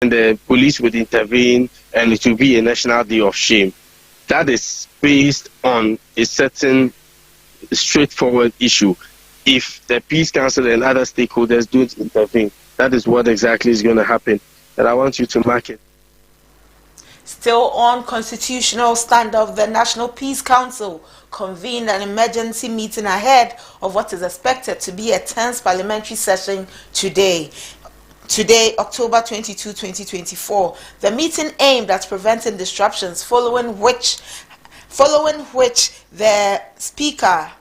and the police would intervene, and it will be a national day of shame. That is based on a certain straightforward issue. If the Peace Council and other stakeholders don't intervene, that is what exactly is going to happen. And I want you to mark it. Still on constitutional standoff, the National Peace Council convened an emergency meeting ahead of what is expected to be a tense parliamentary session today, October 22, 2024. The meeting aimed at preventing disruptions, following which the Speaker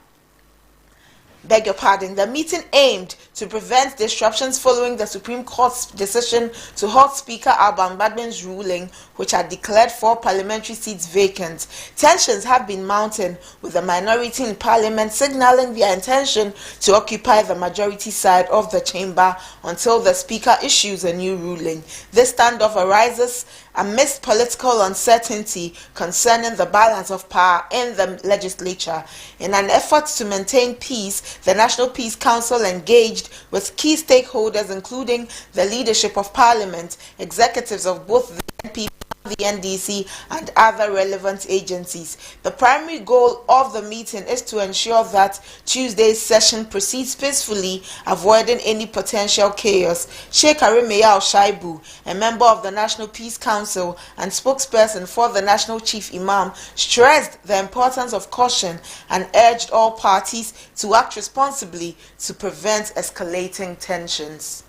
the meeting aimed to prevent disruptions following the Supreme Court's decision to halt Speaker BAGBIN's ruling, which had declared 4 parliamentary seats vacant. Tensions have been mounting, with the minority in Parliament signaling their intention to occupy the majority side of the chamber until the Speaker issues a new ruling. This standoff arises amidst political uncertainty concerning the balance of power in the legislature. In an effort to maintain peace, the National Peace Council engaged with key stakeholders, including the leadership of Parliament, executives of both the NPP, the NDC, and other relevant agencies. The primary goal of the meeting is to ensure that Tuesday's session proceeds peacefully, avoiding any potential chaos. Sheikh Arimeyao Shaibu, a member of the National Peace Council and spokesperson for the National Chief Imam, stressed the importance of caution and urged all parties to act responsibly to prevent escalating tensions.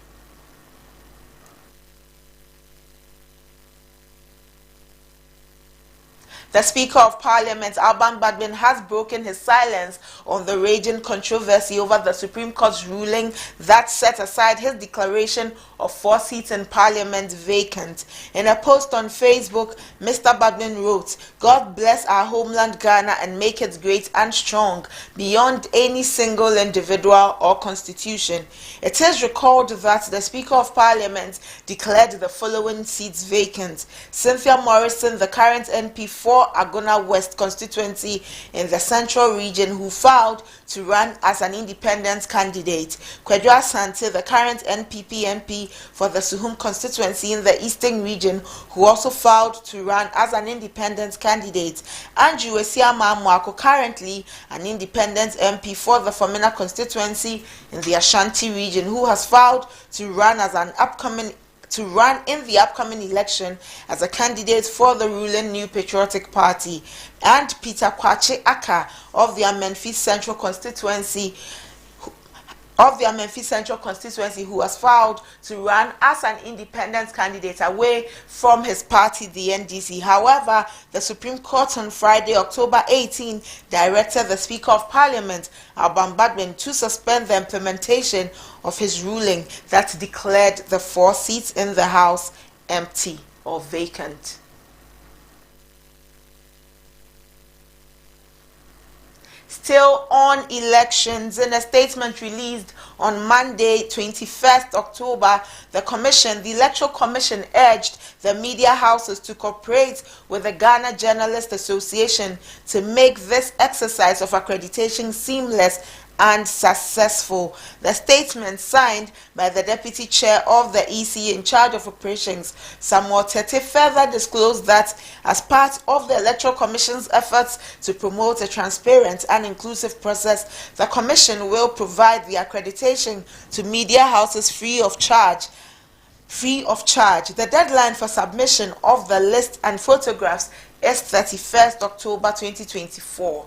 The Speaker of Parliament, BAGBIN, has broken his silence on the raging controversy over the Supreme Court's ruling that set aside his declaration of 4 seats in Parliament vacant. In a post on Facebook, Mr. BAGBIN wrote, "God bless our homeland Ghana and make it great and strong beyond any single individual or constitution." It is recalled that the Speaker of Parliament declared the following seats vacant: Cynthia Morrison, the current MP for Agona West constituency in the Central Region, who filed to run as an independent candidate; Kwadwo Asante, the current NPP MP for the Suhum constituency in the Eastern Region, who also filed to run as an independent candidate; Andrew Esiama, currently an independent MP for the Famina constituency in the Ashanti Region, who has filed to run in the upcoming election as a candidate for the ruling New Patriotic Party; and Peter Kwache Aka of the Amenfi Central constituency, who has filed to run as an independent candidate away from his party, the NDC. However, the Supreme Court on Friday, October 18, directed the Speaker of Parliament, BAGBIN, to suspend the implementation of his ruling that declared the 4 seats in the House empty or vacant. Still on elections, in a statement released on Monday, 21st October, the Electoral Commission urged the media houses to cooperate with the Ghana Journalists Association to make this exercise of accreditation seamless and successful. The statement, signed by the Deputy Chair of the EC in charge of operations, Samuel Tete, further disclosed that as part of the Electoral Commission's efforts to promote a transparent and inclusive process, the Commission will provide the accreditation to media houses free of charge. The deadline for submission of the list and photographs is 31st October 2024.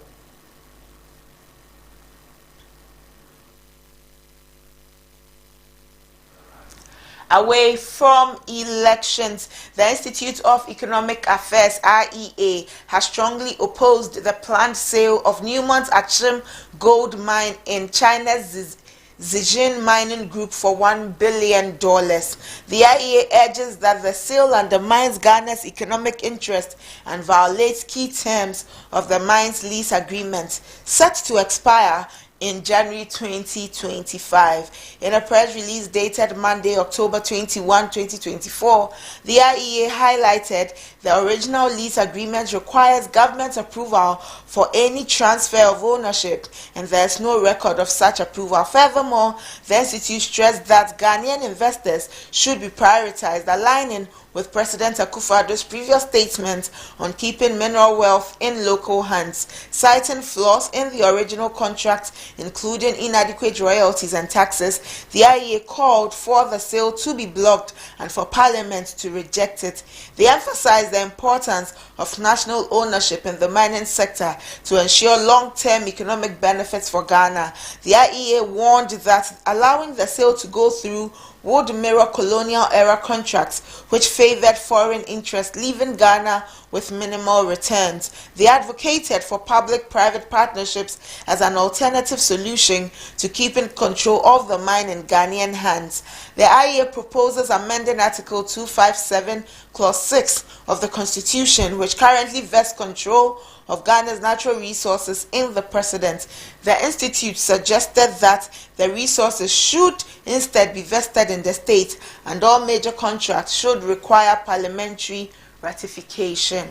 Away from elections, the Institute of Economic Affairs, IEA, has strongly opposed the planned sale of Newmont's Achim gold mine in China's Zijin Mining Group for $1 billion. The IEA urges that the sale undermines Ghana's economic interest and violates key terms of the mine's lease agreement, set to expire in January 2025. In a press release dated Monday, October 21, 2024, the IEA highlighted the original lease agreement requires government approval for any transfer of ownership, and there is no record of such approval. Furthermore, the institute stressed that Ghanaian investors should be prioritized, aligning with President Akufo-Addo's previous statement on keeping mineral wealth in local hands, citing flaws in the original contract, including inadequate royalties and taxes. The IEA called for the sale to be blocked and for Parliament to reject it. They emphasized the importance of national ownership in the mining sector to ensure long-term economic benefits for Ghana. The IEA warned that allowing the sale to go through would mirror colonial-era contracts which favored foreign interests, leaving Ghana with minimal returns. They advocated for public-private partnerships as an alternative solution to keeping control of the mine in Ghanaian hands. The IEA proposes amending Article 257, Clause 6 of the Constitution, which currently vests control of Ghana's natural resources in the President. The Institute suggested that the resources should instead be vested in the state, and all major contracts should require parliamentary ratification.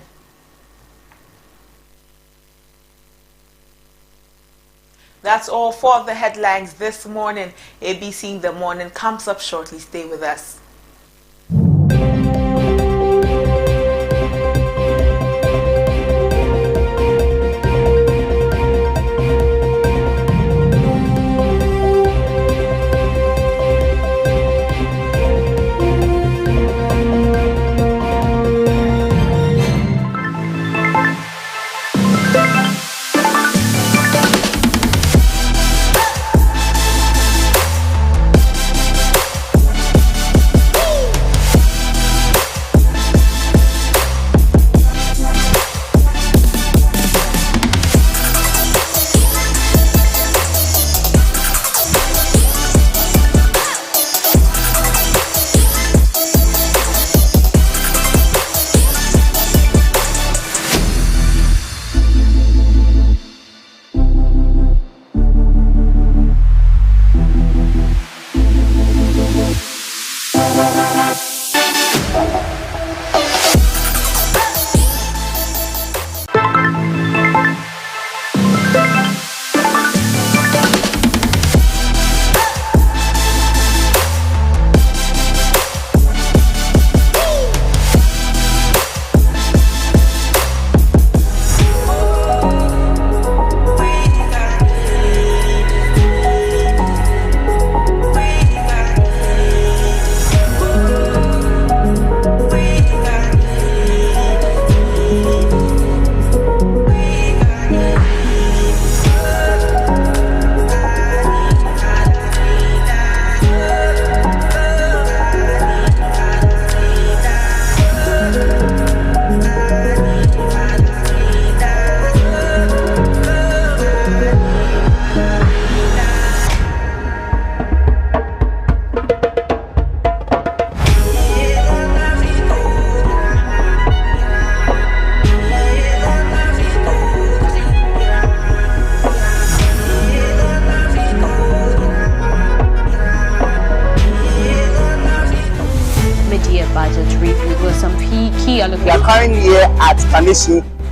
That's all for the headlines this morning. ABC in the Morning comes up shortly. Stay with us.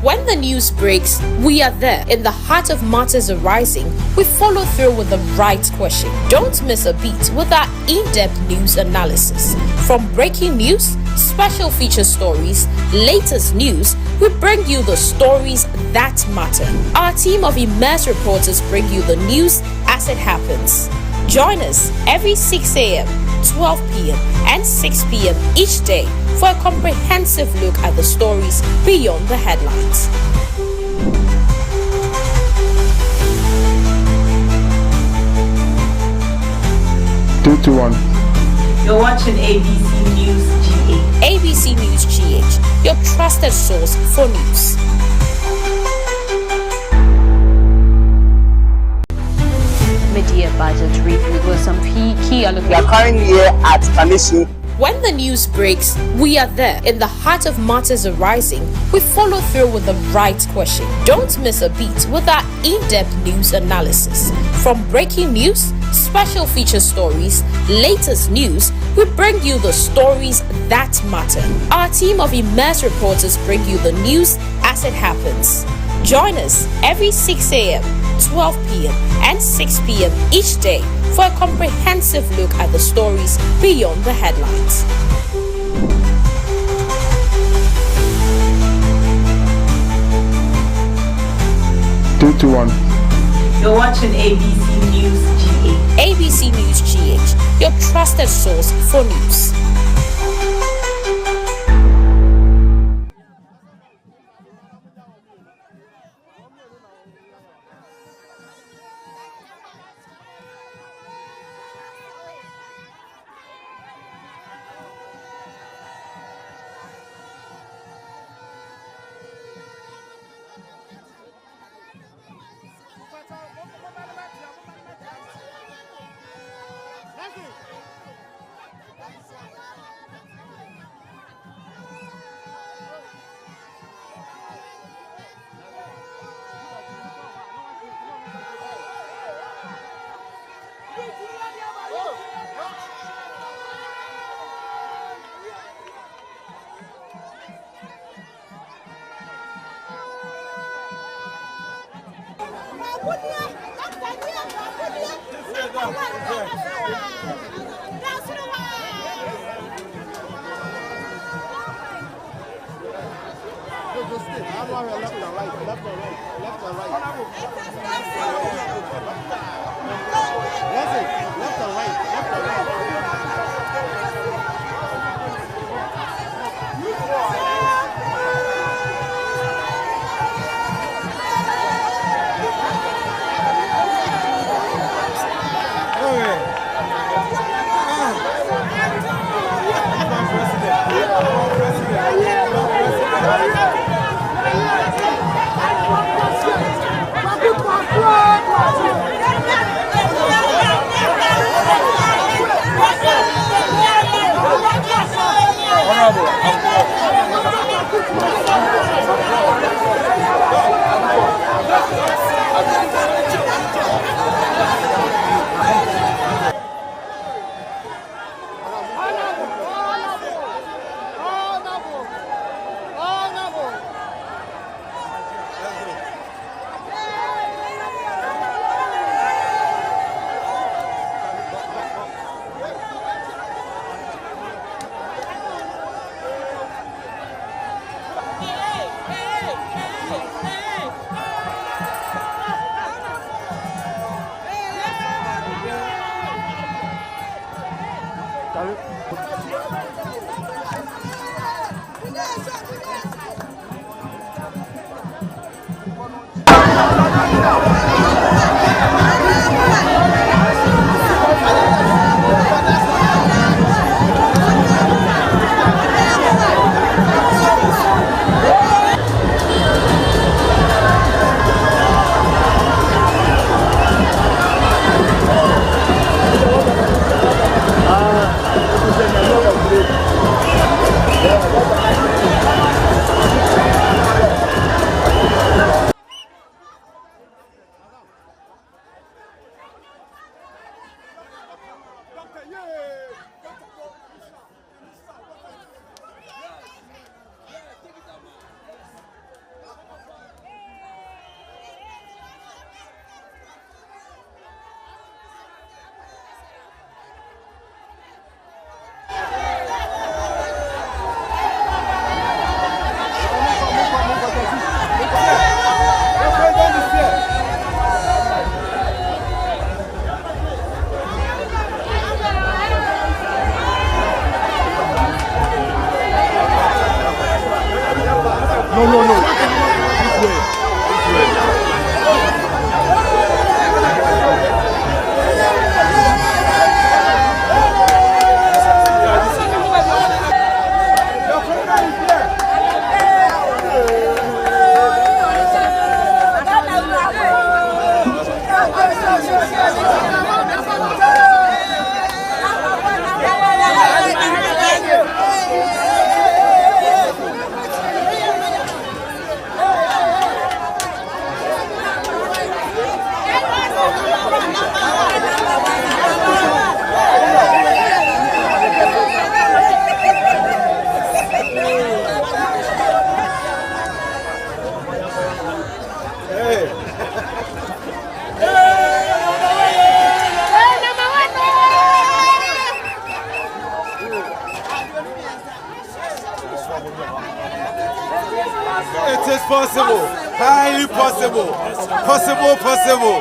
When the news breaks, we are there. In the heart of matters arising, we follow through with the right question. Don't miss a beat with our in-depth news analysis. From breaking news, special feature stories, latest news, we bring you the stories that matter. Our team of immersed reporters bring you the news as it happens. Join us every 6 a.m., 12 p.m. and 6 p.m. each day for a comprehensive look at the stories beyond the headlines. 2 to 1. You're watching ABC News GH. ABC News GH, your trusted source for news. Mid-year budget review with some key We are currently here at Commission When the news breaks, we are there. In the heart of matters arising, we follow through with the right question. Don't miss a beat with our in-depth news analysis. From breaking news, special feature stories, latest news, we bring you the stories that matter. Our team of immersed reporters bring you the news as it happens. Join us every 6 a.m., 12 p.m. and 6 p.m. each day for a comprehensive look at the stories beyond the headlines. 2-1. You're watching ABC News GH. ABC News GH, your trusted source for news. It is possible. Highly possible. Possible.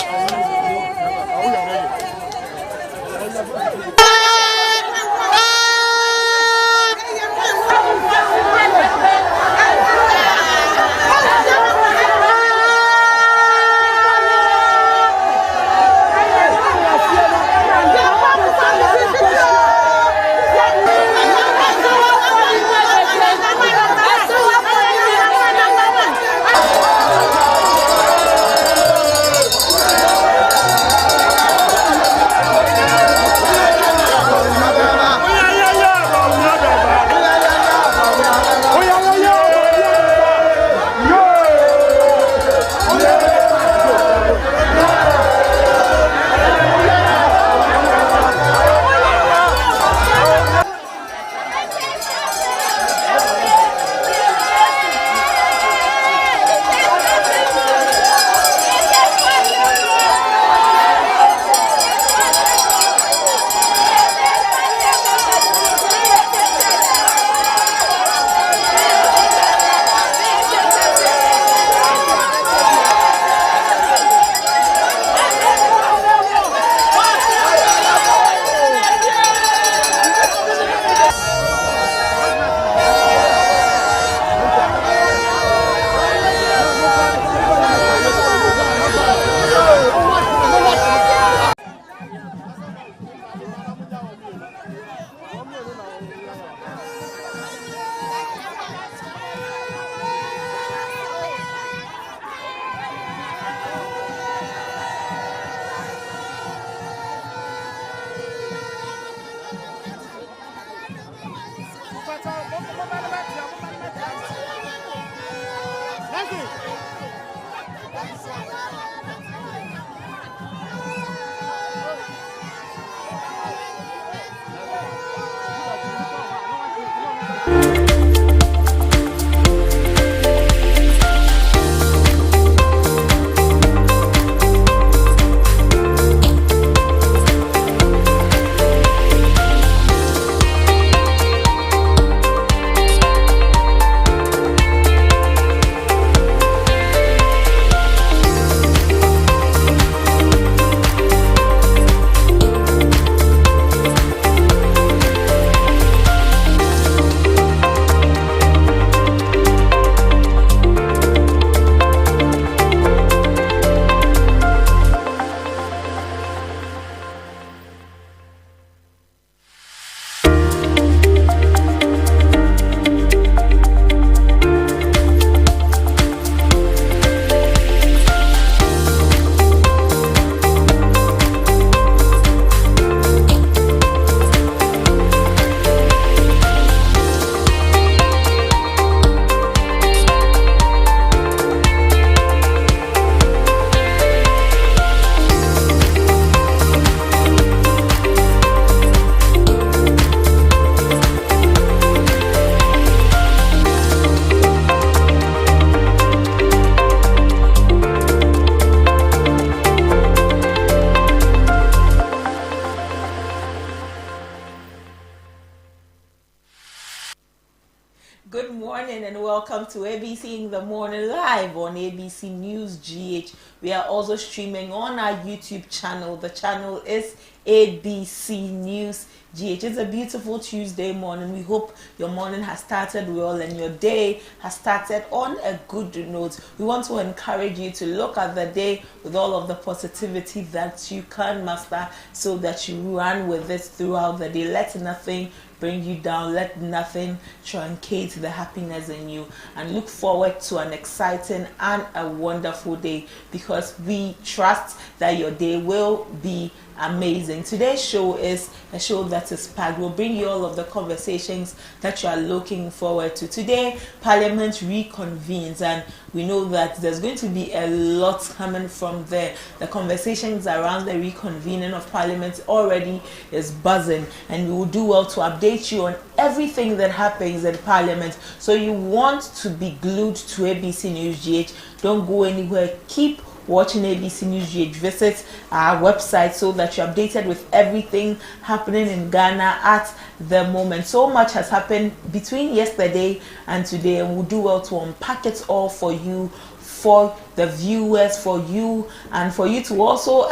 Good morning and welcome to ABC in the Morning live on ABC News GH. We are also streaming on our YouTube channel. The channel is ABC News GH. It's a beautiful Tuesday morning. We hope your morning has started well and your day has started on a good note. We want to encourage you to look at the day with all of the positivity that you can master so that you run with it throughout the day. Let nothing bring you down. Let nothing truncate the happiness in you, and look forward to an exciting and a wonderful day, because we trust that your day will be amazing. Today's show is a show that is packed. We'll bring you all of the conversations that you are looking forward to. Today, Parliament reconvenes, and we know that there's going to be a lot coming from there. The conversations around the reconvening of Parliament already is buzzing, and we will do well to update you on everything that happens in Parliament. So you want to be glued to ABC News GH. Don't go anywhere. Keep watching ABC News GH. Visit our website so that you're updated with everything happening in Ghana at the moment. So much has happened between yesterday and today, and we'll do well to unpack it all for you, for the viewers, for you, and for you to also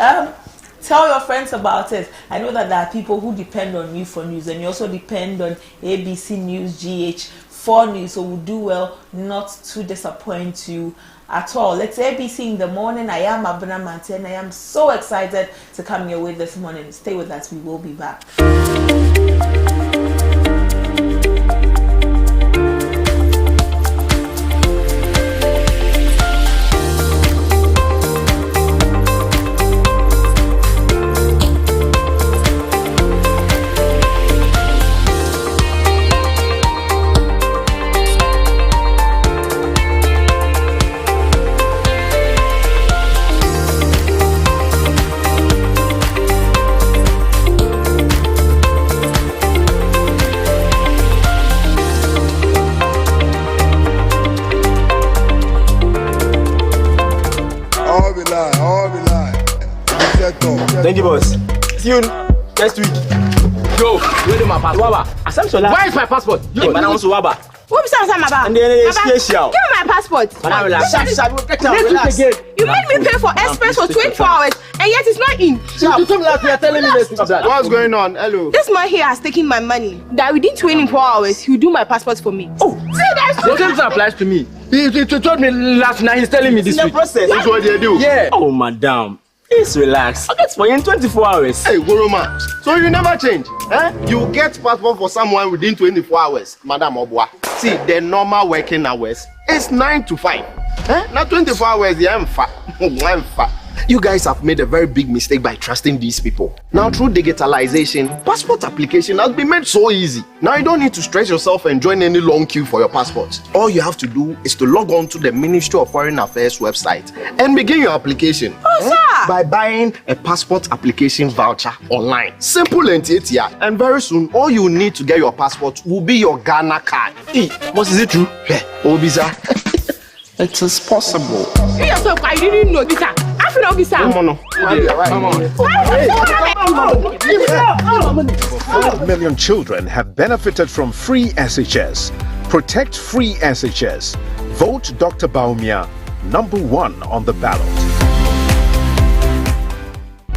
tell your friends about it. I know that there are people who depend on you for news, and you also depend on ABC News GH for news, so we'll do well not to disappoint you at all. Let's ABC in the morning. I am Abuna Mante, and I am so excited to come your way this morning. Stay with us, we will be back. Thank you, boss. See you next week. Yo, where is my passport? Where is my passport? Yo, man, I want to Waba. What is that? And then it's special. Give me my passport. You made me pay for express for 24 hours, and yet it's not in. You told me that you are telling me this. What's going on? Hello. This man here has taken my money. That within 24 hours, he'll do my passport for me. Oh, see, that's the same thing applies to me. He told me last night. He's telling me this week. Process. That's what they do. Yeah. Oh, madam. Please relax. I'll get for you in 24 hours. Hey, Goroma. So you never change? Eh? You get passport for someone within 24 hours, Madam Obwa. See, the normal working hours is 9 to 5. Eh? Not 24 hours, I'm fat. I'm fat. You guys have made a very big mistake by trusting these people. Now, through digitalization, passport application has been made so easy. Now, you don't need to stress yourself and join any long queue for your passport. All you have to do is to log on to the Ministry of Foreign Affairs website and begin your application. By buying a passport application voucher online. Simple and easy. And very soon, all you need to get your passport will be your Ghana card. What is it true? Yeah, Obisa. It is possible. You yourself, I didn't know this. I feel like this. Come on. 12 million children have benefited from free SHS. Protect free SHS. Vote Dr. Baumia, #1 on the ballot.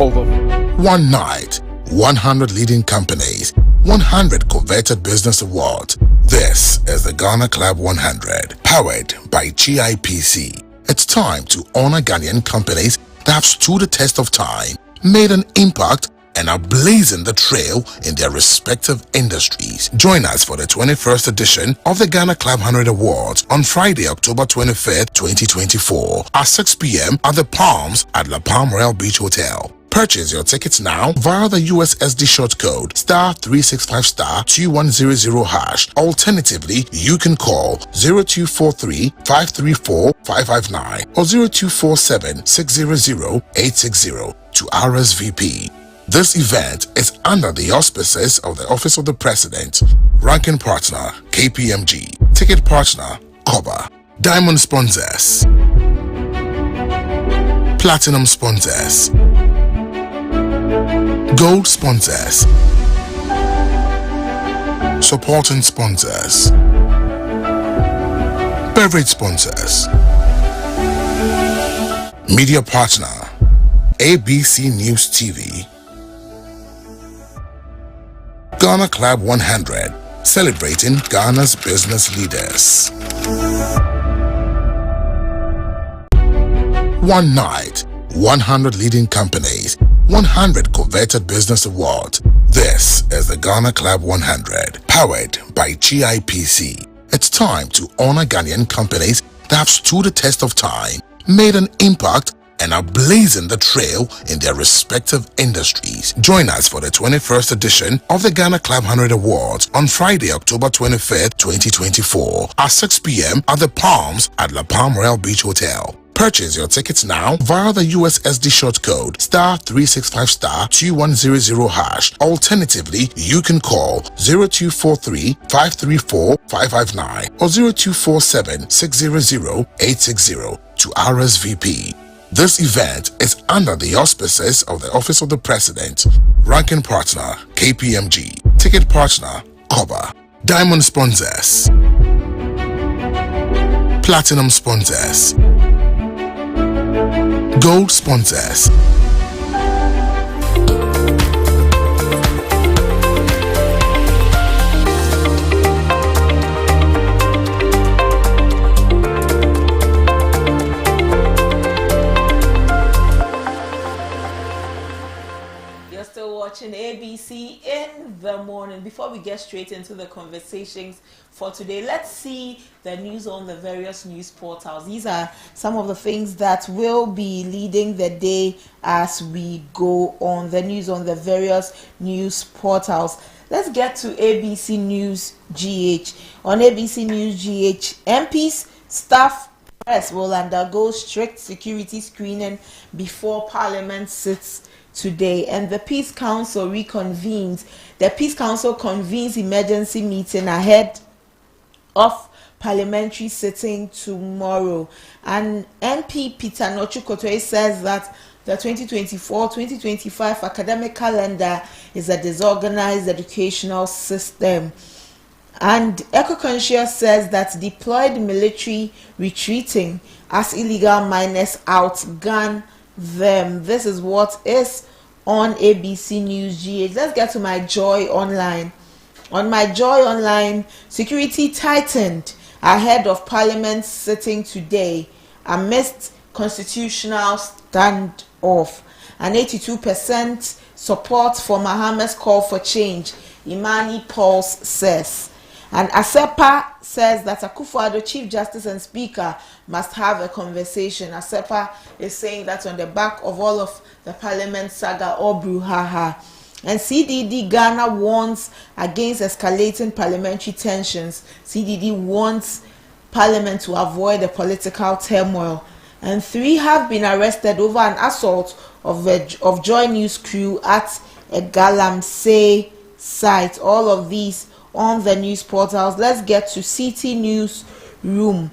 Over. One night, 100 leading companies, 100 coveted business awards. This is the Ghana Club 100, powered by GIPC. It's time to honor Ghanaian companies that have stood the test of time, made an impact, and are blazing the trail in their respective industries. Join us for the 21st edition of the Ghana Club 100 Awards on Friday, October 25th, 2024 at 6 p.m. at the Palms at La Palm Royal Beach Hotel. Purchase your tickets now via the USSD short code *365*2100#. Alternatively, you can call 0243-534-559 or 0247-600-860 to RSVP. This event is under the auspices of the Office of the President, Ranking Partner, KPMG, Ticket Partner, Koba, Diamond Sponsors, Platinum Sponsors, Gold Sponsors, Supporting Sponsors, Beverage Sponsors, Media Partner, ABC News TV, Ghana Club 100, celebrating Ghana's business leaders. One night, 100 leading companies, 100 coveted business awards. This is the Ghana Club 100, powered by GIPC. It's time to honor Ghanaian companies that have stood the test of time, made an impact, and are blazing the trail in their respective industries. Join us for the 21st edition of the Ghana Club 100 Awards on Friday, October 25th, 2024 at 6 p.m. at the Palms at La Palm Royal Beach Hotel. Purchase your tickets now via the USSD short code *365*2100#. Alternatively, you can call 0243-534-559 or 0247-600-860 to RSVP. This event is under the auspices of the Office of the President, Ranking Partner, KPMG, Ticket Partner, Koba, Diamond Sponsors, Platinum Sponsors, Gold Sponsors, watching ABC in the morning. Before we get straight into the conversations for today, let's see the news on the various news portals. These are some of the things that will be leading the day as we go on. The news on the various news portals. Let's get to ABC News GH. On ABC News GH, MPs, staff, press will undergo strict security screening before Parliament sits today, and the Peace Council reconvenes. The Peace Council convenes emergency meeting ahead of parliamentary sitting tomorrow. And MP Peter Nochukotoe says that the 2024-2025 academic calendar is a disorganized educational system. And Eco-Conscious says that deployed military retreating as illegal miners outgun them. This is what is on ABC News GH. Let's get to My Joy Online. On My Joy Online, security tightened ahead of Parliament sitting today amidst constitutional standoff. An 82% support for Mahama's call for change, Imani Pauls says. And Asepa says that Akufo-Addo, Chief Justice and Speaker, must have a conversation. Asepa is saying that on the back of all of the Parliament saga or brouhaha. And CDD Ghana warns against escalating parliamentary tensions. CDD wants Parliament to avoid a political turmoil. And 3 have been arrested over an assault of Joy News crew at a Galamsey site. All of these on the news portals. Let's get to City News Room.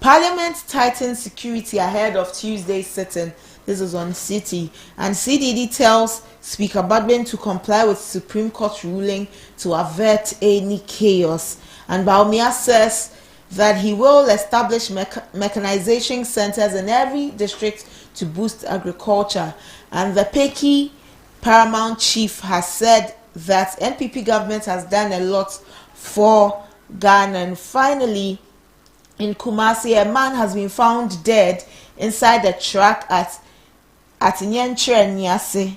Parliament tightens security ahead of Tuesday's sitting. This is on City. And CDD tells Speaker BAGBIN to comply with Supreme Court ruling to avert any chaos. And Baumia says that he will establish mechanization centers in every district to boost agriculture. And the Peki Paramount Chief has said that NPP government has done a lot for Ghana. And finally, in Kumasi, a man has been found dead inside a truck at Nyentre Niase.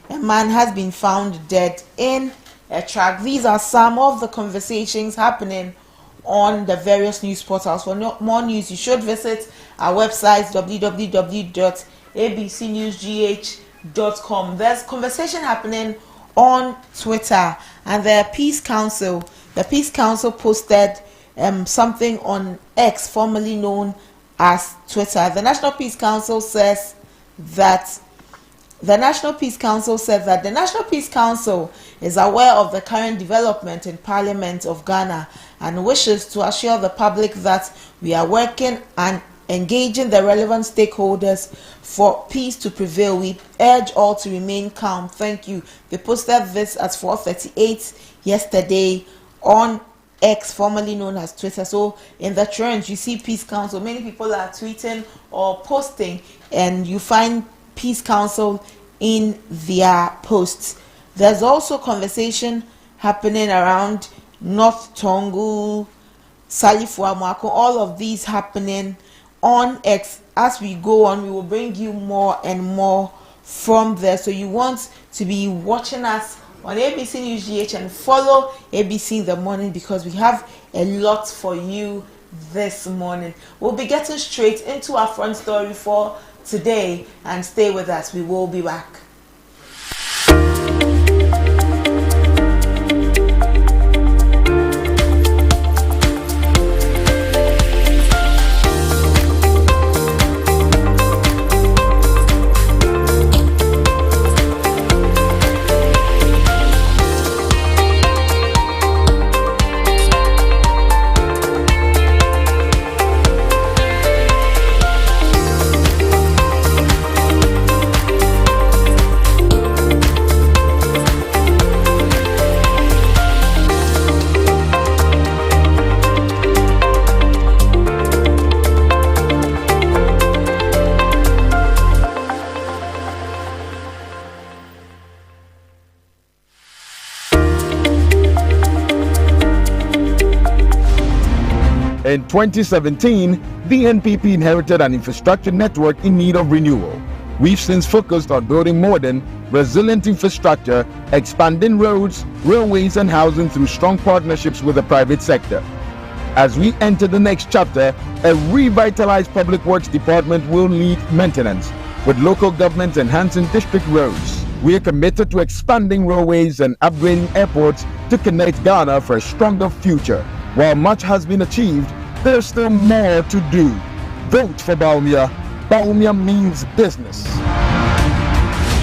A man has been found dead in a truck. These are some of the conversations happening on the various news portals. For more news, you should visit our website www.abcnewsgh.com. There's conversation happening on Twitter, and the Peace Council posted something on X, formerly known as Twitter. The National Peace Council says that the National Peace Council is aware of the current development in Parliament of Ghana and wishes to assure the public that we are working and engaging the relevant stakeholders for peace to prevail. We urge all to remain calm. Thank you. They posted this at 4:38 yesterday on X, formerly known as Twitter. So in the trends, you see Peace Council. Many people are tweeting or posting, and you find Peace Council in their posts. There's also conversation happening around North Tongu, Salifuamako, all of these happening on X. As we go on, we will bring you more and more from there. So you want to be watching us on ABC News GH and follow ABC in the morning, because we have a lot for you this morning. We'll be getting straight into our front story for today, and stay with us. We will be back. In 2017, the NPP inherited an infrastructure network in need of renewal. We've since focused on building modern, resilient infrastructure, expanding roads, railways, and housing through strong partnerships with the private sector. As we enter the next chapter, a revitalized public works department will lead maintenance, with local governments enhancing district roads. We are committed to expanding railways and upgrading airports to connect Ghana for a stronger future. While much has been achieved, there's still more to do. Vote for Bawumia. Bawumia means business.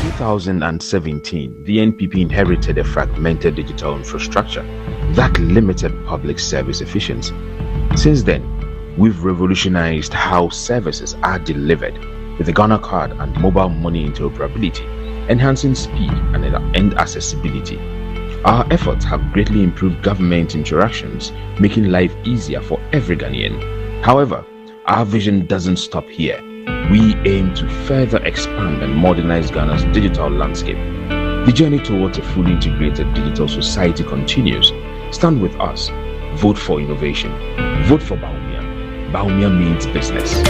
In 2017, the NPP inherited a fragmented digital infrastructure that limited public service efficiency. Since then, we've revolutionized how services are delivered with the Ghana card and mobile money interoperability, enhancing speed and accessibility. Our efforts have greatly improved government interactions, making life easier for every Ghanaian. However, our vision doesn't stop here. We aim to further expand and modernize Ghana's digital landscape. The journey towards a fully integrated digital society continues. Stand with us. Vote for innovation. Vote for Bawumia. Bawumia means business.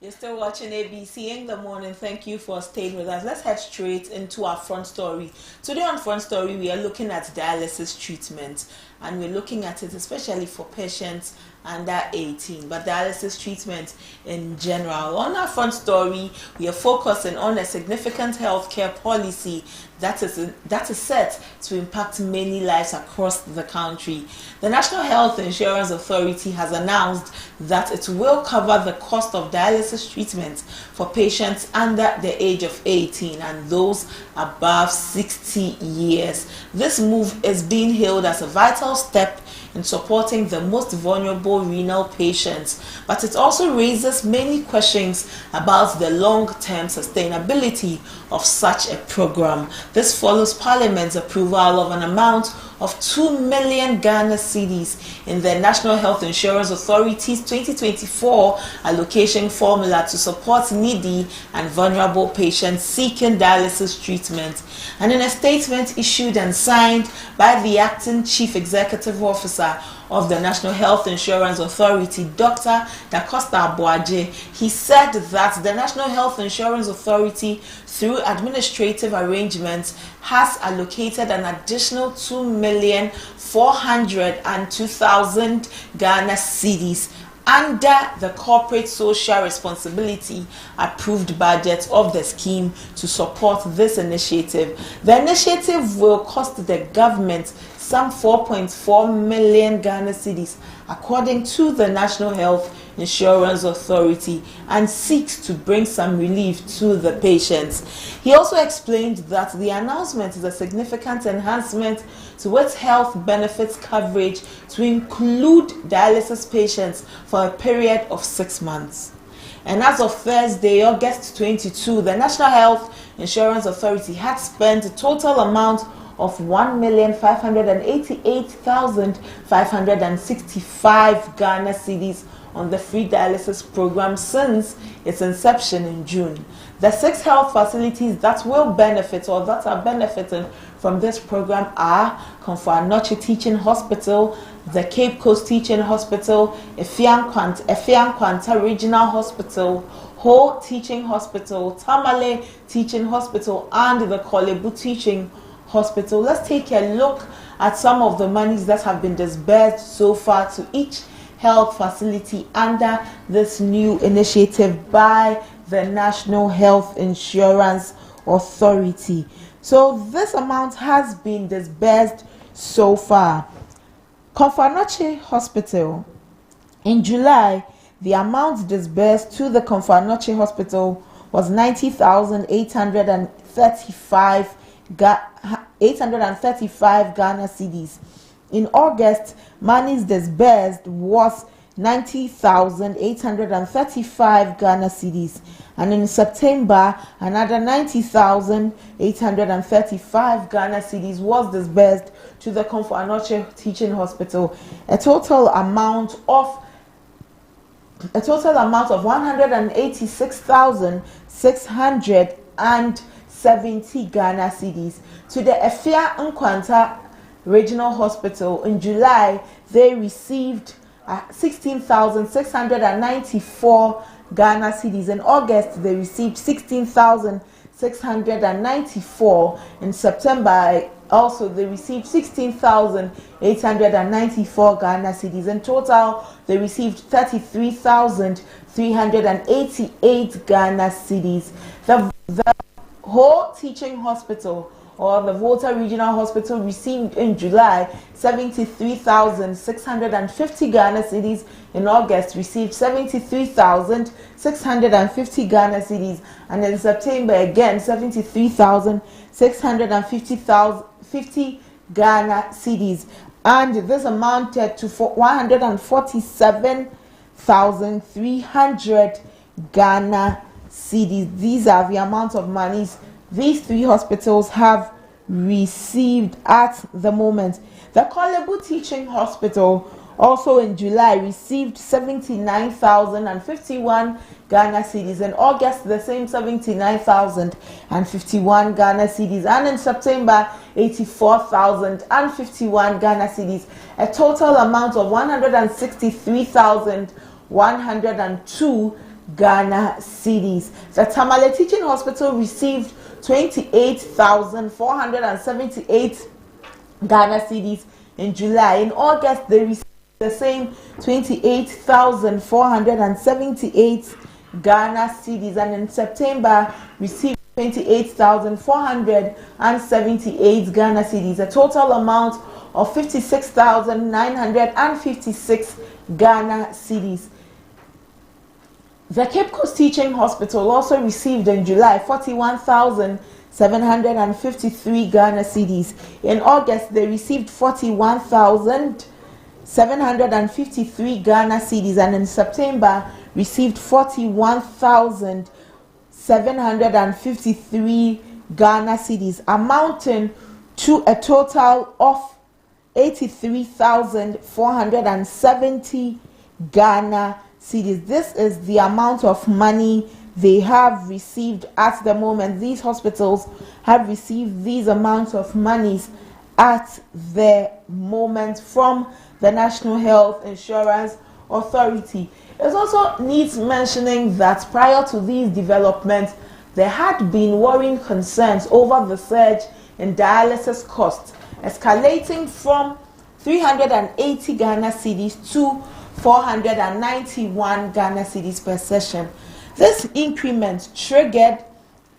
You're still watching ABC in the morning. Thank you for staying with us. Let's head straight into our front story. Today on front story, we are looking at dialysis treatment, and we're looking at it especially for patients under 18, but dialysis treatment in general. On our front story, we are focusing on a significant healthcare policy that is set to impact many lives across the country. The National Health Insurance Authority has announced that it will cover the cost of dialysis treatment for patients under the age of 18 and those above 60 years. This move is being hailed as a vital step in supporting the most vulnerable renal patients, but it also raises many questions about the long-term sustainability of such a program. This follows Parliament's approval of an amount of 2 million Ghana cedis in the National Health Insurance Authority's 2024 allocation formula to support needy and vulnerable patients seeking dialysis treatment. And in a statement issued and signed by the Acting Chief Executive Officer of the National Health Insurance Authority, Dr. Da Costa Abuaje, he said that the National Health Insurance Authority, through administrative arrangements, has allocated an additional 2,402,000 Ghana cedis under the corporate social responsibility approved budget of the scheme to support this initiative. The initiative will cost the government some 4.4 million Ghana cedis, according to the National Health Insurance Authority, and seeks to bring some relief to the patients. He also explained that the announcement is a significant enhancement to its health benefits coverage to include dialysis patients for a period of 6 months. And as of Thursday, August 22, the National Health Insurance Authority had spent a total amount of 1,588,565 Ghana cedis on the free dialysis program since its inception in June. The 6 health facilities that will benefit or that are benefiting from this program are Konfo-Anokye Teaching Hospital, the Cape Coast Teaching Hospital, Efiang Kwanta Regional Hospital, Ho Teaching Hospital, Tamale Teaching Hospital, and the Kolebu Teaching Hospital. Let's take a look at some of the monies that have been disbursed so far to each health facility under this new initiative by the National Health Insurance Authority. So this amount has been disbursed so far. Konfo-Anokye Hospital, in July, the amount disbursed to the Konfo-Anokye Hospital was 90,835 Ghana cedis. In August, monies disbursed was 90,835 Ghana cedis, and in September, another 90,835 Ghana cedis was disbursed to the Konfo-Anokye Teaching Hospital. A total amount of 186,670 Ghana cedis. To the Efiang Kwanta Regional Hospital, in July, they received 16,694 Ghana cedis. In August, they received 16,694. In September, also, they received 16,894 Ghana cedis. In total, they received 33,388 Ghana cedis. The whole teaching hospital or the Volta Regional Hospital received in July 73,650 Ghana cedis. In August, received 73,650 Ghana cedis, and in September again 73,650 Ghana cedis, and this amounted to 147,300 Ghana cedis. These are the amount of monies these 3 hospitals have received at the moment. The Kolebu Teaching Hospital also in July received 79,051 Ghana cedis. In August, the same 79,051 Ghana cedis, and in September 84,051 Ghana cedis. A total amount of 163,102 Ghana cedis. The Tamale Teaching Hospital received 28,478 Ghana cedis in July. In August, they received the same 28,478 Ghana cedis, and in September received 28,478 Ghana cedis. A total amount of 56,956 Ghana cedis. The Cape Coast Teaching Hospital also received in July 41,753 Ghana cedis. In August, they received 41,753 Ghana cedis, and in September received 41,753 Ghana cedis, amounting to a total of 83,470 Ghana cedis. This is the amount of money they have received at the moment. These hospitals have received these amounts of monies at the moment from the National Health Insurance Authority. It also needs mentioning that prior to these developments, there had been worrying concerns over the surge in dialysis costs, escalating from 380 Ghana cedis to 491 Ghana cedis per session. This increment triggered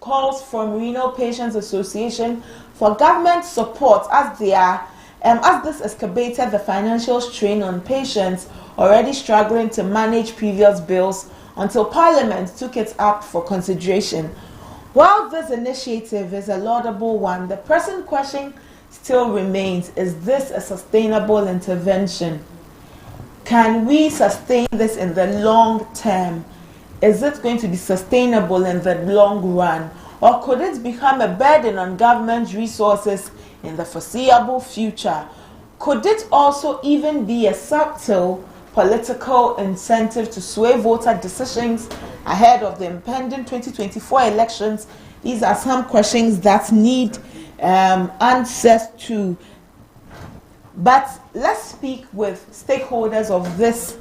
calls from Renal Patients Association for government support as this exacerbated the financial strain on patients already struggling to manage previous bills until Parliament took it up for consideration. While this initiative is a laudable one, the pressing question still remains: is this a sustainable intervention? Can we sustain this in the long term? Is it going to be sustainable in the long run? Or could it become a burden on government resources in the foreseeable future. Could it also even be a subtle political incentive to sway voter decisions ahead of the impending 2024 elections? These are some questions that need answers to. But let's speak with stakeholders of this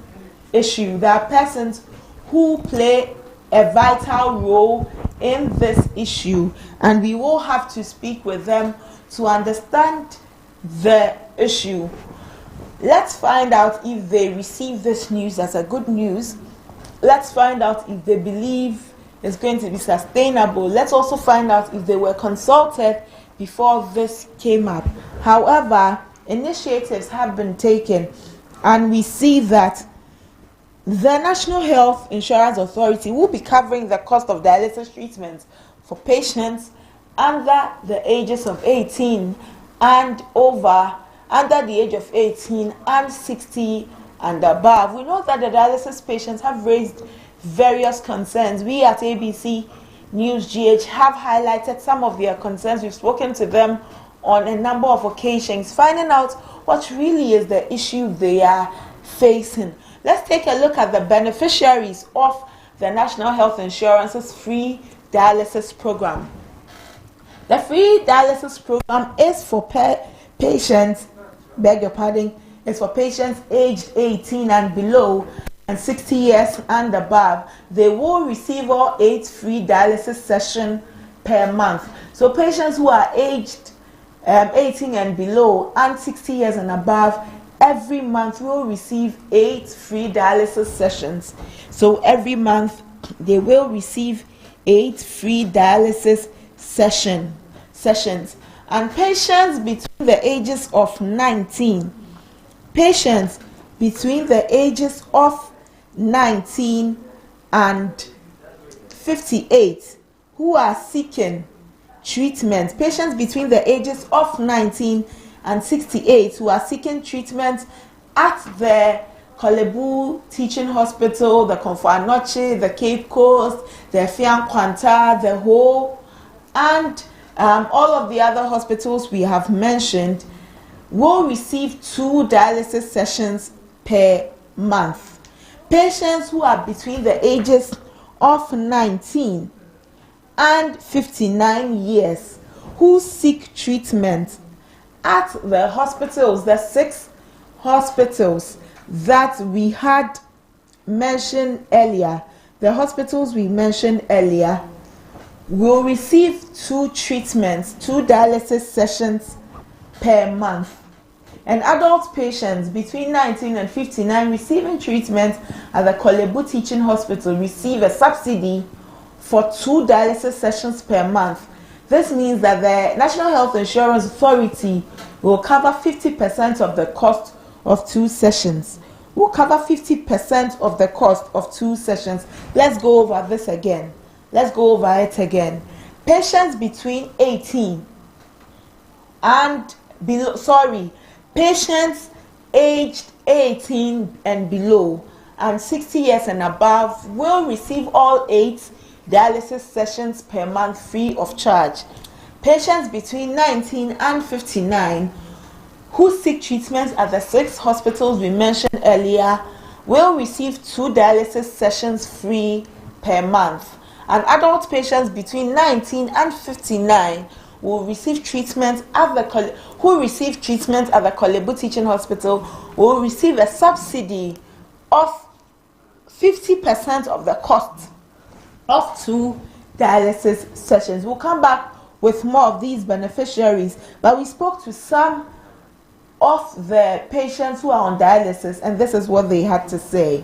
issue. There are persons who play a vital role in this issue, and we will have to speak with them to understand the issue. Let's find out if they receive this news as a good news. Let's find out if they believe it's going to be sustainable. Let's also find out if they were consulted before this came up. However, initiatives have been taken, and we see that the National Health Insurance Authority will be covering the cost of dialysis treatment for patients under the ages of 18 and under the age of 18 and 60 and above. We know that the dialysis patients have raised various concerns. We at ABC News GH have highlighted some of their concerns. We've spoken to them on a number of occasions, finding out what really is the issue they are facing. Let's take a look at the beneficiaries of the National Health Insurance's free dialysis program. The free dialysis program is for patients, is for patients aged 18 and below and 60 years and above. They will receive all 8 free dialysis sessions per month. So patients who are aged 18 and below and 60 years and above, every month will receive 8 free dialysis sessions. So every month they will receive 8 free dialysis sessions. And patients between the ages of 19 and 58 who are seeking treatment, patients between the ages of 19 and 68 who are seeking treatment at the Kolebu Teaching Hospital, the Comfort Noche, the Cape Coast, the Fian Quanta, the Ho, and all of the other hospitals we have mentioned will receive 2 dialysis sessions per month. Patients who are between the ages of 19 and 59 years who seek treatment at the hospitals, the 6 hospitals that we had mentioned earlier, will receive 2 treatments, 2 dialysis sessions per month. And adult patients between 19 and 59 receiving treatment at the Kolebu Teaching Hospital receive a subsidy for 2 dialysis sessions per month. This means that the National Health Insurance Authority will cover 50% of the cost of 2 sessions. Let's go over this again. Let's go over it again. Patients between 18 and below, patients aged 18 and below and 60 years and above will receive all 8 dialysis sessions per month free of charge. Patients between 19 and 59 who seek treatment at the 6 hospitals we mentioned earlier will receive 2 dialysis sessions free per month. And adult patients between 19 and 59 will receive treatment at the Kolebu Teaching Hospital will receive a subsidy of 50% of the cost of 2 dialysis sessions. We'll come back with more of these beneficiaries, but we spoke to some of the patients who are on dialysis, and this is what they had to say.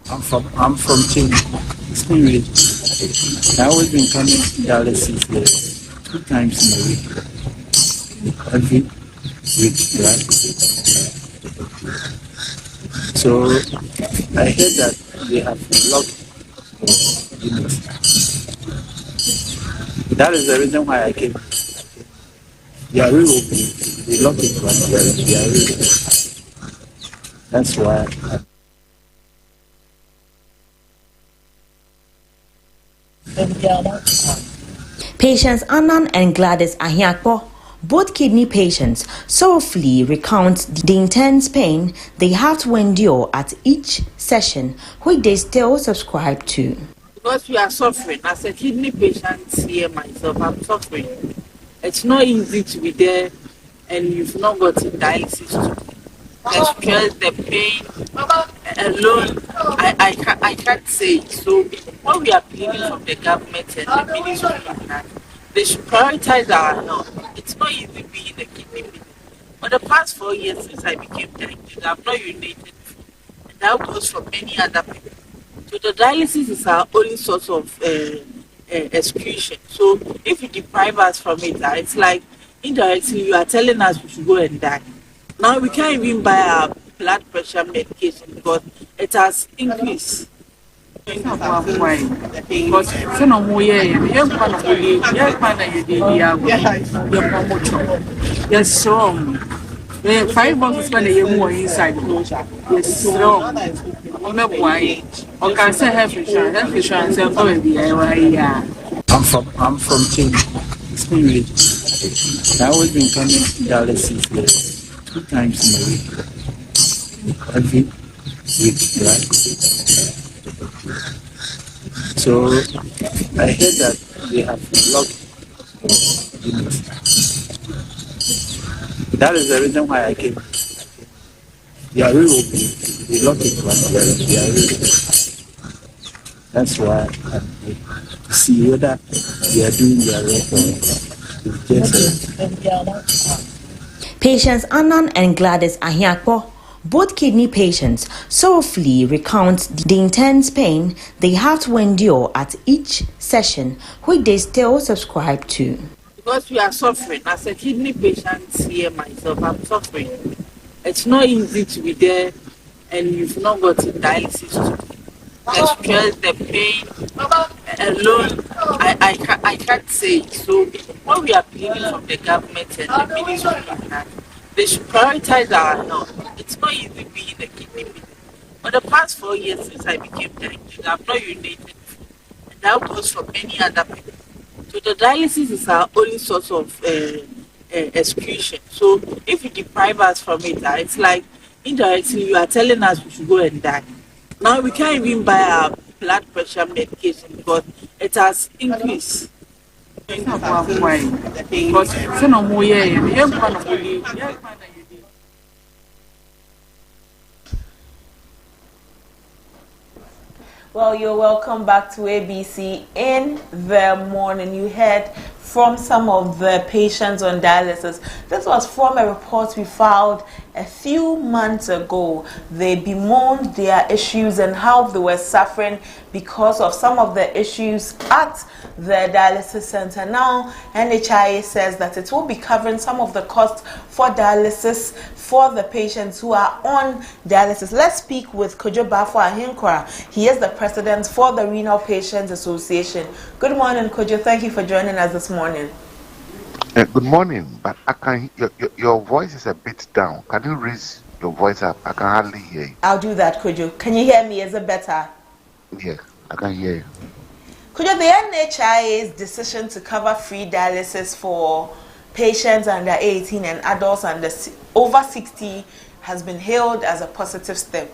I'm from Chile. Spirit. I always been coming to dialysis 2 times in a week. Every week, right? So I heard that they have locked the unit. That is the reason why I came. They are reopening. They locked it, but they are reopening. That's why. Patients Annan and Gladys Ahiakpo, both kidney patients, sorrowfully recount the intense pain they have to endure at each session, which they still subscribe to. Because we are suffering, as a kidney patient here myself, I'm suffering. It's not easy to be there and you've not got dialysis to the stress, the pain alone, I can't say it. So what we are pleading from the government and the ministry is that they should prioritize our health. It's not easy being a kidney patient. For the past 4 years since I became diabetic, I've not urinated before. And that goes for many other people. So the dialysis is our only source of excretion. So if you deprive us from it, it's like indirectly you are telling us we should go and die. Now we can't even buy our blood pressure medication because it has increased. Yes, strong. 5 months when they more inside. Yes, strong. Okay, say health insurance. I'm from King. Experience. I always been coming to Dialysis here 2 times in a week. Every week, right? So I heard that they have locked units. That is the reason why I came. They are really open. They lock it, but they are really open. That's why I'm here to see whether they are doing their work or just. Patients Annan and Gladys Ahiakpo, both kidney patients, sorrowfully recount the intense pain they have to endure at each session, which they still subscribe to. Because we are suffering, as a kidney patient here myself, I'm suffering. It's not easy to be there and you've not got dialysis to the stress, the pain alone, I can't say it. So what we are pleading from the government and the ministry is that they should prioritize our health. It's not easy being a kidney patient. For the past 4 years since I became diabetic, I've not urinated before. And that goes for many other people. So the dialysis is our only source of excretion. So if you deprive us from it, it's like indirectly you are telling us we should go and die. Now we can't even buy our blood pressure medication because it has increased. Well, you're welcome back to ABC in the morning. You heard from some of the patients on dialysis. This was from a report we filed a few months ago. They bemoaned their issues and how they were suffering because of some of the issues at the dialysis center. Now, NHIA says that it will be covering some of the costs for dialysis for the patients who are on dialysis. Let's speak with Kojo Bafo Ahinkora. He is the president for the Renal Patients Association. Good morning, Kojo. Thank you for joining us this morning. Good morning, but I can your voice is a bit down. Can you raise your voice up? I can hardly hear you. I'll do that, Kojo. Can you hear me? Is it better? Yeah, I can hear you. Kojo, the NHIA's decision to cover free dialysis for patients under 18 and adults under over 60 has been hailed as a positive step.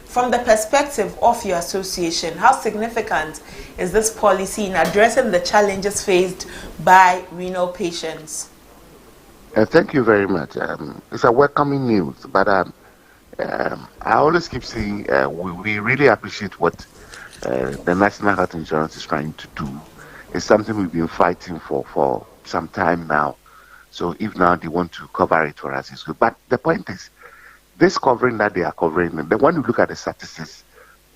From the perspective of your association, how significant is this policy in addressing the challenges faced by renal patients? Thank you very much. It's a welcoming news, but I always keep saying we really appreciate what the National Health Insurance is trying to do. It's something we've been fighting for some time now. So if now they want to cover it for us, it's good. But the point is, this covering that they are covering, then when you look at the statistics,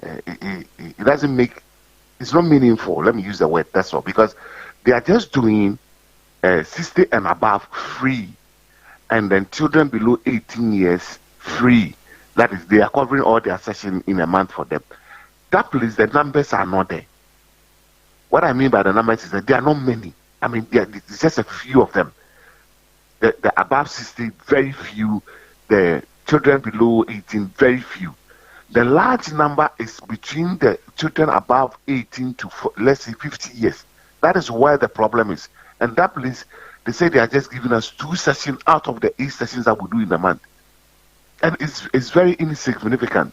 it doesn't make, it's not meaningful. Let me use the word, that's all. Because they are just doing 60 and above free, and then children below 18 years free. That is, they are covering all their sessions in a month for them. That place, the numbers are not there. What I mean by the numbers is that there are not many. I mean, it's just a few of them. The above 60, very few. The children below 18, very few. The large number is between the children above 18 to, let's say, 50 years. That is where the problem is. And that place, they say they are just giving us 2 sessions out of the 8 sessions that we do in a month. And it's very insignificant.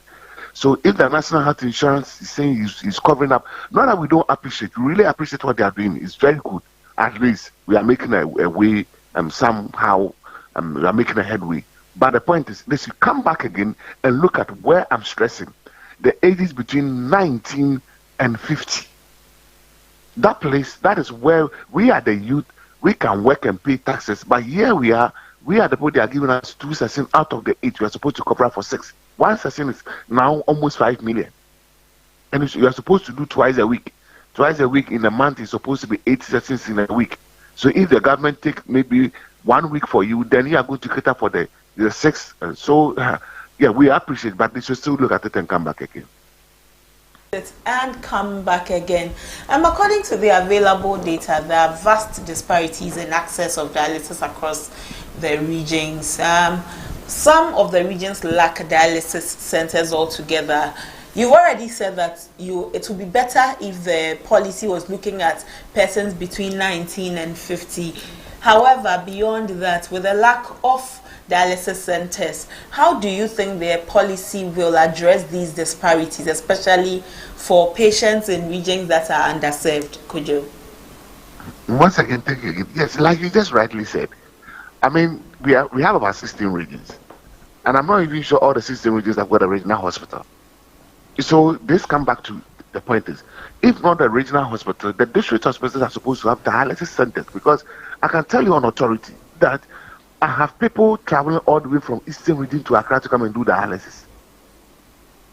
So if the National Health Insurance is saying is covering up, not that we don't appreciate, we really appreciate what they are doing. It's very good. At least we are making a way, somehow we are making a headway. But the point is, they should come back again and look at where I'm stressing. The ages between 19 and 50. That place, that is where we are the youth, we can work and pay taxes. But here we are the people, they are giving us 2 sessions out of the 8. We are supposed to cover for 6. 1 session is now almost 5 million. And you are supposed to do twice a week. Twice a week in a month is supposed to be 8 sessions in a week. So if the government take maybe 1 week for you, then you are going to cater for the 6. Yeah, we appreciate, but they should still look at it and come back again. And come back again. According to the available data, there are vast disparities in access of dialysis across the regions. Some of the regions lack dialysis centers altogether. You've already said that it would be better if the policy was looking at persons between 19 and 50. However, beyond that, with the lack of dialysis centers, how do you think their policy will address these disparities, especially for patients in regions that are underserved? Could you? Once again, thank you again. Yes, like you just rightly said. I mean, we have about 16 regions. And I'm not even sure all the 16 regions have got a regional hospital. So this come back to the point is, if not the regional hospital, the district hospitals are supposed to have dialysis centers, because I can tell you on authority that I have people traveling all the way from Eastern region to Accra to come and do dialysis.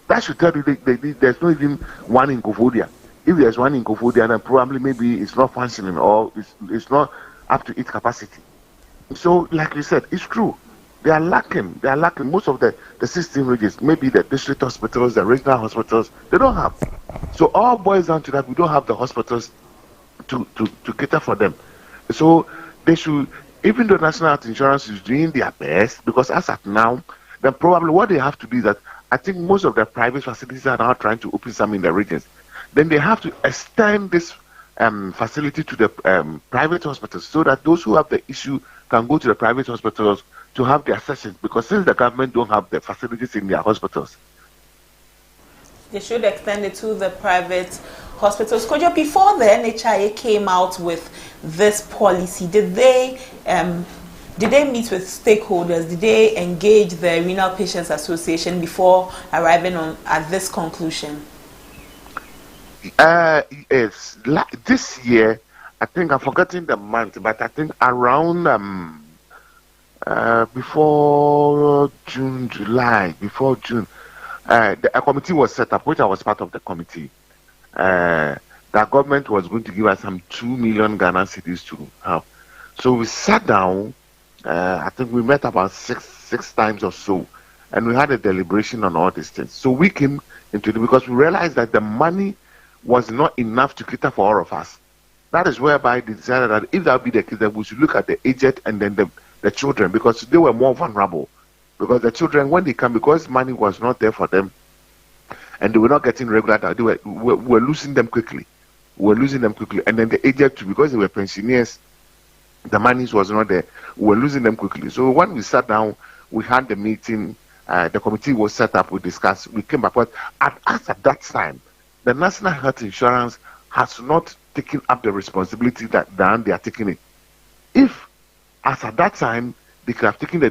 That should tell you there's not even one in Kofodia. If there's one in Kofodia, then probably maybe it's not functioning or it's not up to its capacity. So, like you said, it's true. They are lacking. Most of the 16 regions, maybe the district hospitals, the regional hospitals, they don't have. So all boils down to that we don't have the hospitals to cater for them. So they should, even though National Health Insurance is doing their best, because as at now, then probably what they have to do is that I think most of the private facilities are now trying to open some in the regions. Then they have to extend this facility to the private hospitals so that those who have the issue can go to the private hospitals to have their sessions, because since the government don't have the facilities in their hospitals, they should extend it to the private hospitals. Kojo, before the NHIA came out with this policy, did they meet with stakeholders? Did they engage the Renal Patients Association before arriving at this conclusion? Yes, this year, I think I've forgotten the month, but I think around before June, a committee was set up, which I was part of the committee. The government was going to give us some 2 million Ghana cedis to have. So we sat down, I think we met about six times or so, and we had a deliberation on all these things. So we came into it because we realized that the money was not enough to cater for all of us. That is whereby they decided that if that would be the case, then we should look at the aged and then the children, because they were more vulnerable. Because the children, when they come, because money was not there for them, and they were not getting regular, they were losing them quickly. And then the aged too, because they were pensioners, the money was not there. We were losing them quickly. So when we sat down, we had the meeting, the committee was set up, we discussed, we came back. But at that time, the National Health Insurance has not taken up the responsibility that they are taking it. If, as at that time, they could have taken the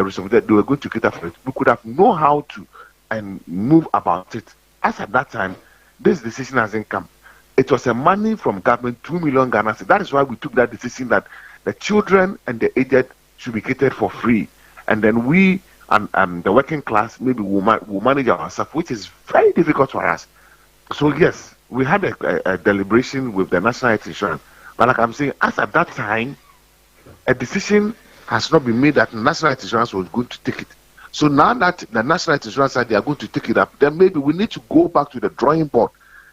responsibility, they were going to cater for it, we could have known how to and move about it. As at that time, this decision hasn't come. It was a money from government, 2 million Ghana. That is why we took that decision that the children and the aged should be catered for free. And then we and the working class, maybe we'll manage ourselves, which is very difficult for us. So yes, we had a deliberation with the National Health Insurance. But like I'm saying, as at that time, a decision has not been made that the National Health Insurance was going to take it. So now that the National Health Insurance said they are going to take it up, then maybe we need to go back to the drawing board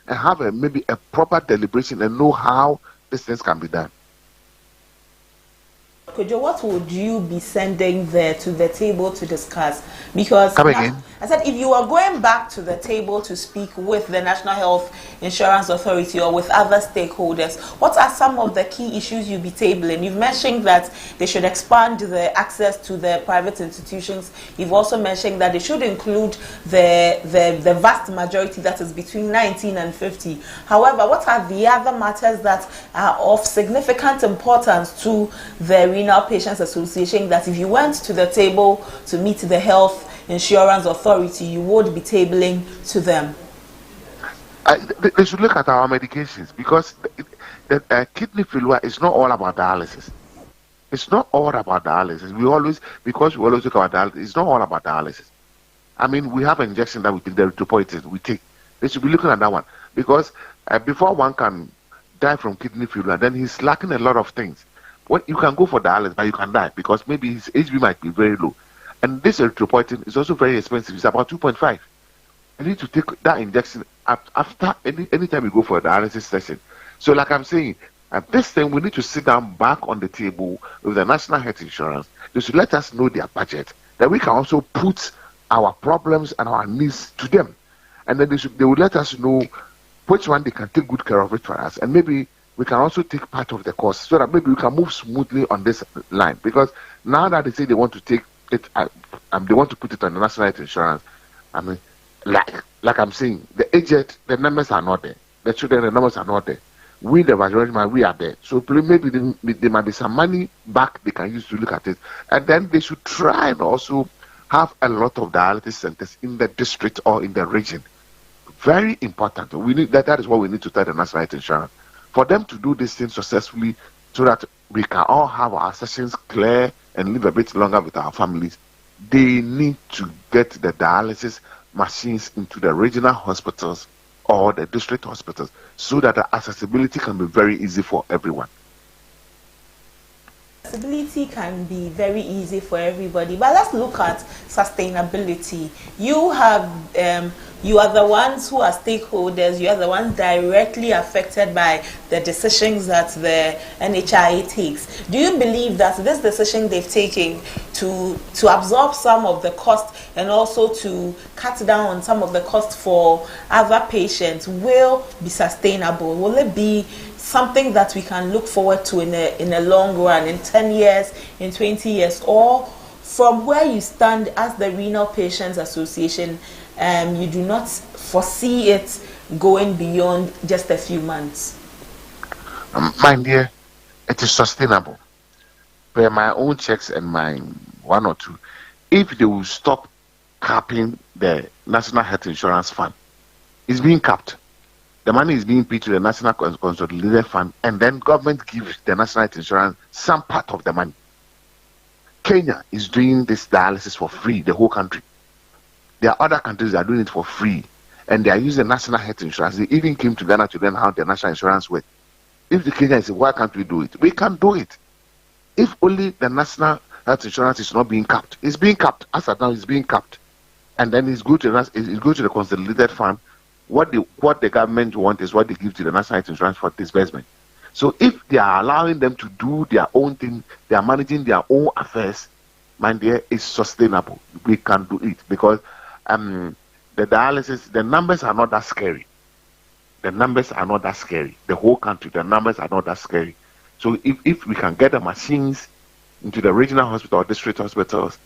and have maybe a proper deliberation and know how these things can be done. Kojo, what would you be sending there to the table to discuss? Because I said if you are going back to the table to speak with the National Health Insurance Authority or with other stakeholders, what are some of the key issues you'll be tabling? You've mentioned that they should expand the access to the private institutions. You've also mentioned that they should include the vast majority that is between 19 and 50. However, what are the other matters that are of significant importance to the Renal Patients Association that if you went to the table to meet the Health Insurance Authority, you would be tabling to them? They should look at our medications, because the kidney failure is not all about dialysis. It's not all about dialysis. Because we always talk about dialysis, it's not all about dialysis. I mean, we have an injection that we take, the erythropoietin we take. They should be looking at that one, because before one can die from kidney failure, then he's lacking a lot of things. Well, you can go for dialysis, but you can die because maybe his HB might be very low. And this erythropoietin is also very expensive. It's about 2.5. You need to take that injection after any time you go for a dialysis session. So like I'm saying, at this time, we need to sit down back on the table with the National Health Insurance. They should let us know their budget, that we can also put our problems and our needs to them. And then they will let us know which one they can take good care of it for us. And maybe we can also take part of the cost so that maybe we can move smoothly on this line. Because now that they say they want to take it, they want to put it on the National Health Insurance, I mean, like I'm saying, the aged, the numbers are not there. The children, the numbers are not there. We, the majority, we are there. So maybe there might be some money back they can use to look at it. And then they should try and also have a lot of dialysis centers in the district or in the region. Very important. We need that is what we need to tell the National Health Insurance. For them to do this thing successfully so that we can all have our sessions clear and live a bit longer with our families, they need to get the dialysis machines into the regional hospitals or the district hospitals so that the accessibility can be very easy for everyone. Accessibility can be very easy for everybody, but let's look at sustainability. You are the ones who are stakeholders. You are the ones directly affected by the decisions that the NHIA takes. Do you believe that this decision they've taken to absorb some of the cost and also to cut down on some of the cost for other patients will be sustainable? Will it be something that we can look forward to in a long run, in 10 years, in 20 years? Or from where you stand as the Renal Patients Association, you do not foresee it going beyond just a few months? My dear, it is sustainable. Per my own checks and my one or two, if they will stop capping the National Health Insurance Fund, it's being capped. The money is being paid to the National Consolidated Fund, and then government gives the National Health Insurance some part of the money. Kenya is doing this dialysis for free, the whole country. There are other countries that are doing it for free, and they are using National Health Insurance. They even came to Ghana to learn how the National Insurance works. If the Kenya says, why can't we do it? We can do it. If only the National Health Insurance is not being capped. It's being capped. As of now, it's being capped. And then it's go to the Consolidated Fund. What the government wants is what they give to the National Health Insurance for disbursement. So if they are allowing them to do their own thing, they are managing their own affairs, my dear, it's sustainable. We can do it because the dialysis, the numbers are not that scary. The numbers are not that scary. The whole country, the numbers are not that scary. So if we can get the machines into the regional hospital or district hospitals,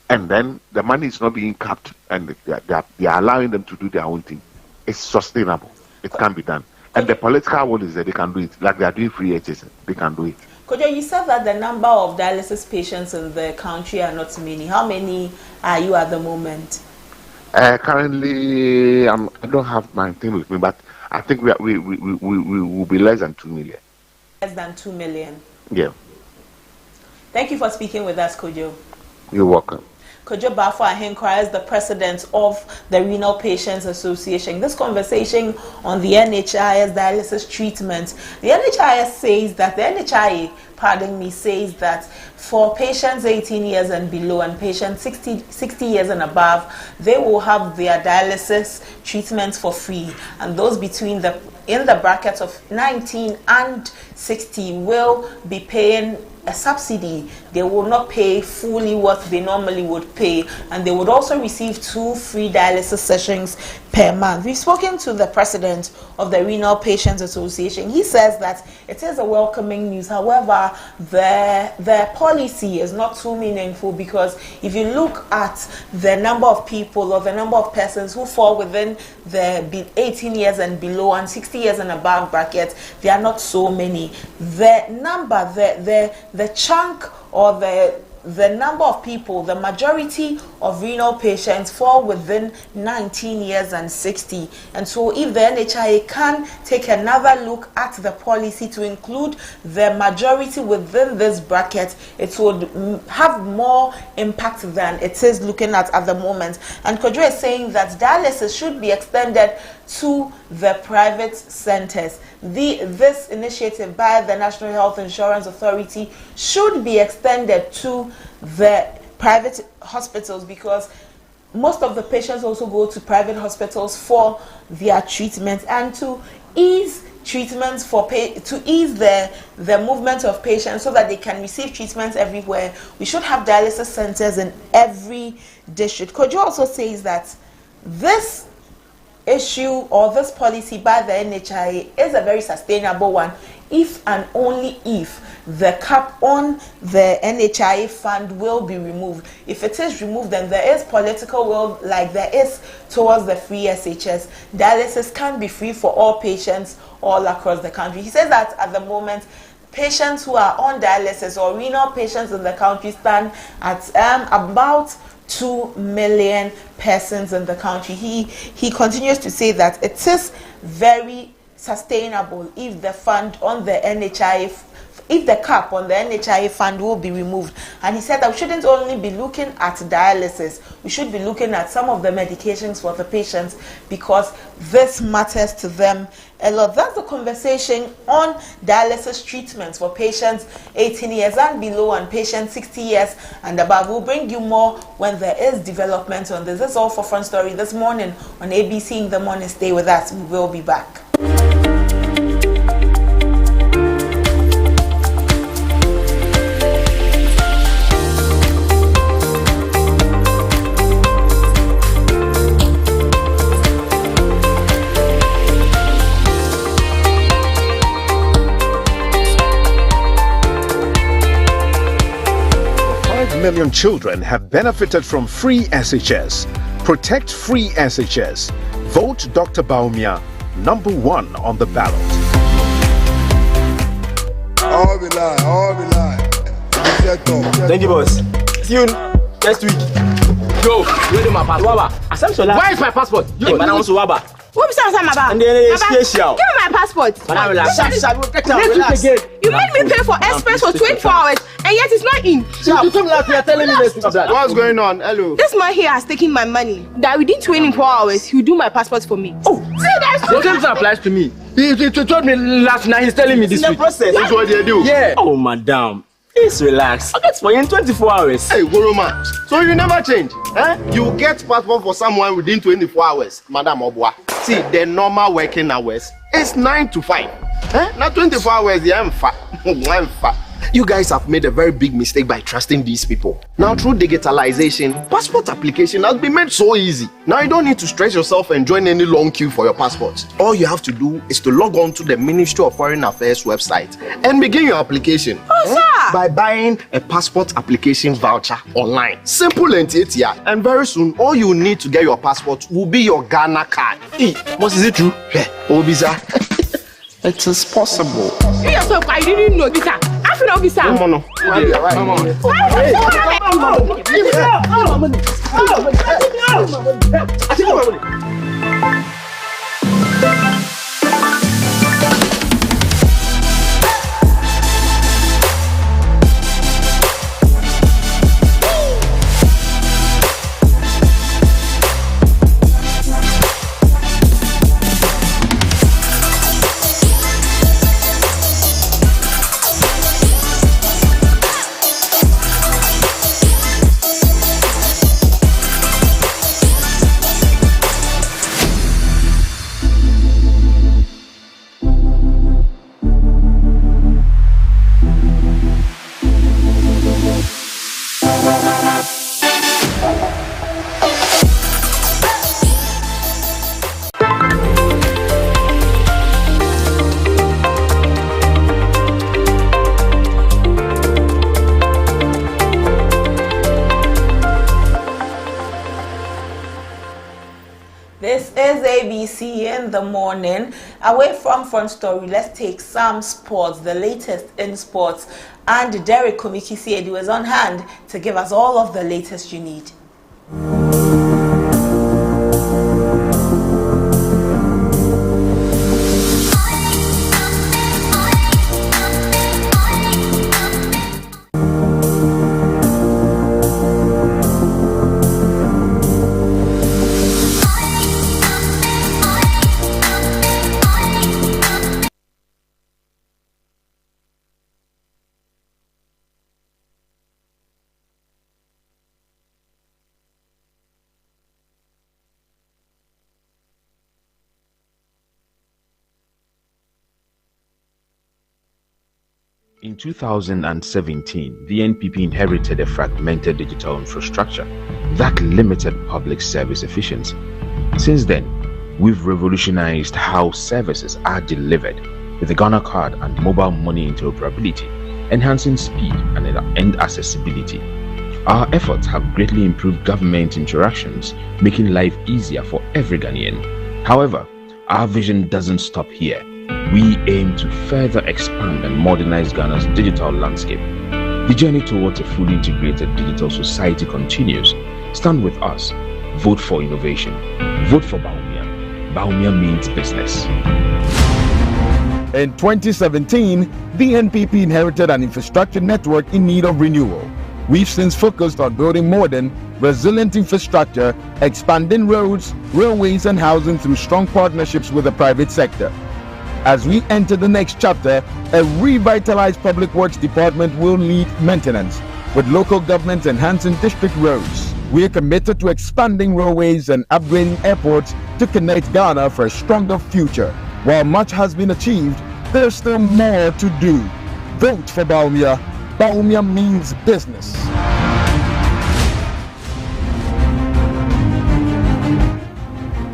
and then the money is not being capped, and they are allowing them to do their own thing, it's sustainable. It can be done. And the political will is that they can do it, like they are doing free HS. They can do it. Kojo, you said that the number of dialysis patients in the country are not many. How many are you at the moment? Currently, I don't have my thing with me, but I think we will be less than 2 million. Less than 2 million. Yeah. Thank you for speaking with us, Kojo. You're welcome. Kojo Bafo Ahenkra is the president of the Renal Patients Association. This conversation on the NHIS dialysis treatment. The NHIS says that says that for patients 18 years and below and patients 60 years and above, they will have their dialysis treatments for free, and those in the brackets of 19 and 60 will be paying a subsidy. They will not pay fully what they normally would pay, and they would also receive 2 free dialysis sessions per month. We've spoken to the president of the Renal Patients Association. He says that it is a welcoming news. However, the policy is not too meaningful, because if you look at the number of people or the number of persons who fall within the 18 years and below and 60 years and above bracket, there are not so many. The number, the chunk or the number of people, the majority of renal patients fall within 19 years and 60. And so if the NHIA can take another look at the policy to include the majority within this bracket, it would have more impact than it is looking at the moment. And Kodjo is saying that dialysis should be extended to the private centers. This initiative by the National Health Insurance Authority should be extended to the private hospitals, because most of the patients also go to private hospitals for their treatment, and to ease treatments to ease the movement of patients so that they can receive treatments everywhere. We should have dialysis centers in every district. Kodjo also says that this issue or this policy by the NHIA is a very sustainable one if and only if the cap on the NHIA fund will be removed. If it is removed, then there is political will, like there is towards the free SHS. Dialysis can be free for all patients all across the country. He says that at the moment, patients who are on dialysis or renal patients in the country stand at about 2 million persons in the country. He continues to say that it is very sustainable if the fund on the NHIA, if the cap on the NHIA fund will be removed. And he said that we shouldn't only be looking at dialysis, we should be looking at some of the medications for the patients, because this matters to them a lot. That's the conversation on dialysis treatments for patients 18 years and below and patients 60 years and above. We'll bring you more when there is development on this. That's all for Front Story this morning on ABC in the Morning. Stay with us. We will be back. 5 million children have benefited from free SHS. Protect free SHS. Vote Dr. Baumia, number 1 on the ballot. All be lie. Thank you, boss. See you next week. Yo, where is my passport? Where is my passport? Yo, man, I want to Waba. What's up, Maba? And then it's special. Give me my passport. Madam, relax. Relax. You made me pay for express for 24 hours, and yet it's not in. You come like you're telling me this. What's going on? Hello. This man here has taken my money. That within 24 hours, he'll do my passport for me. Oh, see, that's the same applies to me. He told me last night. He's telling me this week. Process. That's what they do. Yeah. Oh, madam. Please relax. I'll get for you in 24 hours. Hey, Goroma. So you never change? You get passport for someone within 24 hours, Madam Obwa. See, the normal working hours is 9 to 5. Not 24 hours, I'm fat. You guys have made a very big mistake by trusting these people. Now, through digitalization, passport application has been made so easy. Now, you don't need to stress yourself and join any long queue for your passport. All you have to do is to log on to the Ministry of Foreign Affairs website and begin your application. By buying a passport application voucher online. Simple and easier. And very soon, all you need to get your passport will be your Ghana card. What is it true? Obisa. It is possible. You yourself, I didn't know this. I feel like this. Come on. This is ABC in the morning. Away from front story, let's take some sports, the latest in sports. And Derek Komikisi is on hand to give us all of the latest you need. In 2017, the NPP inherited a fragmented digital infrastructure that limited public service efficiency. Since then, we've revolutionized how services are delivered with the Ghana card and mobile money interoperability, enhancing speed and accessibility. Our efforts have greatly improved government interactions, making life easier for every Ghanaian. However, our vision doesn't stop here. We aim to further expand and modernize Ghana's digital landscape. The journey towards a fully integrated digital society continues. Stand with us. Vote for innovation. Vote for Baumia. Baumia means business. In 2017, the NPP inherited an infrastructure network in need of renewal. We've since focused on building modern, resilient infrastructure, expanding roads, railways, and housing through strong partnerships with the private sector. As we enter the next chapter, a revitalized public works department will lead maintenance, with local governments enhancing district roads. We are committed to expanding railways and upgrading airports to connect Ghana for a stronger future. While much has been achieved, there's still more to do. Vote for Baumia. Baumia means business.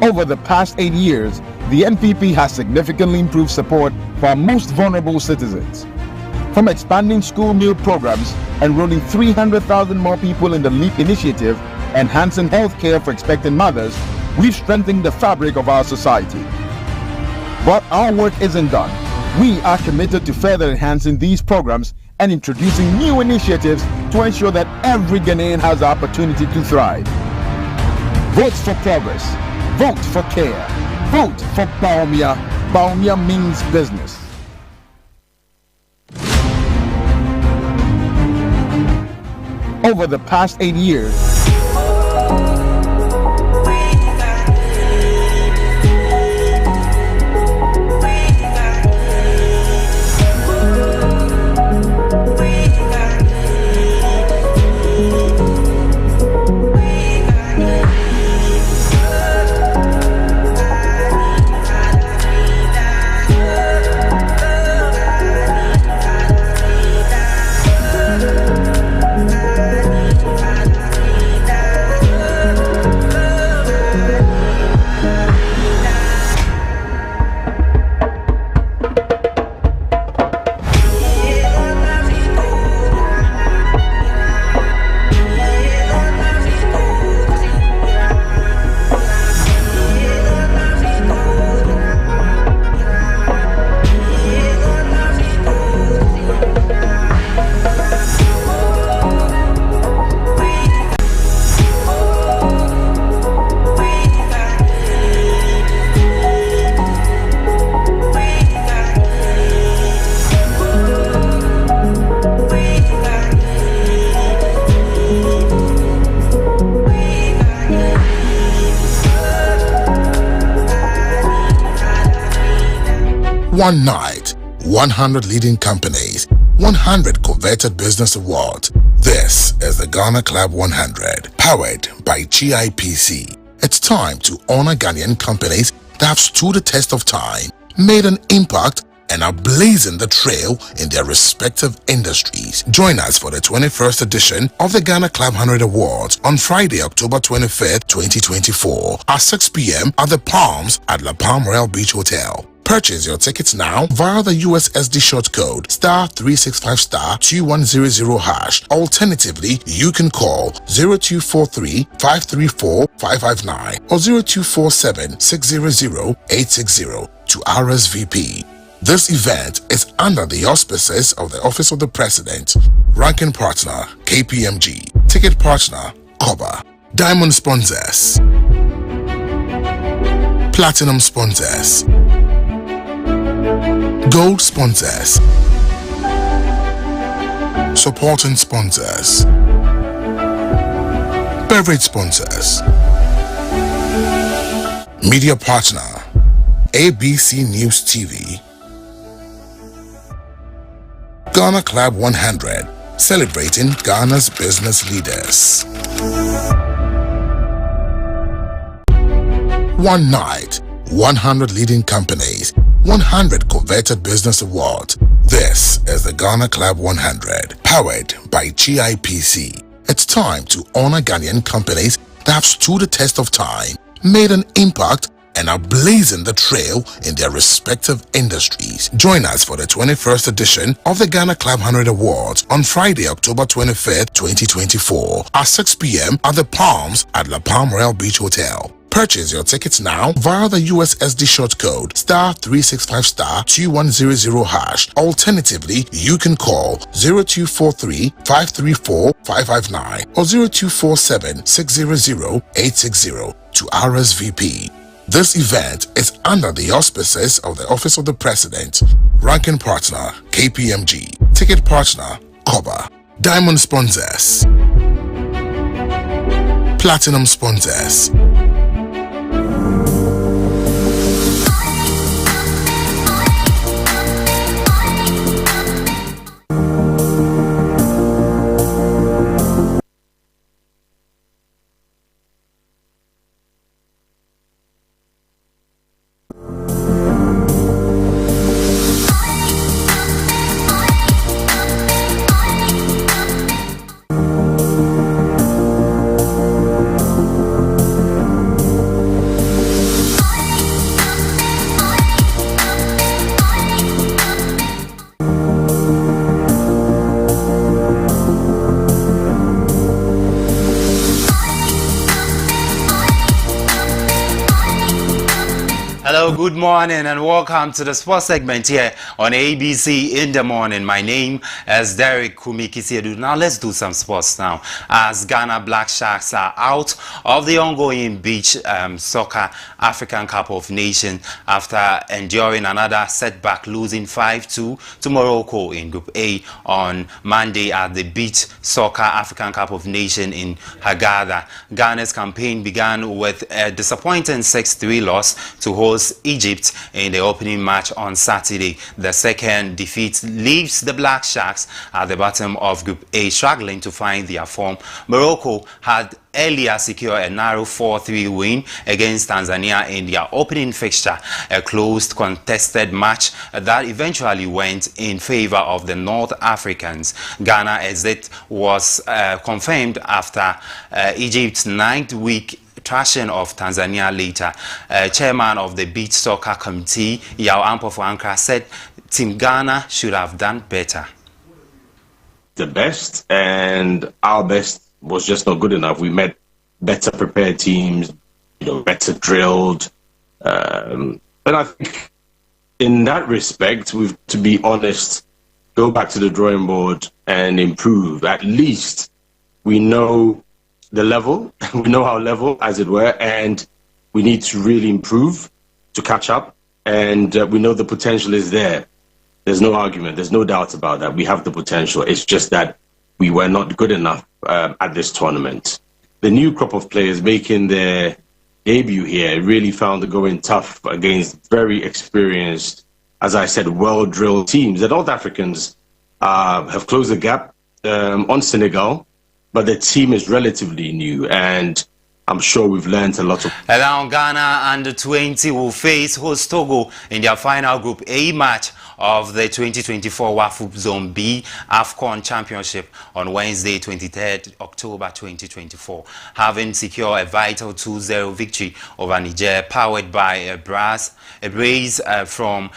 Over the past 8 years, the NPP has significantly improved support for our most vulnerable citizens. From expanding school meal programs, enrolling 300,000 more people in the LEAP initiative, enhancing healthcare for expectant mothers, we've strengthened the fabric of our society. But our work isn't done. We are committed to further enhancing these programs and introducing new initiatives to ensure that every Ghanaian has the opportunity to thrive. Vote for progress. Vote for care. Vote for Baumia. Baumia means business. Over the past 8 years, One night, 100 leading companies, 100 coveted business awards. This is the Ghana Club 100, powered by GIPC. It's time to honor Ghanaian companies that have stood the test of time, made an impact, and are blazing the trail in their respective industries. Join us for the 21st edition of the Ghana Club 100 Awards on Friday, October 25th, 2024 at 6 p.m. at the Palms at La Palm Royal Beach Hotel. Purchase your tickets now via the USSD short code *365*2100#. Alternatively, you can call 0243-534-559 or 0247-600-860 to RSVP. This event is under the auspices of the Office of the President, Ranking Partner, KPMG, Ticket Partner, COBA, Diamond Sponsors, Platinum Sponsors, Gold Sponsors, Supporting Sponsors, Beverage Sponsors, Media Partner, ABC News TV, Ghana Club 100, celebrating Ghana's business leaders. One night, 100 leading companies, 100 coveted business awards. This is the Ghana Club 100, powered by GIPC. It's time to honor Ghanaian companies that have stood the test of time, made an impact, and are blazing the trail in their respective industries. Join us for the 21st edition of the Ghana Club 100 Awards on Friday, October 25th, 2024 at 6 p.m. at the Palms at La Palm Royal Beach Hotel. Purchase your tickets now via the USSD short code *365*2100#. Alternatively, you can call 0243-534-559 or 0247-600-860 to RSVP. This event is under the auspices of the Office of the President, Ranking Partner, KPMG, Ticket Partner, COBA, Diamond Sponsors, Platinum Sponsors, Good morning and welcome to the sports segment here on ABC in the morning. My name is Derek Kumikisiedu. Now let's do some sports now. As Ghana Black Sharks are out of the ongoing beach soccer African Cup of Nations after enduring another setback, losing 5-2 to Morocco in Group A on Monday at the beach soccer African Cup of Nations in Hurghada. Ghana's campaign began with a disappointing 6-3 loss to host Egypt in the opening match on Saturday. The second defeat leaves the Black Sharks at the bottom of Group A, struggling to find their form. Morocco had earlier secured a narrow 4-3 win against Tanzania in their opening fixture, a closed contested match that eventually went in favor of the North Africans. Ghana exit was confirmed after Egypt's 9th week thrashing of Tanzania later. Chairman of the Beach Soccer Committee, Yao Ampofo-Ankra, said Team Ghana should have done better. The best, and our best was just not good enough. We met better prepared teams, better drilled. But I think in that respect, we've, to be honest, go back to the drawing board and improve. At least we know the level, we know our level, as it were, and we need to really improve to catch up. And we know the potential is there. There's no argument. There's no doubt about that. We have the potential. It's just that we were not good enough at this tournament. The new crop of players making their debut here really found it going tough against very experienced, as I said, well-drilled teams. The North Africans have closed the gap on Senegal, but the team is relatively new, and I'm sure we've learned a lot of. Now Ghana under 20 will face host Togo in their final Group A match of the 2024 WAFU Zone B AFCON Championship on Wednesday, 23rd October 2024, having secured a vital 2-0 victory over Niger, powered by a brace from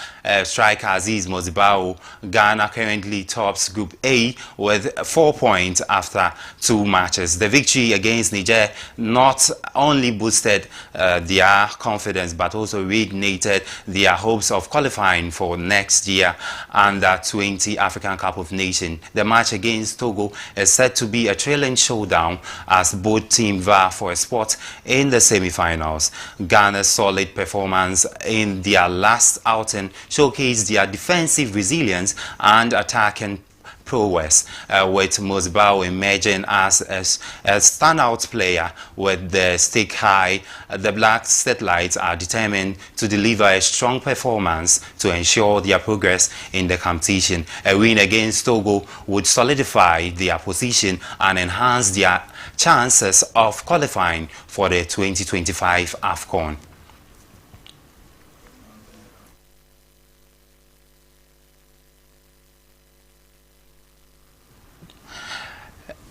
striker Aziz Mozibao. Ghana currently tops Group A with 4 points after 2 matches. The victory against Niger not only boosted their confidence but also reignited their hopes of qualifying for next year Under-20 African Cup of Nations. The match against Togo is set to be a thrilling showdown as both teams vie for a spot in the semi-finals. Ghana's solid performance in their last outing showcased their defensive resilience and attacking prowess, with Mozibao emerging as a standout player with the stake high. The Black Satellites are determined to deliver a strong performance to ensure their progress in the competition. A win against Togo would solidify their position and enhance their chances of qualifying for the 2025 AFCON.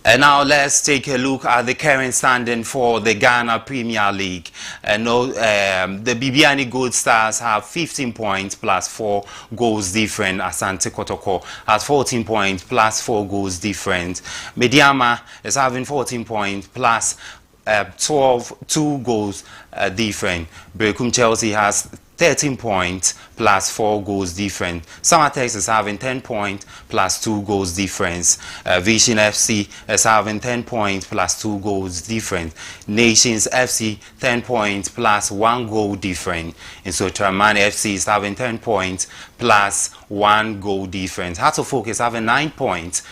And now let's take a look at the current standing for the Ghana Premier League. The Bibiani Gold Stars have 15 points plus 4 goals different. Asante Kotoko has 14 points plus 4 goals different. Mediama is having 14 points plus 2 goals different. Berekum Chelsea has 13 points plus 4 goals different. Samatex is having 10 points plus 2 goals difference. Vision FC is having 10 points plus 2 goals different. Nations FC 10 points plus 1 goal different. And so Tramani FC is having 10 points plus 1 goal difference. Hearts of Oak is having 9 points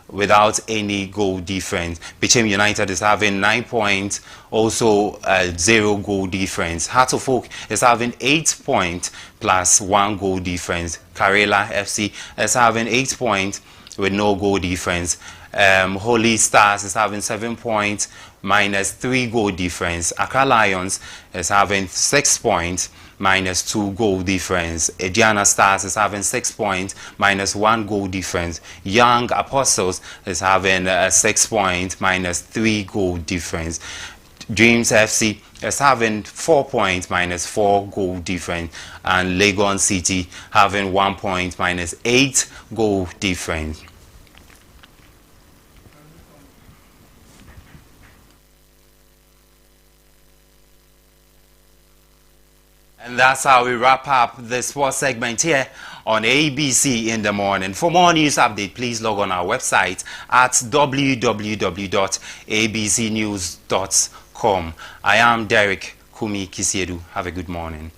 without any goal difference. Bichem United is having 9 points, also 0 goal difference. Hearts of Oak is having 8 points plus 1 goal difference. Karela FC is having 8 points with no goal difference. Holy Stars is having 7 points minus 3 goal difference. Accra Lions is having 6 points minus 2 goal difference. Ediana Stars is having 6 points minus 1 goal difference. Young Apostles is having 6 points minus 3 goal difference. Dreams FC is having 4 points minus 4 goal difference. And Legon City having 1 point minus 8 goal difference. And that's how we wrap up the sports segment here on ABC in the morning. For more news update, please log on our website at www.abcnews.com. I am Derek Kumi Kisiedu. Have a good morning.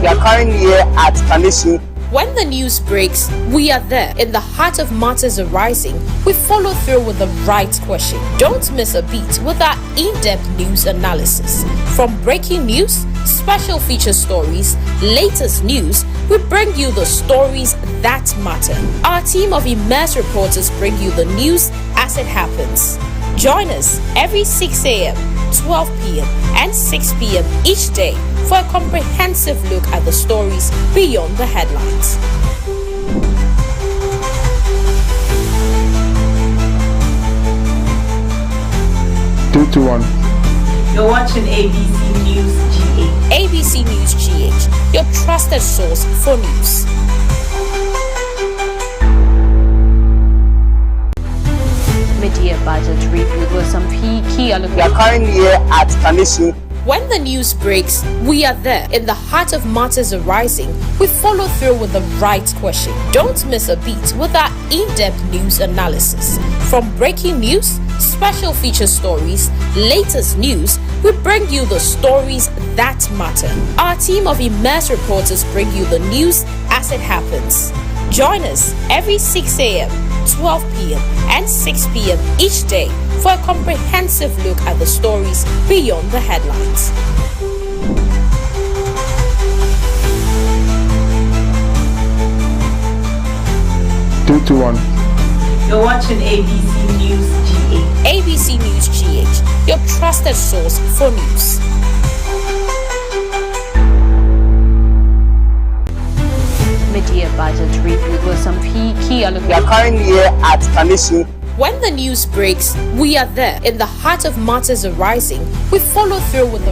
We are currently here at Kanisu. When the news breaks, we are there. In the heart of matters arising, we follow through with the right question. Don't miss a beat with our in-depth news analysis. From breaking news, special feature stories, latest news, we bring you the stories that matter. Our team of immersed reporters bring you the news as it happens. Join us every 6 a.m., 12 p.m. and 6 p.m. each day for a comprehensive look at the stories beyond the headlines. 3 to 1. You're watching ABC News GH. ABC News GH, your trusted source for news. Mid-year budget review with some key allocations. We are currently here at Kanisi. When the news breaks, we are there. In the heart of matters arising, we follow through with the right question. Don't miss a beat with our in-depth news analysis. From breaking news, special feature stories, latest news, we bring you the stories that matter. Our team of immersed reporters bring you the news as it happens. Join us every 6 a.m., 12 p.m. and 6 p.m. each day for a comprehensive look at the stories beyond the headlines. 2 to 1. You're watching ABC News GH. ABC News GH, your trusted source for news. Mid-year budget review with some key allocations. We are currently here at Kanisi. When the news breaks, we are there. In the heart of matters arising, we follow through with the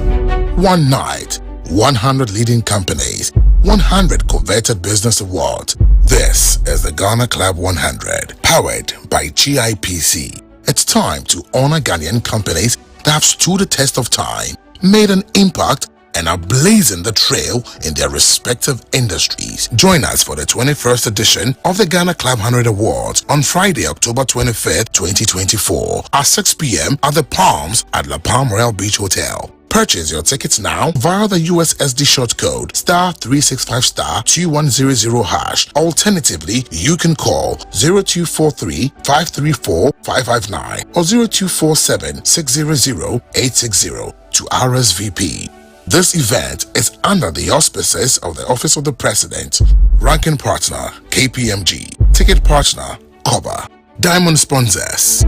One night, 100 leading companies, 100 coveted business awards. This is the Ghana Club 100, powered by GIPC. It's time to honor Ghanaian companies that have stood the test of time, made an impact, and are blazing the trail in their respective industries. Join us for the 21st edition of the Ghana Club 100 Awards on Friday, October 25th, 2024 at 6 p.m. at the Palms at La Palm Royal Beach Hotel. Purchase your tickets now via the USSD short code *365*2100#. Alternatively, you can call 0243-534-559 or 0247-600-860 to RSVP. This event is under the auspices of the Office of the President, Ranking Partner, KPMG, Ticket Partner, COBA, Diamond Sponsors,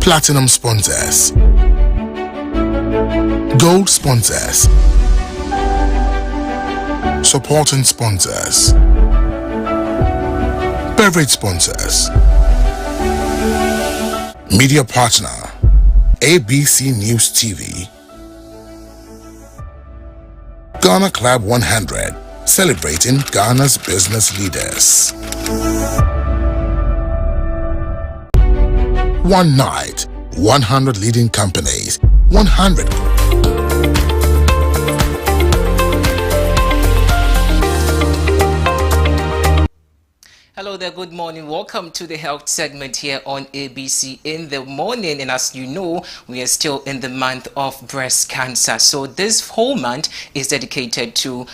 Platinum Sponsors, Gold Sponsors, Supporting Sponsors, Beverage Sponsors, Media Partner, ABC News TV, Ghana Club 100, celebrating Ghana's business leaders. One night, 100 leading companies, 100. Hello there, good morning. Welcome to the health segment here on ABC in the morning. And as you know, we are still in the month of breast cancer. So this whole month is dedicated to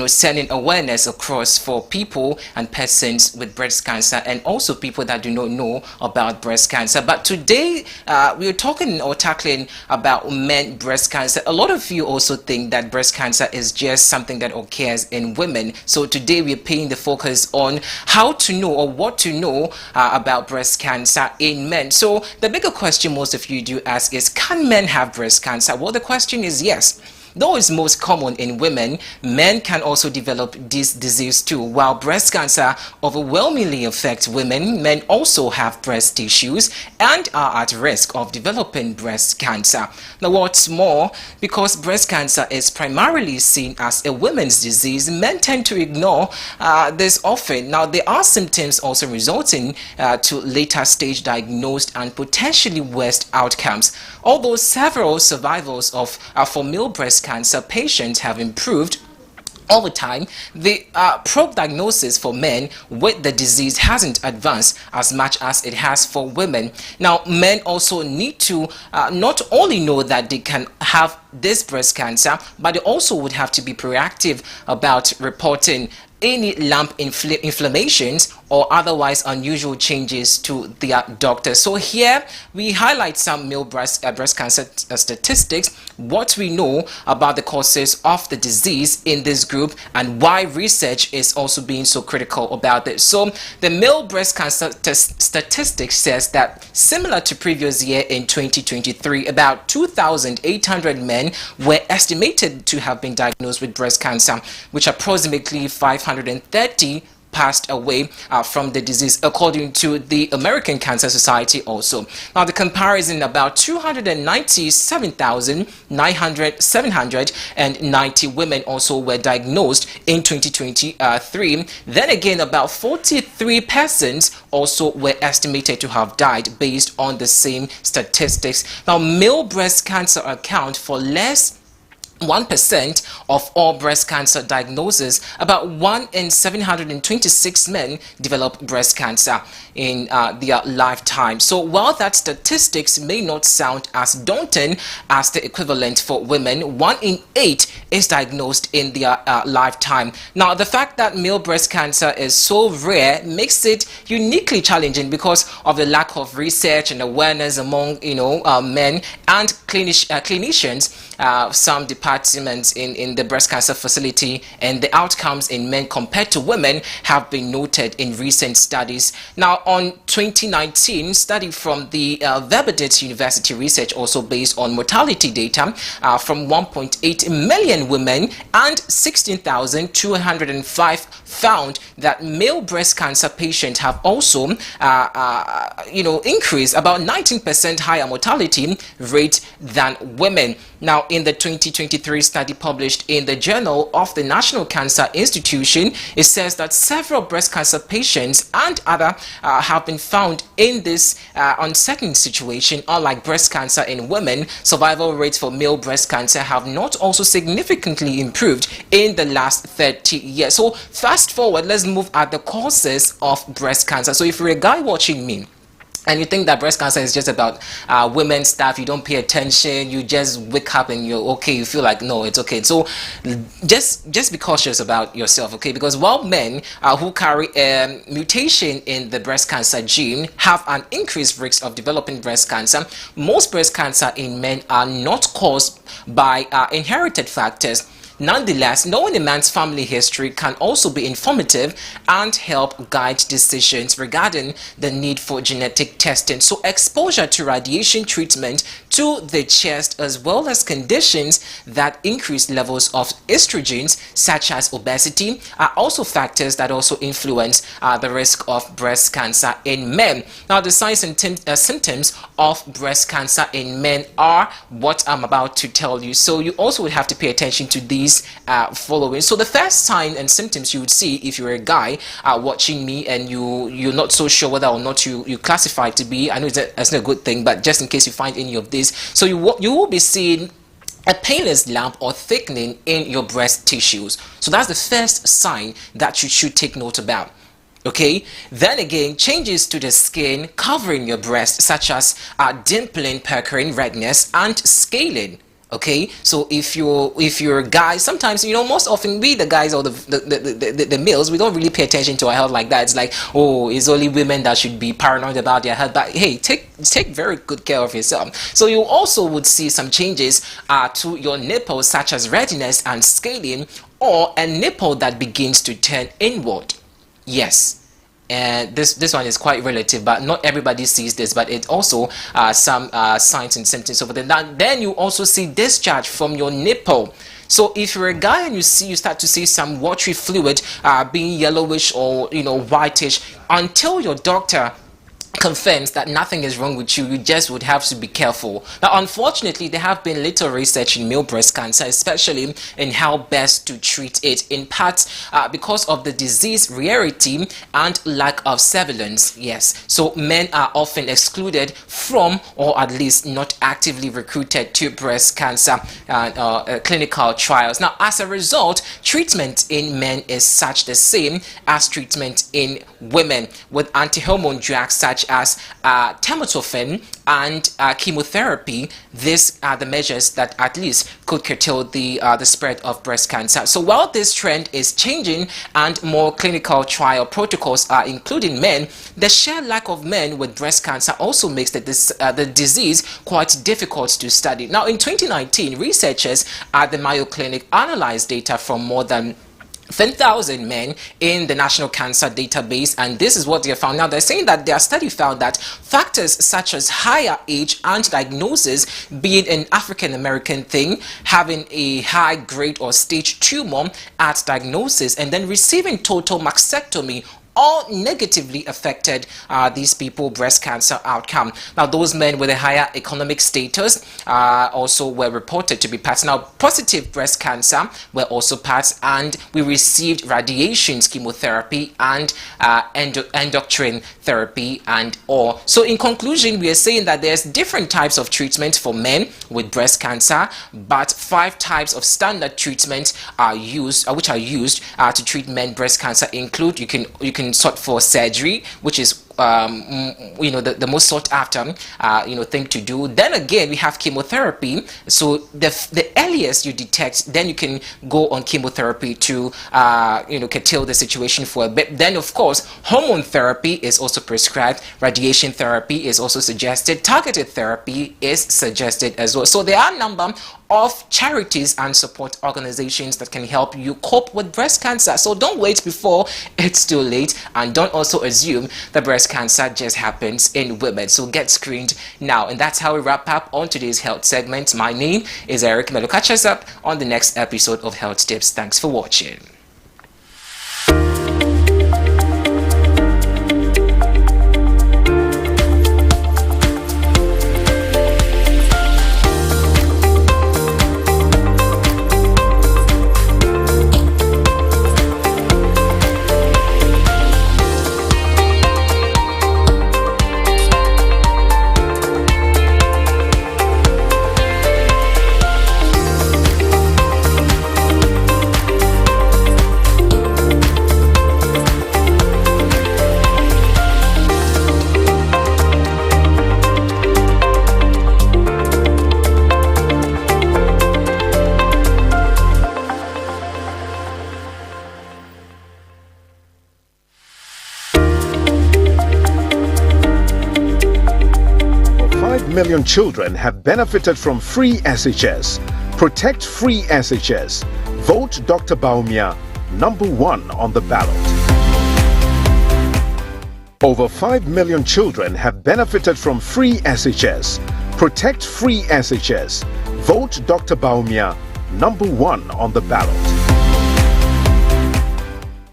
sending awareness across for people and persons with breast cancer and also people that do not know about breast cancer. But today we're talking or tackling about men breast cancer. A lot of you also think that breast cancer is just something that occurs in women. So today we're paying the focus on how to know or what to know about breast cancer in men. So the bigger question most of you do ask is, can men have breast cancer? Well, the question is yes. Though it's most common in women, men can also develop this disease too. While breast cancer overwhelmingly affects women, men also have breast tissues and are at risk of developing breast cancer. Now, what's more, because breast cancer is primarily seen as a women's disease, men tend to ignore this often. Now, there are symptoms also resulting to later stage diagnosed and potentially worse outcomes. Although several survivals of for male breast cancer patients have improved over time, the prognosis for men with the disease hasn't advanced as much as it has for women. Now, men also need to not only know that they can have this breast cancer, but they also would have to be proactive about reporting any lump inflammations or otherwise unusual changes to their doctor. So here we highlight some male breast cancer statistics, what we know about the causes of the disease in this group, and why research is also being so critical about it. So the male breast cancer statistics says that similar to previous year in 2023, about 2,800 men were estimated to have been diagnosed with breast cancer, which approximately 530 passed away from the disease, according to the American Cancer Society also. Now, the comparison, about 297,790 women also were diagnosed in 2023. Then again, about 43 persons also were estimated to have died based on the same statistics. Now, male breast cancer account for less 1% of all breast cancer diagnoses. About 1 in 726 men develop breast cancer in their lifetime. So while that statistics may not sound as daunting as the equivalent for women, 1 in 8 is diagnosed in their lifetime. Now, the fact that male breast cancer is so rare makes it uniquely challenging because of the lack of research and awareness among men and clinicians. Some departments in the breast cancer facility, and the outcomes in men compared to women have been noted in recent studies. Now, on 2019 study from the Verbidet University research, also based on mortality data from 1.8 million women and 16,205, found that male breast cancer patients have also increased about 19% higher mortality rate than women. Now, in the 2023 study published in the Journal of the National Cancer Institution, it says that several breast cancer patients and other have been found in this uncertain situation. Unlike breast cancer in women, survival rates for male breast cancer have not also significantly improved in the last 30 years. So fast forward, let's move at the causes of breast cancer. So if you're a guy watching me, and you think that breast cancer is just about women stuff, you don't pay attention, you just wake up and you're okay, you feel like, no, it's okay. So just be cautious about yourself, okay? Because while men who carry a mutation in the breast cancer gene have an increased risk of developing breast cancer, most breast cancer in men are not caused by inherited factors. Nonetheless, knowing a man's family history can also be informative and help guide decisions regarding the need for genetic testing. So exposure to radiation treatment to the chest, as well as conditions that increase levels of estrogens, such as obesity, are also factors that also influence the risk of breast cancer in men. Now, the signs and symptoms of breast cancer in men are what I'm about to tell you. So you also would have to pay attention to these following. So the first sign and symptoms you would see if you're a guy watching me and you're not so sure whether or not you classify to be, I know it's not a good thing, but just in case you find any of this, so you will be seeing a painless lump or thickening in your breast tissues. So that's the first sign that you should take note about. Okay, then again, changes to the skin covering your breast, such as dimpling, puckering, redness, and scaling. Okay, so if you're a guy, sometimes most often we the guys or the males, we don't really pay attention to our health like that. It's like, oh, it's only women that should be paranoid about their health. But hey, take very good care of yourself. So you also would see some changes to your nipples, such as redness and scaling, or a nipple that begins to turn inward. Yes. And this one is quite relative, but not everybody sees this, but it also some signs and symptoms over there. Then you also see discharge from your nipple. So if you're a guy and you start to see some watery fluid being yellowish or whitish, until your doctor confirms that nothing is wrong with you, you just would have to be careful. Now, unfortunately, there have been little research in male breast cancer, especially in how best to treat it, in part because of the disease rarity and lack of surveillance. Yes, so men are often excluded from, or at least not actively recruited to, breast cancer clinical trials. Now, as a result, treatment in men is such the same as treatment in women, with anti-hormone drugs such as tamoxifen and chemotherapy. These are the measures that at least could curtail the spread of breast cancer. So while this trend is changing and more clinical trial protocols are including men, the sheer lack of men with breast cancer also makes the disease quite difficult to study. Now, in 2019, researchers at the Mayo Clinic analyzed data from more than 10,000 men in the National Cancer Database, and this is what they found. Now, they're saying that their study found that factors such as higher age and diagnosis, being an African American thing, having a high grade or stage tumor at diagnosis, and then receiving total mastectomy, all negatively affected these people breast cancer outcome. Now, those men with a higher economic status also were reported to be passed. Now, positive breast cancer were also passed, and we received radiations, chemotherapy, and endocrine therapy and all. So in conclusion, we are saying that there's different types of treatment for men with breast cancer, but 5 types of standard treatments are used, which are used to treat men breast cancer. Include you can sort for surgery, which is the most sought after thing to do. Then again, we have chemotherapy. So the earliest you detect, then you can go on chemotherapy to curtail the situation for a bit. Then of course, hormone therapy is also prescribed. Radiation therapy is also suggested. Targeted therapy is suggested as well. So there are a number of charities and support organizations that can help you cope with breast cancer. So don't wait before it's too late, and don't also assume that breast cancer just happens in women. So get screened now. And that's how we wrap up on today's health segment. My name is Eric Melo. Catch us up on the next episode of Health Tips. Thanks for watching. 5 million children have benefited from free SHS. Protect free SHS. Vote Dr. Baumia #1 on the ballot. Over 5 million children have benefited from free SHS. Protect free SHS. Vote Dr. Baumia #1 on the ballot.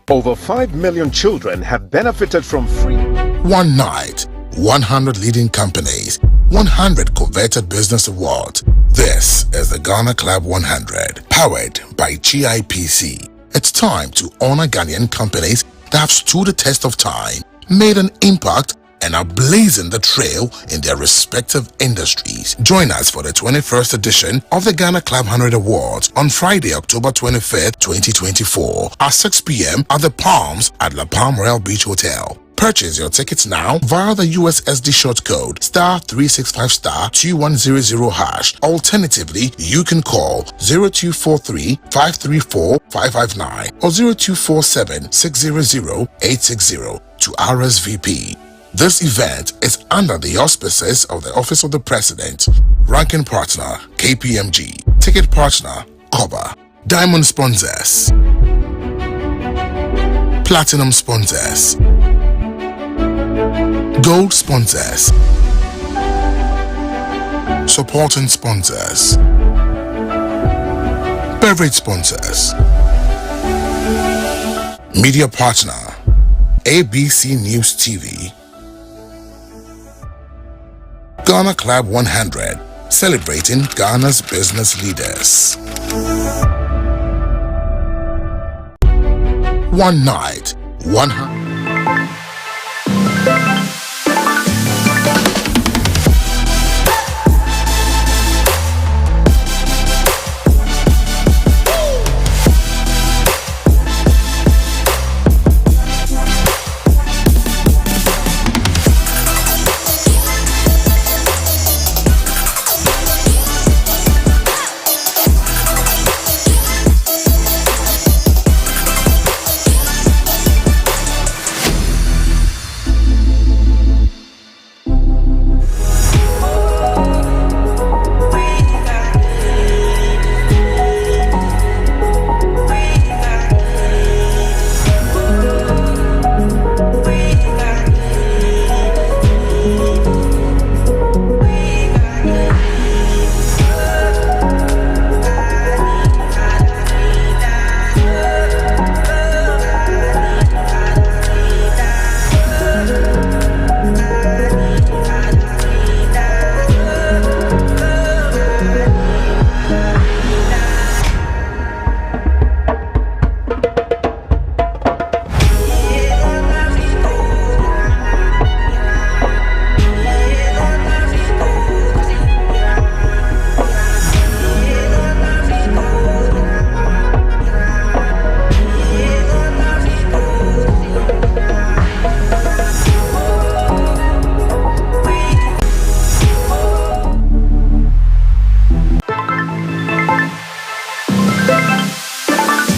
Over 5 million children have benefited from free. One night, 100 leading companies, 100 coveted business awards. This is the Ghana Club 100, powered by GIPC. It's time to honor Ghanaian companies that have stood the test of time, made an impact, and are blazing the trail in their respective industries. Join us for the 21st edition of the Ghana Club 100 Awards on Friday, October 25th, 2024 at 6 p.m. at the Palms at La Palm Royal Beach Hotel. Purchase your tickets now via the USSD short code *365*2100#. Alternatively, you can call 0243-534-559 or 0247-600-860 to RSVP. This event is under the auspices of the Office of the President, Ranking Partner, KPMG, Ticket Partner, COBA, Diamond Sponsors, Platinum Sponsors, Gold Sponsors, Supporting Sponsors, Beverage Sponsors, Media Partner, ABC News TV, Ghana Club 100, celebrating Ghana's business leaders. One night, 100.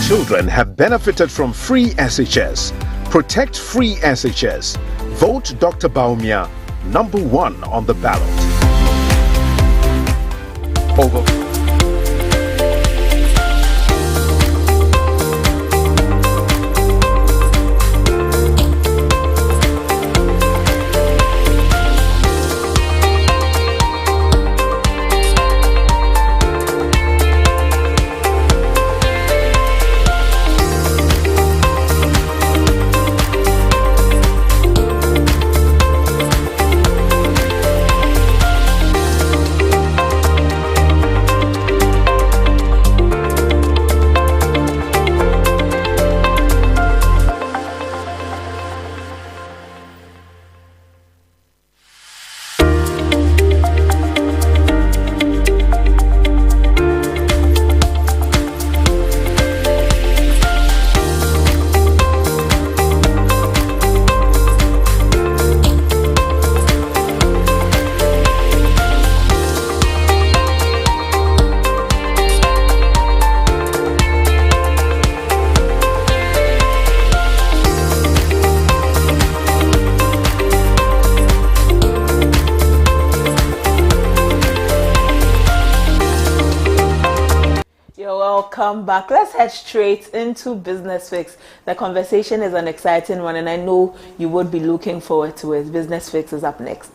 children have benefited from free SHS. Protect free SHS. Vote Dr. Baumia #1 on the ballot. Over. Welcome back. Let's head straight into Business Fix. The conversation is an exciting one, and I know you would be looking forward to it. Business Fix is up next.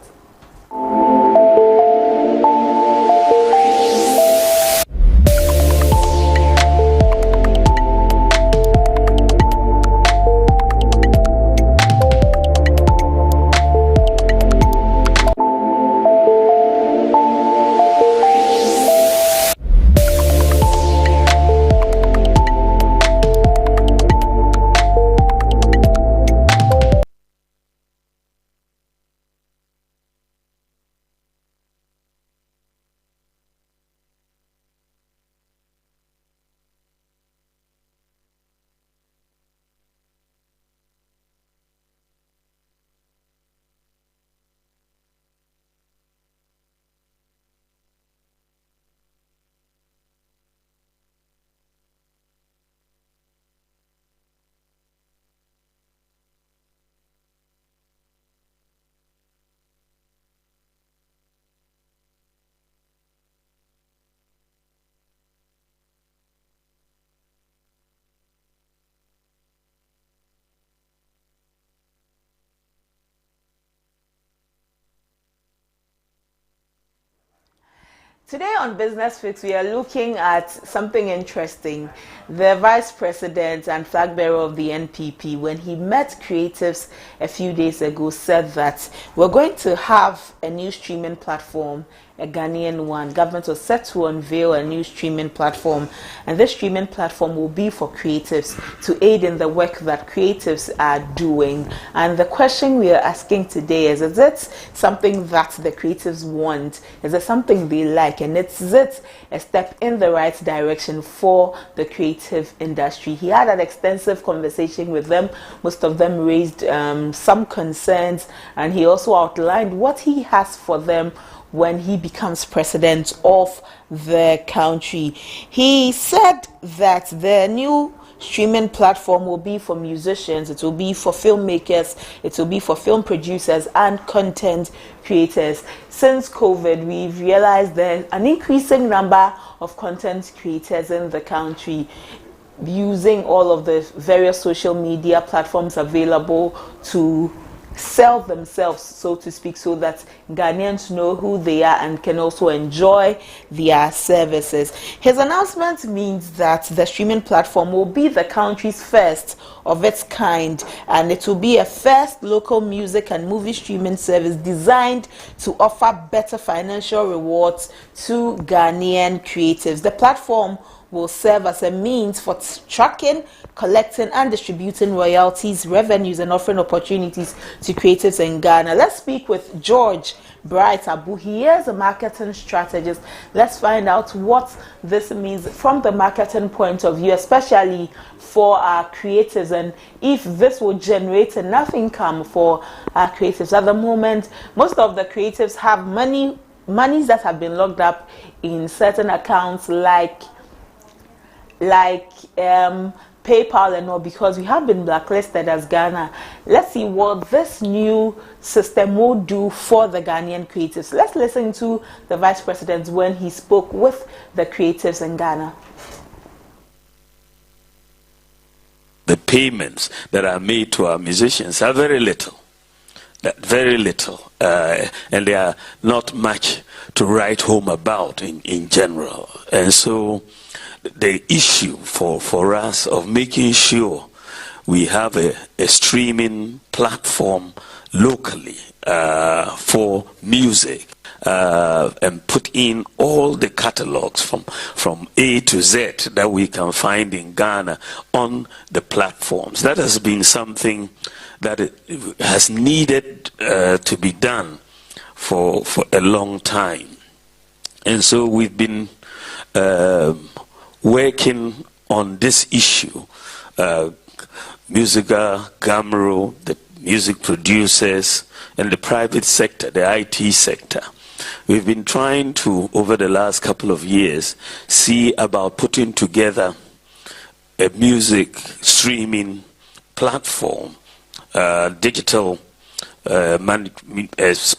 Today on Business Fix, we are looking at something interesting. The Vice President and flag bearer of the NPP, when he met creatives a few days ago, said that we're going to have a new streaming platform, a Ghanaian one. Government was set to unveil a new streaming platform, and this streaming platform will be for creatives to aid in the work that creatives are doing. And the question we are asking today is it something that the creatives want? Is it something they like? And is it a step in the right direction for the creative industry? He had an extensive conversation with them. Most of them raised some concerns, and he also outlined what he has for them when he becomes president of the country. He said that the new streaming platform will be for musicians, it will be for filmmakers, it will be for film producers and content creators. Since COVID, we've realized there's an increasing number of content creators in the country using all of the various social media platforms available to sell themselves, so to speak, so that Ghanaians know who they are and can also enjoy their services. His announcement means that the streaming platform will be the country's first of its kind, and it will be a first local music and movie streaming service designed to offer better financial rewards to Ghanaian creatives. The platform will serve as a means for tracking, collecting and distributing royalties, revenues and offering opportunities to creatives in Ghana. Let's speak with George Bright Abu. He is a marketing strategist. Let's find out what this means from the marketing point of view, especially for our creatives, and if this will generate enough income for our creatives. At the moment, most of the creatives have monies that have been locked up in certain accounts like like PayPal and all, because we have been blacklisted as Ghana. Let's see what this new system will do for the Ghanaian creatives. Let's listen to the Vice President when he spoke with the creatives in Ghana. The payments that are made to our musicians are very little. Very little. And they are not much to write home about in general. And so the issue for us of making sure we have a streaming platform locally for music and put in all the catalogs from A to Z that we can find in Ghana on the platforms. That has been something that it has needed to be done for a long time. And so we've been working on this issue. Musica, Gamro, the music producers, and the private sector, the IT sector. We've been trying to, over the last couple of years, see about putting together a music streaming platform, digital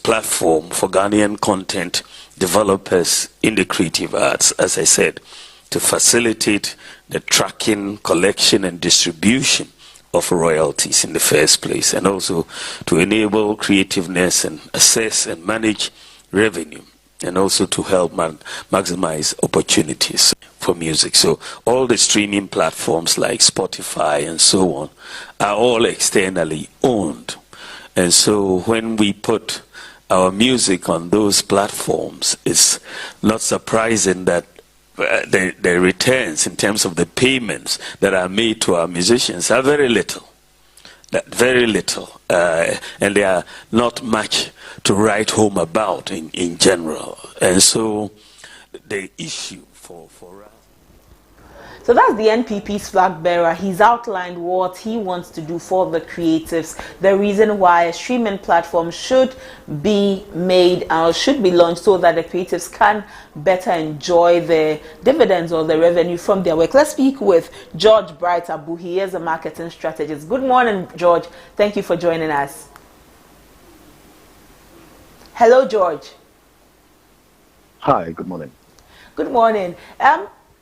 platform for Ghanaian content developers in the creative arts, as I said, to facilitate the tracking, collection, and distribution of royalties in the first place, and also to enable creativeness and assess and manage revenue, and also to help maximize opportunities for music. So all the streaming platforms like Spotify and so on are all externally owned. And so when we put our music on those platforms, it's not surprising that the returns in terms of the payments that are made to our musicians are very little. Very little. And they are not much to write home about in general. And so the issue for us. So that's the NPP's flag bearer. He's outlined what he wants to do for the creatives, the reason why a streaming platform should be made or should be launched so that the creatives can better enjoy the dividends or the revenue from their work. Let's speak with George Bright Abu. He is a marketing strategist. Good morning, George. Thank you for joining us. Hello, George. Hi, good morning. Good morning.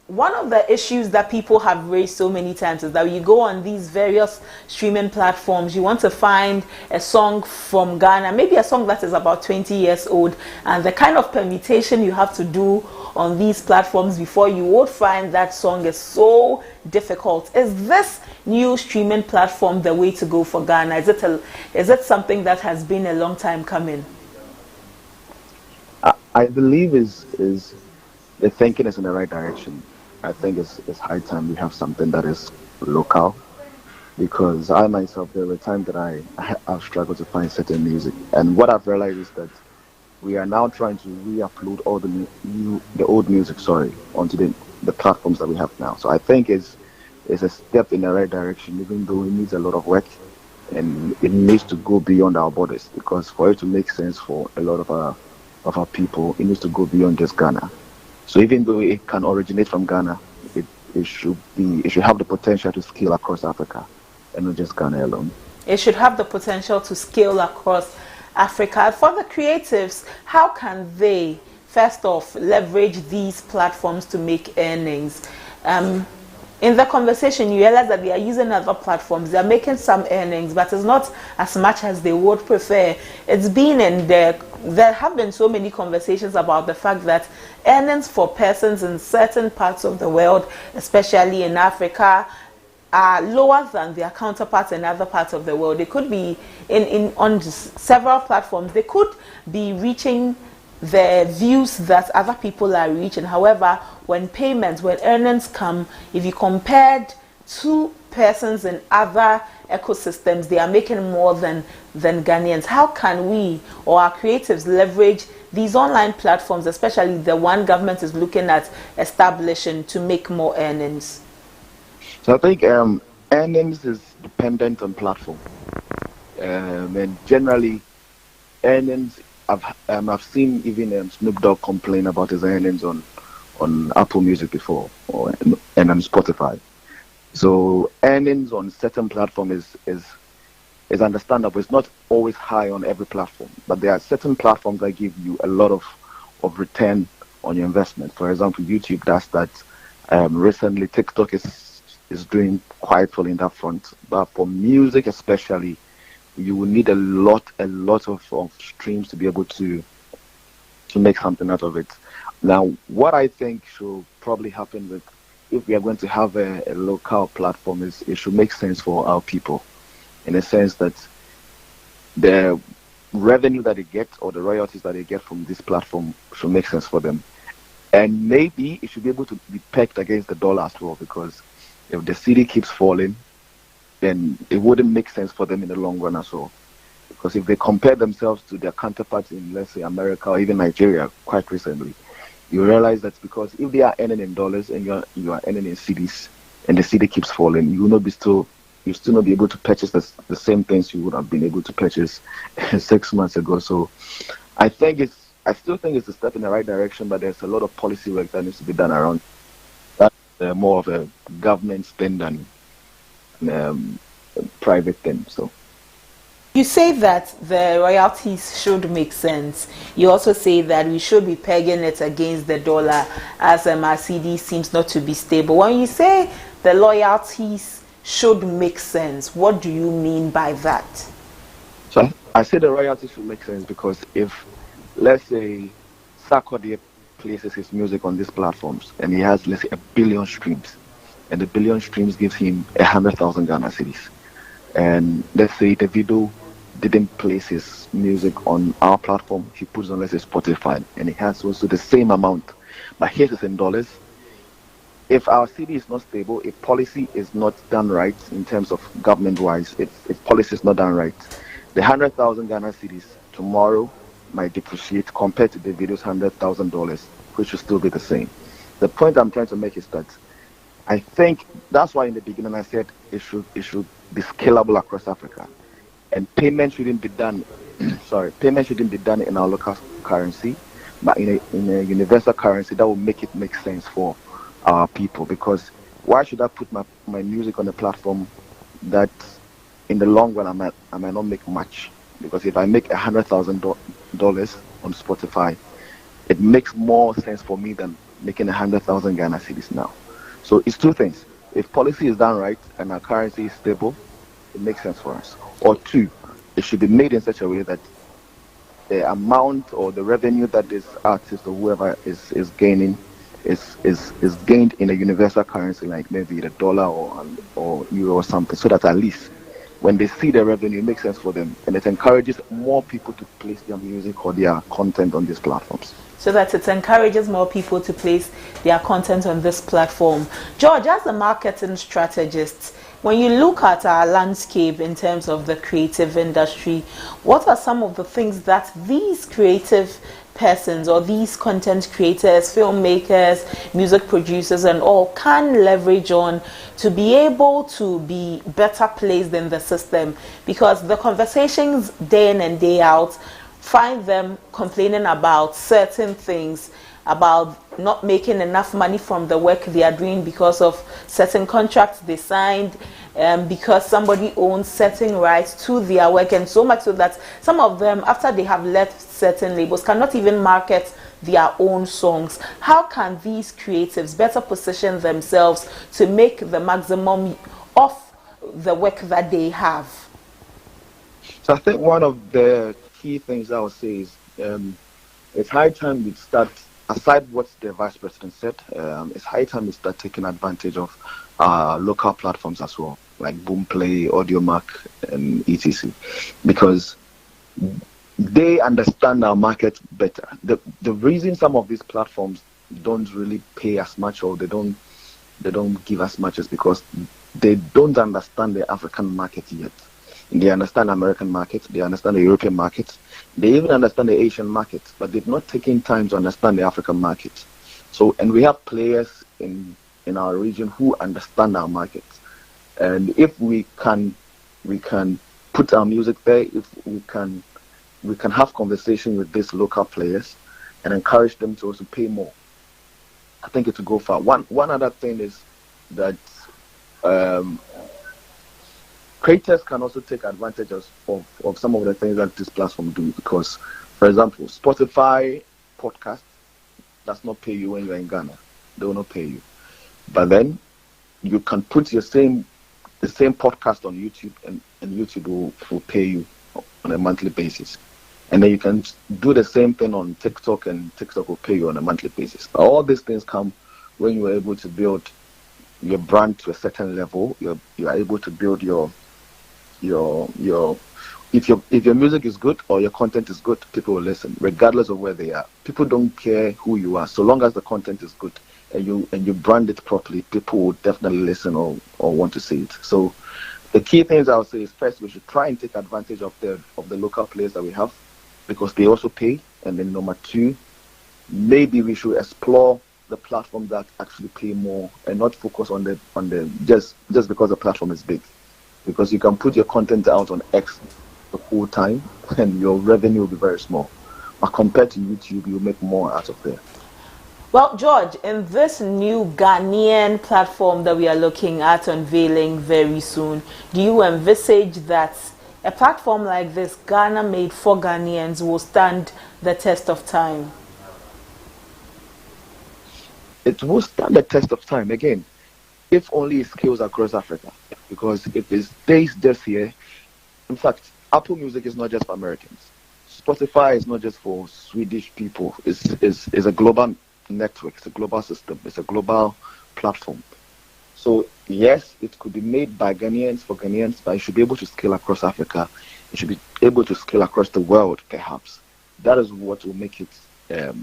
One of the issues that people have raised so many times is that when you go on these various streaming platforms, you want to find a song from Ghana, maybe a song that is about 20 years old, and the kind of permutation you have to do on these platforms before you would find that song is so difficult. Is this new streaming platform the way to go for Ghana? Is it something that has been a long time coming? I believe is the thinking is in the right direction. I think it's high time we have something that is local, because I myself, there were times that I've struggled to find certain music, and what I've realized is that we are now trying to re-upload all the old music, onto the platforms that we have now. So I think it's a step in the right direction, even though it needs a lot of work and it needs to go beyond our borders, because for it to make sense for a lot of our people, it needs to go beyond just Ghana. So even though it can originate from Ghana, it should have the potential to scale across Africa and not just Ghana alone. It should have the potential to scale across Africa. For the creatives, how can they, first off, leverage these platforms to make earnings? In the conversation, you realize that they are using other platforms. They are making some earnings, but it's not as much as they would prefer. It's been in there. There have been so many conversations about the fact that earnings for persons in certain parts of the world, especially in Africa, are lower than their counterparts in other parts of the world. They could be on several platforms. They could be reaching the views that other people are reaching. However, when earnings come, if you compared two persons in other ecosystems, they are making more than Ghanaians. How can we or our creatives leverage these online platforms, especially the one government is looking at establishing, to make more earnings? So I think earnings is dependent on platform, and generally earnings. I've seen even Snoop Dogg complain about his earnings on on Apple Music before, and on Spotify. So earnings on certain platform is understandable. It's not always high on every platform, but there are certain platforms that give you a lot of return on your investment. For example, YouTube does that. Recently, TikTok is doing quite well in that front. But for music especially, you will need a lot of streams to be able to make something out of it. Now, what I think should probably happen with, if we are going to have a local platform, is it should make sense for our people, in a sense that the revenue that they get or the royalties that they get from this platform should make sense for them. And maybe it should be able to be pegged against the dollar as well, because if the cedi keeps falling, then it wouldn't make sense for them in the long run as well. Because if they compare themselves to their counterparts in, let's say, America or even Nigeria quite recently, you realize that because if they are earning in dollars and you are earning in cedis, and the cedi keeps falling, you will still not be able to purchase the same things you would have been able to purchase 6 months ago. So I still think it's a step in the right direction, but there's a lot of policy work that needs to be done around. That's more of a government spend than a private thing. So. You say that the royalties should make sense. You also say that we should be pegging it against the dollar, as our cedi seems not to be stable. When you say the royalties should make sense, what do you mean by that? So I say the royalties should make sense because if, let's say, Sarkodie places his music on these platforms and he has, let's say, 1 billion streams, and the 1 billion streams gives him 100,000 Ghana cedis, and let's say Davido didn't place his music on our platform, he puts on, let's say, Spotify, and he has also the same amount, but his is in dollars. If our cedi is not stable, if policy is not done right in terms of government-wise, if policy is not done right, the 100,000 Ghana cedis tomorrow might depreciate compared to the video's $100,000, which will still be the same. The point I'm trying to make is that I think that's why in the beginning I said it should be scalable across Africa, and payment shouldn't be done. Payment shouldn't be done in our local currency, but in a universal currency that will make it make sense for our people. Because why should I put my music on a platform that in the long run I might not make much? Because if I make $100,000 on Spotify, it makes more sense for me than making 100,000 Ghana cedis now. So it's two things. If policy is done right and our currency is stable, it makes sense for us. Or two, it should be made in such a way that the amount or the revenue that this artist or whoever is gaining is gained in a universal currency, like maybe the dollar or euro or something, so that at least when they see the revenue, it makes sense for them, and it encourages more people to place their music or their content on these platforms. So that it encourages more people to place their content on this platform. George, as a marketing strategist, when you look at our landscape in terms of the creative industry, what are some of the things that these creative persons or these content creators, filmmakers, music producers and all can leverage on to be able to be better placed in the system? Because the conversations day in and day out find them complaining about certain things, about not making enough money from the work they are doing because of certain contracts they signed, because somebody owns certain rights to their work, and so much so that some of them, after they have left certain labels, cannot even market their own songs. How can these creatives better position themselves to make the maximum of the work that they have? So I think one of the key things I would say is it's high time we start, aside what the Vice President said, it's high time we start taking advantage of local platforms as well, like Boomplay, Audiomack, and etc. Because they understand our market better. The reason some of these platforms don't really pay as much, or they don't give as much, is because they don't understand the African market yet. They understand the American market, they understand the European market, they even understand the Asian market, but they've not taken time to understand the African market. So, and we have players in our region who understand our market. And if we can put our music there, if we can have conversation with these local players and encourage them to also pay more. I think it will go far. One other thing is that creators can also take advantage of some of the things that this platform do, because, for example, Spotify podcast does not pay you when you're in Ghana. They will not pay you. But then you can put the same podcast on YouTube, and YouTube will pay you on a monthly basis. And then you can do the same thing on TikTok, and TikTok will pay you on a monthly basis. All these things come when you are able to build your brand to a certain level. You are able to build your if your music is good or your content is good, people will listen regardless of where they are. People don't care who you are, so long as the content is good and you brand it properly, people will definitely listen or want to see it. So the key things I would say is, first, we should try and take advantage of the local players that we have, because they also pay. And then number two, maybe we should explore the platforms that actually pay more and not focus on the just because the platform is big. Because you can put your content out on X the whole time and your revenue will be very small. But compared to YouTube, you'll make more out of there. Well, George, in this new Ghanaian platform that we are looking at unveiling very soon, do you envisage that a platform like this, Ghana made for Ghanaians, will stand the test of time? It will stand the test of time, again, if only it scales across Africa. Because if it stays just here, in fact, Apple Music is not just for Americans. Spotify is not just for Swedish people. It's a global network. It's a global system. It's a global platform. So yes, it could be made by Ghanaians for Ghanaians, but it should be able to scale across Africa. It should be able to scale across the world, perhaps. That is what will make it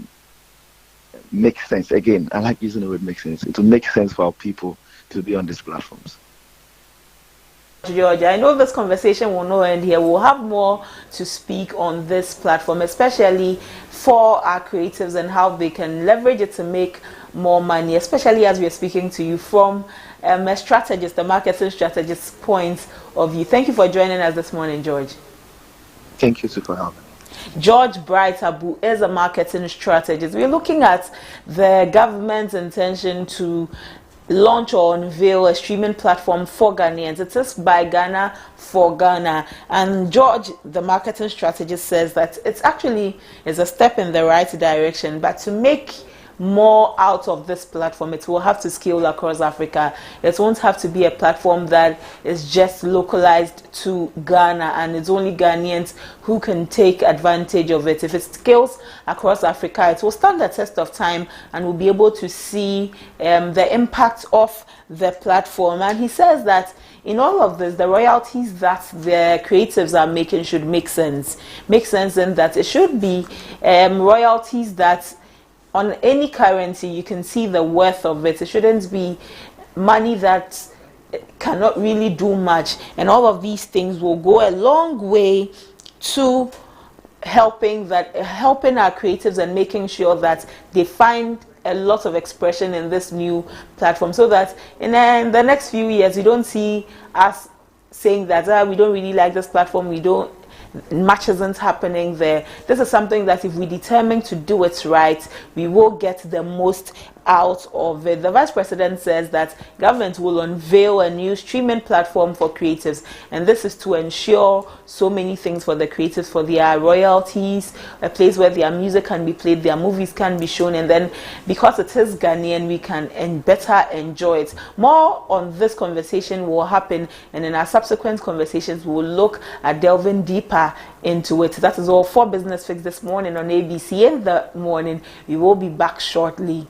make sense. Again, I like using the word make sense. It will make sense for our people to be on these platforms. George, I know this conversation will not end here. We'll have more to speak on this platform, especially for our creatives and how they can leverage it to make more money, especially as we're speaking to you from a strategist, a marketing strategist point of view. Thank you for joining us this morning, George. Thank you, too, for having me. George Bright Abu is a marketing strategist. We're looking at the government's intention to launch or unveil a streaming platform for Ghanaians. It is by Ghana for Ghana. And George, the marketing strategist, says that it actually is a step in the right direction, but to make more out of this platform, it will have to scale across Africa. It won't have to be a platform that is just localized to Ghana and it's only Ghanaians who can take advantage of it. If it scales across Africa, it will stand the test of time and we'll be able to see the impact of the platform. And he says that in all of this, the royalties that the creatives are making should make sense. Make sense in that it should be royalties that on any currency you can see the worth of it. It shouldn't be money that cannot really do much, and all of these things will go a long way to helping our creatives and making sure that they find a lot of expression in this new platform, so that in the next few years you don't see us saying that we don't really like this platform, much isn't happening there. This is something that if we determine to do it right, we will get the most out of it. The Vice President says that government will unveil a new streaming platform for creatives, and this is to ensure so many things for the creatives, for their royalties, a place where their music can be played, their movies can be shown, and then because it is Ghanaian, we can better enjoy it. More on this conversation will happen, and in our subsequent conversations we will look at delving deeper into it. That is all for Business Fix this morning on ABC in the morning. We will be back shortly.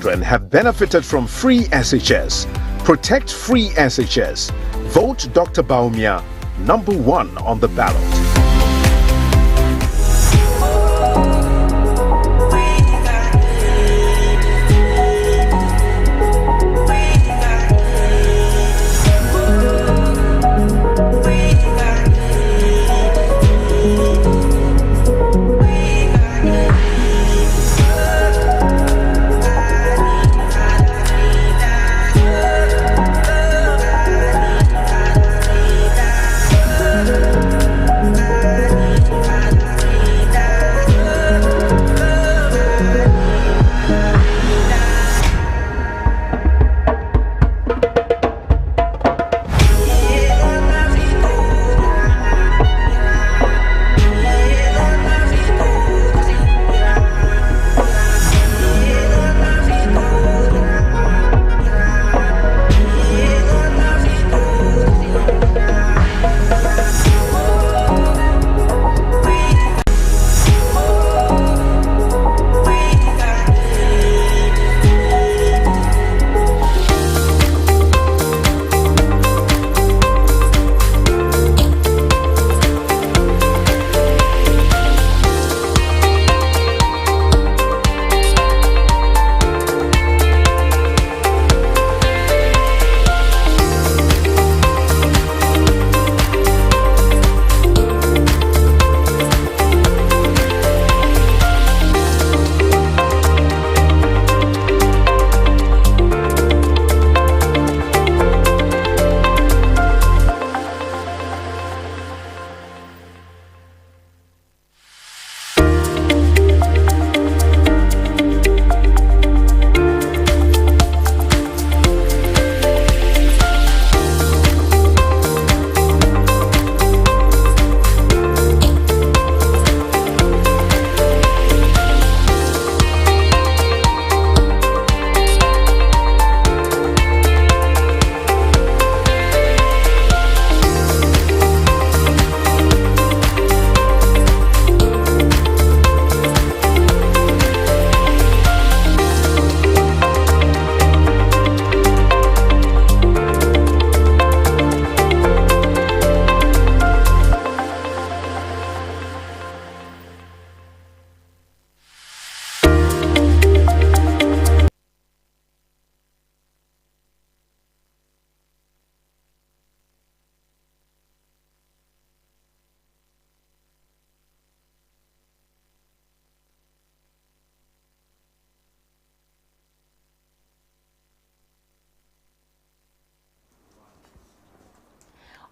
children have benefited from free SHS. Protect free SHS. Vote Dr. Baumia number 1 on the ballot.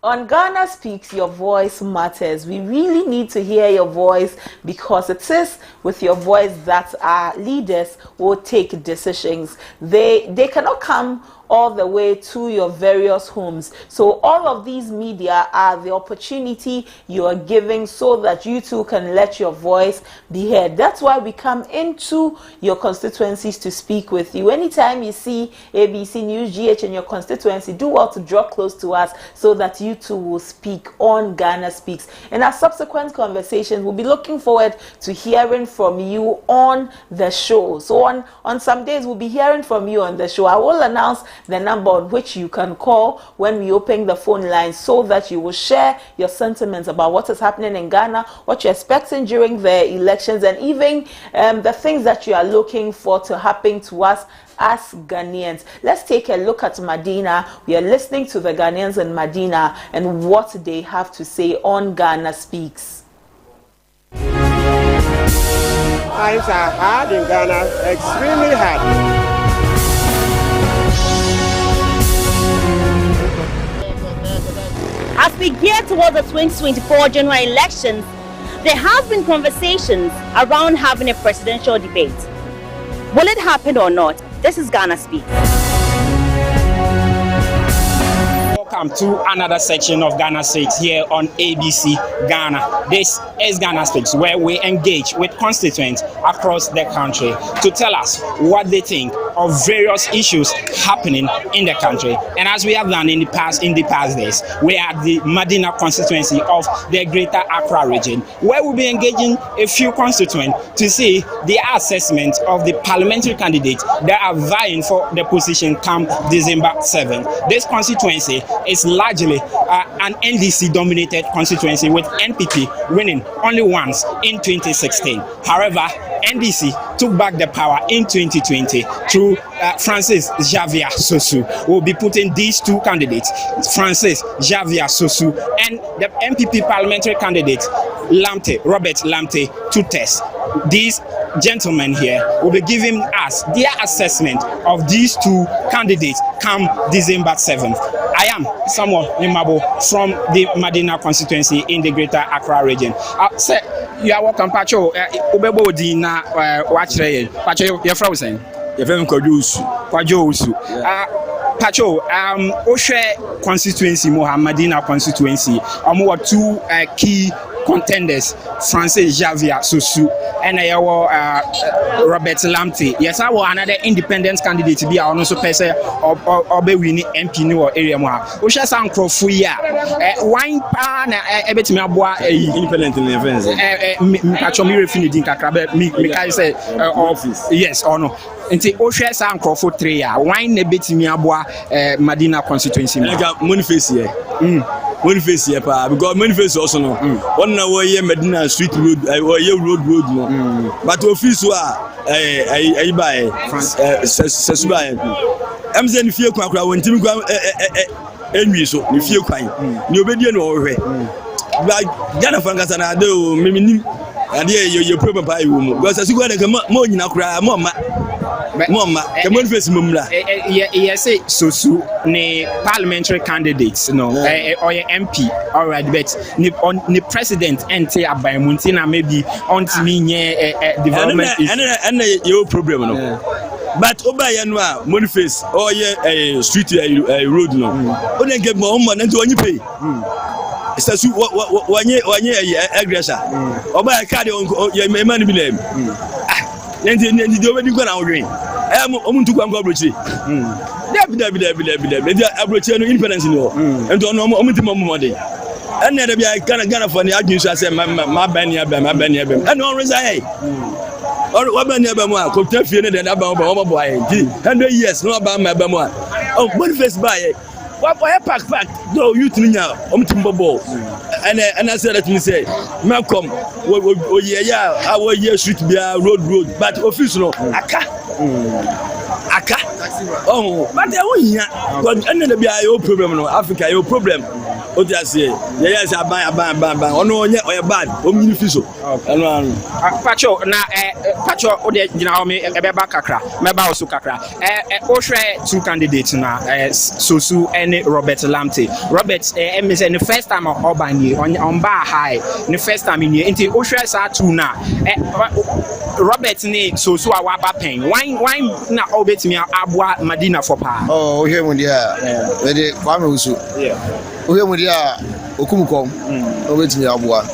On Ghana Speaks, your voice matters. We really need to hear your voice because it is with your voice that our leaders will take decisions. They cannot come all the way to your various homes. So all of these media are the opportunity you are giving so that you too can let your voice be heard. That's why we come into your constituencies to speak with you. Anytime you see ABC News GH in your constituency, do well to draw close to us so that you too will speak on Ghana Speaks. In our subsequent conversations, we'll be looking forward to hearing from you on the show. So on some days, we'll be hearing from you on the show. I will announce the number on which you can call when we open the phone line so that you will share your sentiments about what is happening in Ghana, what you're expecting during the elections, and even the things that you are looking for to happen to us as Ghanaians. Let's take a look at Medina. We are listening to the Ghanaians in Medina and what they have to say on Ghana Speaks. Times are hard in Ghana, extremely hard. As we gear towards the 2024 general elections, there have been conversations around having a presidential debate. Will it happen or not? This is Ghana Speaks. Welcome to another section of Ghana Speaks here on ABC Ghana. This is Ghana Speaks, where we engage with constituents across the country to tell us what they think of various issues happening in the country. And as we have done in the past days, we are at the Medina constituency of the Greater Accra region, where we'll be engaging a few constituents to see their assessment of the parliamentary candidates that are vying for the position come December 7th. This constituency is largely an NDC-dominated constituency, with NPP winning only once in 2016. However, NDC took back the power in 2020 through Francis Xavier Sosu. We'll be putting these two candidates, Francis Xavier Sosu and the MPP parliamentary candidate Robert Lamte, to test. These gentlemen here will be giving us their assessment of these two candidates come December 7th. I am Samuel Nimabo from the Medina constituency in the Greater Accra region. Sir, you are welcome, Pacho. Ubebo Dina, Watchley. Pacho, you're frozen. You're very Kwajosu. Pacho, Oshe constituency, Medina constituency, what two key contenders, Francis Xavier Sosu and Robert Lamte. Yes, I was another independent candidate to be also person or be winning MP new area more. Osha San Crofuya, wine pan, ebet me aboa independent in the events. Pacho me refini din kakra me kai say office. Yes or no. Nti Osha San Crofu 3 year. Wine ebet me aboa Medina constituency. Moniface here. Moniface here pa because Moniface also no. One na we Medina street road road no. But office wa ai buy sesuba am say ni fie kwa won timi kwa enwi so ni fie kwan ni obedie no ohwe ba Ghana fangasa na de o meminim ade ye problem pa iwo mu because asu kwa de mo nyina kura mo ma ke Moniface mumla yes say Sosu ni parliamentary candidates no or MP all right but ni president ente abamunti na maybe onti mi nye development and your problem no but obaya no a Moniface or ye street road no only get mo na nti onyi pay Sasu wanye aggressor obaya card ye man bi lem ndi do be na odwen omuntu kwa ngwa brochi David abrochi no independence no and on omuntu momode and there be Ghana for the admin so say my ban here and on resign or what ban here be mo Contempt fie ne de aba o boy 100 years no aba ma be mo oh Boniface buy what pack no youth nya omutimbobo and I said that me say Malcolm our year street be road but office no aka oh but there won here but and be your problem no Africa your problem o just say yes ban ono onye bad o mini fiso Pacho na Pacho o de gina o me ebe kakra me ba oso kakra o hwe two candidates na Sosu and Robert Lamte. Robert me say the first time urban here on bar high the first time in here nti o hwe sa two na Robert ni Sosu a wa ba pen why na obetimi aboa Medina for pa oh here mo dia we dey Kwame Usu o here mo dia okumkom obetimi aboa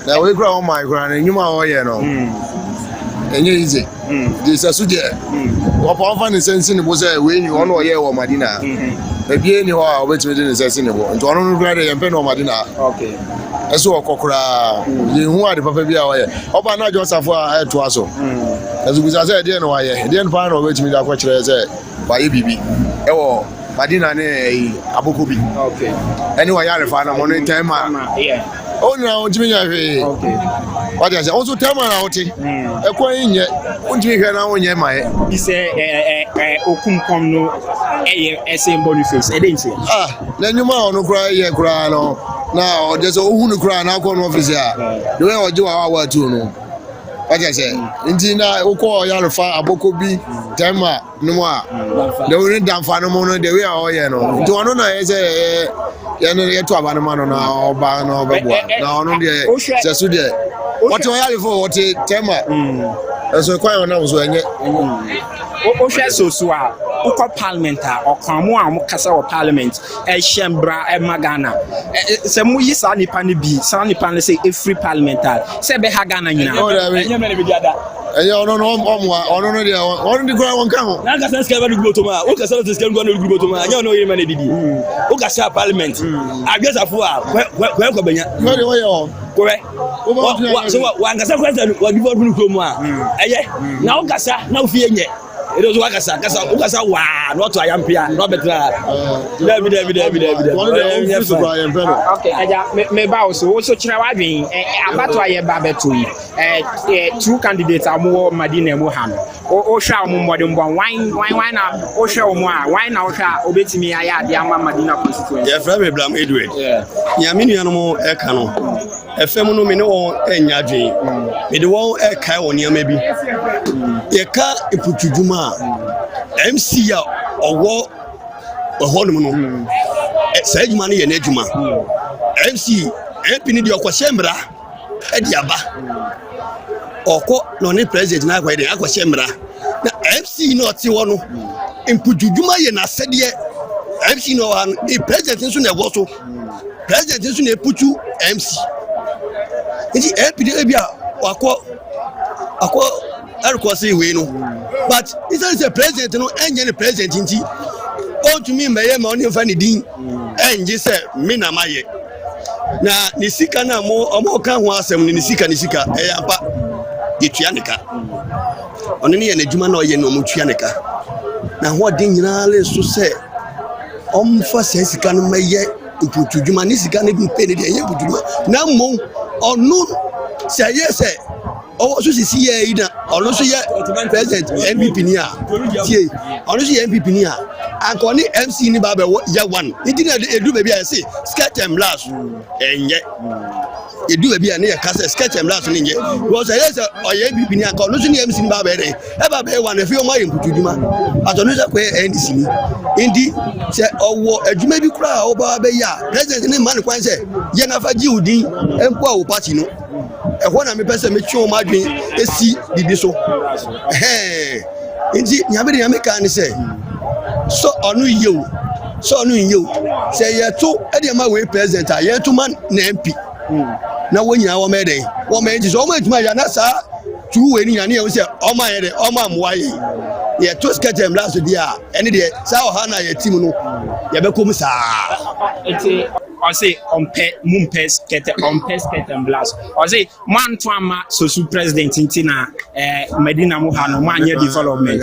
na we kra on my kra nyuma o ye no enye ize this asuje opa fan sense ni bo say we ni ono ye wo Medina ebie ni ho a obetimi dey sense ni bo nto ono no kra dey empe no Medina okay eso okokra ye hu ade papa bia o ye oba na Joseph a to aso as we say dey no aye dey no pa no obetimi da kwa kire say ba ye bibi ewo Medina ne abokobi okay anyway ya refa na mo no time yeah oh no ntimi nya hwe okay what is also time na oti ekwan nye ntimi hwe na wonye mae bi se okumkom no ese Boniface edense na nyuma ono kura ye kura no na o de so ohunu kura na akọ no office a de we oje wa tu no what is nti na ukọ ya refa abokobi time no a de we damfa no mo no de we o ye no nti ono na ye se ye to aba no ma no na oba no obebo na ono de sesu de what o ya before what tema so kwa na so enye o hwe Sosu a oko parliament or kamo am kasa or parliament shembra magana se mu yi sa nipa ne bi sa nipa ne say free parliamental se be ha Ghana nyina enye me ne bi ada no dia ono di kura won kan ho na kasa ska ba du to ma o kasa na ska ngwa na du to ma anya no yiri ma ne didi o kasa parliament agresafo a ko banya no de wo yo kore so wa kasa kwanta wa di bo du mu a eye na o kasa na o fie nye it was wakasa kasa wa no to ayampia no betra David okay aja me ba so kira wa dwen abato aye ba beto yi two candidates amu Madina mu ha no o hwa mu modern bon why na o hwa mu a why na o hwa obetimi aye ade ama Madina constituency yeah from Abraham Edward ya minu no e ka no efem no me ne won enya dwen me de won e kai won ya ma bi ye ka iputuduma MC ya owo ohonum no sa adwuma no ye na adwuma MC MP ni de okwashembra e di aba oko no ne president na akwai de akwashembra na MC no ti wo no imputuduma ye na sede MC no han e president nso na ego so president nso na eputu MC nti MP de bia akọ say we no but it's a president no enye the president nti o to me meye ma oni fa ni din enje say me na maye na ni sika na mo ka ho asem ni sika e yampa etua nika oni ne ye na djuma na oye no mo tua nika na ho din nyina le so say omfa say sika no meye imputu djuma ni sika na bi pe ne de ye buduma na mo onu say yes say oh so si ye ida ono so ye president MPP ni a tie ono so ye MPP ni a anko ni MC ni ba be ye one idi na edu be bia say sketch and blast enye edu be bia na ye kase sketch and blast ni nje because yes o ye MPP ni anko ono so ni MC ni ba be de e ba be one e fi o ma ye mputuduma atonu se ko NDC ni indi se owo adwuma bi kura o ba be ya president ni man kwan se ye na fa ji udin empo a wo party no e ho na me pese me twi o ma dwen esi bibi so inji nyame kan say so onu yew say ye to e de ma we president a ye to man na MP na wonyina wo me den wo me nti so o ma tuma ya na sa tu we ni ya ne ye say o ma ye de o ma mwa ye to sketch em last dia ene de sa o ha na ye team no ye be kom sa I say mumpe skete and blast. I say man to ama so president intina Medina Muhano manye development.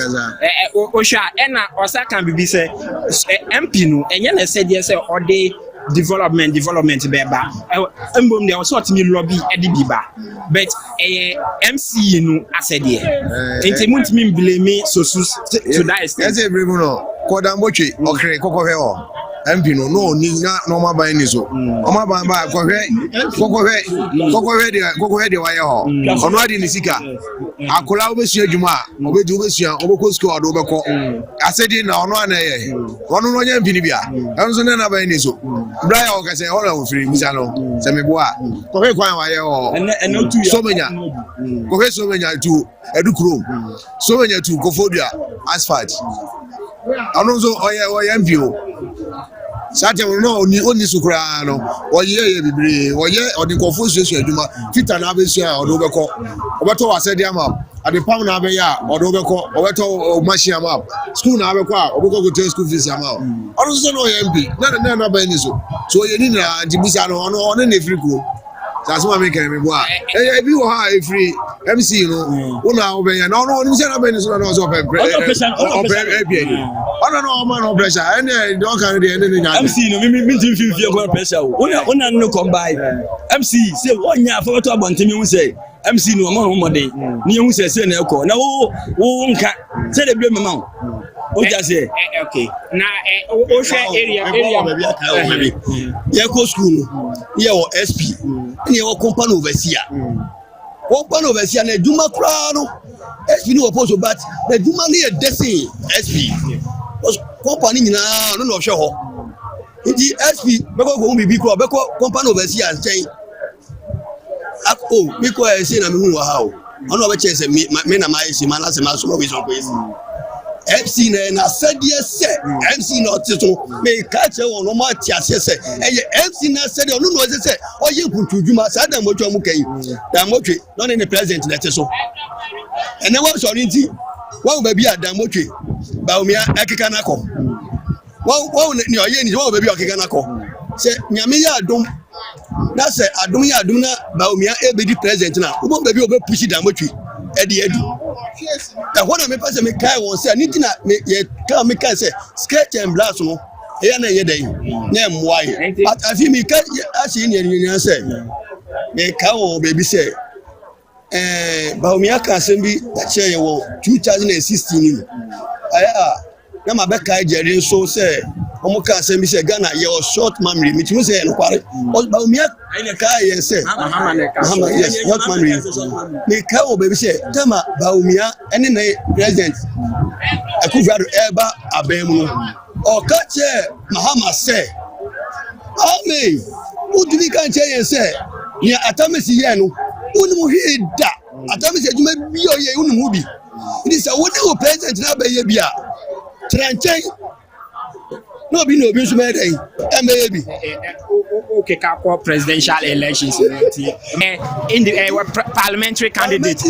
Osha ena osa can be say MP no enye na said yes or dey development beba mbom dey also timi lobby edibiba but MC no asede enti muntimi blame so to that extent yes every no kodamboche okre kokofе o MP no ni na normal buy ni so o ma ban ba kokofe de wa ye ho ono ade ni sika akola obesua djuma obedu obesua obeko school odo obeko asedi na ono ana ye ono no nya MP ni bia enso na buy ni so bra ya o ka se o la ofiri musa no se me boa kokofe kwan wa ye ho so menya tu edukuro so menya tu kofodua asphalt anonzo oye MPO sate no oni sukura no oye bibiri oye odi kofo susu aduma fita na abesua odo beko obeto wasede ama ade pam na abeya odo beko obeto machine ama school na abeko a obeko go to school fees ama anonzo no oye MP na ba ni so oye ni na dibisa no ono na free that's what make me boa eh bi wo ha free MC no una obenya no oni se na be ni so na so pe no man no pressure and don't carry the any MC no me feel go pressure una no combine MC say wonya fa to abontemi hu say MC no mo modern ni hu say na ekọ na wo nka say the blame ma o just say okay na o hwe area ye go school ye wo SP ni wo company overseer na duma kra no SP ni wo post but na duma ni e desin SP company nyina no no hwe ho nti SP beko go bibi kra beko company overseer chen biko e say na me hu wa ha o ono be che say me na my isi man na say ma so we so kwesi MC na said yes MC not so me catch on no ma tiase say MC na said no no say o ye kuntuduma sa da mo twa mu kai da mo twe no ne president na te so ene wa so nti wa ba bi adam mo twe ba o mi akeka na ko wa ni o ye ni wa ba bi akeka na ko se nyame ya adom na se adom ya adom na ba o mi e be di president na wo ba bi o be push da mo twe edi da wona me pass me kai won say niti na me ye ka me kai say sketch and blast no e na ye dey na emwai but afi me kai ashi ni enyan say me ka won baby say ba mi aka asem bi da che ye wo 2016 ni aya na ma be kai jere so say omo ka asem bi say Ghana ye short memory me timi say no kware ba mi aka kai ye say yes short memory me ka wo baby say tama ba umia ene na president akufado eba abemu o ka che mahama say amen udumi kan che ye say ni atamesi ye no unu hwe da atamesi aduma bi o ye unu mu bi it is a wonderful president na ba ye bia tranchen no be no be so me dey bi okay for presidential elections in the parliamentary candidate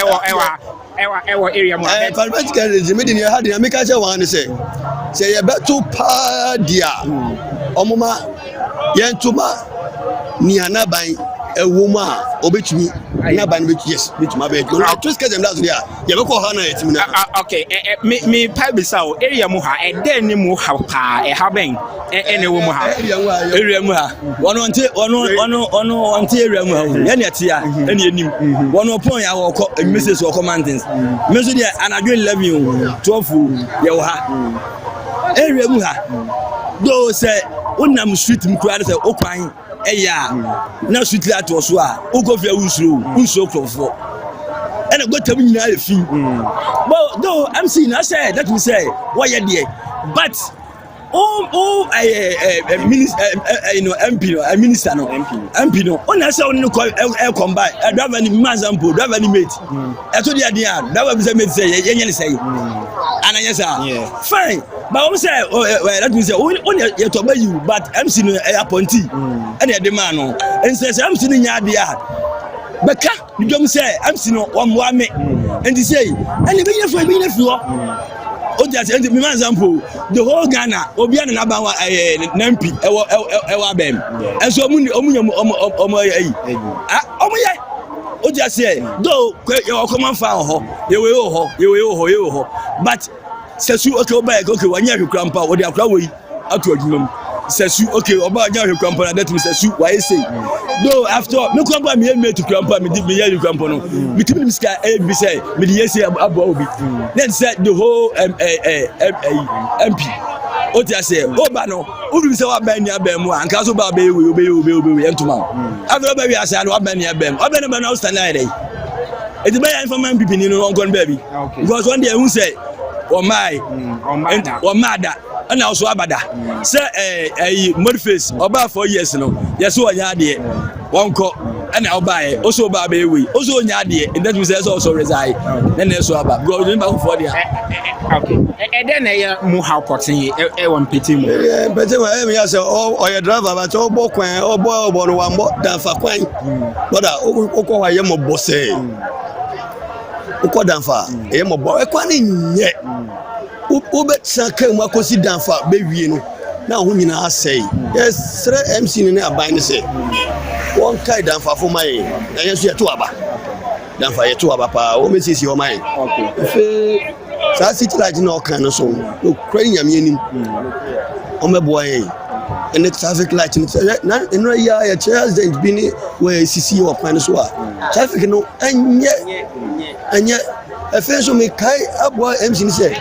ewa area mo parliamentary candidate me dey had make a one say ye beto pa dia omoma yentuma ni anaban ewuma obetumi na ban be yes betuma be no to schedule them last year ye be ko ha na yetimi na okay me pa be saw area mu ha e den ni mu ha pa e ha ben ene wo mu ha area mu ha wono onte area mu ha ye ne tia ene enim wono pon ya wo ko message wo commandants me so dia anadwo 11 12 ye wo ha area mu ha do say unam street mu kura say okwan eya na sweetly at so a ukofia usro crofo and go tam nyina afi but though I'm seeing I said that we say why you there but minister minister no MP no on say on no come by driver ni mazampo driver ni mate e to dia dia driver be say mate say yenye say and yes sir fine but we say that we say on you to buy you but MC no appointee and the man no and say MC no nya dia beka dum say MC no wa me and say and be yefu Ojas and me example the whole Ghana obiana na ba nampi ewa bem and so omuye Ojas say though you come on fa ho you ho but sesu okay oba okay wanya hwekrampa wo de akra wo yi ato adwumam sesu okay oba anya hwekrampa na that means sesu why say though after me kwampa me me to krampa me di me ya hwekrampa no me timi miska be say me di yesi abo obi then say the whole MP Otia say oba no uru say wa ban ni abem mu anka so ba be we entuma after ba we asa no ban ni abem oba no na stand there it be information people ni no ngon baby because one day who say Omada and also Abada. Say Mudface about 4 years no. Yes, so yadi one co and I'll buy also baby we also yadi and that was also reside. Then there's so about go remember for the okay. And then I how cutting one pity more. But I say or your driver but all boy one more than for quine. But I am a boss. Uko danfa e mo bo e kwani nye u be sanka mu akosi danfa be wie no na ho nyina asai yes MC ni aban ni se won kai danfa fo mai na yesu yeto aba danfa yeto aba pa o mesisi o mai okay fe sa city light na o kan no so no kwani nyame anim o mebo ayi and the traffic light na no ya president bi ni we sisi o pan so a traffic no anya afen so me kai abo MC ni say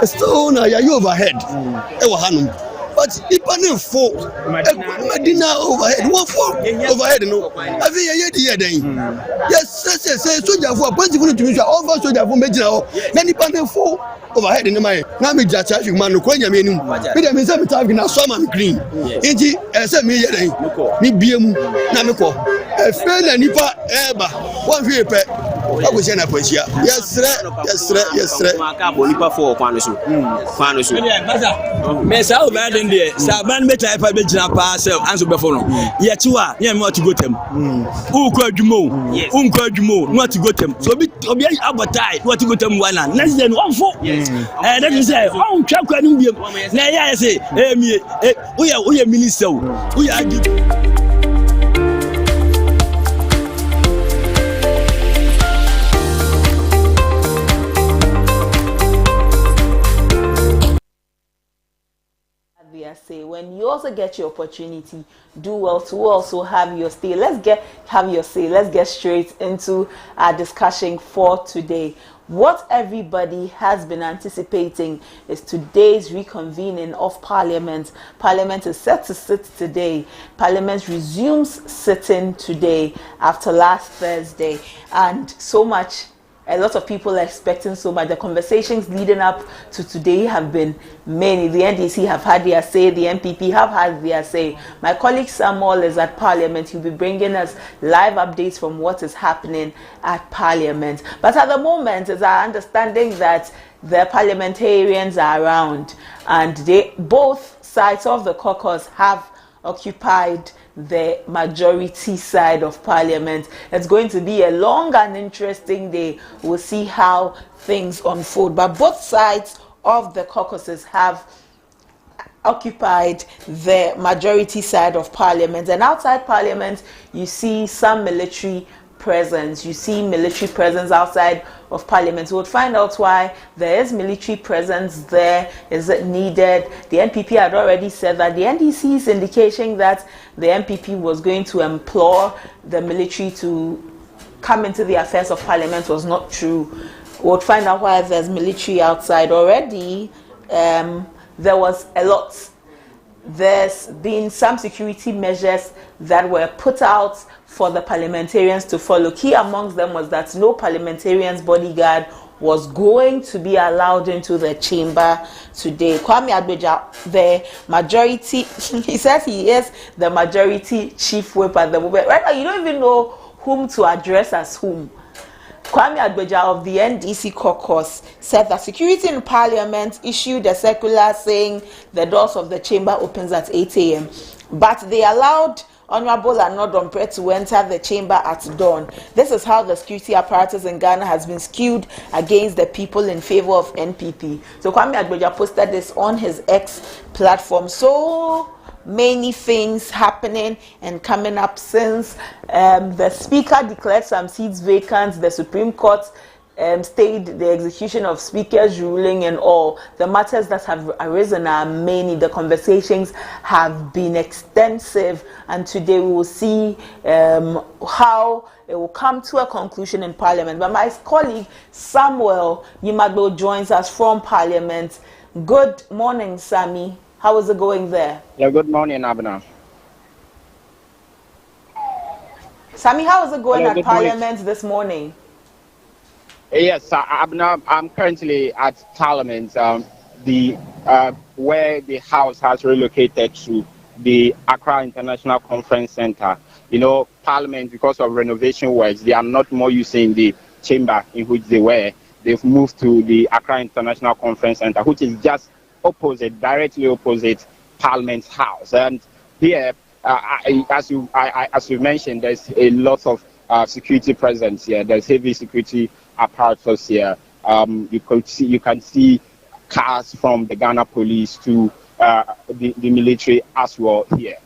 still na ya overhead e wa hanum but ipanin fo medina overhead wo fo overhead no afi ye di den yes say soldier fo appointment fo tumi so over soldier fo mejina ho na ipanin fo overhead ni mai na me ja traffic man no kwanya me nim me dem say me traffic na so man green inji say me ye den ni biemu na me ko e fe na nipa eba won fi pe Abuja na Ponchia. Yes, sir. Bonipa for Quanoso. Mesa over there. Saban better if I be jina pass answer before no. Yetua, near more to go them. Who could you move? Not to go them. So be advertise what to go them one and less than 1 4. And that is say, oh, check what you now. I say, we are minister. We are. Say when you also get your opportunity, do well to also have your say. Let's get straight into our discussion for today. What everybody has been anticipating is today's reconvening of Parliament. Parliament is set to sit today. Parliament resumes sitting today after last Thursday, and so much. A lot of people are expecting so much. The conversations leading up to today have been many. The NDC have had their say. The MPP have had their say. My colleague Samuel is at Parliament. He'll be bringing us live updates from what is happening at Parliament. But at the moment, it's our understanding that the parliamentarians are around, and both sides of the caucus have occupied the majority side of Parliament. It's going to be a long and interesting day. We'll see how things unfold. But both sides of the caucuses have occupied the majority side of Parliament. And outside Parliament, you see some military presence. You see military presence outside of Parliament. We'll find out why there is military presence there. Is it needed? The NPP had already said that. The NDC's indication that the NPP was going to implore the military to come into the affairs of Parliament was not true. We'll find out why there's military outside already. There was a lot. There's been some security measures that were put out for the parliamentarians to follow. Key amongst them was that no parliamentarian's bodyguard was going to be allowed into the chamber today. Kwame Agbeja, the majority, he says he is the majority chief whip at the moment. Right now, you don't even know whom to address as whom. Kwame Agbeja of the NDC caucus said that security in Parliament issued a circular saying the doors of the chamber opens at 8 a.m. But they allowed Honorable Anodompre to enter the chamber at dawn. This is how the security apparatus in Ghana has been skewed against the people in favor of NPP. So Kwame Agbeja posted this on his X platform. So many things happening and coming up since the Speaker declared some seats vacant. The Supreme Court stayed the execution of Speaker's ruling, and all the matters that have arisen are many. The conversations have been extensive, and today we will see how it will come to a conclusion in Parliament. But my colleague Samuel Yimagbo joins us from Parliament. Good morning, Sammy. How is it going there? Yeah, good morning, Abna. Sammy, how is it going Hello, at Parliament this morning? Yes, I'm currently at Parliament, where the House has relocated to the Accra International Conference Center. You know, Parliament, because of renovation works, they are not more using the chamber in which they were. They've moved to the Accra International Conference Center, which is just directly opposite Parliament's house. And here, as you mentioned, there's a lot of security presence here. There's heavy security apparatus here. You can see cars from the Ghana police to the military as well here.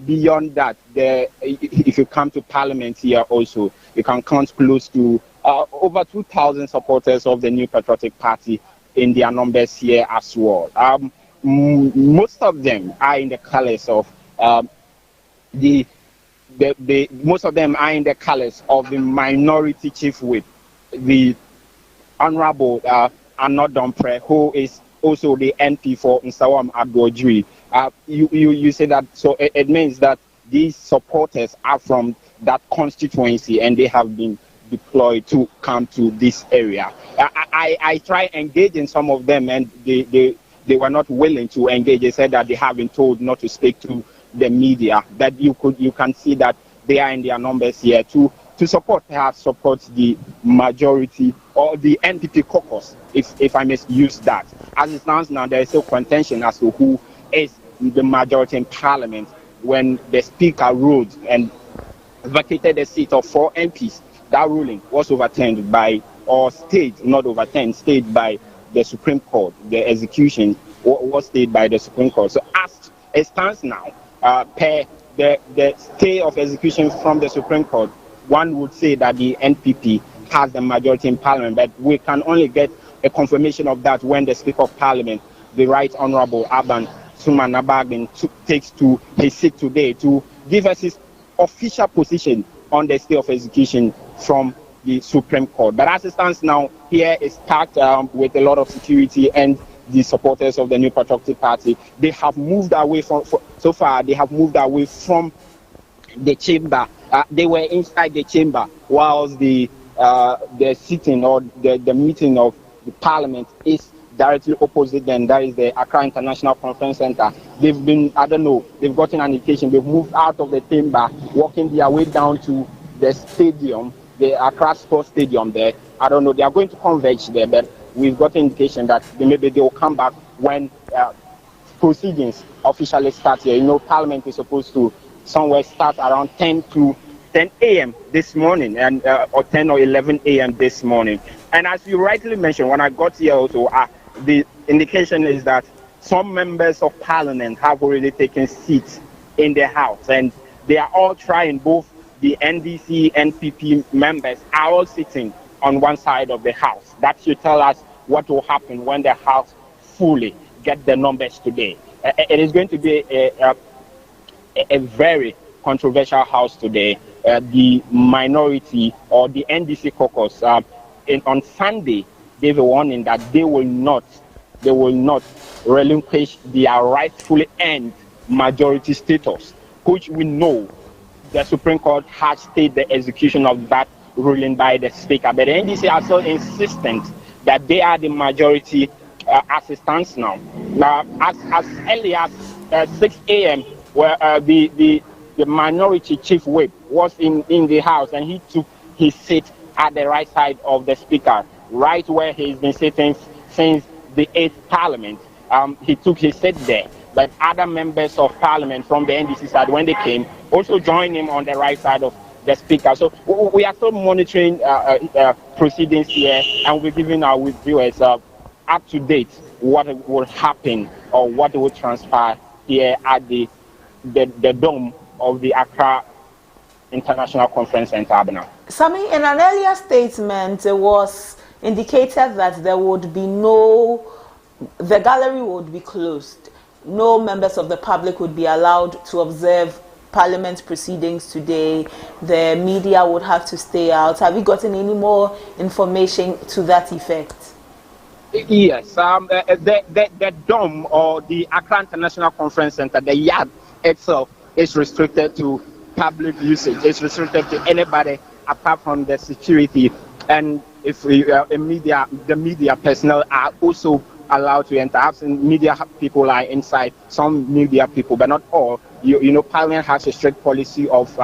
Beyond that, if you come to Parliament here also, you can count close to over 2,000 supporters of the New Patriotic Party in their numbers here as well. Most of them are in the colors of most of them are in the colors of the minority chief whip, the Honorable Anodompre, who is also the NP for Nsawam Adwojui. You say that, so it means that these supporters are from that constituency and they have been deployed to come to this area. I try engaging some of them and they were not willing to engage. They said that they have been told not to speak to the media. That you can see that they are in their numbers here. To to support the majority or the NPP caucus, if I may use that. As it stands now, there is still contention as to who is the majority in Parliament when the Speaker ruled and vacated the seat of 4 MPs. That ruling was overturned by, or stayed, not overturned, stayed by the Supreme Court. The execution was stayed by the Supreme Court. So as it stands now, per the stay of execution from the Supreme Court, one would say that the NPP has the majority in Parliament, but we can only get a confirmation of that when the Speaker of Parliament, the Right Honourable BAGBIN, takes to his seat today to give us his official position on the stay of execution from the Supreme Court. But as it stands now, here is packed with a lot of security, and the supporters of the New Patriotic Party, they have moved away from the chamber. They were inside the chamber whilst the sitting or the meeting of the Parliament is directly opposite them. That is the Accra International Conference Center. They've been, they've gotten an indication. They've moved out of the chamber, walking their way down to the stadium, the Accra Sports Stadium there. I don't know, they are going to converge there, but we've got an indication that maybe they will come back when proceedings officially start here. You know, Parliament is supposed to somewhere start around 10 a.m. this morning, and or 10 or 11 a.m. this morning. And as you rightly mentioned, when I got here also, the indication is that some members of Parliament have already taken seats in the House, and they are all trying, both the NDC, NPP members are all sitting on one side of the House. That should tell us what will happen when the House fully get the numbers today. It is going to be a very controversial House today. The minority or the NDC caucus on Sunday gave a warning that they will not relinquish their rightfully earned majority status, which we know the Supreme Court has stayed the execution of that ruling by the Speaker. But the NDC are still insistent that they are the majority as it stands now. Now, as early as 6 a.m., where the minority chief whip was in the House, and he took his seat at the right side of the Speaker, right where he's been sitting since the 8th Parliament. He took his seat there. But other members of Parliament from the NDC side, when they came, also joined him on the right side of the Speaker. So we are still monitoring proceedings here, and we're giving our viewers up to date what will happen or what will transpire here at the dome of the Accra International Conference Center, Abena. Sami, in an earlier statement, it was indicated that there would be the gallery would be closed. No members of the public would be allowed to observe Parliament proceedings today. The media would have to stay out. Have you gotten any more information to that effect? Yes, the dome or the Accra International Conference Center, the yard itself, is restricted to public usage. It's restricted to anybody apart from the security, and if the media personnel are also allowed to enter. I've seen media people are inside, some media people, but not all. You know, Parliament has a strict policy of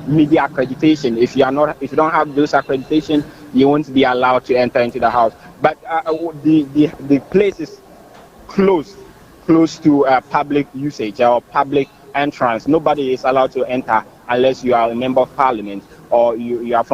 media accreditation. If you don't have those accreditation, you won't be allowed to enter into the House. But the place is close to public usage or public entrance. Nobody is allowed to enter unless you are a member of Parliament, or you are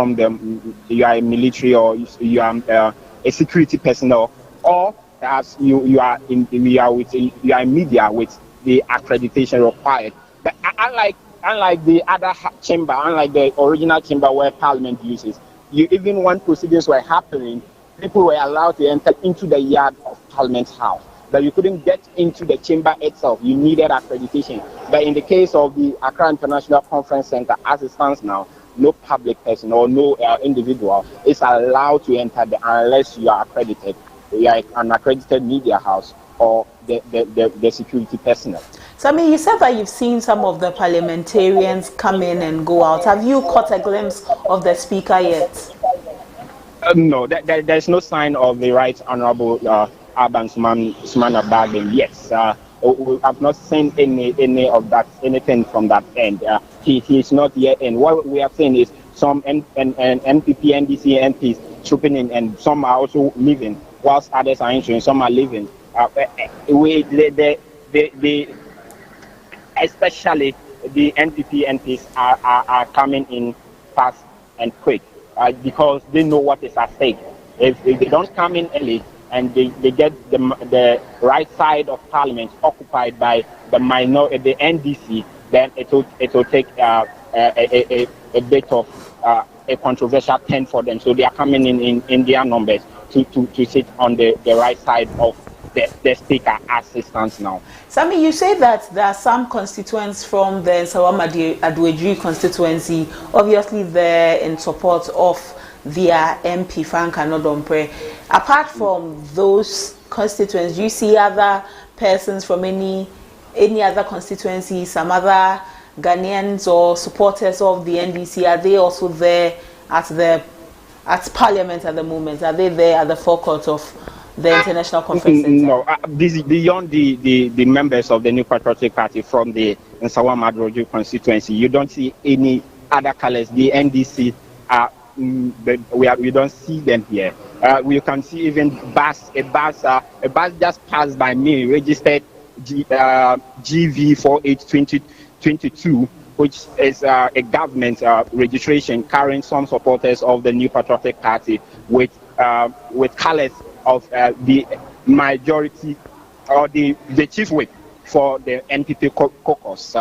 you are a military, or you are a security personnel, or as you are in media with the accreditation required. But unlike the other chamber, unlike the original chamber where Parliament uses, even when proceedings were happening, people were allowed to enter into the yard of Parliament House, but you couldn't get into the chamber itself. You needed accreditation. But in the case of the Accra International Conference Center, as it stands now, no public person or no individual is allowed to enter there unless you are accredited. You are an accredited media house or the security personnel. So, I mean, you said that you've seen some of the parliamentarians come in and go out. Have you caught a glimpse of the Speaker yet? No, there's no sign of the Right Honourable Sumana BAGBIN. Yes, I've not seen anything from that end. He is not yet in. What we are saying is some NPP, NDC MPs trooping in, and some are also leaving, whilst others are entering, some are leaving. Especially the NPP MPs are coming in fast and quick because they know what is at stake. If they don't come in early and they get the right side of Parliament occupied by the NDC, then it will take a bit of a controversial turn for them. So they are coming in their numbers to sit on the right side of the speaker as it stands now. Sammy, you say that there are some constituents from the Nsawam-Adoadri constituency, obviously there in support of their MP Frank Anodompre. Apart from those constituents, do you see other persons from any other constituency, some other Ghanaians or supporters of the NDC? Are they also there at Parliament at the moment? Are they there at the forecourt of the International Conference Center? No, beyond the members of the New Patriotic Party from the Nsawam-Adoadri constituency, you don't see any other colors. The NDC we don't see them here. We can see even a bus just passed by me, registered GV482022, which is a government registration carrying some supporters of the New Patriotic Party with colors of the majority or the chief whip for the NPP caucus.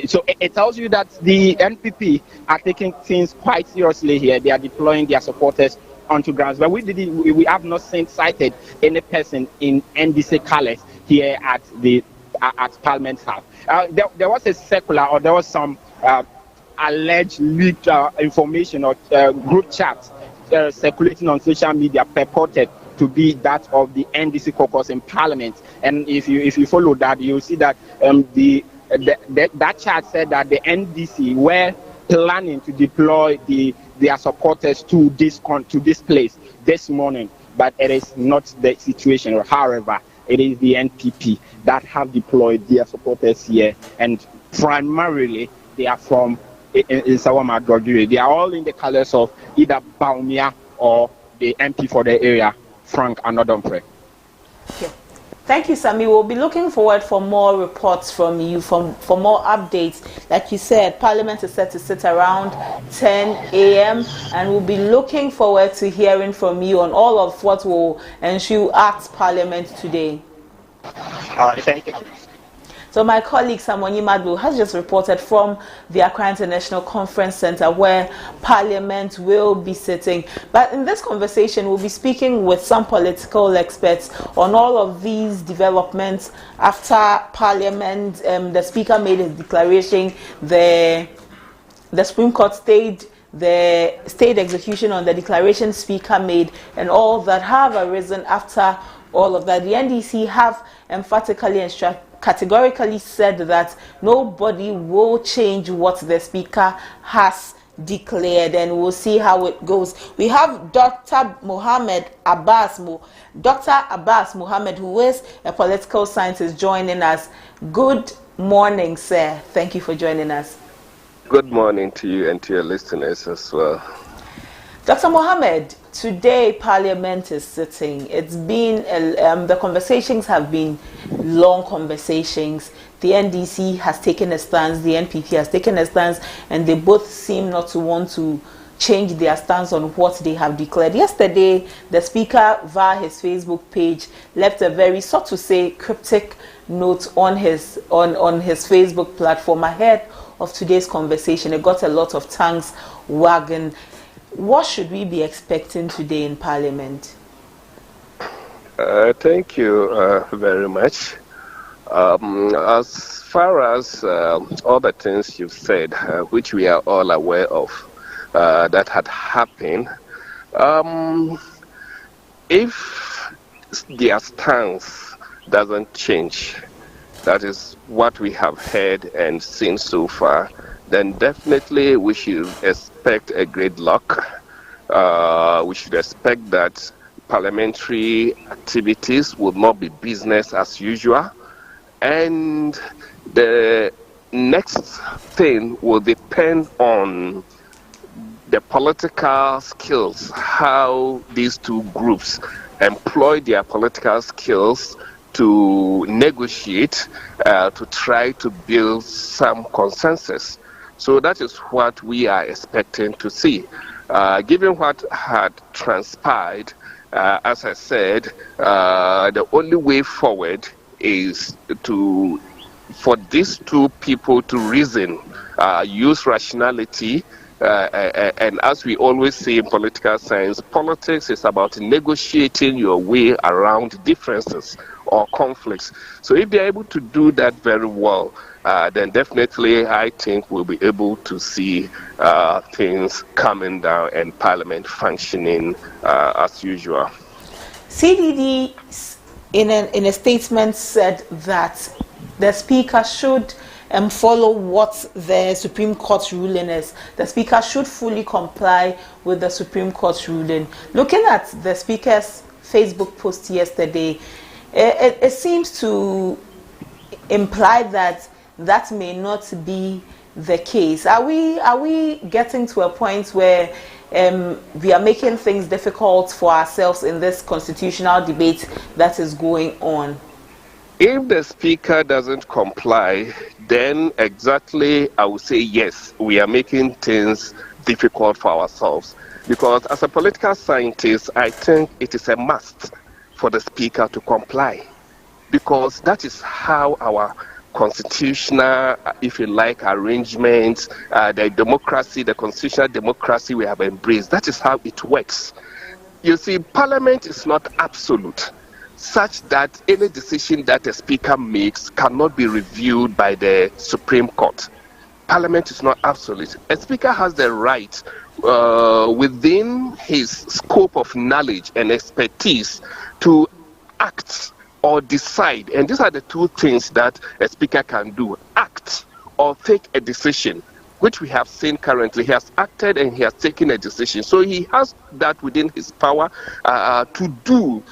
So it tells you that the NPP are taking things quite seriously here. They are deploying their supporters onto grounds. But we have not cited any person in NDC colors here at Parliament House. There was a circular, or there was some alleged leaked information or group chats circulating on social media purported to be that of the NDC caucus in Parliament. And if you follow that, you'll see that that chat said that the NDC were planning to deploy their supporters to this place this morning, but it is not the situation. However, it is the NPP that have deployed their supporters here, and primarily they are from Nsawam-Adoadri. They are all in the colors of either Baumia or the MP for the area, Frank Anodompre. Okay. Thank you, Sammy. We'll be looking forward for more reports from you, for more updates. Like you said, Parliament is set to sit around 10 a.m. and we'll be looking forward to hearing from you on all of what will ensue at Parliament today. Thank you. So my colleague Samoni Madlu has just reported from the Accra International Conference Center where Parliament will be sitting. But in this conversation, we'll be speaking with some political experts on all of these developments after Parliament. The Speaker made his declaration. The Supreme Court stayed the state execution on the declaration Speaker made, and all that have arisen after all of that. The NDC have emphatically and categorically said that nobody will change what the Speaker has declared, and we'll see how it goes. We have Dr. Abbas Muhammad, who is a political scientist, joining us. Good morning, sir. Thank you for joining us. Good morning to you and to your listeners as well. Dr. Mohammed, today Parliament is sitting. It's been, the conversations have been long conversations. The NDC has taken a stance, the NPP has taken a stance, and they both seem not to want to change their stance on what they have declared. Yesterday, the Speaker, via his Facebook page, left a very, so to say, cryptic note on his Facebook platform ahead of today's conversation. It got a lot of tongues wagging. What should we be expecting today in Parliament? Thank you very much. As far as all the things you've said, which we are all aware of, that had happened, if their stance doesn't change, that is what we have heard and seen so far, then definitely we should expect a gridlock. We should expect that parliamentary activities will not be business as usual. And the next thing will depend on the political skills, how these two groups employ their political skills to negotiate, to try to build some consensus. So that is what we are expecting to see. Given what had transpired, as I said, the only way forward is for these two people to reason, use rationality, and as we always say in political science, politics is about negotiating your way around differences or conflicts. So if they're able to do that very well, then definitely I think we'll be able to see things coming down and Parliament functioning as usual. CDD in a statement said that the Speaker should follow what the Supreme Court's ruling is. The Speaker should fully comply with the Supreme Court's ruling. Looking at the Speaker's Facebook post yesterday, it seems to imply that that may not be the case. Are we getting to a point where we are making things difficult for ourselves in this constitutional debate that is going on? If the Speaker doesn't comply, then exactly I would say yes, we are making things difficult for ourselves. Because as a political scientist, I think it is a must for the Speaker to comply. Because that is how our constitutional, if you like, arrangements, the democracy, the constitutional democracy we have embraced, that is how it works. You see, Parliament is not absolute, such that any decision that a Speaker makes cannot be reviewed by the Supreme Court. Parliament is not absolute. A Speaker has the right, within his scope of knowledge and expertise, to act or decide. And these are the two things that a Speaker can do: act or take a decision, which we have seen currently. He has acted and he has taken a decision. So he has that within his power to do.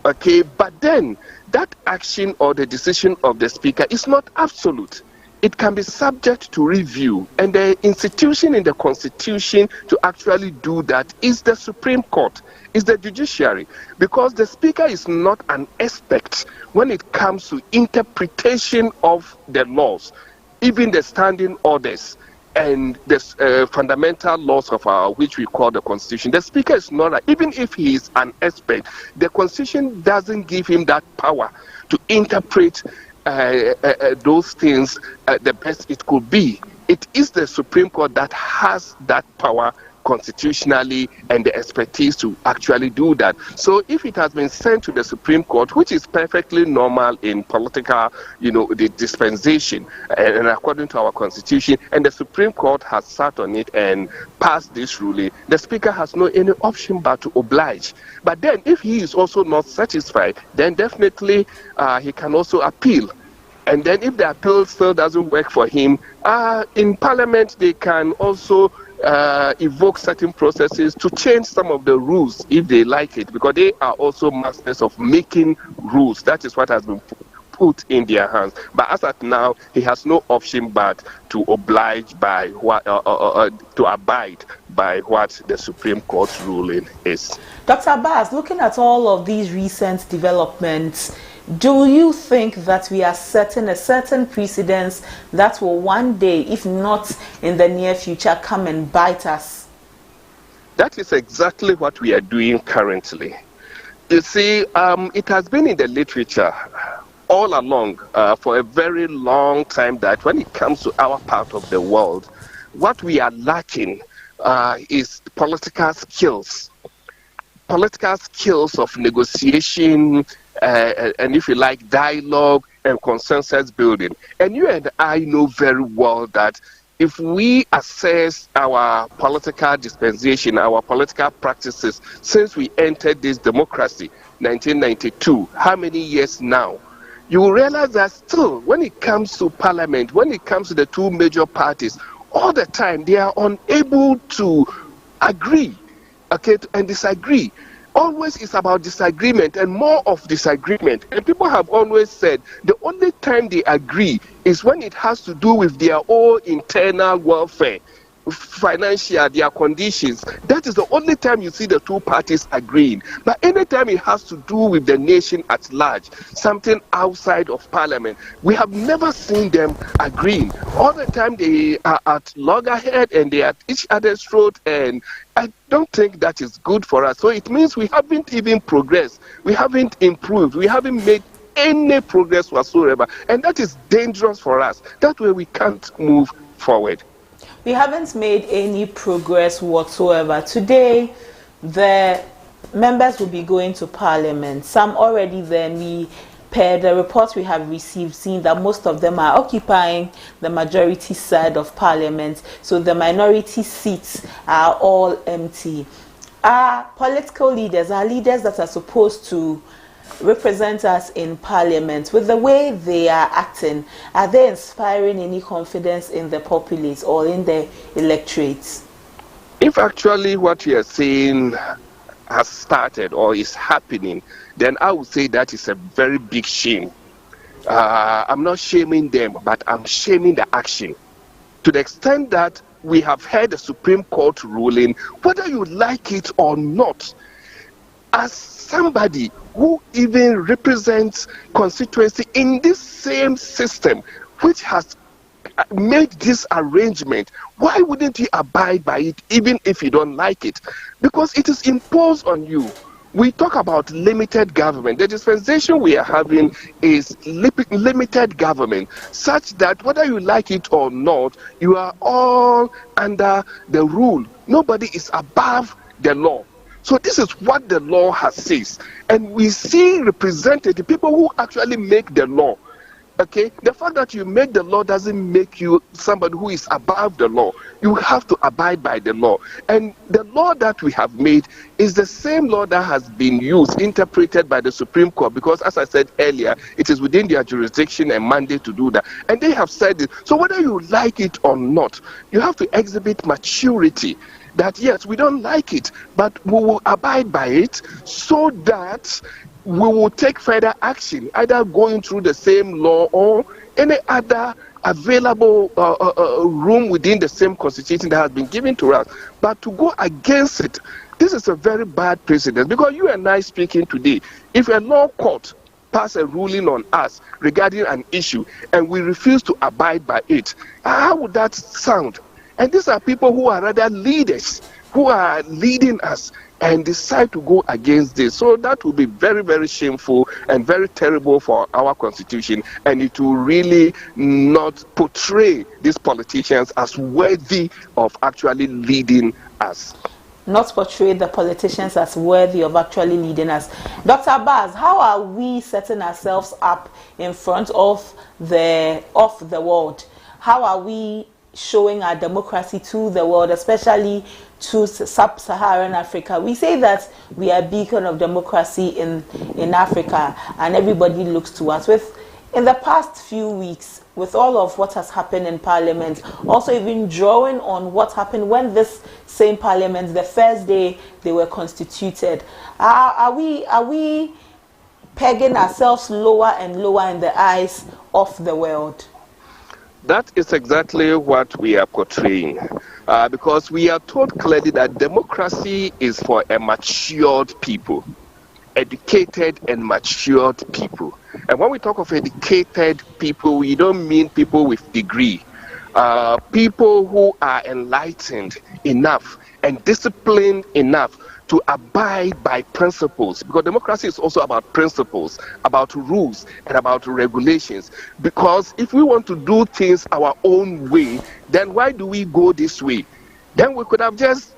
Okay, but then that action or the decision of the Speaker is not absolute. It can be subject to review. And the institution in the Constitution to actually do that is the Supreme Court, is the judiciary. Because the Speaker is not an expert when it comes to interpretation of the laws, even the standing orders and the fundamental laws of which we call the Constitution. The Speaker is not, even if he is an expert, the Constitution doesn't give him that power to interpret those things the best it could be. It is the Supreme Court that has that power constitutionally and the expertise to actually do that. So if it has been sent to the Supreme Court, which is perfectly normal in political, the dispensation, and according to our Constitution, and the Supreme Court has sat on it and passed this ruling, the Speaker has no any option but to oblige. But then if he is also not satisfied, then definitely he can also appeal. And then if the appeal still doesn't work for him, in Parliament they can also evoke certain processes to change some of the rules if they like it, because they are also masters of making rules. That is what has been put in their hands. But as at now, he has no option but to oblige by what, to abide by what the Supreme Court's ruling is. Dr. Abbas, looking at all of these recent developments, do you think that we are setting a certain precedence that will one day, if not in the near future, come and bite us? That is exactly what we are doing currently. You see, it has been in the literature all along for a very long time that when it comes to our part of the world, what we are lacking is political skills. Political skills of negotiation, and if you like, dialogue and consensus building. And you and I know very well that if we assess our political dispensation, our political practices since we entered this democracy, 1992, how many years now? You will realize that still, when it comes to Parliament, when it comes to the two major parties, all the time they are unable to agree, okay, and disagree. Always is about disagreement and more of disagreement. And people have always said the only time they agree is when it has to do with their own internal welfare. financial, their conditions. That is the only time you see the two parties agreeing. But anytime it has to do with the nation at large, something outside of parliament, we have never seen them agreeing. All the time they are at loggerhead and they are at each other's throat, and I don't think that is good for us. So it means we haven't even progressed. We haven't improved. We haven't made any progress whatsoever. And that is dangerous for us. That way we can't move forward. We haven't made any progress whatsoever. Today, the members will be going to Parliament. Some already there. Per the reports we have received, seeing that most of them are occupying the majority side of Parliament. So the minority seats are all empty. Our political leaders, our leaders that are supposed to represent us in Parliament, with the way they are acting, are they inspiring any confidence in the populace or in the electorates? If actually what you are saying has started or is happening, then I would say that is a very big shame. I'm not shaming them, but I'm shaming the action. To the extent that we have heard the Supreme Court ruling, whether you like it or not, as somebody who even represents constituency in this same system, which has made this arrangement, why wouldn't you abide by it even if you don't like it? Because it is imposed on you. We talk about limited government. The dispensation we are having is limited government, such that whether you like it or not, you are all under the rule. Nobody is above the law. So this is what the law has says. And we see represented people who actually make the law. Okay, the fact that you make the law doesn't make you somebody who is above the law. You have to abide by the law. And the law that we have made is the same law that has been used, interpreted by the Supreme Court, because as I said earlier, it is within their jurisdiction and mandate to do that. And they have said it. So whether you like it or not, you have to exhibit maturity. That yes, we don't like it, but we will abide by it so that we will take further action, either going through the same law or any other available room within the same constitution that has been given to us. But to go against it, this is a very bad precedent, because you and I speaking today, if a law court pass a ruling on us regarding an issue and we refuse to abide by it, how would that sound? And these are people who are rather leaders, who are leading us, and decide to go against this. So that will be very, very shameful and very terrible for our constitution, and it will really not portray these politicians as worthy of actually leading us. Not portray the politicians as worthy of actually leading us. Dr. Baz, how are we setting ourselves up in front of the world? How are we showing our democracy to the world, especially to sub-Saharan Africa? We say that we are a beacon of democracy in Africa, and everybody looks to us. In the past few weeks, with all of what has happened in Parliament, also even drawing on what happened when this same Parliament, the first day they were constituted, are we pegging ourselves lower and lower in the eyes of the world? That is exactly what we are portraying, because we are told clearly that democracy is for a matured people, educated and matured people. And when we talk of educated people, we don't mean people with degree, people who are enlightened enough and disciplined enough to abide by principles, because democracy is also about principles, about rules, and about regulations. Because if we want to do things our own way, then why do we go this way? Then we could have just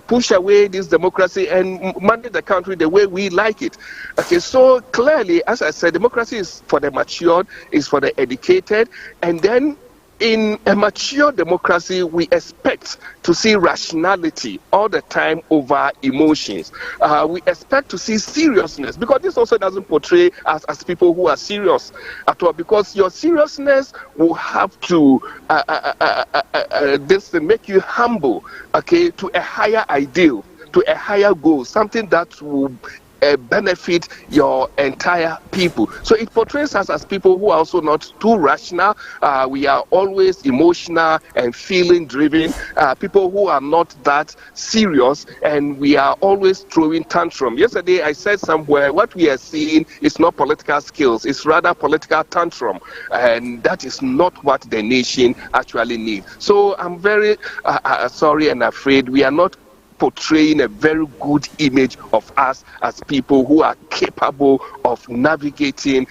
pushed away this democracy and manage the country the way we like it. Okay, so clearly, as I said, democracy is for the matured, is for the educated, and then in a mature democracy, we expect to see rationality all the time over emotions. We expect to see seriousness, because this also doesn't portray us as people who are serious at all, because your seriousness will have to make you humble, okay, to a higher ideal, to a higher goal, something that will benefit your entire people. So it portrays us as people who are also not too rational. We are always emotional and feeling driven. People who are not that serious, and we are always throwing tantrum. Yesterday I said somewhere, what we are seeing is not political skills, it's rather political tantrum, and that is not what the nation actually needs. So I'm very sorry and afraid we are not portraying a very good image of us as people who are capable of navigating,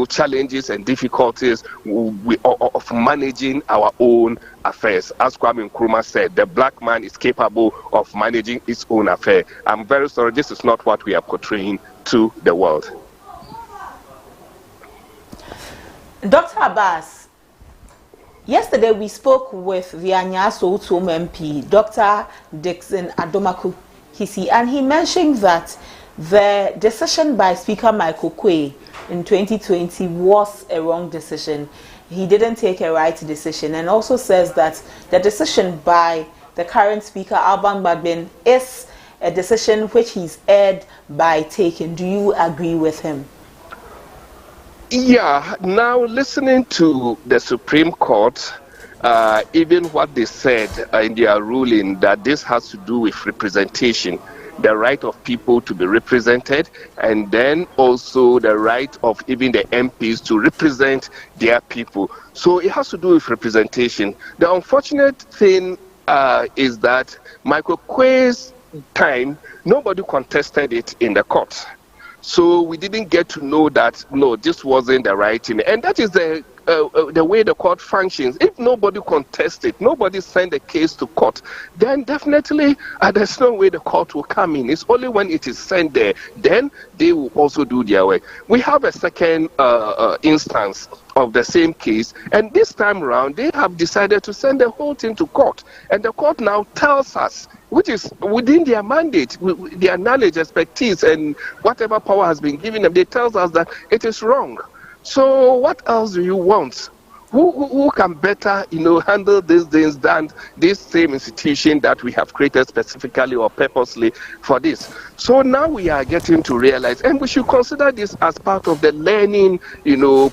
challenges and difficulties, of managing our own affairs. As Kwame Nkrumah said, the black man is capable of managing his own affair. I'm very sorry, this is not what we are portraying to the world. Dr. Abbas, yesterday we spoke with the Anyaso Utom MP, Dr. Dixon Adomaku Hisi, and he mentioned that the decision by Speaker Michael Quay in 2020 was a wrong decision. He didn't take a right decision, and also says that the decision by the current Speaker, Alban BAGBIN, is a decision which he's erred by taking. Do you agree with him? Yeah, now listening to the Supreme Court, even what they said in their ruling, that this has to do with representation, the right of people to be represented, and then also the right of even the MPs to represent their people. So it has to do with representation. The unfortunate thing is that Michael Quay's time, nobody contested it in the court. So we didn't get to know that, no, this wasn't the right thing. And that is the way the court functions. If nobody contests it, nobody send a case to court, then definitely there's no way the court will come in. It's only when it is sent there, then they will also do their work. We have a second instance of the same case, and this time around they have decided to send the whole thing to court, and the court now tells us, which is within their mandate, their knowledge, expertise, and whatever power has been given them, they tell us that it is wrong. So what else do you want? Who can better, handle these things than this same institution that we have created specifically or purposely for this? So now we are getting to realize, and we should consider this as part of the learning,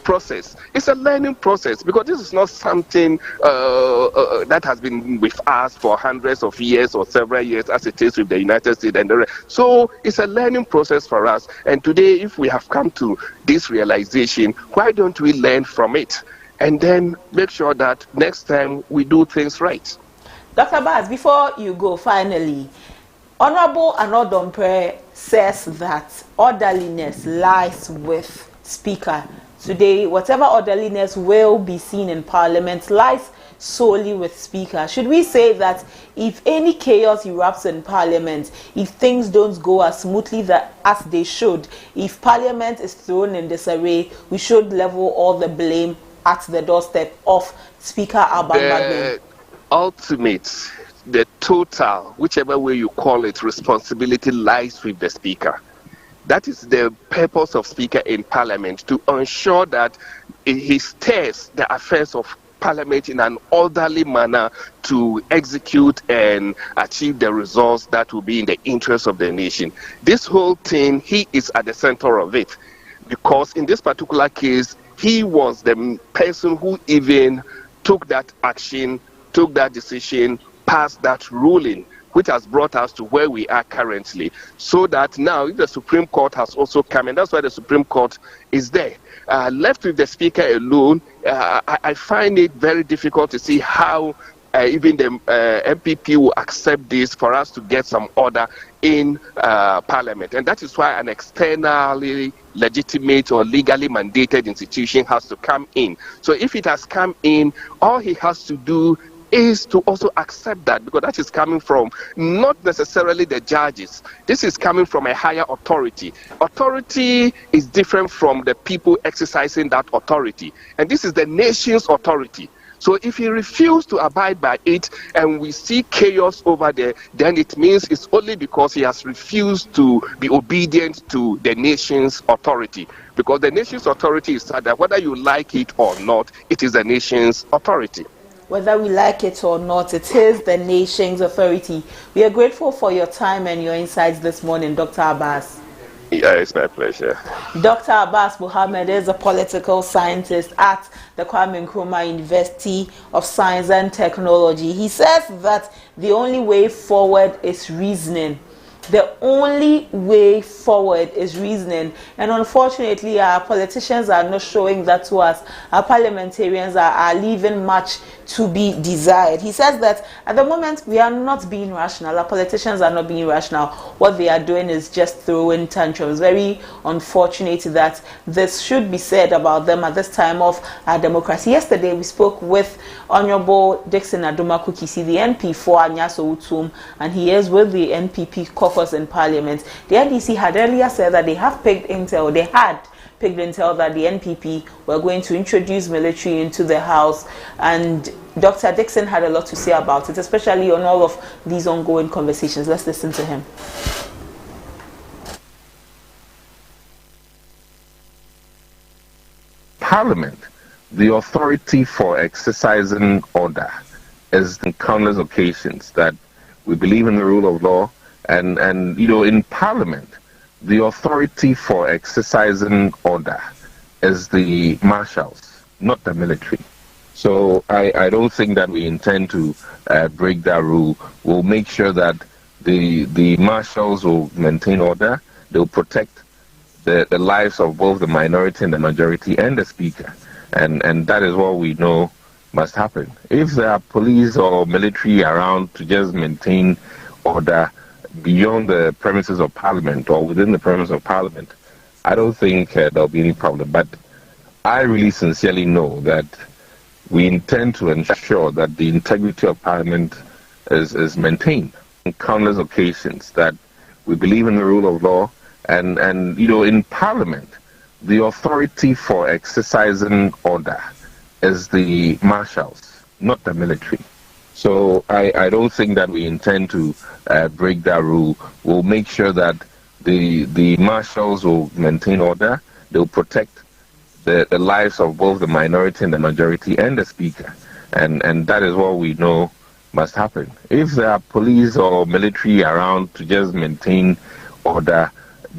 process. It's a learning process, because this is not something that has been with us for hundreds of years or several years, as it is with the United States and the rest. So it's a learning process for us. And today, if we have come to this realization, why don't we learn from it? And then make sure that next time we do things right. Dr. Baz, before you go, finally, Honorable Anodompe says that orderliness lies with Speaker. Today, whatever orderliness will be seen in Parliament lies solely with Speaker. Should we say that if any chaos erupts in Parliament, if things don't go as smoothly as they should, if Parliament is thrown in disarray, we should level all the blame at the doorstep of Speaker Alban BAGBIN? Ultimate, the total, whichever way you call it, responsibility lies with the Speaker. That is the purpose of Speaker in Parliament, to ensure that he steers the affairs of Parliament in an orderly manner to execute and achieve the results that will be in the interest of the nation. This whole thing, he is at the center of it, because in this particular case, he was the person who even took that action, took that decision, passed that ruling, which has brought us to where we are currently. So that now, if the Supreme Court has also come, and that's why the Supreme Court is there, left with the Speaker alone, I find it very difficult to see how even the MPP will accept this for us to get some order in Parliament. And that is why an externally legitimate or legally mandated institution has to come in. So if it has come in, all he has to do is to also accept that, because that is coming from not necessarily the judges. This is coming from a higher authority. Authority is different from the people exercising that authority. And this is the nation's authority. So if he refuses to abide by it and we see chaos over there, then it means it's only because he has refused to be obedient to the nation's authority. Because the nation's authority is that whether you like it or not, it is the nation's authority. Whether we like it or not, it is the nation's authority. We are grateful for your time and your insights this morning, Dr. Abbas. Yeah, it's my pleasure. Dr. Abbas Muhammad is a political scientist at the Kwame Nkrumah University of Science and Technology. He says that the only way forward is reasoning. The only way forward is reasoning, and unfortunately our politicians are not showing that to us. Our parliamentarians are leaving much to be desired. He says that at the moment we are not being rational. Our politicians are not being rational. What they are doing is just throwing tantrums. Very unfortunate that this should be said about them at this time of our democracy. Yesterday we spoke with Honorable Dixon Adumaku-Kisi, the MP for Anyaso Utum, and he is with the NPP caucus in Parliament. The NDC had earlier said that they had picked intel that the NPP were going to introduce military into the House, and Dr. Dixon had a lot to say about it, especially on all of these ongoing conversations. Let's listen to him. Parliament, the authority for exercising order, is in countless occasions that we believe in the rule of law, and in Parliament, the authority for exercising order is the marshals, not the military. So I don't think that we intend to break that rule. We'll make sure that the marshals will maintain order. They'll protect the lives of both the minority and the majority and the speaker. And that is what we know must happen. If there are police or military around to just maintain order beyond the premises of Parliament or within the premises of Parliament, I don't think there'll be any problem. But I really sincerely know that we intend to ensure that the integrity of Parliament is maintained on countless occasions, that we believe in the rule of law, and in Parliament, the authority for exercising order is the marshals, not the military. So I don't think that we intend to break that rule. We'll make sure that the marshals will maintain order. They'll protect the lives of both the minority and the majority and the speaker. And that is what we know must happen. If there are police or military around to just maintain order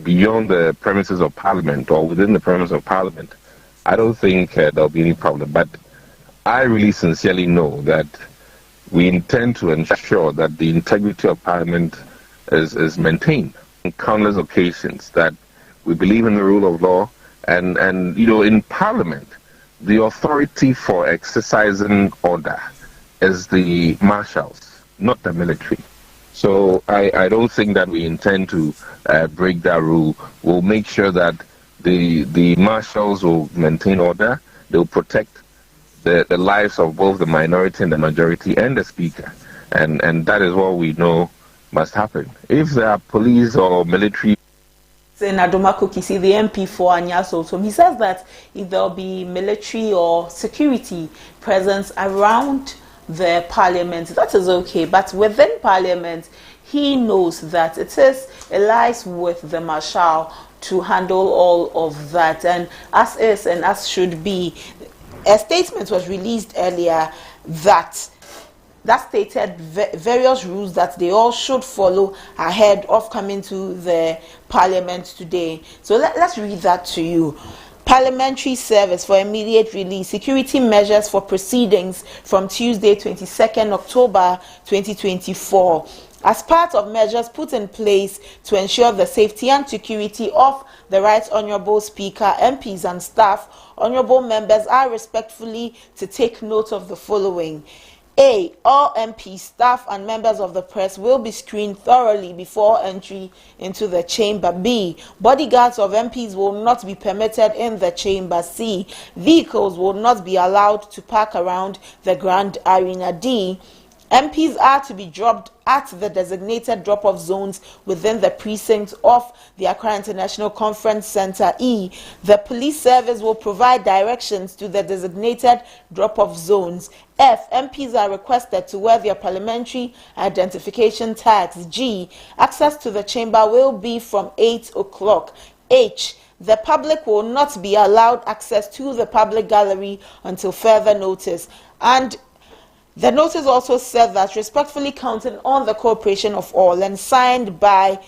beyond the premises of Parliament or within the premises of Parliament, I don't think there'll be any problem. But I really sincerely know that we intend to ensure that the integrity of Parliament is maintained on countless occasions, that we believe in the rule of law, and in Parliament, the authority for exercising order is the marshals, not the military. So I don't think that we intend to break that rule. We'll make sure that the marshals will maintain order. They'll protect the lives of both the minority and the majority and the speaker. And that is what we know must happen. If there are police or military... Adumaku-Kisi, the MP for Anyaso, so he says that if there'll be military or security presence around the Parliament, that is okay. But within Parliament, he knows that it lies with the Marshal to handle all of that. And as is and as should be, a statement was released earlier that stated various rules that they all should follow ahead of coming to the Parliament today. So let's read that to you. Parliamentary service for immediate release, security measures for proceedings from Tuesday, 22nd October 2024. As part of measures put in place to ensure the safety and security of the Right Honourable Speaker, MPs and staff, honourable members are respectfully to take note of the following. A. All MPs, staff and members of the press will be screened thoroughly before entry into the chamber. B. Bodyguards of MPs will not be permitted in the chamber. C. Vehicles will not be allowed to park around the Grand Arena. D. MPs are to be dropped at the designated drop-off zones within the precincts of the Accra International Conference Center. E. The police service will provide directions to the designated drop-off zones. F. MPs are requested to wear their parliamentary identification tags. G. Access to the chamber will be from 8 o'clock. H. The public will not be allowed access to the public gallery until further notice. And the notice also said that respectfully counting on the cooperation of all and signed by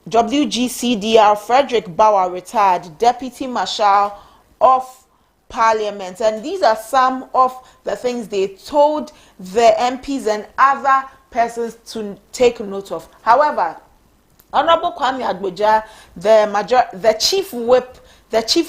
WGCDR Frederick Bauer, retired Deputy Marshal of Parliament. And these are some of the things they told the MPs and other persons to take note of. However, Honorable Kwame Agboja, the chief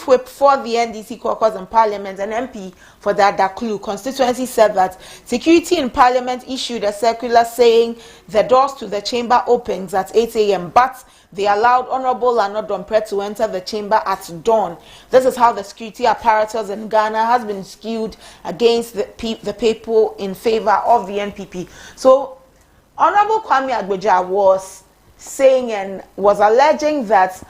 whip for the NDC caucus in Parliament and MP for the Adaklu constituency, said that security in Parliament issued a circular saying the doors to the chamber opens at 8 a.m. but they allowed Honorable Lano Dompre to enter the chamber at dawn. This is how the security apparatus in Ghana has been skewed against the people in favor of the NPP. So Honorable Kwame Agboja was saying and was alleging that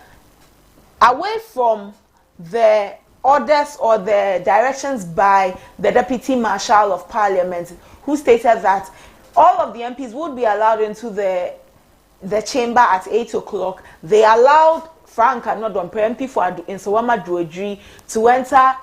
away from the orders or the directions by the Deputy Marshal of Parliament, who stated that all of the MPs would be allowed into the chamber at 8 o'clock, they allowed Frank Anodompe, MP for Insawama Duodri, to enter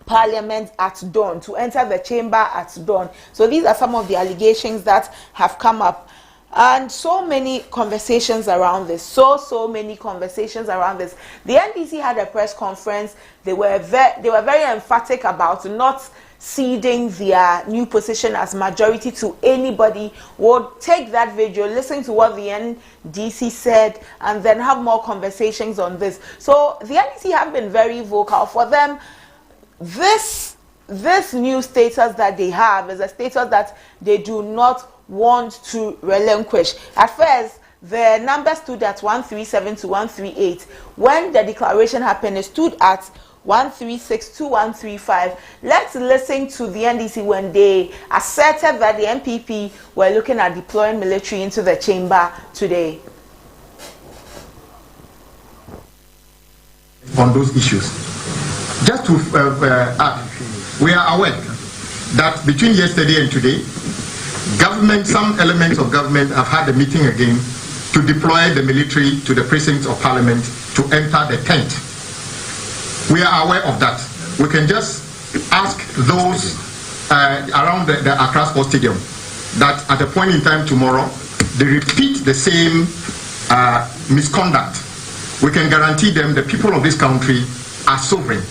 Parliament at dawn, to enter the chamber at dawn. So these are some of the allegations that have come up. And so many conversations around this, so many conversations around this. The NDC had a press conference. They were very emphatic about not ceding their new position as majority to anybody. We'll take that video, listen to what the NDC said, and then have more conversations on this. So the NDC have been very vocal. For them, this new status that they have is a status that they do not want to relinquish. At first, the number stood at 137 to 138. When the declaration happened, it stood at 136 to 135. Let's listen to the NDC when they asserted that the MPP were looking at deploying military into the chamber today. On those issues, just to add, we are aware that between yesterday and today, some elements of government have had a meeting again to deploy the military to the precincts of Parliament to enter the tent. We are aware of that. We can just ask those around the Accra Sports Stadium that at a point in time tomorrow, they repeat the same misconduct. We can guarantee them the people of this country are sovereign.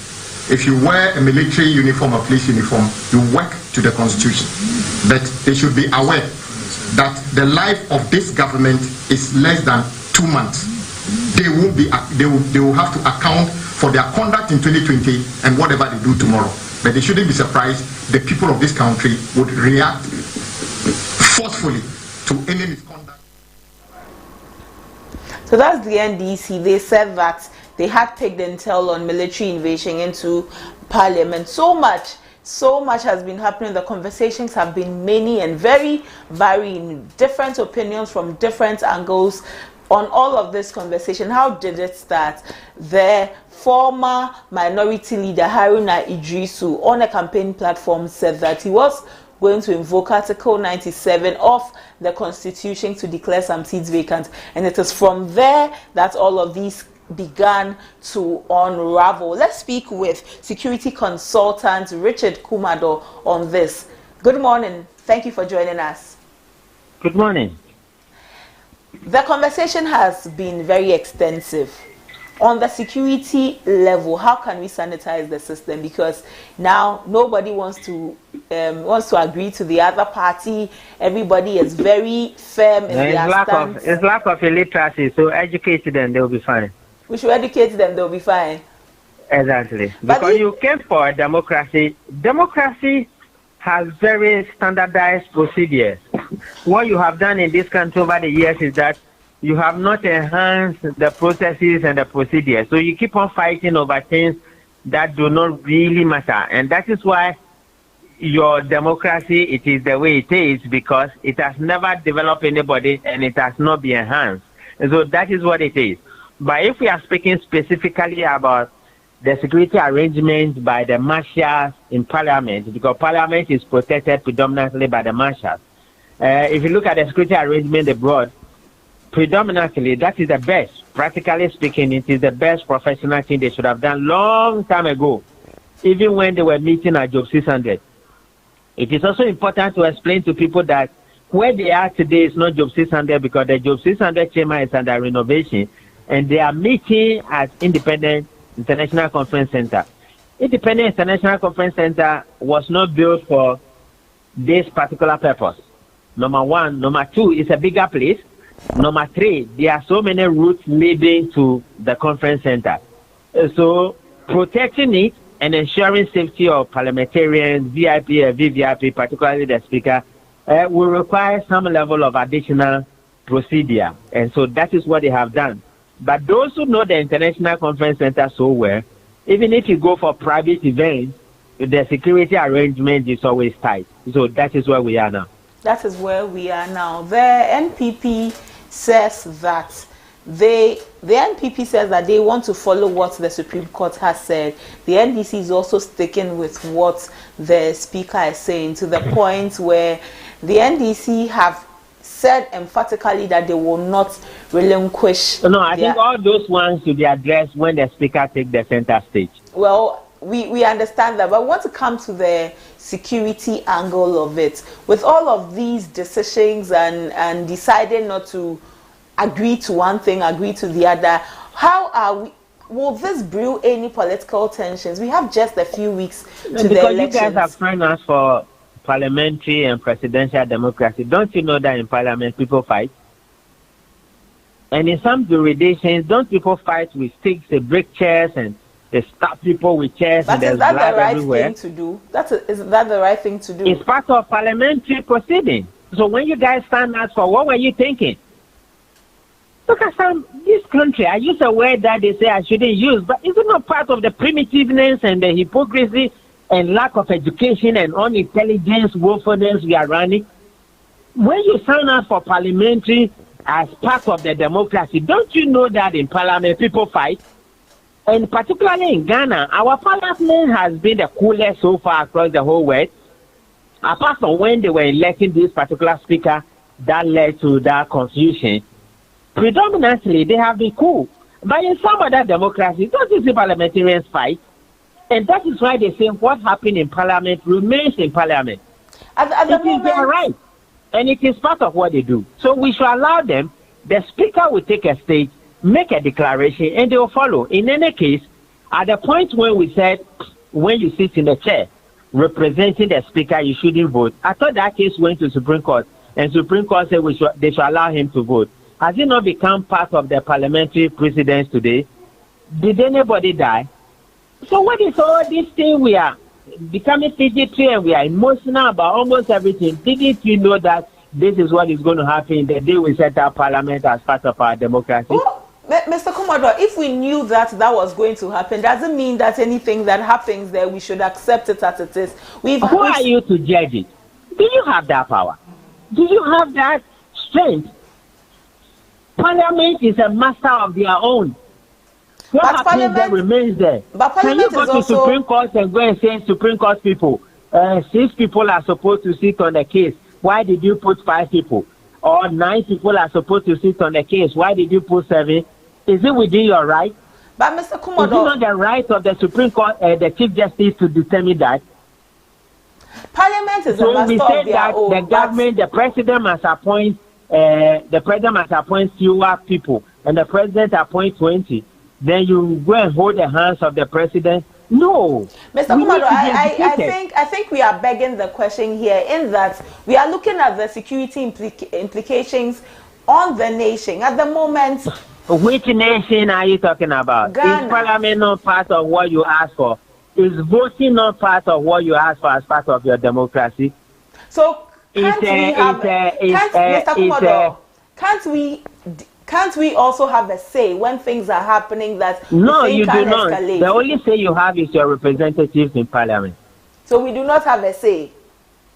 If you wear a military uniform or police uniform, you work to the Constitution. But they should be aware that the life of this government is less than 2 months. They will have to account for their conduct in 2020 and whatever they do tomorrow. But they shouldn't be surprised the people of this country would react forcefully to any misconduct. So that's the NDC. They said that they had picked intel on military invasion into Parliament. So much has been happening. The conversations have been many and very varying, different opinions from different angles on all of this conversation. How did it start? The former minority leader Haruna Idrisu on a campaign platform said that he was going to invoke Article 97 of the Constitution to declare some seats vacant, and it is from there that all of these began to unravel. Let's speak with security consultant Richard Kumado on this. Good morning. Thank you for joining us. Good morning. The conversation has been very extensive. On the security level, how can we sanitize the system? Because now nobody wants to agree to the other party. Everybody is very firm in their stance. It's lack of illiteracy, so educate them, they'll be fine. We should educate them, they'll be fine. Exactly. Because you came for democracy. Democracy has very standardized procedures. What you have done in this country over the years is that you have not enhanced the processes and the procedures. So you keep on fighting over things that do not really matter. And that is why your democracy, it is the way it is, because it has never developed anybody and it has not been enhanced. And so that is what it is. But if we are speaking specifically about the security arrangements by the marshals in Parliament, because Parliament is protected predominantly by the marshals. If you look at the security arrangement abroad, predominantly that is the best. Practically speaking, it is the best professional thing they should have done long time ago, even when they were meeting at Job 600. It is also important to explain to people that where they are today is not Job 600 because the Job 600 chamber is under renovation, and they are meeting at Independent International Conference Center. Independent International Conference Center was not built for this particular purpose. Number one. Number two, it's a bigger place. Number three, there are so many routes leading to the conference center. So protecting it and ensuring safety of parliamentarians, VIP and VVIP, particularly the speaker, will require some level of additional procedure. And so that is what they have done. But those who know the International Conference Center so well, even if you go for private events, the security arrangement is always tight. So that is where we are now. That is where we are now. The NPP says that the NPP says that they want to follow what the Supreme Court has said. The NDC is also sticking with what the Speaker is saying, to the point where the NDC have said emphatically that they will not relinquish. No, I think all those ones should be addressed when the Speaker takes the center stage. Well, we understand that, but we want to come to the security angle of it. With all of these decisions and deciding not to agree to one thing, agree to the other, how are we? Will this brew any political tensions? We have just a few weeks to the elections. Because you guys have trained us for parliamentary and presidential democracy. Don't you know that in parliament people fight? And in some jurisdictions, don't people fight with sticks, they break chairs, and they stab people with chairs, and there's blood everywhere? Is that the right thing to do? It's part of parliamentary proceeding. So when you guys stand out for, what were you thinking? Look at this country. I use a word that they say I shouldn't use, but is it not part of the primitiveness and the hypocrisy and lack of education and unintelligence, woefulness we are running? When you sign up for parliamentary as part of the democracy, don't you know that in parliament people fight? And particularly in Ghana, our parliament has been the coolest so far across the whole world. Apart from when they were electing this particular speaker, that led to that confusion. Predominantly, they have been cool. But in some other democracies, don't you see parliamentarians fight? And that is why they say what happened in parliament remains in parliament. It is their right. And it is part of what they do. So we should allow them. The speaker will take a stage, make a declaration, and they will follow. In any case, at the point when we said, when you sit in the chair representing the speaker, you shouldn't vote. I thought that case went to Supreme Court, and Supreme Court said they should allow him to vote. Has it not become part of the parliamentary precedence today? Did anybody die? So what is all this thing we are becoming fidgety and we are emotional about almost everything? Didn't you know that this is what is going to happen the day we set up parliament as part of our democracy? Well, Mr. Commodore, if we knew that was going to happen, doesn't mean that anything that happens there, we should accept it as it is. Who are you to judge it? Do you have that power? Do you have that strength? Parliament is a master of their own. What happens there remains there. But Can you go to Supreme Court and go and say, Supreme Court people, 6 people are supposed to sit on the case. Why did you put 5 people? Or 9 people are supposed to sit on the case. Why did you put 7? Is it within your right? But Mr. Commodore, is it not the right of the Supreme Court, the Chief Justice, to determine that? Parliament is a master of their own. The government, the president must appoint. The president must appoint fewer people, and the president appoints 20. Then you go and hold the hands of the president. No, Mr. Commodore, I think we are begging the question here in that we are looking at the security implications on the nation at the moment. Which nation are you talking about? Ghana. Is parliament not part of what you ask for? Is voting not part of what you ask for as part of your democracy? So Mr. Commodore, can't we also have a say when things are happening that no, you do not. Escalate? The only say you have is your representatives in parliament. So we do not have a say?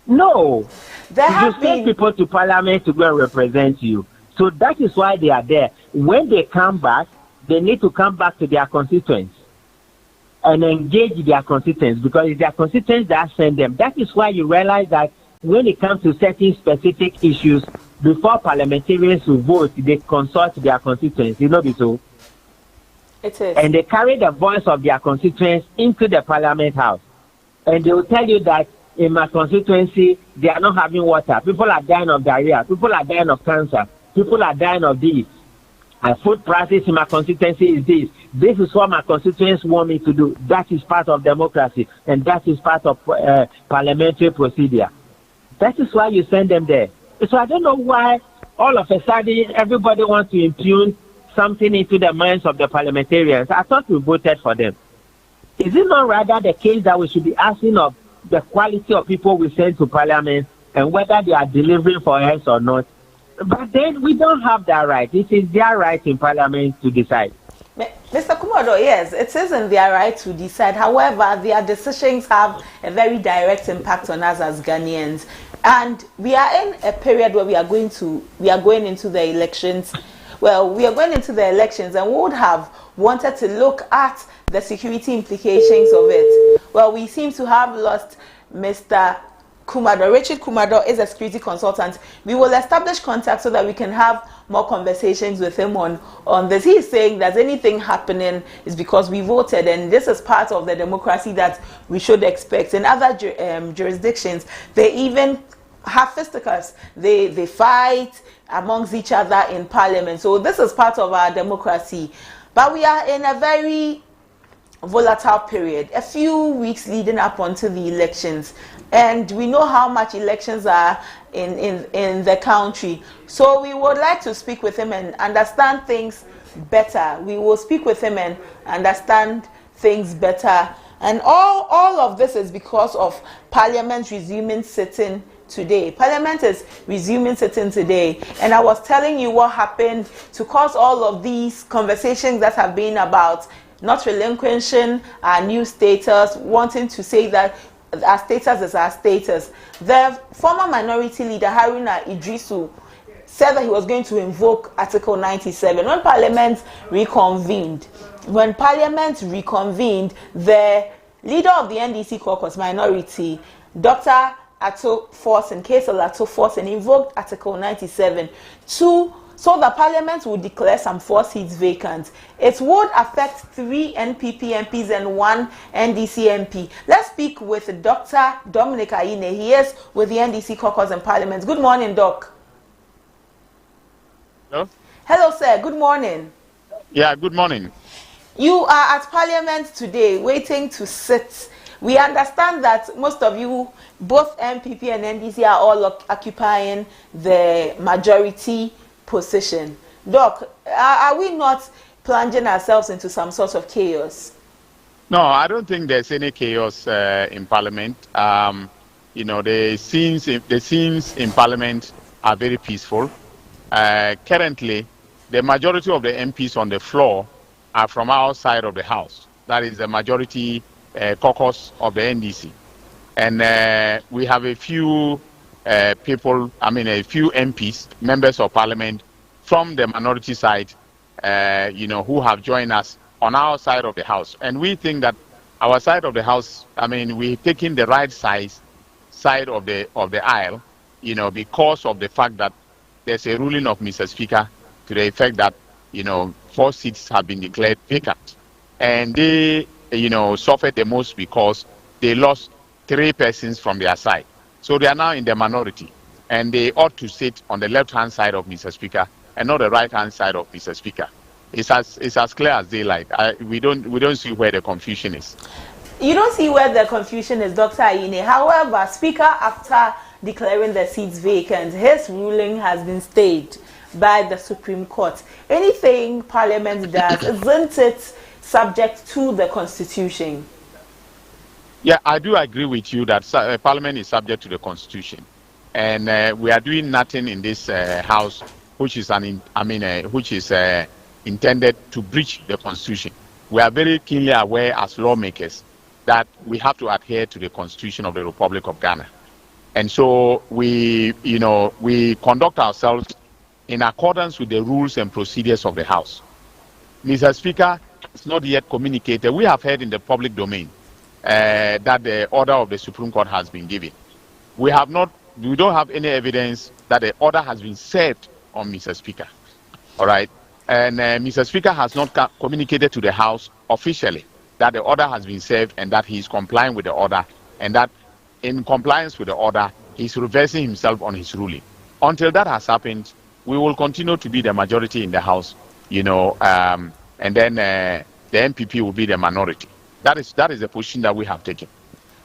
No. There have been people to parliament to go and represent you. So that is why they are there. When they come back, they need to come back to their constituents and engage their constituents, because it's their constituents that send them. That is why you realize that when it comes to certain specific issues, before parliamentarians will vote, they consult their constituents. You know this, so? It is. And they carry the voice of their constituents into the parliament house. And they will tell you that in my constituency, they are not having water. People are dying of diarrhea. People are dying of cancer. People are dying of this. Food prices in my constituency is this. This is what my constituents want me to do. That is part of democracy, and that is part of parliamentary procedure. That is why you send them there. So I don't know why all of a sudden everybody wants to impugn something into the minds of the parliamentarians. I thought we voted for them. Is it not rather the case that we should be asking of the quality of people we send to parliament and whether they are delivering for us or not? But then we don't have that right. It is their right in parliament to decide. Mr. Kumodo, yes, it isn't their right to decide. However, their decisions have a very direct impact on us as Ghanaians. And we are in a period where we are going into the elections. Well, we are going into the elections and we would have wanted to look at the security implications of it. Well, we seem to have lost Mr. Kumado. Richard Kumado is a security consultant. We will establish contact so that we can have more conversations with him on this. He is saying that anything happening is because we voted, and this is part of the democracy that we should expect. In other jurisdictions, they even have fisticuffs. They fight amongst each other in parliament. So this is part of our democracy. But we are in a very volatile period, a few weeks leading up onto the elections, and we know how much elections are in the country. So we would like to speak with him and understand things better. We will speak with him and understand things better. And all of this is because of Parliament resuming sitting today. Parliament is resuming sitting today, and I was telling you what happened to cause all of these conversations that have been about not relinquishing our new status, wanting to say that our status is our status. The former minority leader, Haruna Idrisu, said that he was going to invoke Article 97 when Parliament reconvened. When Parliament reconvened, the leader of the NDC caucus, minority, Dr. Ato Forson, Kaisel Ato Forson, invoked Article 97 so the Parliament would declare some 4 seats vacant. It would affect 3 NPP MPs and 1 NDC MP. Let's speak with Dr. Dominic Aine. He is with the NDC caucus in Parliament. Good morning, Doc. Hello? Hello, sir. Good morning. Yeah, good morning. You are at Parliament today waiting to sit. We understand that most of you, both MPP and NDC, are all occupying the majority position. Doc, are we not plunging ourselves into some sort of chaos? No, I don't think there's any chaos in Parliament. The scenes in Parliament are very peaceful. Currently, the majority of the MPs on the floor are from our side of the House. That is the majority caucus of the NDC. And we have a few a few MPs, members of Parliament from the minority side, who have joined us on our side of the House. And we think that our side of the House, we're taking the right side of the aisle, because of the fact that there's a ruling of Mr. Speaker to the effect that, 4 seats have been declared vacant. And they, suffered the most because they lost 3 persons from their side. So they are now in the minority, and they ought to sit on the left-hand side of Mr. Speaker and not the right-hand side of Mr. Speaker. It's as clear as daylight. We don't see where the confusion is. You don't see where the confusion is, Dr. Aine. However, Speaker, after declaring the seats vacant, his ruling has been stayed by the Supreme Court. Anything Parliament does, isn't it subject to the Constitution? Yeah, I do agree with you that Parliament is subject to the Constitution, and we are doing nothing in this House which is intended to breach the Constitution. We are very keenly aware as lawmakers that we have to adhere to the Constitution of the Republic of Ghana, and so we conduct ourselves in accordance with the rules and procedures of the House. Mr. Speaker, it's not yet communicated. We have heard in the public domain that the order of the Supreme Court has been given. We don't have any evidence that the order has been served on Mr. Speaker. All right. And Mr. Speaker has not communicated to the House officially that the order has been served and that he is complying with the order, and that in compliance with the order, he's reversing himself on his ruling. Until that has happened, we will continue to be the majority in the House, and then the MPP will be the minority. That is the position that we have taken.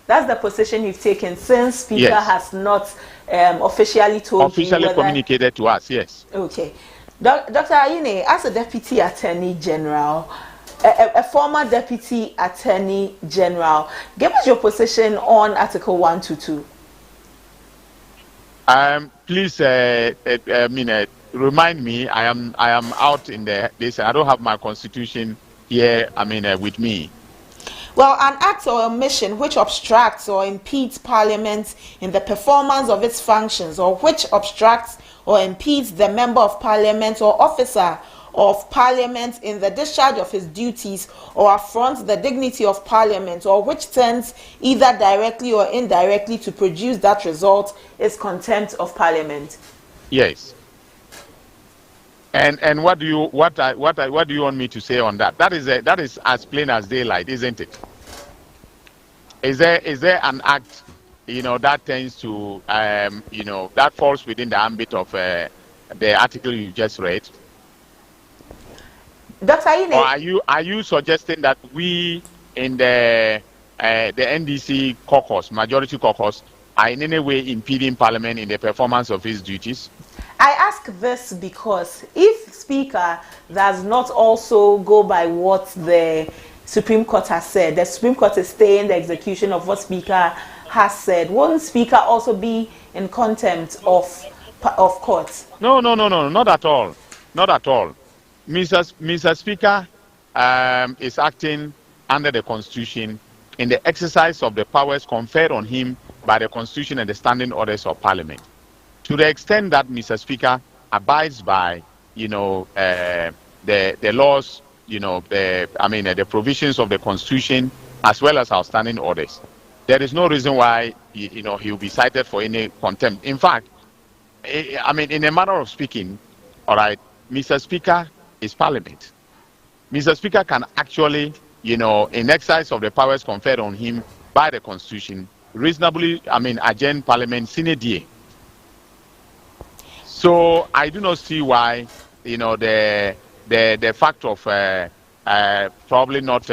That's the position you've taken since Speaker has not officially told you whether... communicated to us, yes. Okay. Dr. Ayine, as a Deputy Attorney General, a former Deputy Attorney General, give us your position on Article 122. Please, remind me. I am out in this. I don't have my constitution here. With me. Well, an act or omission which obstructs or impedes Parliament in the performance of its functions, or which obstructs or impedes the member of Parliament or officer of Parliament in the discharge of his duties, or affronts the dignity of Parliament, or which tends either directly or indirectly to produce that result, is contempt of Parliament. Yes. And what do you want me to say on that? That is as plain as daylight, isn't it? Is there an act, that tends to that falls within the ambit of the article you just read? Dr. Ayine, or are you suggesting that we in the NDC caucus, majority caucus, are in any way impeding Parliament in the performance of its duties? I ask this because if Speaker does not also go by what the Supreme Court has said, the Supreme Court is staying the execution of what Speaker has said, won't Speaker also be in contempt of court? No, not at all. Not at all. Mr. Speaker is acting under the Constitution in the exercise of the powers conferred on him by the Constitution and the standing orders of Parliament. To the extent that Mr. Speaker abides by, the laws, the provisions of the Constitution as well as our standing orders, there is no reason why, he will be cited for any contempt. In fact, in a manner of speaking, all right, Mr. Speaker is Parliament. Mr. Speaker can actually, in exercise of the powers conferred on him by the Constitution, reasonably, adjourn Parliament sine die. So I do not see why, the fact of probably not,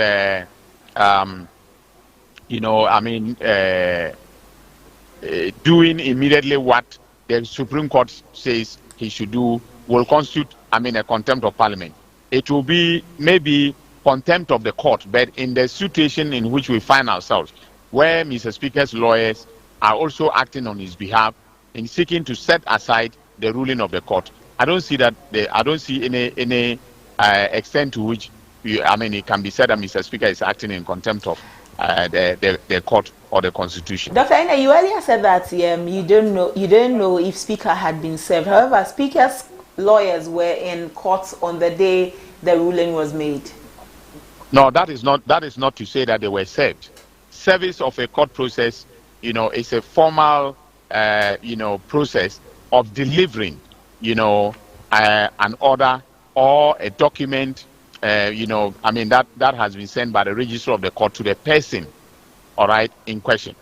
doing immediately what the Supreme Court says he should do will constitute, a contempt of Parliament. It will be maybe contempt of the court, but in the situation in which we find ourselves, where Mr. Speaker's lawyers are also acting on his behalf in seeking to set aside the ruling of the court, I don't see that. I don't see any extent to which it can be said that Mr. Speaker is acting in contempt of the court or the Constitution. Dr. Ayine, you earlier said that you didn't know if Speaker had been served. However, Speaker's lawyers were in court on the day the ruling was made. No, that is not to say that they were served. Service of a court process, is a formal, process of delivering, an order or a document, that has been sent by the registrar of the court to the person, all right, in question.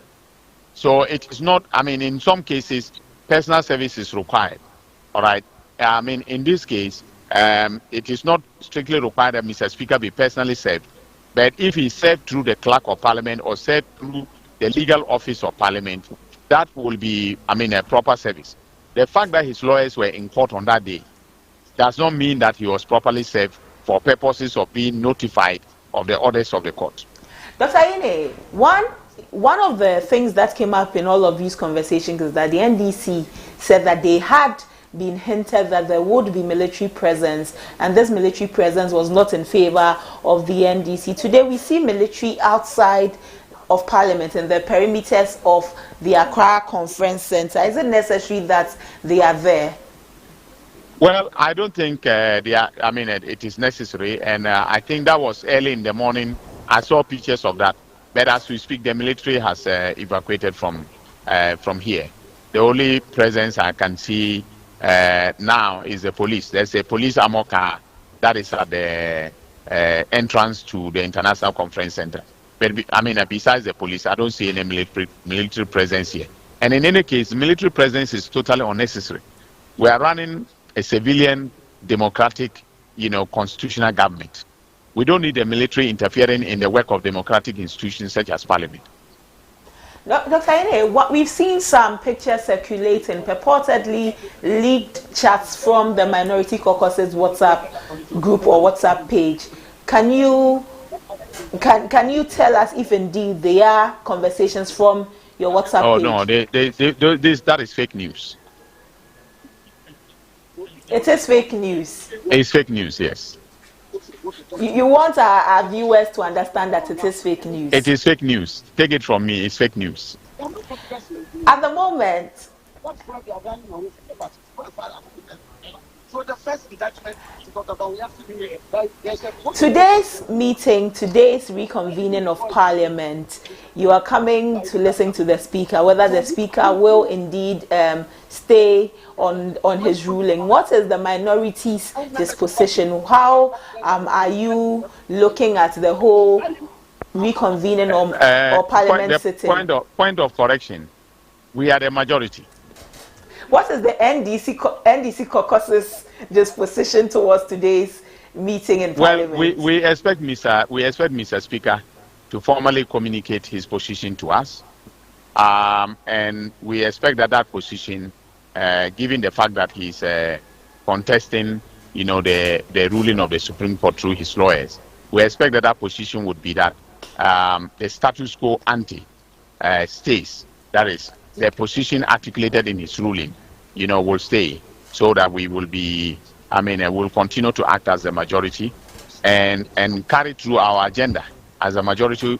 So it is not, in some cases, personal service is required, all right. In this case, it is not strictly required that Mr. Speaker be personally served, but if he served through the clerk of Parliament or served through the legal office of Parliament, that will be, a proper service. The fact that his lawyers were in court on that day does not mean that he was properly served for purposes of being notified of the orders of the court. Dr. Ayine, one of the things that came up in all of these conversations is that the NDC said that they had been hinted that there would be military presence, and this military presence was not in favor of the NDC. Today we see military outside of Parliament in the perimeters of the Accra Conference Center. Is it necessary that they are there? Well, I don't think it is necessary, and I think that was early in the morning. I saw pictures of that, but as we speak, the military has evacuated from here. The only presence I can see now is the police. There's a police armor car that is at the entrance to the International Conference Center. besides the police, I don't see any military presence here. And in any case, military presence is totally unnecessary. We are running a civilian, democratic, constitutional government. We don't need the military interfering in the work of democratic institutions such as Parliament. Dr. Ine, what we've seen some pictures circulating, purportedly leaked chats from the Minority Caucus's WhatsApp group or WhatsApp page. Can you tell us if indeed they are conversations from your WhatsApp page? Oh no, that is fake news. It is fake news. It's fake news, yes. You want our viewers to understand that it is fake news. It is fake news. Take it from me, it's fake news. At the moment, today's meeting, today's reconvening of Parliament, you are coming to listen to the Speaker, whether the Speaker will indeed stay on his ruling. What is the minority's disposition? How are you looking at the whole reconvening or Parliament sitting? Point of correction, we are the majority. What is the NDC caucus's disposition towards today's meeting in Parliament? Well, we expect Mr. Speaker to formally communicate his position to us, and we expect that position, given the fact that he's contesting, the ruling of the Supreme Court through his lawyers, we expect that position would be that the status quo ante stays. That is, the position articulated in his ruling, will stay, so that we will be, will continue to act as a majority and carry through our agenda as a majority,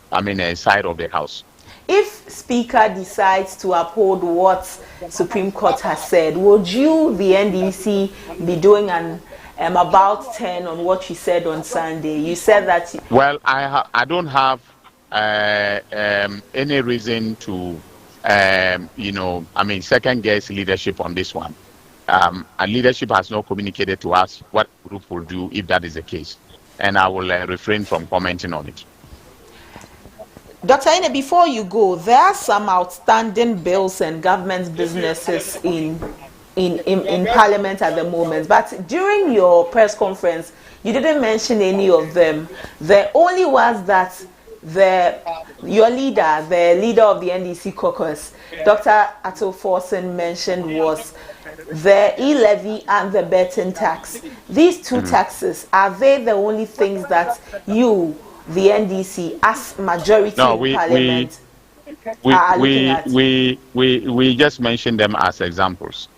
side of the House. If Speaker decides to uphold what Supreme Court has said, would you, the NDC, be doing an about 10 on what you said on Sunday? You said that... Well, I don't have any reason to second guess leadership on this one. And leadership has not communicated to us what group will do if that is the case. And I will refrain from commenting on it. Dr. Ine, before you go, there are some outstanding bills and government businesses in Parliament at the moment. But during your press conference, you didn't mention any of them. The only ones that your leader, the leader of the NDC caucus, Dr. Ato Forson, mentioned was the e-levy and the betting tax. These two taxes, are they the only things that you, the NDC, as majority in Parliament, are looking at? We just mentioned them as examples,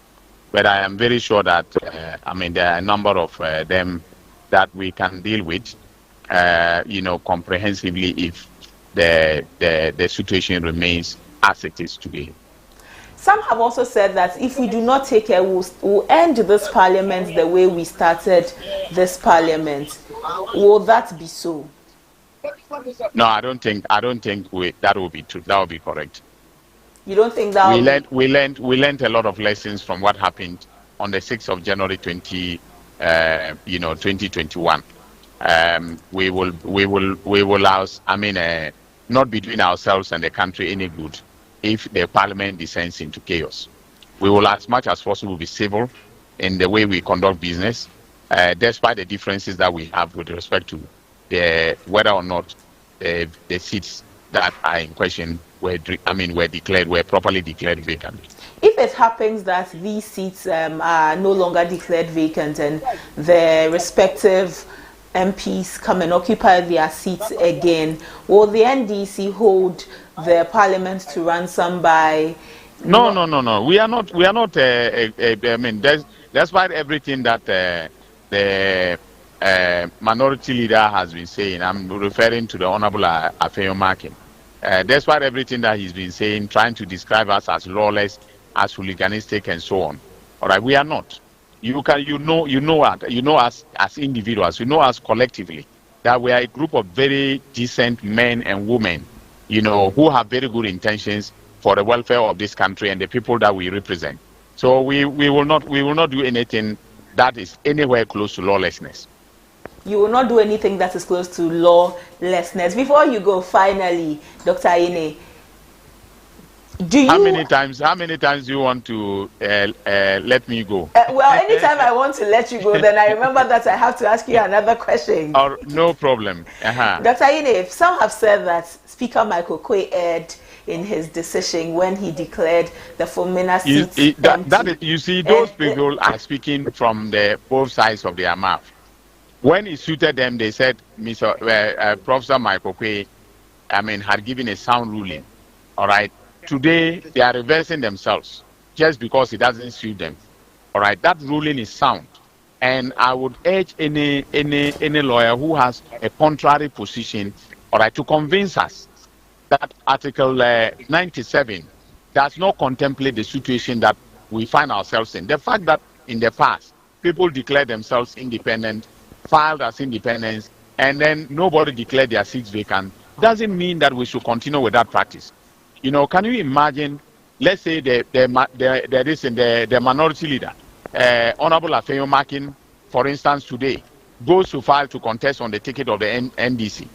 but I am very sure that there are a number of them that we can deal with, comprehensively if the situation remains as it is today. Some have also said that if we do not take care, we'll end this Parliament the way we started this Parliament. Will that be so? No, I don't think that will be true. That will be correct. You don't think that we learned a lot of lessons from what happened on the 6th of January 2021. We will not be doing ourselves and the country any good if the Parliament descends into chaos. We will, as much as possible, be civil in the way we conduct business, despite the differences that we have with respect to whether or not the seats that are in question were properly declared vacant. If it happens that these seats are no longer declared vacant and the respective MPs come and occupy their seats again, will the NDC hold the Parliament to ransom by? No. We are not. Despite everything that the minority leader has been saying, I'm referring to the Honorable Afeyo Makin. Despite everything that he's been saying, trying to describe us as lawless, as hooliganistic, and so on. All right, we are not. You know us as individuals. You know us collectively. That we are a group of very decent men and women, who have very good intentions for the welfare of this country and the people that we represent. So we will not do anything that is anywhere close to lawlessness. you will not do anything that is close to lawlessness. Before you go, finally, Dr. Ine, how many times do you want to let me go? Well, anytime I want to let you go, then I remember that I have to ask you another question. No problem. Dr. Ine, some have said that Speaker Michael Quay erred in his decision when he declared the Fomena seat empty. You see, those people are speaking from both sides of their mouth. When it suited them, they said Professor Michael Quay, had given a sound ruling. All right. Today, they are reversing themselves just because it doesn't suit them. All right. That ruling is sound. And I would urge any lawyer who has a contrary position, all right, to convince us that Article 97 does not contemplate the situation that we find ourselves in. The fact that in the past, people declared themselves independent, filed as independents, and then nobody declared their seats vacant, doesn't mean that we should continue with that practice. You know, can you imagine, let's say the minority leader, Honorable Afenyo Makin, for instance, today, goes to file to contest on the ticket of the NDC,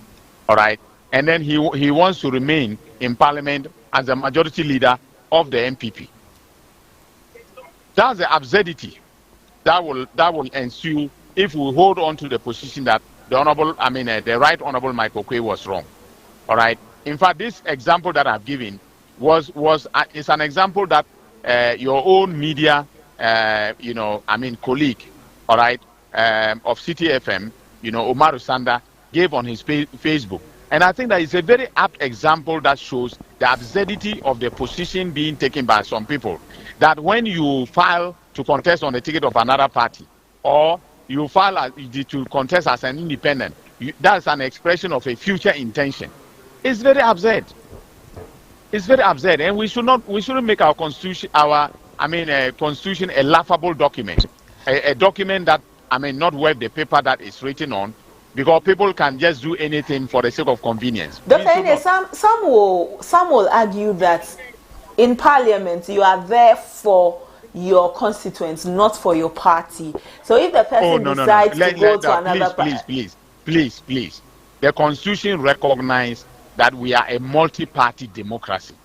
all right? And then he wants to remain in Parliament as the majority leader of the MPP. That's the absurdity that will ensue if we hold on to the position that the Right Honorable Michael Quay was wrong. All right. In fact, this example that I've given is an example that your own media, colleague, all right, of City FM, Omar Sanda, gave on his Facebook. And I think that is a very apt example that shows the absurdity of the position being taken by some people. That when you file to contest on the ticket of another party, or you file to contest as an independent, that's an expression of a future intention. It's very absurd. It's very absurd, and we shouldn't make our constitution constitution a laughable document, a document that not worth the paper that it's written on. Because people can just do anything for the sake of convenience. Dr. Ine, some will argue that in Parliament you are there for your constituents, not for your party. So if the person decides to go to another party, please, the Constitution recognizes that we are a multi-party democracy.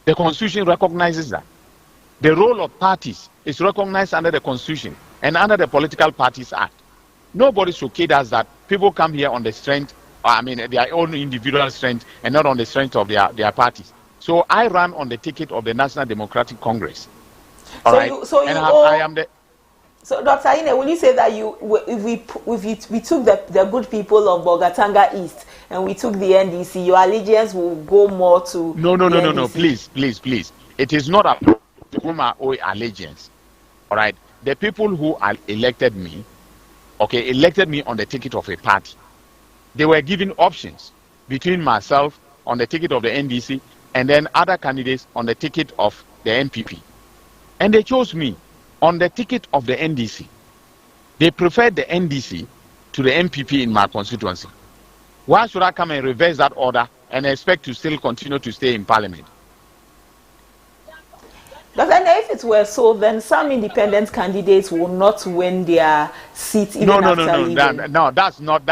The Constitution recognizes that. The role of parties is recognized under the Constitution and under the Political Parties Act. Nobody should kid us that people come here on the strength, their own individual strength, and not on the strength of their parties. So I ran on the ticket of the National Democratic Congress. So Dr. Ine, will you say that if we took the good people of Bogatanga East and we took the NDC, your allegiance will go more to No, please. It is not up to whom I owe allegiance. All right. The people who elected me on the ticket of a party. They were given options between myself on the ticket of the NDC and then other candidates on the ticket of the NPP. And they chose me on the ticket of the NDC. They preferred the NDC to the NPP in my constituency. Why should I come and reverse that order and expect to still continue to stay in Parliament? But then if it were so, then some independent candidates will not win their seat even after leaving. No, that's not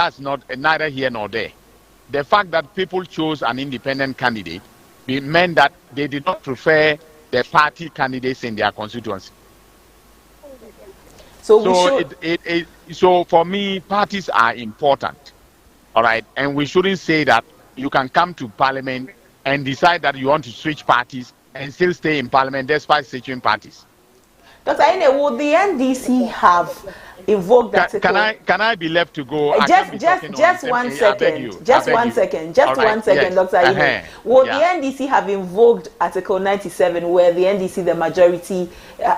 neither here nor there. The fact that people chose an independent candidate meant that they did not prefer the party candidates in their constituency. So for me, parties are important, all right? And we shouldn't say that you can come to Parliament and decide that you want to switch parties and still stay in Parliament despite switching parties. Dr. Ine, would the NDC have invoked that? Can I be left to go? Just 1 second. Just 1 second. Just 1 second, Dr. Ine. Would the NDC have invoked Article 97, where the NDC, the majority,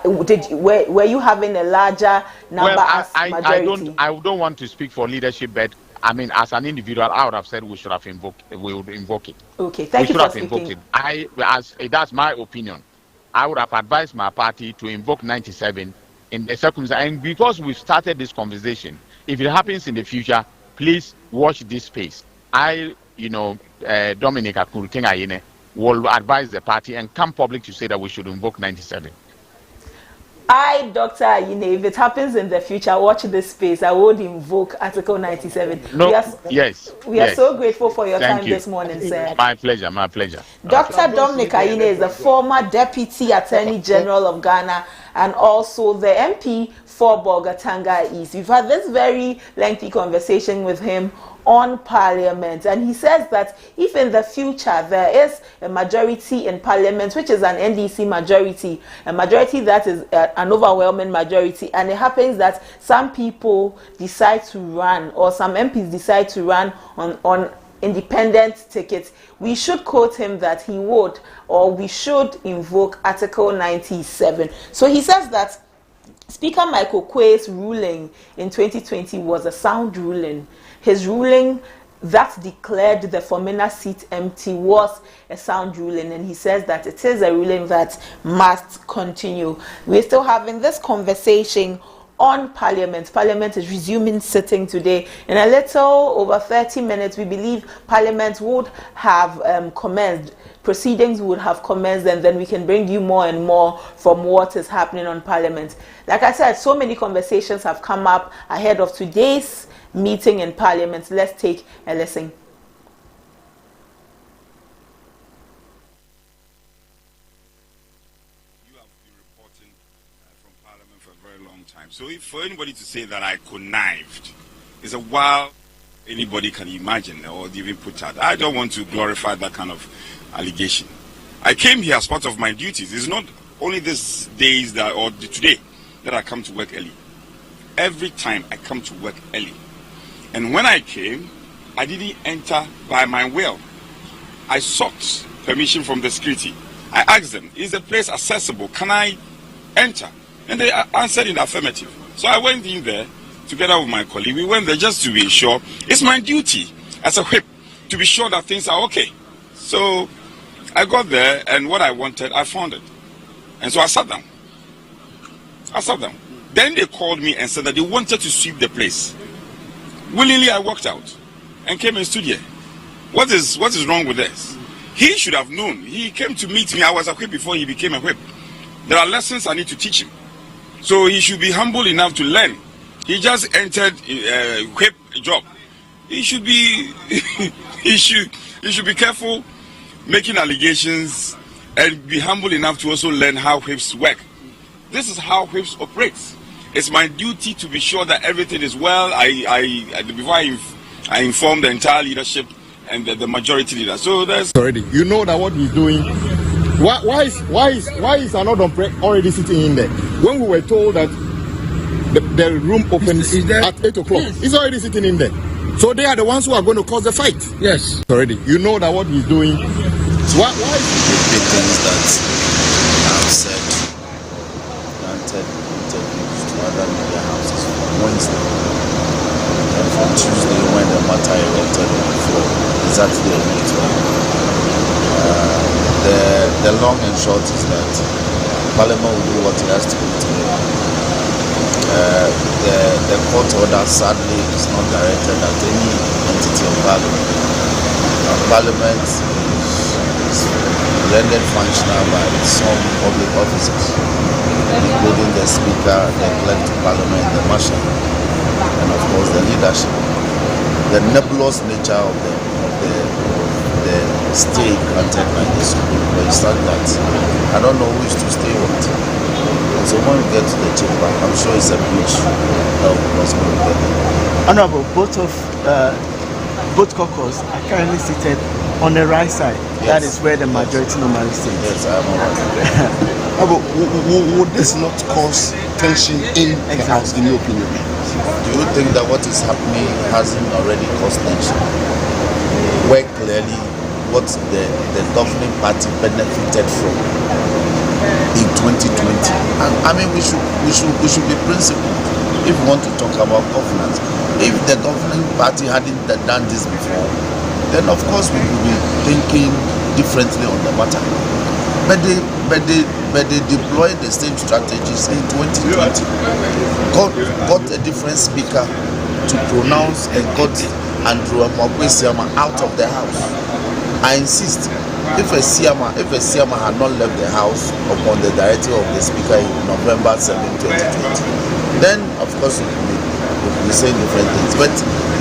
were you having a larger number as majority? I don't want to speak for leadership, but as an individual, I would have said we would invoke it. Okay, thank you for speaking. That's my opinion. I would have advised my party to invoke 97 in the circumstance. And because we've started this conversation, if it happens in the future, please watch this space. Dominic Akurutengayene will advise the party and come public to say that we should invoke 97. Dr. Ayine, if it happens in the future, watch this space. I would invoke Article 97. No, we are so grateful for your time this morning, sir. My pleasure, my pleasure. Dr. Dominic Ayine is the former Deputy Attorney General of Ghana and also the MP for Bolgatanga East. We've had this very lengthy conversation with him on Parliament, and he says that if in the future there is a majority in Parliament, which is an NDC majority, a majority that is an overwhelming majority, and it happens that some people decide to run or some MPs decide to run on independent tickets, we should quote him that he would, or we should invoke Article 97. So he says that Speaker Michael Quay's ruling in 2020 was a sound ruling. His ruling that declared the Formina seat empty was a sound ruling, and he says that it is a ruling that must continue. We're still having this conversation on Parliament. Parliament is resuming sitting today. In a little over 30 minutes, we believe Parliament would have commenced. Proceedings would have commenced, and then we can bring you more and more from what is happening on Parliament. Like I said, so many conversations have come up ahead of today's meeting in Parliament. Let's take a listen. You have been reporting from Parliament for a very long time. So if for anybody to say that I connived is a wild anybody can imagine or even put out. I don't want to glorify that kind of allegation. I came here as part of my duties. It's not only these days that or today that I come to work early. Every time I come to work early. And when I came, I didn't enter by my will. I sought permission from the security. I asked them, is the place accessible? Can I enter? And they answered in the affirmative. So I went in there together with my colleague. We went there just to be sure. It's my duty as a whip to be sure that things are okay. So I got there, and what I wanted, I found it. And so I sat down. Then they called me and said that they wanted to sweep the place. Willingly, I walked out and came and stood here. What is wrong with this? He should have known. He came to meet me. I was a whip before he became a whip. There are lessons I need to teach him. So he should be humble enough to learn. He just entered a whip job. He should be he should be careful making allegations and be humble enough to also learn how whips work. This is how whips operates. It's my duty to be sure that everything is well. Before I inform the entire leadership and the majority leader. So that's already. You know that what he's doing. Why is another already sitting in there? When we were told that the room opens at 8 o'clock, he's already sitting in there. So they are the ones who are going to cause the fight. Yes, already. You know that what he's doing. Why is the things that I've said, granted interviews to other media houses from Wednesday and from Tuesday when the matter erupted on the floor, exactly a minute ago. The long and short is that Parliament will do what it has to do today. The court order sadly is not directed at any entity of Parliament. Parliament is rendered functional by some public officers, including the Speaker, the Clerk to Parliament, the Marshal, and of course the leadership. The nebulous nature of the stay granted by the Supreme Court is that I don't know which to stay with. So when we get to the chamber, I'm sure it's a breach that we must go together. Honorable, both caucus are currently seated on the right side. Yes. That is where the majority normally sits. Yes, I'm aware. But would this not cause tension in the House, in your opinion? Do you think that what is happening hasn't already caused tension? Where clearly what the governing party benefited from in 2020. And I mean, we should be principled if we want to talk about governance. If the governing party hadn't done this before, then of course we could be thinking differently on the matter. But they deployed the same strategies in 2020. Got a different speaker to pronounce and got Andrew Amakwesiama out of the house. I insist, if a CMA had not left the House upon the directive of the Speaker in November 7, 2020, then of course we could be saying different things. But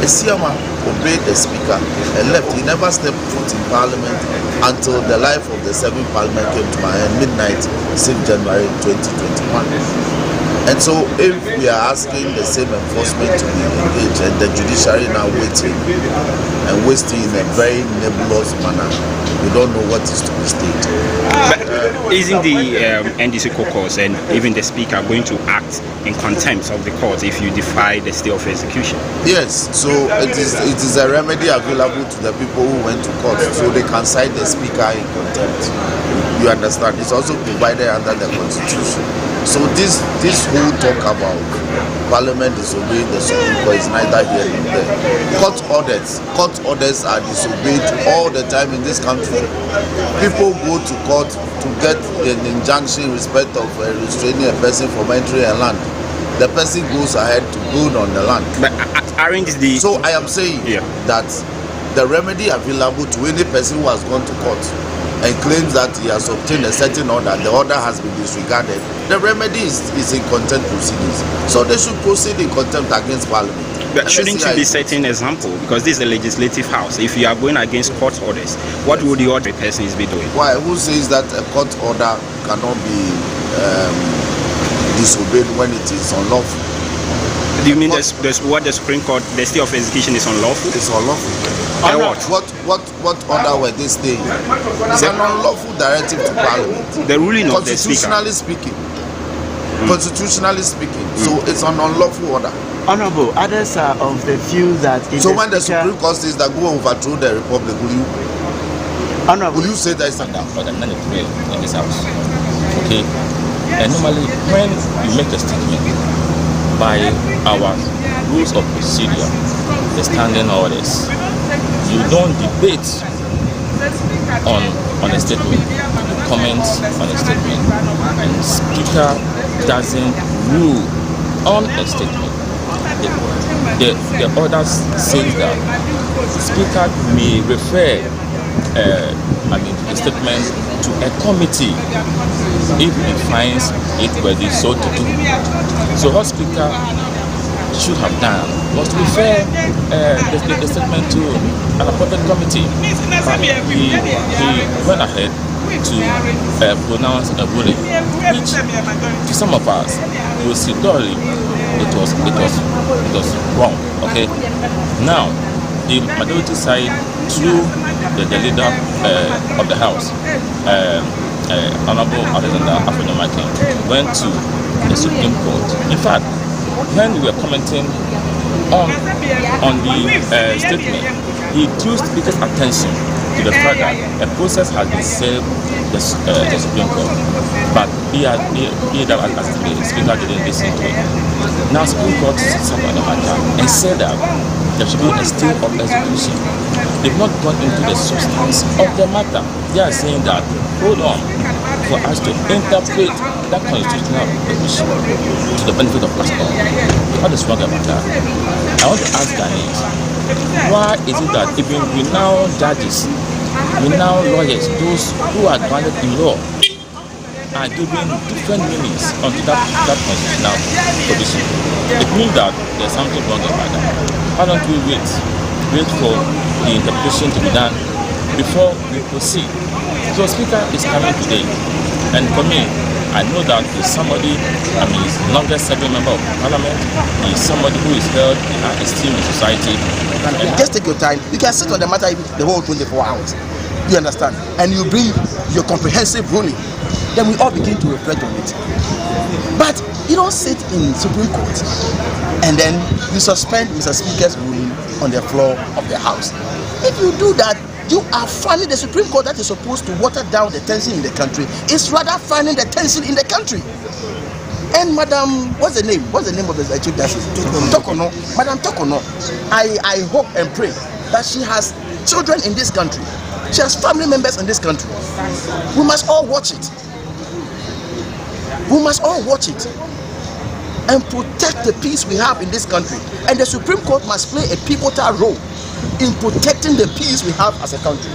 a CMA obeyed the Speaker and left. He never stepped foot in Parliament until the life of the 7th Parliament came to my end, midnight, 6th January 2021. And so if we are asking the same enforcement to be engaged and the judiciary now waiting and wasting in a very nebulous manner, we don't know what is to be stated. Isn't the NDC caucus and even the Speaker going to act in contempt of the court if you defy the stay of execution? Yes, so it is a remedy available to the people who went to court, so they can cite the Speaker in contempt. You understand? It's also provided under the Constitution. So this whole talk about Parliament disobeying the Supreme Court is neither here nor there. Court orders are disobeyed all the time in this country. People go to court to get an injunction in respect of restraining a person from entering a land. The person goes ahead to build on the land. But aren't the... So I am saying that the remedy available to any person who has gone to court and claims that he has obtained a certain order, the order has been disregarded, the remedy is in contempt proceedings. So they should proceed in contempt against Parliament. But shouldn't you be setting an example? Because this is the legislative house. If you are going against court orders, what would the other persons be doing? Why? Who says that a court order cannot be disobeyed when it is unlawful? Do you mean there's what the Supreme Court, the stay of execution is unlawful? It's unlawful. And What order were they staying? It's an unlawful directive to Parliament. The ruling of the Speaker. Constitutionally speaking. So it's an unlawful order. Honorable, others are of the view that... So when the Supreme Court says that go overthrow the Republic, will you say that it's an for the non-prayer in this house? Okay. And normally when you make a statement by our rules of procedure, the standing orders, you don't debate on a statement, you comment on a statement, and Speaker doesn't rule on a statement. The orders say that the Speaker may refer a statement to a committee if it finds it worthy so to do. So what Speaker should have done was to refer the statement to an appointed committee. But he went ahead to pronounce a ruling, which to some of us will see thoroughly it was wrong. Okay. Now the majority side through the leader of the House, Honorable Alexander Afenyomakin, went to the Supreme Court. In fact, when we were commenting on the statement, he drew Speaker's attention to the fact that a process has been served the Supreme Court, but the Speaker didn't listen to it. Now Supreme Court sat on the matter and said that there should be a stay of execution. They've not gone into the substance of the matter. They are saying that, hold on, for us to interpret that constitutional provision to the benefit of us all. What is wrong about that? I want to ask Ghanaians, why is it that even renowned judges, renowned lawyers, those who are grounded in law, are giving different meanings onto that constitutional provision? It means that there's something wrong about that. Why don't we wait for the interpretation to be done before we proceed? So Speaker is coming today, and for me, I know that he's somebody, he's the longest serving member of Parliament. He's somebody who is held in high esteem in society. Just take your time. You can sit on the matter the whole 24 hours. You understand? And you bring your comprehensive ruling. Then we all begin to reflect on it. But you don't sit in Supreme Court and then you suspend Mr. Speaker's ruling on the floor of the House. If you do that, you are fanning the Supreme Court that is supposed to water down the tension in the country. It's rather fanning the tension in the country. And Madam, what's the name of the Chief Justice? Tokono. Madam Tokono, I hope and pray that she has children in this country. She has family members in this country. We must all watch it. We must all watch it and protect the peace we have in this country. And the Supreme Court must play a pivotal role in protecting the peace we have as a country.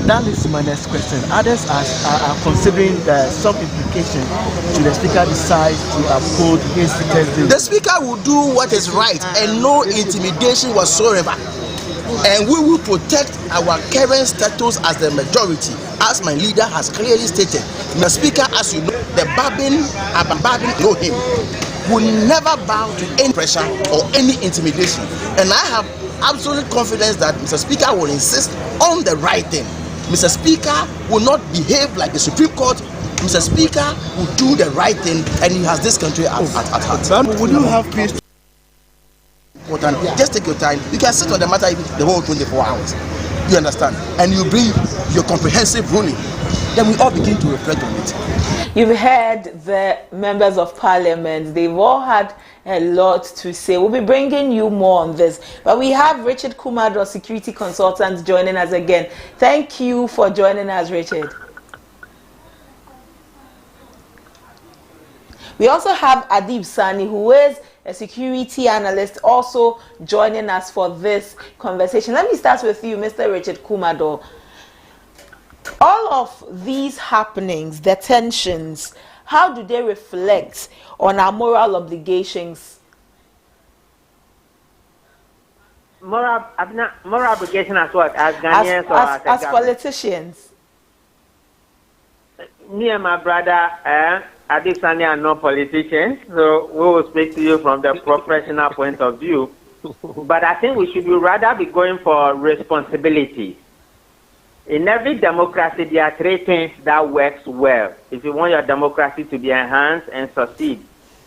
that leads to my next question. Others are considering some implication to the Speaker decides to uphold his testimony. The Speaker will do what is right and no intimidation whatsoever. And we will protect our current status as the majority, as my leader has clearly stated. The Speaker, as you know, the BAGBIN, know him, will never bow to any pressure or any intimidation. And I have absolute confidence that Mr. Speaker will insist on the right thing. Mr. Speaker will not behave like the Supreme Court. Mr. Speaker will do the right thing, and he has this country at heart. Would you have peace? Just take your time. You can sit on the matter the whole 24 hours. You understand? And you bring your comprehensive ruling. Then we all begin to reflect on it. You've heard the members of Parliament. They've all had a lot to say. We'll be bringing you more on this. But we have Richard Kumado, security consultant, joining us again. Thank you for joining us, Richard. We also have Adib Sani, who is a security analyst, also joining us for this conversation. Let me start with you, Mr. Richard Kumado. All of these happenings, the tensions, how do they reflect on our moral obligations? Moral obligation as what? As Ghanaians as politicians? Me and my brother, Adesanya are not politicians, so we will speak to you from the professional point of view. But I think we should rather be going for responsibility. In every democracy, there are three things that works well if you want your democracy to be enhanced and succeed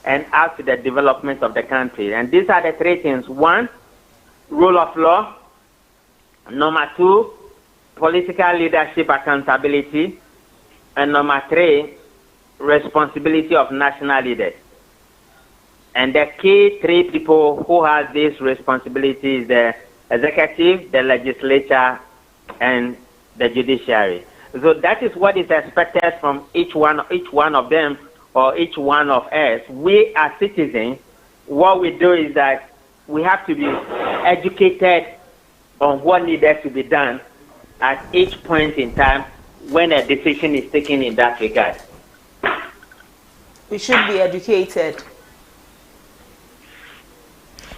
and add to the development of the country. And these are the three things. One, rule of law. Number two, political leadership accountability. And number three, responsibility of national leaders. And the key three people who have this responsibility is the executive, the legislature, and the judiciary. So that is what is expected from each one of them or each one of us. We as citizens, what we do is that we have to be educated on what needs to be done at each point in time when a decision is taken in that regard. We should be educated.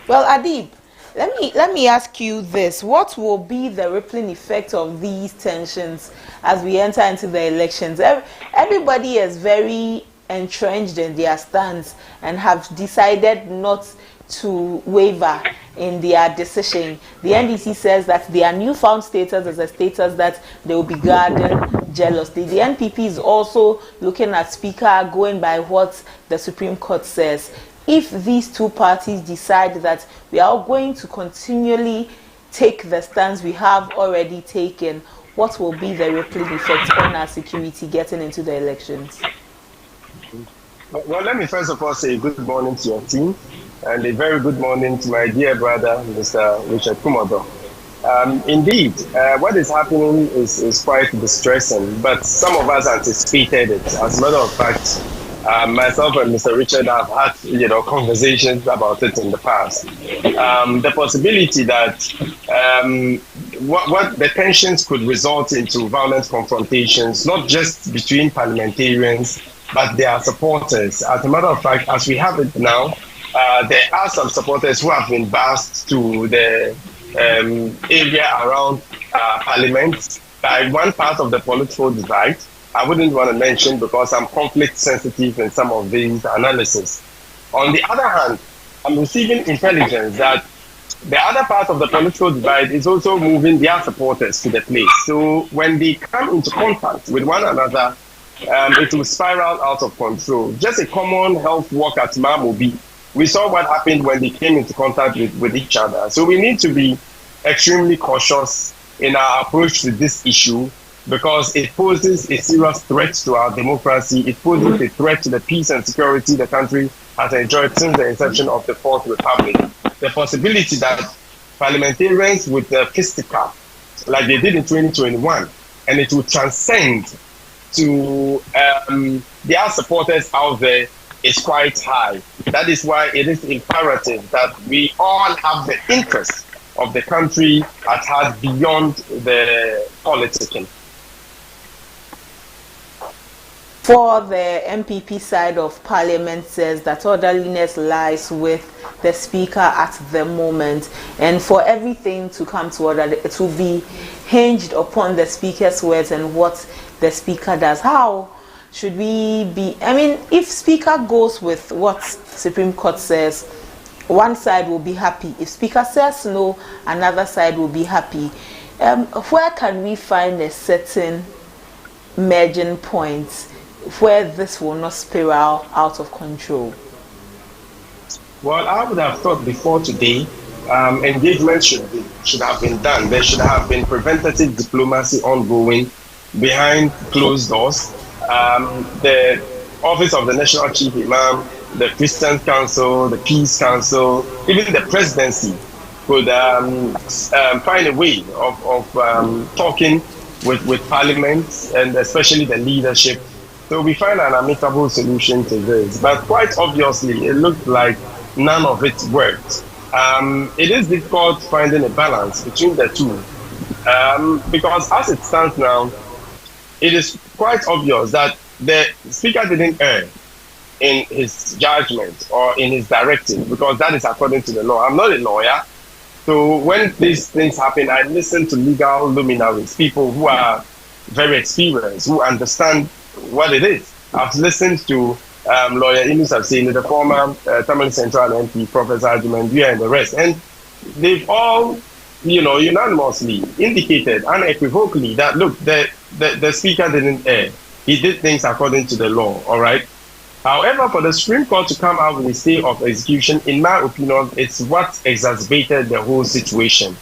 Well, Adib, let me ask you this. What will be the rippling effect of these tensions as we enter into the elections? Everybody is very entrenched in their stance and have decided not to waver in their decision. The NDC says that their newfound status is a status that they will be guarding jealously. The NPP is also looking at Speaker going by what the Supreme Court says. If these two parties decide that we are going to continually take the stance we have already taken, what will be the rippling effect on our security getting into the elections? Well, let me first of all say good morning to your team and a very good morning to my dear brother, Mr. Richard Kumado. Indeed, what is happening is quite distressing, but some of us anticipated it. As a matter of fact, myself and Mr. Richard have had, conversations about it in the past. The possibility that what the tensions could result into violent confrontations, not just between parliamentarians, but their supporters. As a matter of fact, as we have it now, there are some supporters who have been bussed to the area around Parliament by one part of the political divide. I wouldn't want to mention because I'm conflict sensitive in some of these analysis. On the other hand, I'm receiving intelligence that the other part of the political divide is also moving their supporters to the place. So when they come into contact with one another, it will spiral out of control. Just a common health work at Mamobi. We saw what happened when they came into contact with each other. So we need to be extremely cautious in our approach to this issue because it poses a serious threat to our democracy. It poses a threat to the peace and security the country has enjoyed since the inception of the Fourth Republic. The possibility that parliamentarians with the fisticuff, like they did in 2021, and it will transcend to their supporters out there is quite high. That is why it is imperative that we all have the interest of the country at heart beyond the politicking. For the MPP side of Parliament says that orderliness lies with the Speaker at the moment, and for everything to come to order, it will be hinged upon the Speaker's words and what the Speaker does. How should we be? I mean, if Speaker goes with what Supreme Court says, one side will be happy. If Speaker says no, another side will be happy. Where can we find a certain merging point where this will not spiral out of control? Well, I would have thought before today, engagement should have been done. There should have been preventative diplomacy ongoing behind closed doors. The Office of the National Chief Imam, the Christian Council, the Peace Council, even the presidency could find a way of talking with Parliament and especially the leadership. So we find an amicable solution to this. But quite obviously, it looked like none of it worked. It is difficult finding a balance between the two. Because as it stands now, it is quite obvious that the Speaker didn't err in his judgment or in his directive, because that is according to the law. I'm not a lawyer. So when these things happen, I listen to legal luminaries, people who are very experienced, who understand what it is. I've listened to lawyer Inus Absini, the former Tamil Central MP, Professor Ajumandia, and the rest. And they've all, unanimously indicated unequivocally that, look, the Speaker didn't err. He did things according to the law, all right? However, for the Supreme Court to come out with a stay of execution, in my opinion, it's what exacerbated the whole situation.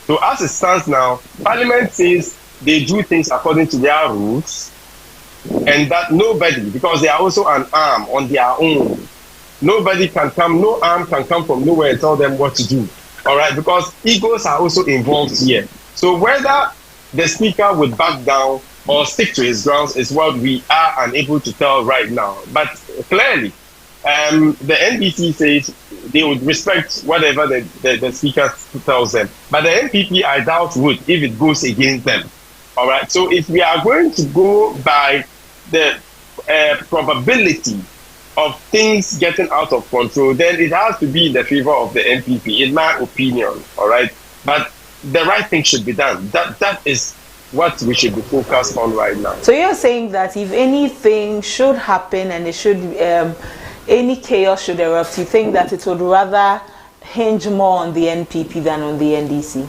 So as it stands now, Parliament says they do things according to their rules, and that nobody, because they are also an arm on their own, nobody can come, no arm can come from nowhere and tell them what to do, all right? Because egos are also involved here. So whether the Speaker would back down or stick to his grounds is what we are unable to tell right now. But clearly, the NDC says they would respect whatever the Speaker tells them. But the NPP, I doubt, would if it goes against them. All right. So if we are going to go by the probability of things getting out of control, then it has to be in the favor of the NPP, in my opinion. All right. But the right thing should be done. That is what we should be focused on right now. So you're saying that if anything should happen and it should any chaos should erupt, you think that it would rather hinge more on the NPP than on the NDC?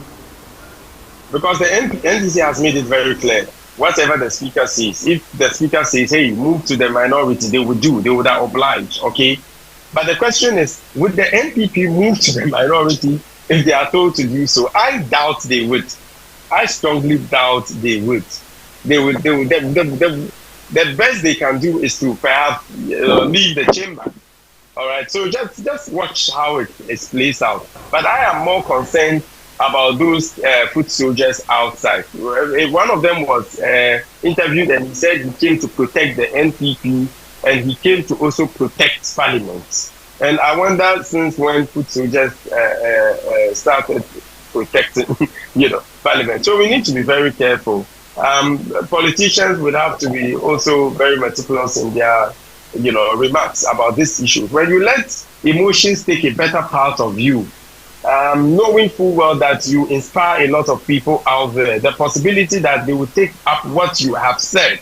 Because the NDC has made it very clear. Whatever the Speaker says, if the Speaker says, hey, move to the minority, they would do, they would oblige, okay? But the question is, would the NPP move to the minority if they are told to do so? I doubt they would. I strongly doubt they would. The best they can do is to perhaps leave the chamber. All right. So just watch how it plays out. But I am more concerned about those foot soldiers outside. One of them was interviewed and he said he came to protect the NPP and he came to also protect Parliament. And I wonder since when foot soldiers started protecting, Parliament. So we need to be very careful. Politicians would have to be also very meticulous in their, remarks about this issue. When you let emotions take a better part of you, knowing full well that you inspire a lot of people out there, the possibility that they will take up what you have said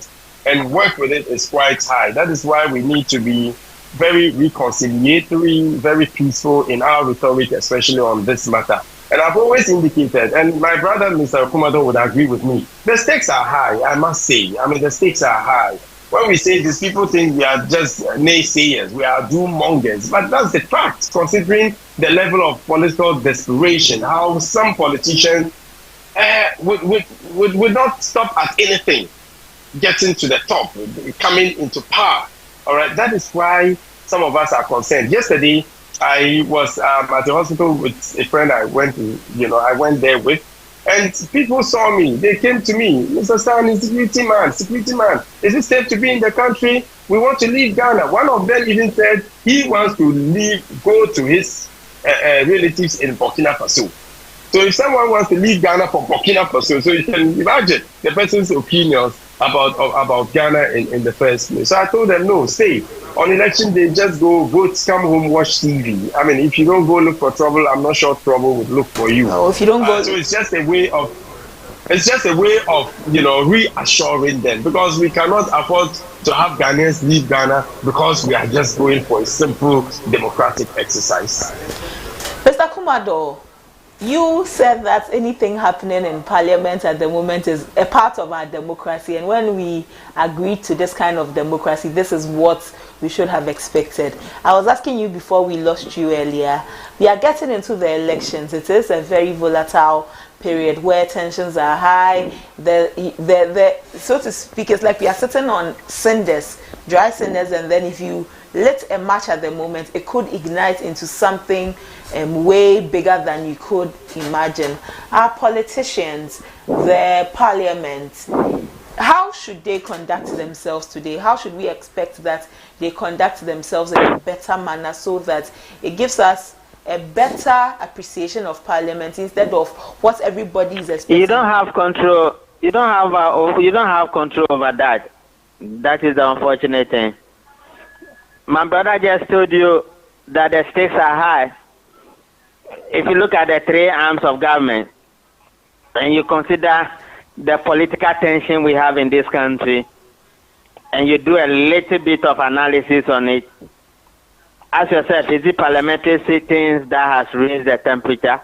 and work with it is quite high. That is why we need to be very reconciliatory, very peaceful in our rhetoric, especially on this matter. And I've always indicated, and my brother, Mr. Kumado, would agree with me, the stakes are high, I must say. I mean, the stakes are high. When we say this, people think we are just naysayers, we are doom-mongers. But that's the fact, considering the level of political desperation, how some politicians would not stop at anything getting to the top, coming into power. All right, that is why some of us are concerned. Yesterday, I was at the hospital with a friend I went there with, and people saw me. They came to me, Mr. Stanley, security man, is it safe to be in the country? We want to leave Ghana. One of them even said he wants to go to his relatives in Burkina Faso. So if someone wants to leave Ghana for Burkina Faso, so you can imagine the person's opinions about Ghana in the first place. So I told them, no, stay. On election day, just go vote, come home, watch TV. I mean, if you don't go look for trouble, I'm not sure trouble would look for you. No, if you don't go, so it's just a way of reassuring them, because we cannot afford to have Ghanaians leave Ghana because we are just going for a simple democratic exercise. Mr. Kumado, you said that anything happening in Parliament at the moment is a part of our democracy, and when we agreed to this kind of democracy, this is what we should have expected. I was asking you before we lost you earlier. We are getting into the elections. It is a very volatile period where tensions are high. So to speak, it's like we are sitting on cinders, dry cinders, and then if you lit a match at the moment, it could ignite into something way bigger than you could imagine. Our politicians, the parliament, how should they conduct themselves today? How should we expect that they conduct themselves in a better manner so that it gives us a better appreciation of parliament instead of what everybody is expecting? You don't have control. You don't have control over that. That is the unfortunate thing. My brother just told you that the stakes are high. If you look at the three arms of government and you consider the political tension we have in this country, and you do a little bit of analysis on it, ask yourself, is it parliamentary sittings that has raised the temperature?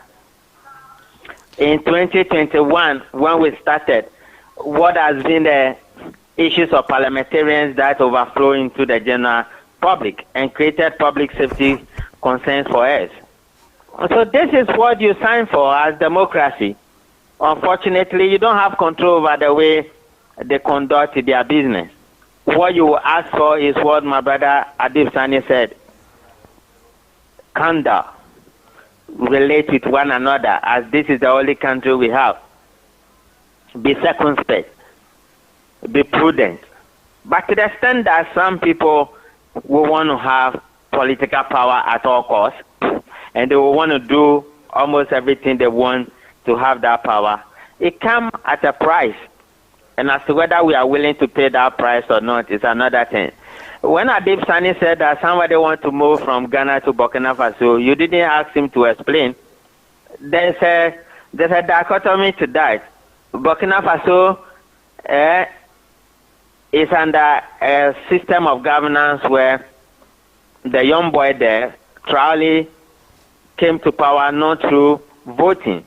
In 2021, when we started, what has been the issues of parliamentarians that overflow into the general public and created public safety concerns for us? So this is what you sign for as democracy. Unfortunately, you don't have control over the way they conduct their business. What you ask for is what my brother Adib Sani said. Candor. Relate with one another, as this is the only country we have. Be circumspect. Be prudent. But to the extent that some people will want to have political power at all costs, and they will want to do almost everything they want to have that power, it comes at a price. And as to whether we are willing to pay that price or not is another thing. When Adib Sani said that somebody wants to move from Ghana to Burkina Faso, you didn't ask him to explain. There's a dichotomy to that. Burkina Faso is under a system of governance where the young boy there, Traoré, came to power not through voting.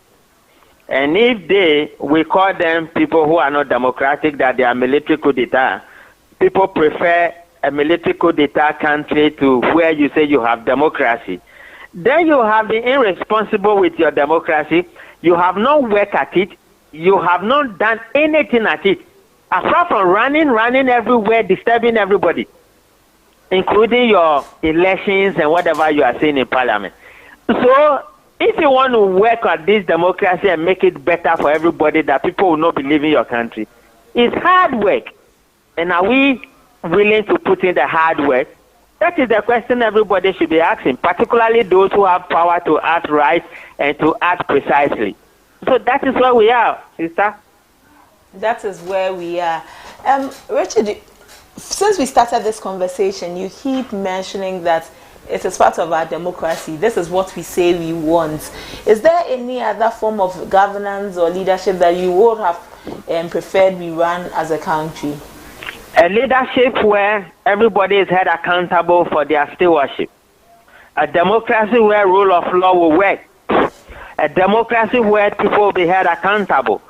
And if we call them people who are not democratic, that they are military coup d'etat, people prefer a military coup d'etat country to where you say you have democracy. Then you have been irresponsible with your democracy. You have not worked at it. You have not done anything at it, apart from running everywhere, disturbing everybody, including your elections and whatever you are saying in parliament. So if you want to work at this democracy and make it better for everybody, that people will not believe in your country, it's hard work. And are we willing to put in the hard work? That is the question everybody should be asking, particularly those who have power to act right and to act precisely. So that is where we are, sister. That is where we are. Richard, since we started this conversation, you keep mentioning that it is part of our democracy. This is what we say we want. Is there any other form of governance or leadership that you would have preferred we run as a country? A leadership where everybody is held accountable for their stewardship. A democracy where rule of law will work. A democracy where people will be held accountable.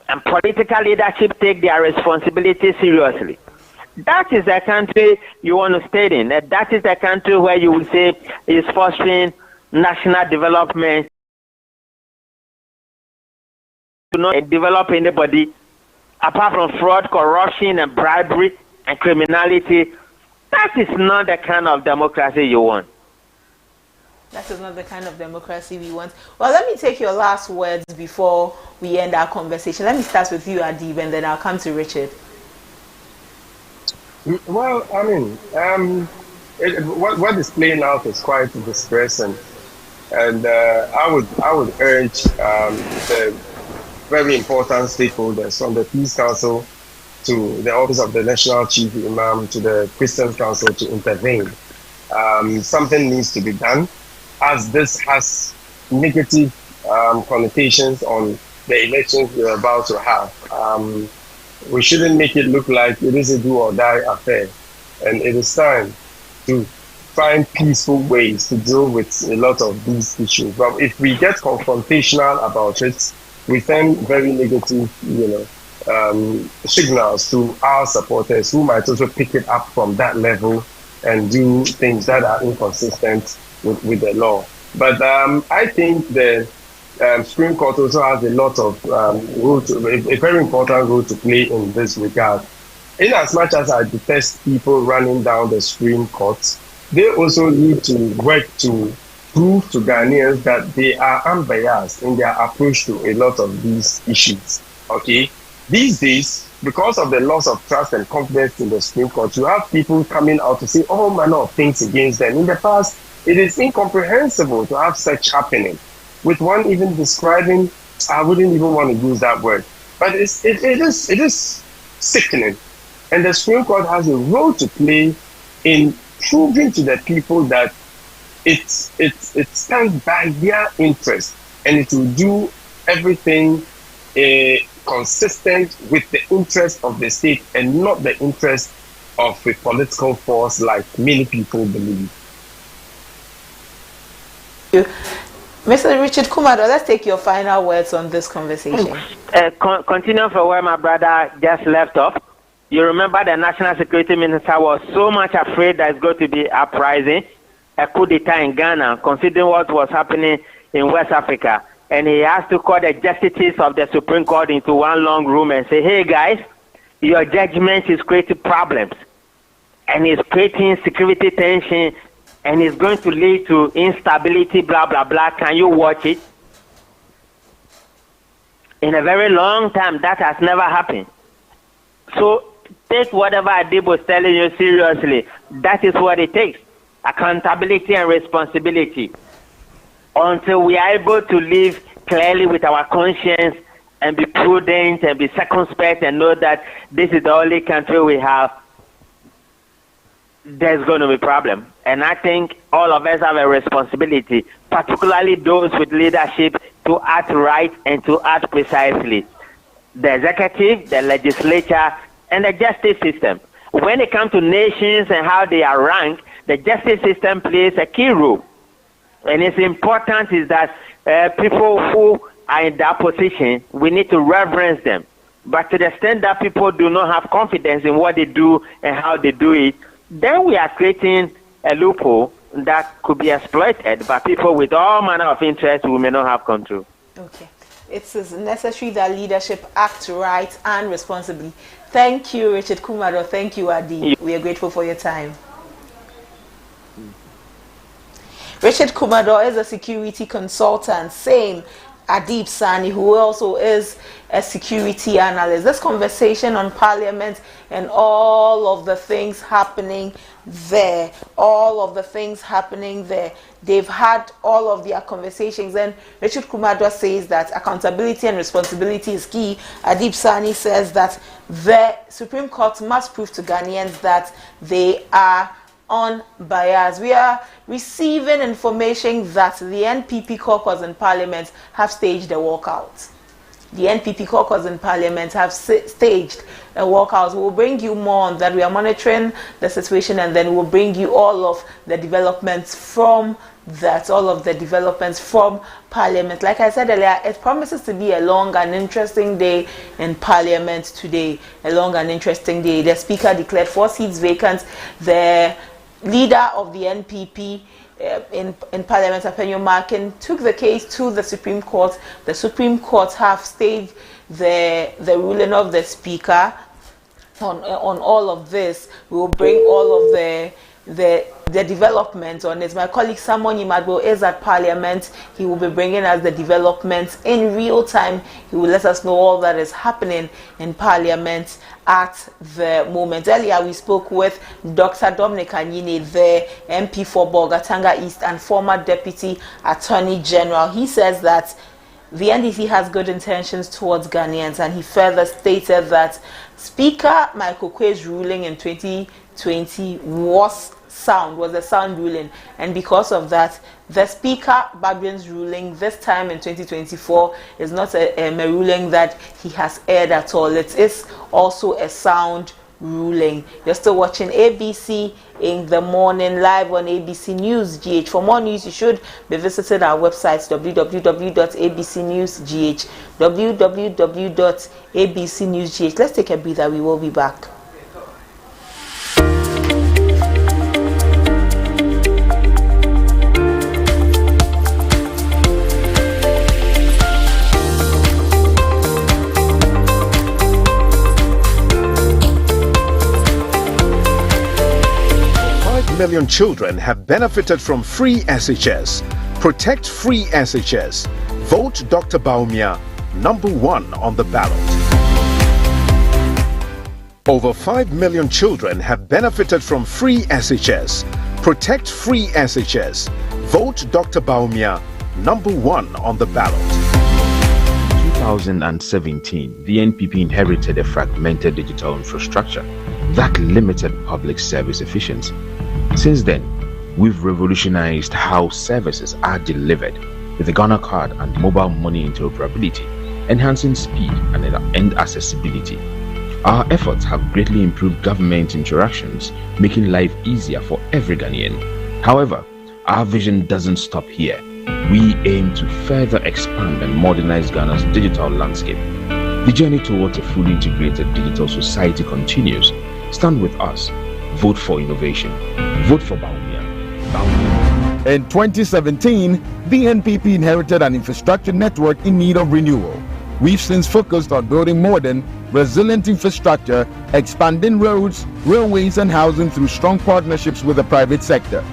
And political leadership take their responsibility seriously. That is the country you want to stay in. That is the country where you will say is fostering national development. To not develop anybody apart from fraud, corruption, and bribery and criminality. That is not the kind of democracy you want. That is not the kind of democracy we want. Well, let me take your last words before we end our conversation. Let me start with you, Adib, and then I'll come to Richard. Well, I mean, what is playing out is quite distressing, and I would urge the very important stakeholders from the Peace Council to the Office of the National Chief Imam, to the Christian Council to intervene. Something needs to be done, as this has negative connotations on the elections we're about to have. We shouldn't make it look like it is a do or die affair, and it is time to find peaceful ways to deal with a lot of these issues. But if we get confrontational about it, we send very negative, signals to our supporters who might also pick it up from that level and do things that are inconsistent with the law. But I think the Supreme Court also has a lot of a very important role to play in this regard. In as much as I detest people running down the Supreme Court, they also need to work to prove to Ghanaians that they are unbiased in their approach to a lot of these issues. Okay, these days, because of the loss of trust and confidence in the Supreme Court, you have people coming out to say all manner of things against them. In the past, it is incomprehensible to have such happening. With one even describing, I wouldn't even want to use that word, but it is sickening. And the Supreme Court has a role to play in proving to the people that it stands by their interest, and it will do everything consistent with the interest of the state and not the interest of a political force like many people believe. Mr. Richard Kumado, let's take your final words on this conversation. Continue from where my brother just left off. You remember the National Security Minister was so much afraid there's going to be a uprising, a coup d'etat in Ghana, considering what was happening in West Africa. And he has to call the justices of the Supreme Court into one long room and say, hey guys, your judgment is creating problems. And it's creating security tension, and it's going to lead to instability, blah, blah, blah. Can you watch it? In a very long time, that has never happened. So take whatever Adib was telling you seriously. That is what it takes. Accountability and responsibility. Until we are able to live clearly with our conscience and be prudent and be circumspect and know that this is the only country we have, there's going to be a problem. And I think all of us have a responsibility, particularly those with leadership, to act right and to act precisely. The executive, the legislature, and the justice system. When it comes to nations and how they are ranked, the justice system plays a key role. And it's important is that people who are in that position, we need to reverence them. But to the extent that people do not have confidence in what they do and how they do it, then we are creating a loophole that could be exploited by people with all manner of interest who may not have control. Okay. It is necessary that leadership act right and responsibly. Thank you, Richard Kumado. Thank you, Adi. We are grateful for your time. Richard Kumado is a security consultant. Same Adib Sani, who also is a security analyst. This conversation on Parliament and all of the things happening there, they've had all of their conversations, and Richard Kumado says that accountability and responsibility is key. Adib Sani says that the Supreme Court must prove to Ghanaians that they are unbiased. We are receiving information that the NPP caucus in Parliament have staged a walkout. The NPP caucus in Parliament have staged a walkout. We will bring you more on that. We are monitoring the situation, and then we'll bring you all of the developments from that, all of the developments from Parliament. Like I said earlier, it promises to be a long and interesting day in Parliament today. A long and interesting day. The Speaker declared 4 seats vacant. The leader of the NPP in Parliament, Apenyo Markin, took the case to the Supreme Court. The Supreme Court have stayed the ruling of the Speaker on all of this. We will bring all of the developments on this. My colleague Samuel Yimadbo is at Parliament. He will be bringing us the developments in real time. He will let us know all that is happening in Parliament at the moment. Earlier we spoke with Dr. Dominic Anyine, the MP for Bolgatanga East and former Deputy Attorney General. He says that the NDC has good intentions towards Ghanaians, and he further stated that Speaker Michael Quay's ruling in 2020 was a sound ruling, and because of that, the Speaker BAGBIN's ruling this time in 2024 is not a ruling that he has aired at all. It is also a sound ruling. You're still watching ABC in the morning live on ABC News GH. For more news, you should be visiting our website www.abcnewsgh, www.abcnewsgh. Let's take a breather. We will be back. Million children have benefited from free SHS. Protect free SHS. Vote Dr. Baumia #1 on the ballot. Over 5 million children have benefited from free SHS. Protect free SHS. Vote Dr. Baumia #1 on the ballot. 2017, the NPP inherited a fragmented digital infrastructure that limited public service efficiency. Since then, we've revolutionized how services are delivered with the Ghana card and mobile money interoperability, enhancing speed and accessibility. Our efforts have greatly improved government interactions, making life easier for every Ghanaian. However, our vision doesn't stop here. We aim to further expand and modernize Ghana's digital landscape. The journey towards a fully integrated digital society continues. Stand with us. Vote for innovation. Vote for Baumia. In 2017, the NPP inherited an infrastructure network in need of renewal. We've since focused on building modern, resilient infrastructure, expanding roads, railways, and housing through strong partnerships with the private sector.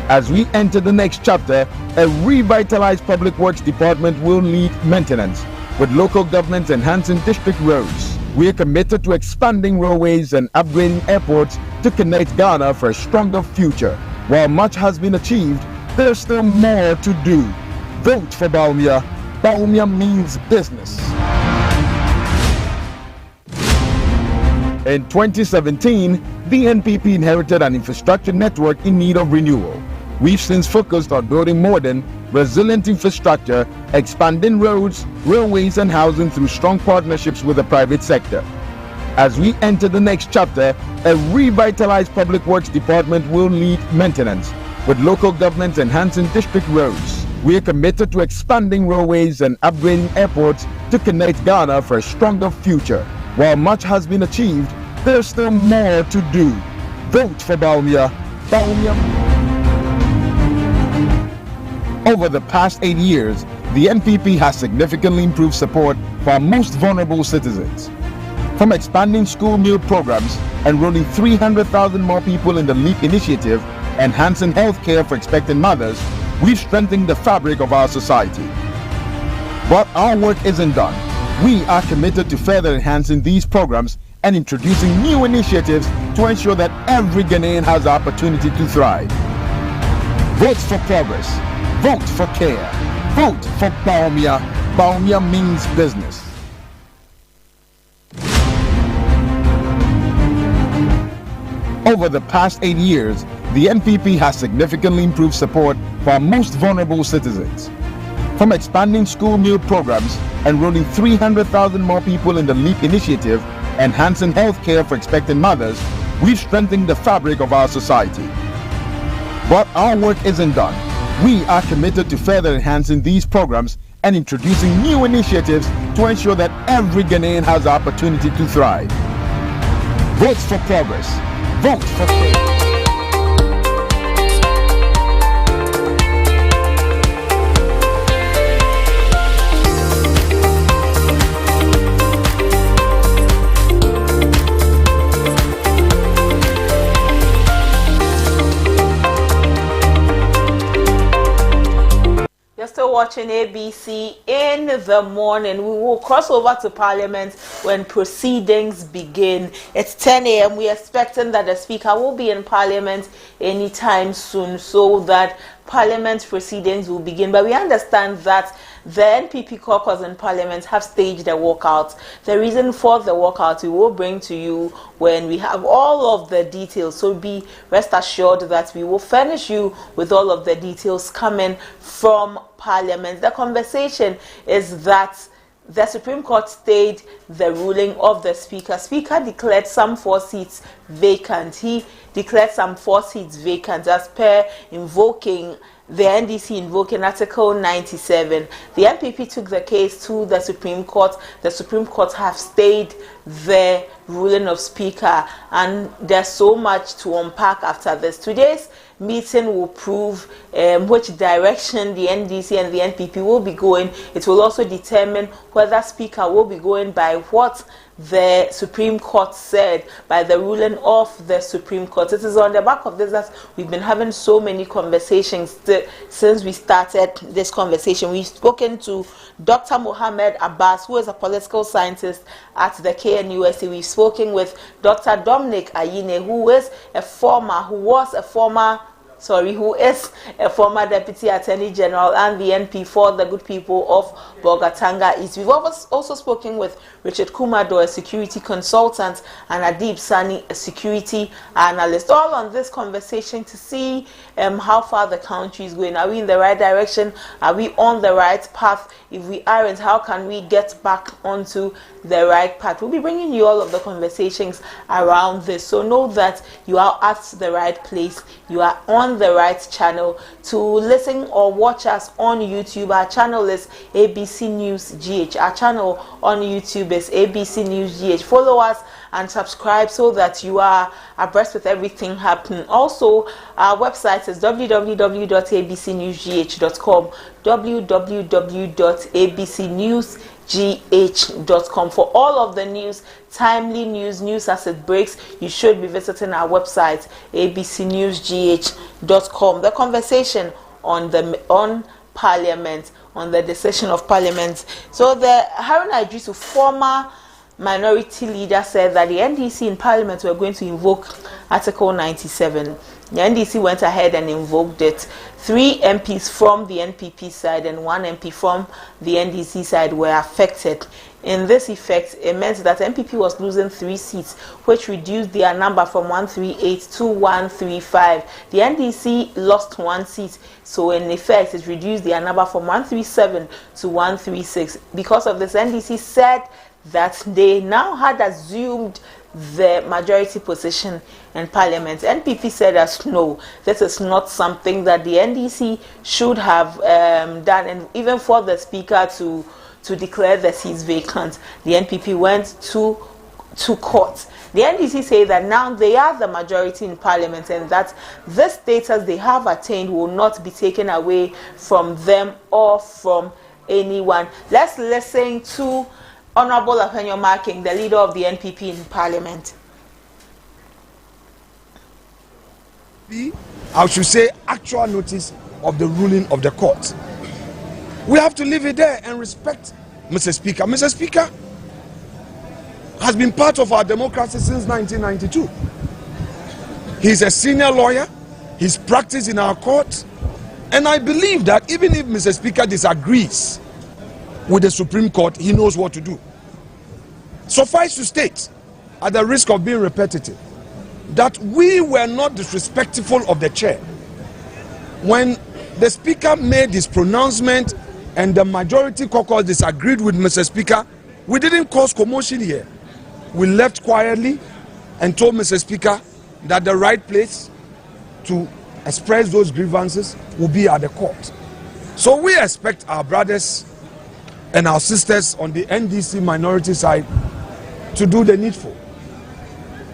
As we enter the next chapter, a revitalized public works department will lead maintenance, with local governments enhancing district roads. We are committed to expanding railways and upgrading airports to connect Ghana for a stronger future. While much has been achieved, there's still more to do. Vote for Baumia. Baumia means business. In 2017, the NPP inherited an infrastructure network in need of renewal. We've since focused on building modern, resilient infrastructure, expanding roads, railways, and housing through strong partnerships with the private sector. As we enter the next chapter, a revitalized public works department will lead maintenance, with local governments enhancing district roads. We are committed to expanding railways and upgrading airports to connect Ghana for a stronger future. While much has been achieved, there's still more to do. Vote for Baumia. Baumia. Over the past 8 years, the NPP has significantly improved support for our most vulnerable citizens. From expanding school meal programs, enrolling 300,000 more people in the LEAP initiative, enhancing healthcare for expectant mothers, we've strengthened the fabric of our society. But our work isn't done. We are committed to further enhancing these programs and introducing new initiatives to ensure that every Ghanaian has the opportunity to thrive. Vote for progress. Vote for care. Vote for Baumia. Baumia means business. Over the past 8 years, the NPP has significantly improved support for our most vulnerable citizens. From expanding school meal programs, enrolling 300,000 more people in the LEAP initiative, enhancing healthcare for expectant mothers, we've strengthened the fabric of our society. But our work isn't done. We are committed to further enhancing these programs and introducing new initiatives to ensure that every Ghanaian has the opportunity to thrive. Vote for progress. Vote for care. Still watching ABC in the morning. We will cross over to Parliament when proceedings begin. It's 10 a.m. We're expecting that the Speaker will be in Parliament anytime soon so that Parliament proceedings will begin. But we understand that the NPP caucus in Parliament have staged a walkout. The reason for the walkout we will bring to you when we have all of the details. So be rest assured that we will furnish you with all of the details coming from Parliament. The conversation is that the Supreme Court stayed the ruling of the Speaker. Speaker declared some 4 seats vacant. He declared some 4 seats vacant as per invoking the NDC invoking Article 97. The NPP took the case to the Supreme Court. The Supreme Court have stayed the ruling of Speaker, and there's so much to unpack after this. Today's meeting will prove which direction the NDC and the NPP will be going. It will also determine whether Speaker will be going by what the Supreme Court said, by the ruling of the Supreme Court. It is on the back of this that we've been having so many conversations since we started this conversation. We've spoken to Dr. Mohammed Abbas, who is a political scientist at the KNUST. We've spoken with Dr. Dominic Ayine, who is a former Deputy Attorney General and the NP for the good people of Bogatanga East. We've also spoken with Richard Kumado, a security consultant, and Adib Sani, a security analyst, all on this conversation to see how far the country is going. Are we in the right direction? Are we on the right path? If we aren't, how can we get back onto the right path? We'll be bringing you all of the conversations around this. So know that you are at the right place. You are on the right channel to listen or watch us on YouTube. Our channel is ABC News GH. Our channel on YouTube is ABC News GH. Follow us and subscribe so that you are abreast with everything happening. Also, our website is www.abcnewsgh.com, www.abcnewsgh.com. For all of the news, timely news as it breaks, you should be visiting our website, abcnewsgh.com. The conversation on Parliament, on the decision of Parliament. So the Harun Idrisu, former minority leader, said that the NDC in Parliament were going to invoke Article 97. The NDC went ahead and invoked it. 3 MPs from the NPP side and 1 MP from the NDC side were affected. In this effect, it meant that NPP was losing 3 seats, which reduced their number from 138 to 135. The NDC lost 1 seat, so in effect, it reduced their number from 137 to 136. Because of this, NDC said that they now had assumed the majority position in Parliament. NPP said as no, this is not something that the NDC should have done, and even for the Speaker to declare the seats vacant, the NPP went to court. The NDC say that now they are the majority in Parliament and that this status they have attained will not be taken away from them or from anyone. Let's listen to Honorable Afenyo Marking, the leader of the NPP in Parliament. I should say actual notice of the ruling of the court. We have to leave it there and respect Mr. Speaker. Mr. Speaker has been part of our democracy since 1992. He's a senior lawyer. He's practiced in our court. And I believe that even if Mr. Speaker disagrees with the Supreme Court, he knows what to do. Suffice to state, at the risk of being repetitive, that we were not disrespectful of the chair. When the Speaker made his pronouncement and the majority caucus disagreed with Mr. Speaker, we didn't cause commotion here. We left quietly and told Mr. Speaker that the right place to express those grievances will be at the court. So we expect our brothers and our sisters on the NDC minority side to do the needful.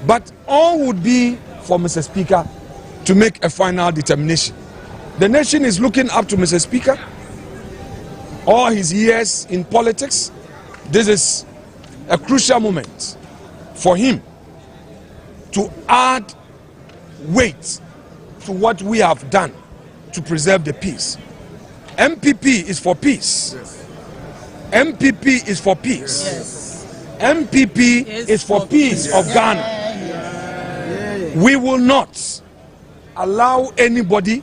But all would be for Mr. Speaker to make a final determination. The nation is looking up to Mr. Speaker. All his years in politics, this is a crucial moment for him to add weight to what we have done to preserve the peace. MPP is for peace. Yes. MPP is for peace. Yes. MPP is for peace of Ghana. Yes. We will not allow anybody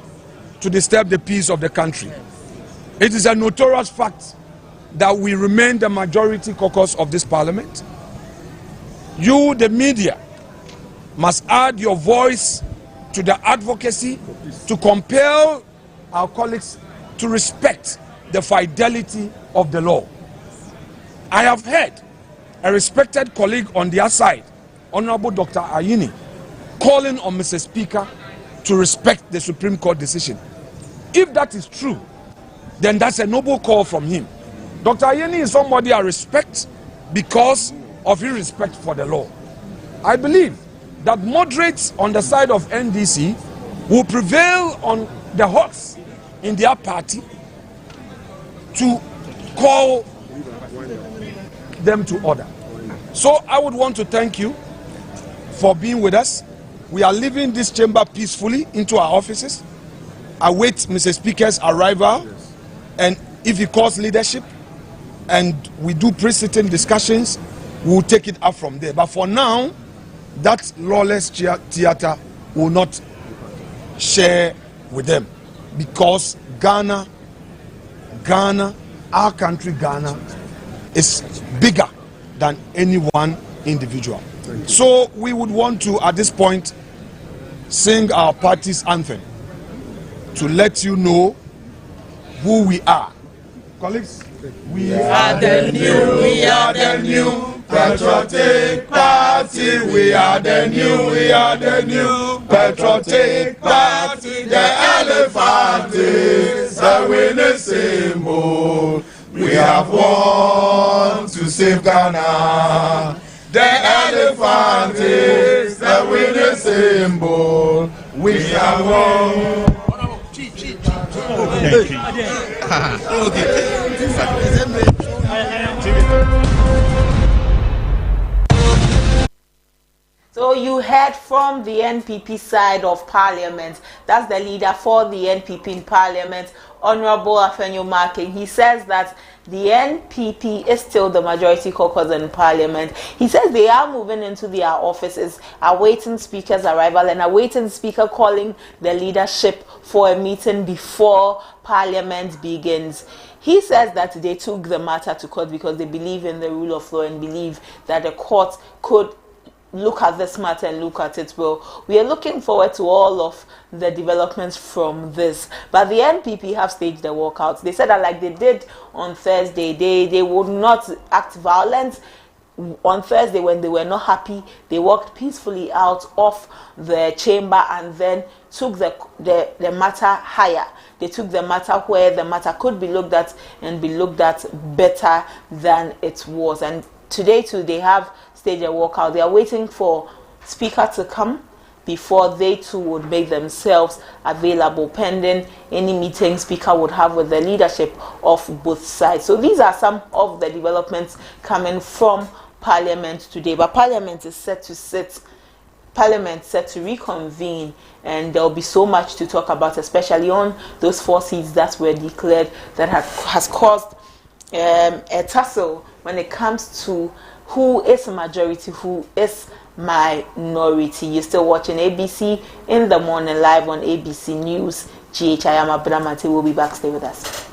to disturb the peace of the country. It is a notorious fact that we remain the majority caucus of this parliament. You, the media, must add your voice to the advocacy to compel our colleagues to respect the fidelity of the law. I have heard a respected colleague on their side, Honorable Dr. Ayini, calling on Mr. Speaker to respect the Supreme Court decision. If that is true, then that's a noble call from him. Dr. Ayini is somebody I respect because of his respect for the law. I believe that moderates on the side of NDC will prevail on the hawks in their party to call them to order. So I would want to thank you for being with us. We are leaving this chamber peacefully into our offices. I wait Mr. Speaker's arrival, and if he calls leadership and we do pre-sitting discussions, we will take it up from there. But for now, that lawless theater will not share with them, because Ghana, our country Ghana, is bigger than any one individual. So we would want to, at this point, sing our party's anthem to let you know who we are. Colleagues, we are the new patriotic party. We are the new patriotic party. The elephant is the winning symbol. We have won to save Ghana. The elephant is the winning symbol. We have won. So you heard from the NPP side of Parliament. That's the leader for the NPP in Parliament, Honorable Afenyo Marking. He says that the NPP is still the majority caucus in Parliament. He says they are moving into their offices, awaiting Speaker's arrival and awaiting Speaker calling the leadership for a meeting before Parliament begins. He says that they took the matter to court because they believe in the rule of law and believe that the court could look at this matter and look at it well. We are looking forward to all of the developments from this. But the NPP have staged the walkouts. They said that, like they did on Thursday, they would not act violent. On Thursday, when they were not happy, they walked peacefully out of the chamber and then took the matter higher. They took the matter where the matter could be looked at and be looked at better than it was. And today too, they have staged a walkout. They are waiting for Speaker to come before they too would make themselves available, pending any meeting Speaker would have with the leadership of both sides. So these are some of the developments coming from Parliament today. But Parliament is set to sit. Parliament set to reconvene, and there will be so much to talk about, especially on those 4 seats that were declared, that has caused a tussle when it comes to who is majority, who is minority. You're still watching ABC in the morning live on ABC News. I am Abramati. We'll be back. Stay with us.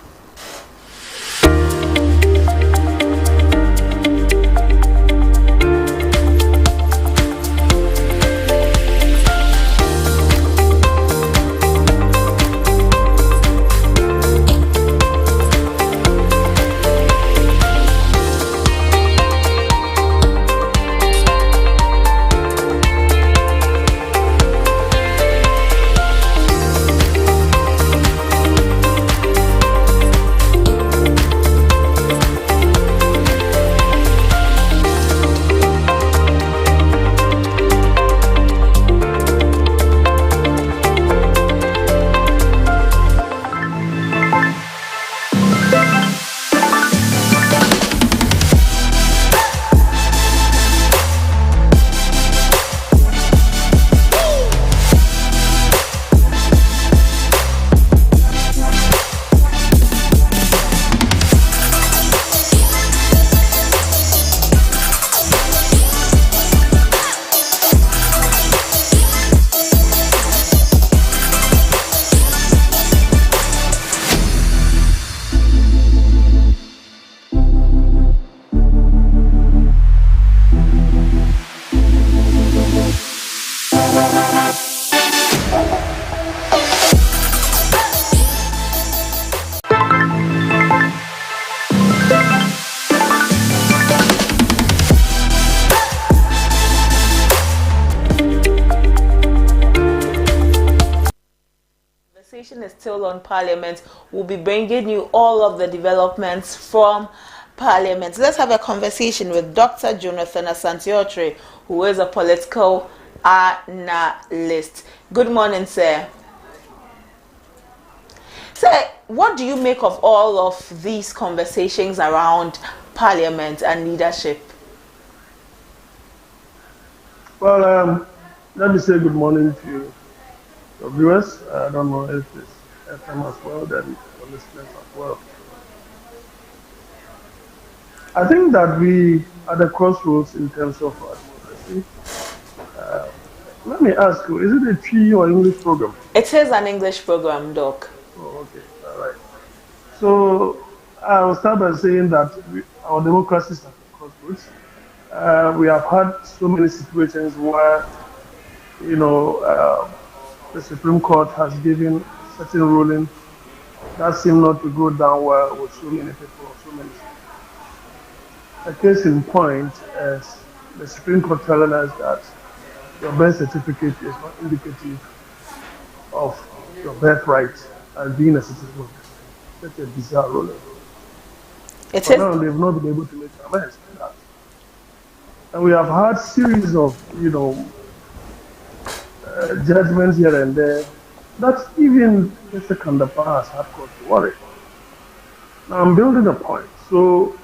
still on Parliament. We'll be bringing you all of the developments from Parliament. Let's have a conversation with Dr. Jonathan Asante-Otre, who is a political analyst. Good morning, sir. Sir, what do you make of all of these conversations around Parliament and leadership? Well, let me say good morning to your viewers. I don't know if it's FM as well, then your listeners as well. I think that we are at the crossroads in terms of our democracy. Let me ask you, is it a Twi or English program? It is an English program, Doc. Oh, okay, all right. So I will start by saying that our democracy is at the crossroads. We have had so many situations where, the Supreme Court has given certain ruling that seem not to go down well with so many people or so many. A case in point is the Supreme Court telling us that your birth certificate is not indicative of your birthright as being a citizen of the state. That's a bizarre ruling. But now they've not been able to make amends to that. And we have had series of, judgments here and there that even Mr. Kandapa has had cause to worry. Now I'm building a point. So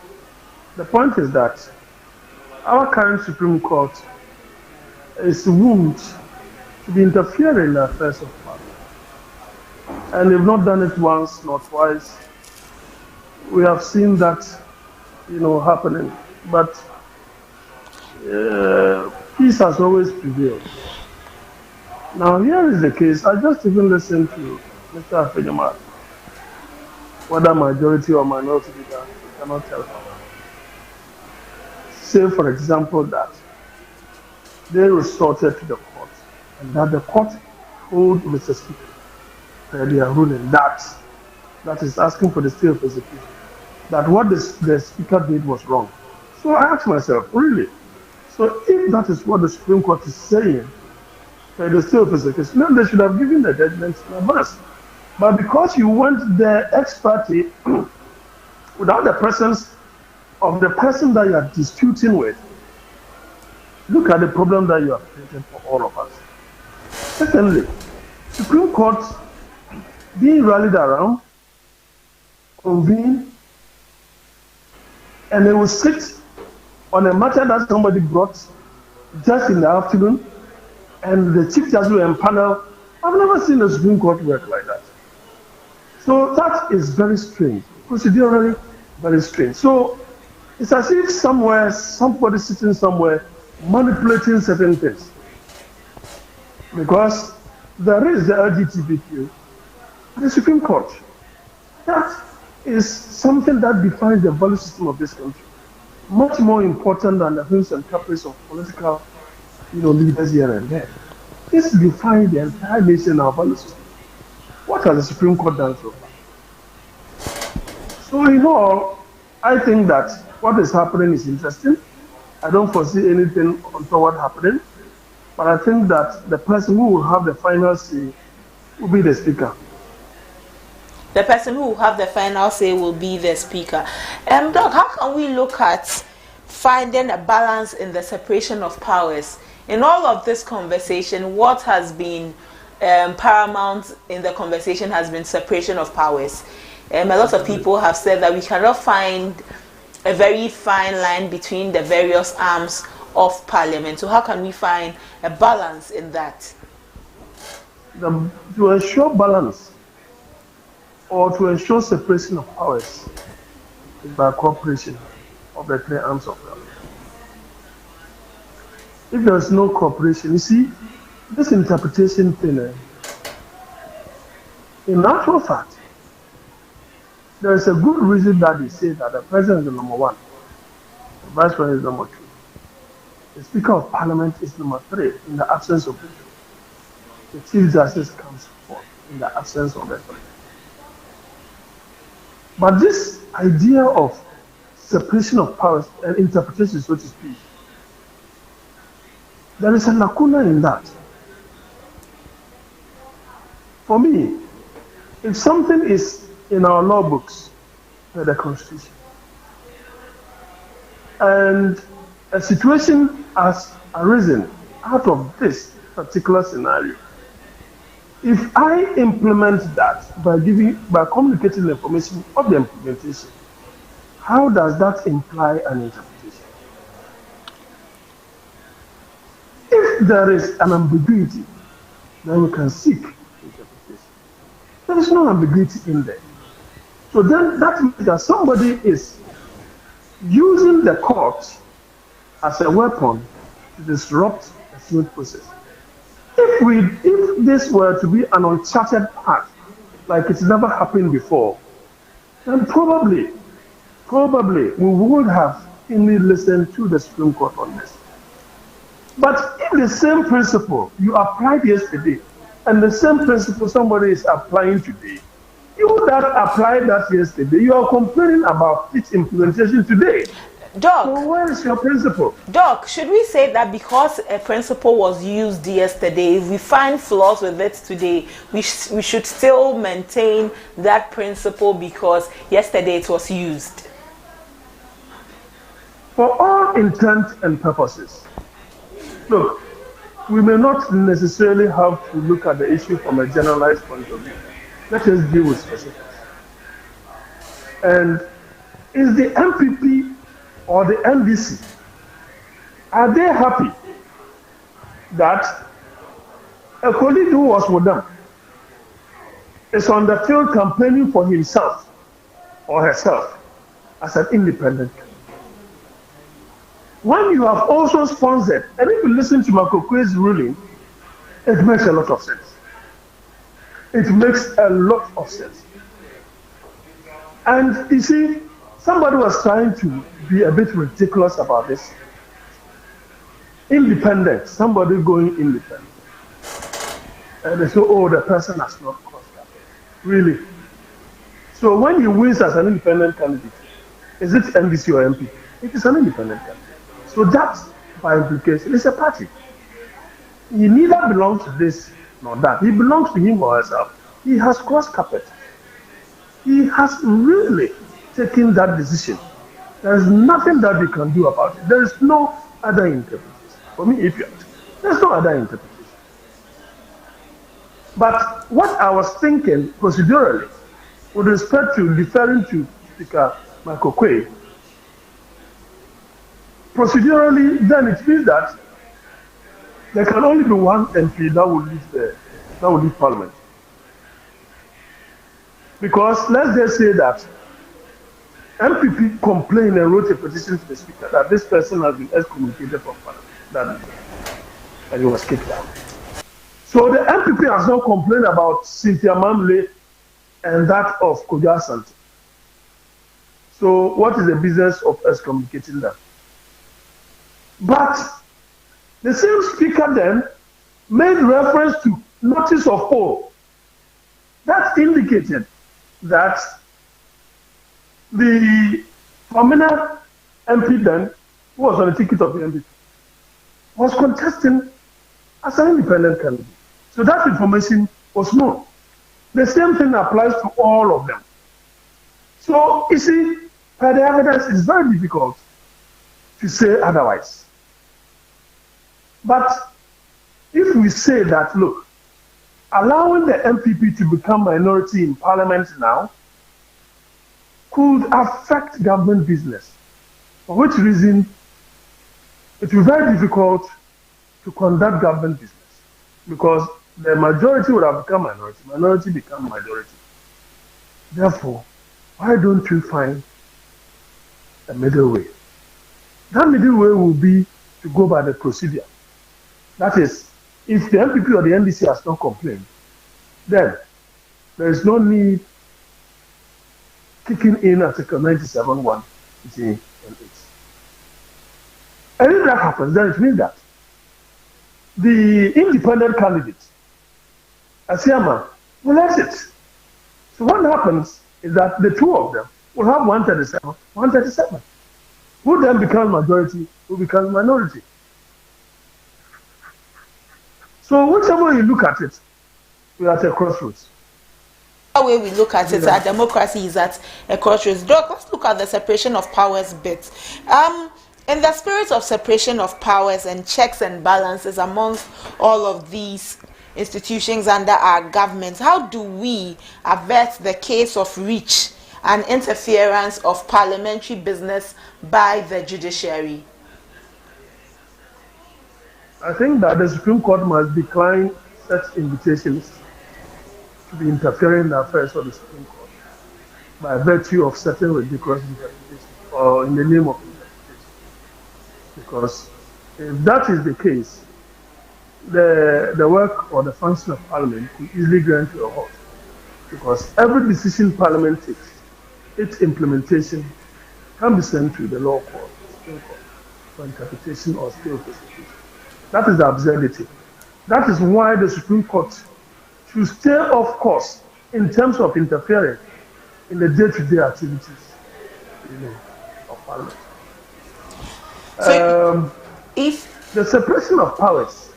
the point is that our current Supreme Court is wooed to be interfering in the affairs of Parliament. And they've not done it once, nor twice. We have seen that, happening. But peace has always prevailed. Now here is the case. I just even listened to Mr. Afenyama. Whether majority or minority leader, we cannot tell. Say, for example, that they resorted to the court, and that the court told Mr. Speaker their ruling that is asking for the stay of execution, that what the Speaker did was wrong. So I asked myself, really? So if that is what the Supreme Court is saying, the stay of execution, then they should have given the judgment in advance. But because you went there ex parte without the presence of the person that you are disputing with, look at the problem that you have created for all of us. Secondly, Supreme Court being rallied around, convene, and they will sit on a matter that somebody brought just in the afternoon, and the Chief Justice will empanel. I've never seen the Supreme Court work like that. So that is very strange, procedurally very strange. So it's as if somebody sitting somewhere manipulating certain things. Because there is the LGBTQ, the Supreme Court. That is something that defines the value system of this country. Much more important than the whims and caprices of political leaders here and there. This defines the entire nation, our value system. What has the Supreme Court done so far? So in all, I think that what is happening is interesting. I don't foresee anything untoward happening, but I think that the person who will have the final say will be the Speaker. The person who will have the final say will be the Speaker. Doc, how can we look at finding a balance in the separation of powers? In all of this conversation, what has been paramount in the conversation has been separation of powers. A lot of people have said that we cannot find a very fine line between the various arms of Parliament. So how can we find a balance in that? To ensure balance or to ensure separation of powers is by cooperation of the three arms of government. If there is no cooperation, you see, this interpretation thing, in actual fact, there is a good reason that they say that the president is the number one, the vice president is number two, the Speaker of Parliament is number three in the absence of the Chief Justice comes forth in the absence of the president. But this idea of separation of powers and interpretation, so to speak, there is a lacuna in that. For me, If something is in our law books, the Constitution, and a situation has arisen out of this particular scenario, if I implement that by communicating the information of the implementation, how does that imply an interpretation? If there is an ambiguity, then we can seek interpretation. There is no ambiguity in there. So then that means that somebody is using the court as a weapon to disrupt a smooth process. If this were to be an uncharted path, like it's never happened before, then probably we would have only listened to the Supreme Court on this. But if the same principle you applied yesterday and the same principle somebody is applying today, you that applied that yesterday, you are complaining about its implementation today. Doc, so where is your principle? Doc, should we say that because a principle was used yesterday, if we find flaws with it today, we should still maintain that principle because yesterday it was used? For all intents and purposes, look, we may not necessarily have to look at the issue from a generalized point of view. Let us deal with specifics. And is the MPP or the NDC, are they happy that a colleague who was with them is on the field campaigning for himself or herself as an independent candidate? When you have also sponsored, and if you listen to Makokwe's ruling, it makes a lot of sense. It makes a lot of sense. And you see, somebody was trying to be a bit ridiculous about this. Independent, somebody going independent. And they say, oh, the person has not crossed that. Really? So when he wins as an independent candidate, is it NDC or MP? It is an independent candidate. So that, by implication, is a party. He neither belongs to this nor that. He belongs to him or herself. He has crossed carpet. He has really taken that decision. There is nothing that you can do about it. There is no other interpretation. For me, if you there's no other interpretation. But what I was thinking procedurally, with respect to referring to Speaker Michael Quay, procedurally, then it means that there can only be one MP that will leave Parliament. Because let's just say that MPP complained and wrote a petition to the Speaker that this person has been excommunicated from Parliament, and he was kicked out. So the MPP has not complained about Cynthia Mamle and that of Kojo Asante. So what is the business of excommunicating them? But the same Speaker then made reference to notice of poll. That indicated that the Famina MP then, who was on the ticket of the MP, was contesting as an independent candidate. So that information was known. The same thing applies to all of them. So, you see, by the evidence, it's very difficult to say otherwise. But if we say that, look, allowing the MPP to become minority in Parliament now could affect government business, for which reason it will be very difficult to conduct government business, because the majority would have become minority become majority. Therefore, why don't you find a middle way? That middle way will be to go by the procedure. That is, if the MPP or the NDC has not complained, then there is no need kicking in Article 97(1) G and H. And if that happens, then it means that the independent candidate, Asiama, will exit. So what happens is that the two of them will have 137. Who then becomes majority, who becomes minority. So whichever you look at it, we are at a crossroads. way we look at it, our democracy is at a crossroads. Doc, let's look at the separation of powers bit. In the spirit of separation of powers and checks and balances amongst all of these institutions under our government, how do we avert the case of reach and interference of parliamentary business by the judiciary? I think that the Supreme Court must decline such invitations to be interfering in the affairs of the Supreme Court by virtue of certain ridiculous interpretations or in the name of interpretation. Because if that is the case, the work or the function of Parliament could easily grind to a halt. Because every decision Parliament takes, its implementation can be sent to the law court, Supreme Court, for interpretation or still prosecution. That is the absurdity. That is why the Supreme Court should stay off course in terms of interfering in the day-to-day activities, of Parliament. So if the separation of powers,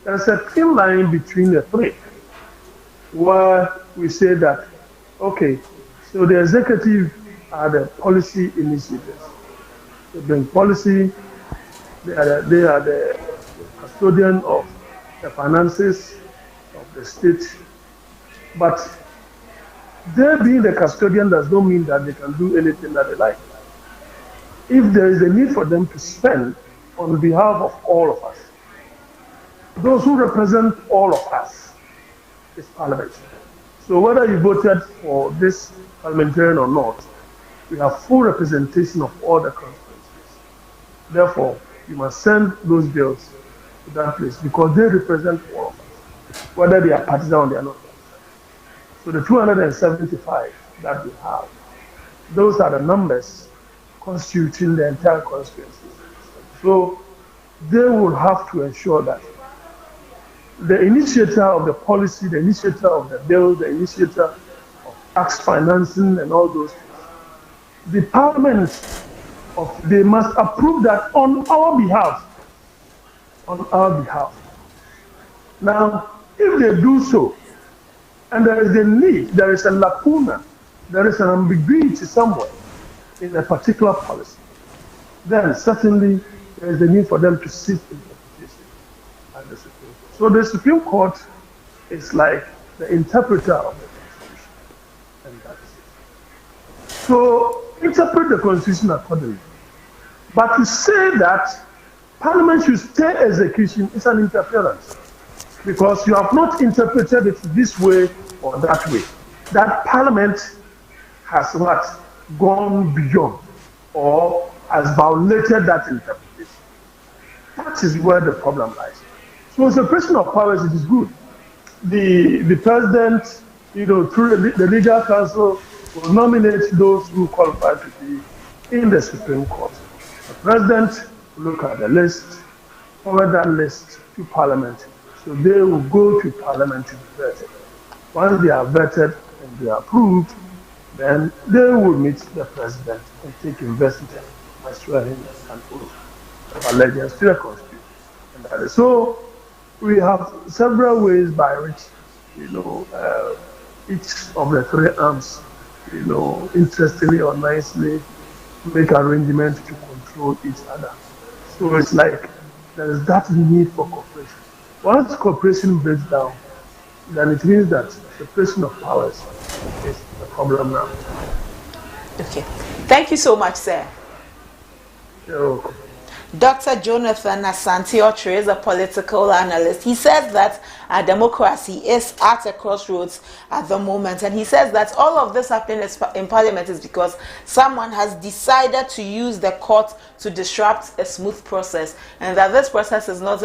there's a thin line between the three, where we say that, okay, so the executive are the policy initiators. They bring policy, they are the custodian of the finances of the state. But they being the custodian does not mean that they can do anything that they like. If there is a need for them to spend on behalf of all of us, those who represent all of us is Parliament. So whether you voted for this parliamentarian or not, we have full representation of all the constituencies. Therefore, you must send those bills to that place because they represent all of us, whether they are partisan or they are not partisan. So the 275 that we have, those are the numbers constituting the entire constituency. So they will have to ensure that the initiator of the policy, the initiator of the bill, the initiator of tax financing and all those things, the Parliament, they must approve that on our behalf. On our behalf. Now, if they do so, and there is a need, there is a lacuna, there is an ambiguity somewhere in a particular policy, then certainly there is a need for them to seek interpretation at the Supreme Court. So the Supreme Court is like the interpreter of the Constitution, and that is it. So interpret the Constitution accordingly. But to say that Parliament should stay execution is an interference, because you have not interpreted it this way or that way. That Parliament has what? Gone beyond or has violated that interpretation. That is where the problem lies. So separation of powers, it is good. The president, through the legal council, will nominate those who qualify to be in the Supreme Court. The president will look at the list, forward that list to Parliament. So they will go to Parliament to be vetted. Once they are vetted and they are approved, then they will meet the president and take investiture by swearing an oath of allegiance to the Constitution. And that is so. We have several ways by which, each of the three arms, interestingly or nicely, make arrangements to control each other. So it's like there is that need for cooperation. Once cooperation breaks down, then it means that separation of powers is the problem now. Okay. Thank you so much, sir. You're welcome. Dr. Jonathan Asante-Otre is a political analyst. He says that our democracy is at a crossroads at the moment, and he says that all of this happening in Parliament is because someone has decided to use the court to disrupt a smooth process, and that this process is not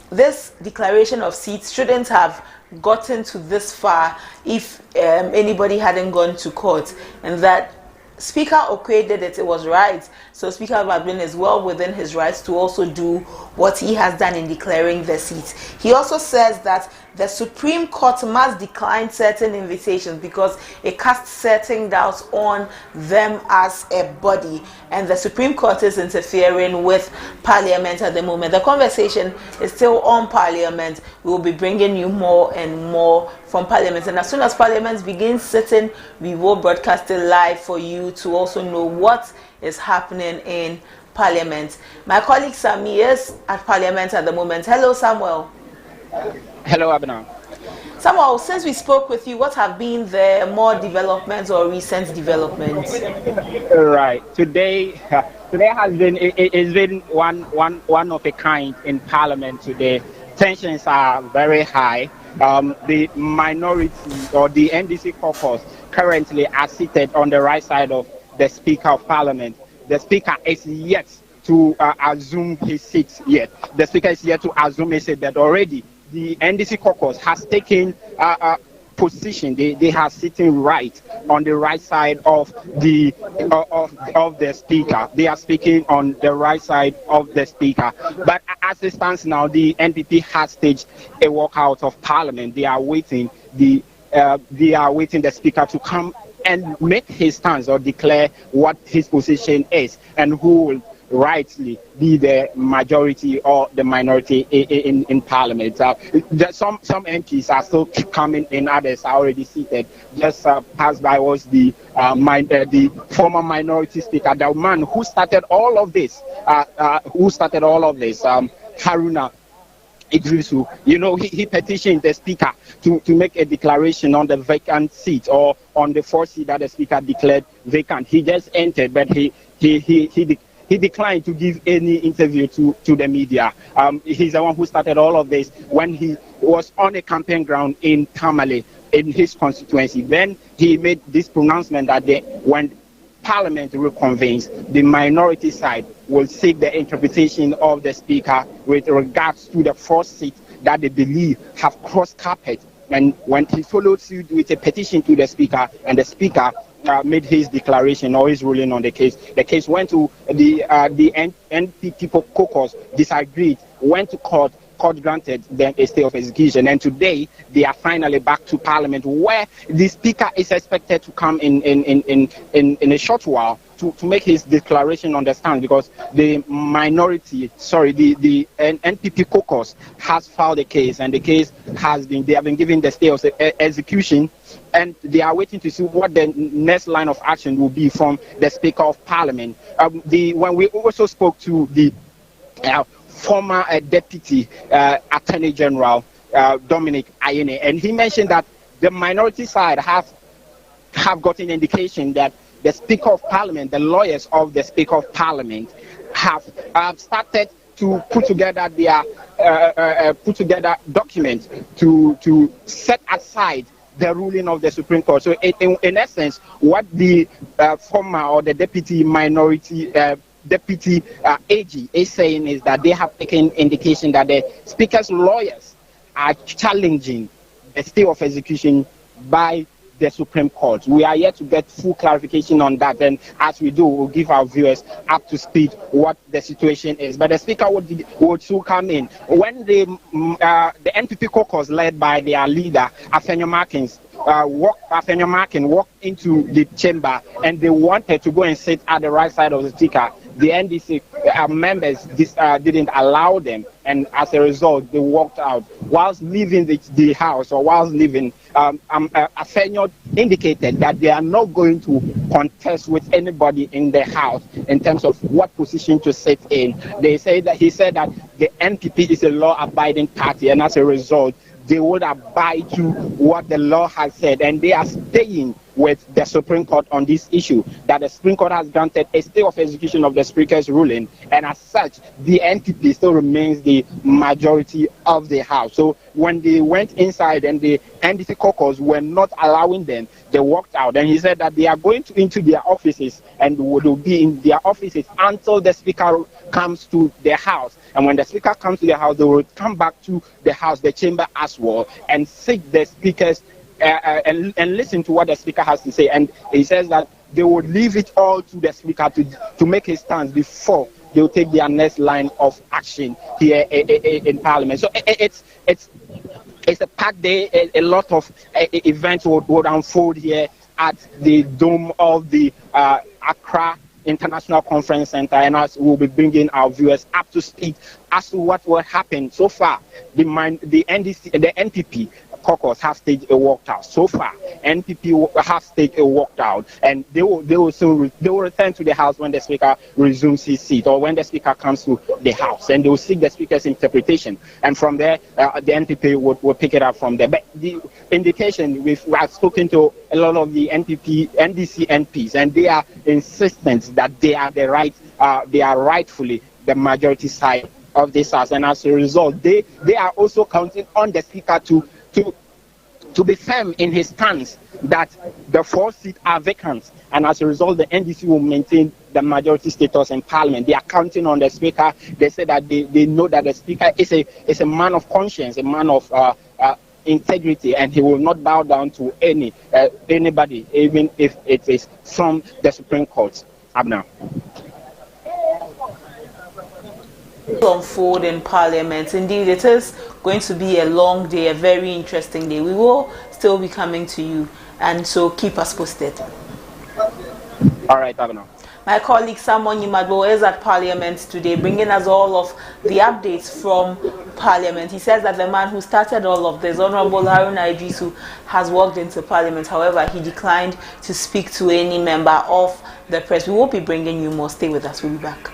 this declaration of seats shouldn't have gotten to this far if anybody hadn't gone to court, and that Speaker Okwe did it, it was right. So Speaker BAGBIN is well within his rights to also do what he has done in declaring the seats. He also says that the Supreme Court must decline certain invitations because it casts certain doubts on them as a body. And the Supreme Court is interfering with Parliament at the moment. The conversation is still on Parliament. We will be bringing you more and more from Parliament. And as soon as Parliament begins sitting, we will broadcast it live for you to also know what is happening in Parliament. My colleague Sami is at Parliament at the moment. Hello, Samuel. Hello, Abena. Samuel, since we spoke with you, what have been the more developments or recent developments? Right. Today has been it's been one of a kind in Parliament today. Tensions are very high. The minority or the NDC caucus currently are seated on the right side of the Speaker of Parliament. The Speaker is yet to assume his seat yet. The Speaker is yet to assume his seat, but already the NDC caucus has taken position. They are sitting right on the right side of the Speaker. They are speaking on the right side of the Speaker. But as it stands now, the NPP has staged a walkout of Parliament. They are waiting the Speaker to come and make his stance or declare what his position is and who will rightly be the majority or the minority in Parliament. Some MPs are still coming in, others are already seated. Just passed by was the former minority speaker, the man who started all of this, Haruna Idrisu. You know, he petitioned the speaker to make a declaration on the vacant seat or on the 4 seat that the speaker declared vacant. He just entered, but he declined to give any interview to the media. He's the one who started all of this when he was on a campaign ground in Tamale in his constituency. Then he made this pronouncement that when Parliament reconvenes, the minority side will seek the interpretation of the Speaker with regards to the 4 seats that they believe have crossed carpet. And when he followed suit with a petition to the Speaker, and the Speaker made his declaration or his ruling on the case went to the NPP caucus, disagreed, went to court. Court granted them a stay of execution, and today they are finally back to Parliament, where the Speaker is expected to come in a short while to make his declaration on the stand, because the NPP caucus has filed a case, and the case they have been given the stay of execution, and they are waiting to see what the next line of action will be from the Speaker of Parliament. When we also spoke to the former Deputy Attorney General Dominic Ayine, and he mentioned that the minority side have gotten indication that the Speaker of Parliament, the lawyers of the Speaker of Parliament, have started to put together their documents to set aside the ruling of the Supreme Court. So in essence, what the former or the deputy AG is saying is that they have taken indication that the Speaker's lawyers are challenging the stay of execution by the Supreme Court. We are yet to get full clarification on that, and as we do, we'll give our viewers up to speed what the situation is. But the Speaker would soon come in. When the NPP caucus, led by their leader, Afenyo Markin, walked into the chamber and they wanted to go and sit at the right side of the Speaker, the NDC members didn't allow them, and as a result, they walked out. Whilst leaving the house, or whilst leaving, Afenyo indicated that they are not going to contest with anybody in the house in terms of what position to sit in. He said that the NPP is a law-abiding party, and as a result, they would abide to what the law has said, and they are staying with the Supreme Court on this issue, that the Supreme Court has granted a stay of execution of the Speaker's ruling, and as such, the NPP still remains the majority of the House. So when they went inside and the NDC caucus were not allowing them, they walked out, and he said that they are going into their offices and will be in their offices until the Speaker comes to the House. And when the Speaker comes to the House, they will come back to the House, the chamber as well, and seek the Speaker's and listen to what the Speaker has to say. And he says that they would leave it all to the Speaker to make his stance before they will take their next line of action here in Parliament. So it's a packed day. A lot of events would unfold here at the dome of the Accra International Conference Center, and as we'll be bringing our viewers up to speed as to what will happen so far. The NPP caucus have staged a walkout. So far, NPP have staged a walkout, and they will return to the House when the Speaker resumes his seat or when the Speaker comes to the House, and they will seek the Speaker's interpretation. And from there, the NPP will pick it up from there. But the indication, we have spoken to a lot of the NDC MPs, and they are insistent that they are they are rightfully the majority side of this House, and as a result, they are also counting on the Speaker to be firm in his stance that the 4 seats are vacant, and as a result, the NDC will maintain the majority status in Parliament. They are counting on the Speaker. They say that they know that the Speaker is a man of conscience, a man of integrity, and he will not bow down to anybody, even if it is from the Supreme Court. Abner. Unfold in Parliament. Indeed, it is going to be a long day, a very interesting day. We will still be coming to you, and so keep us posted. All right, Abner. My colleague Samon Yimadbo is at Parliament today, bringing us all of the updates from Parliament. He says that the man who started all of this, Honorable Haruna Idrisu, has walked into Parliament. However, he declined to speak to any member of the press. We will be bringing you more. Stay with us. We'll be back.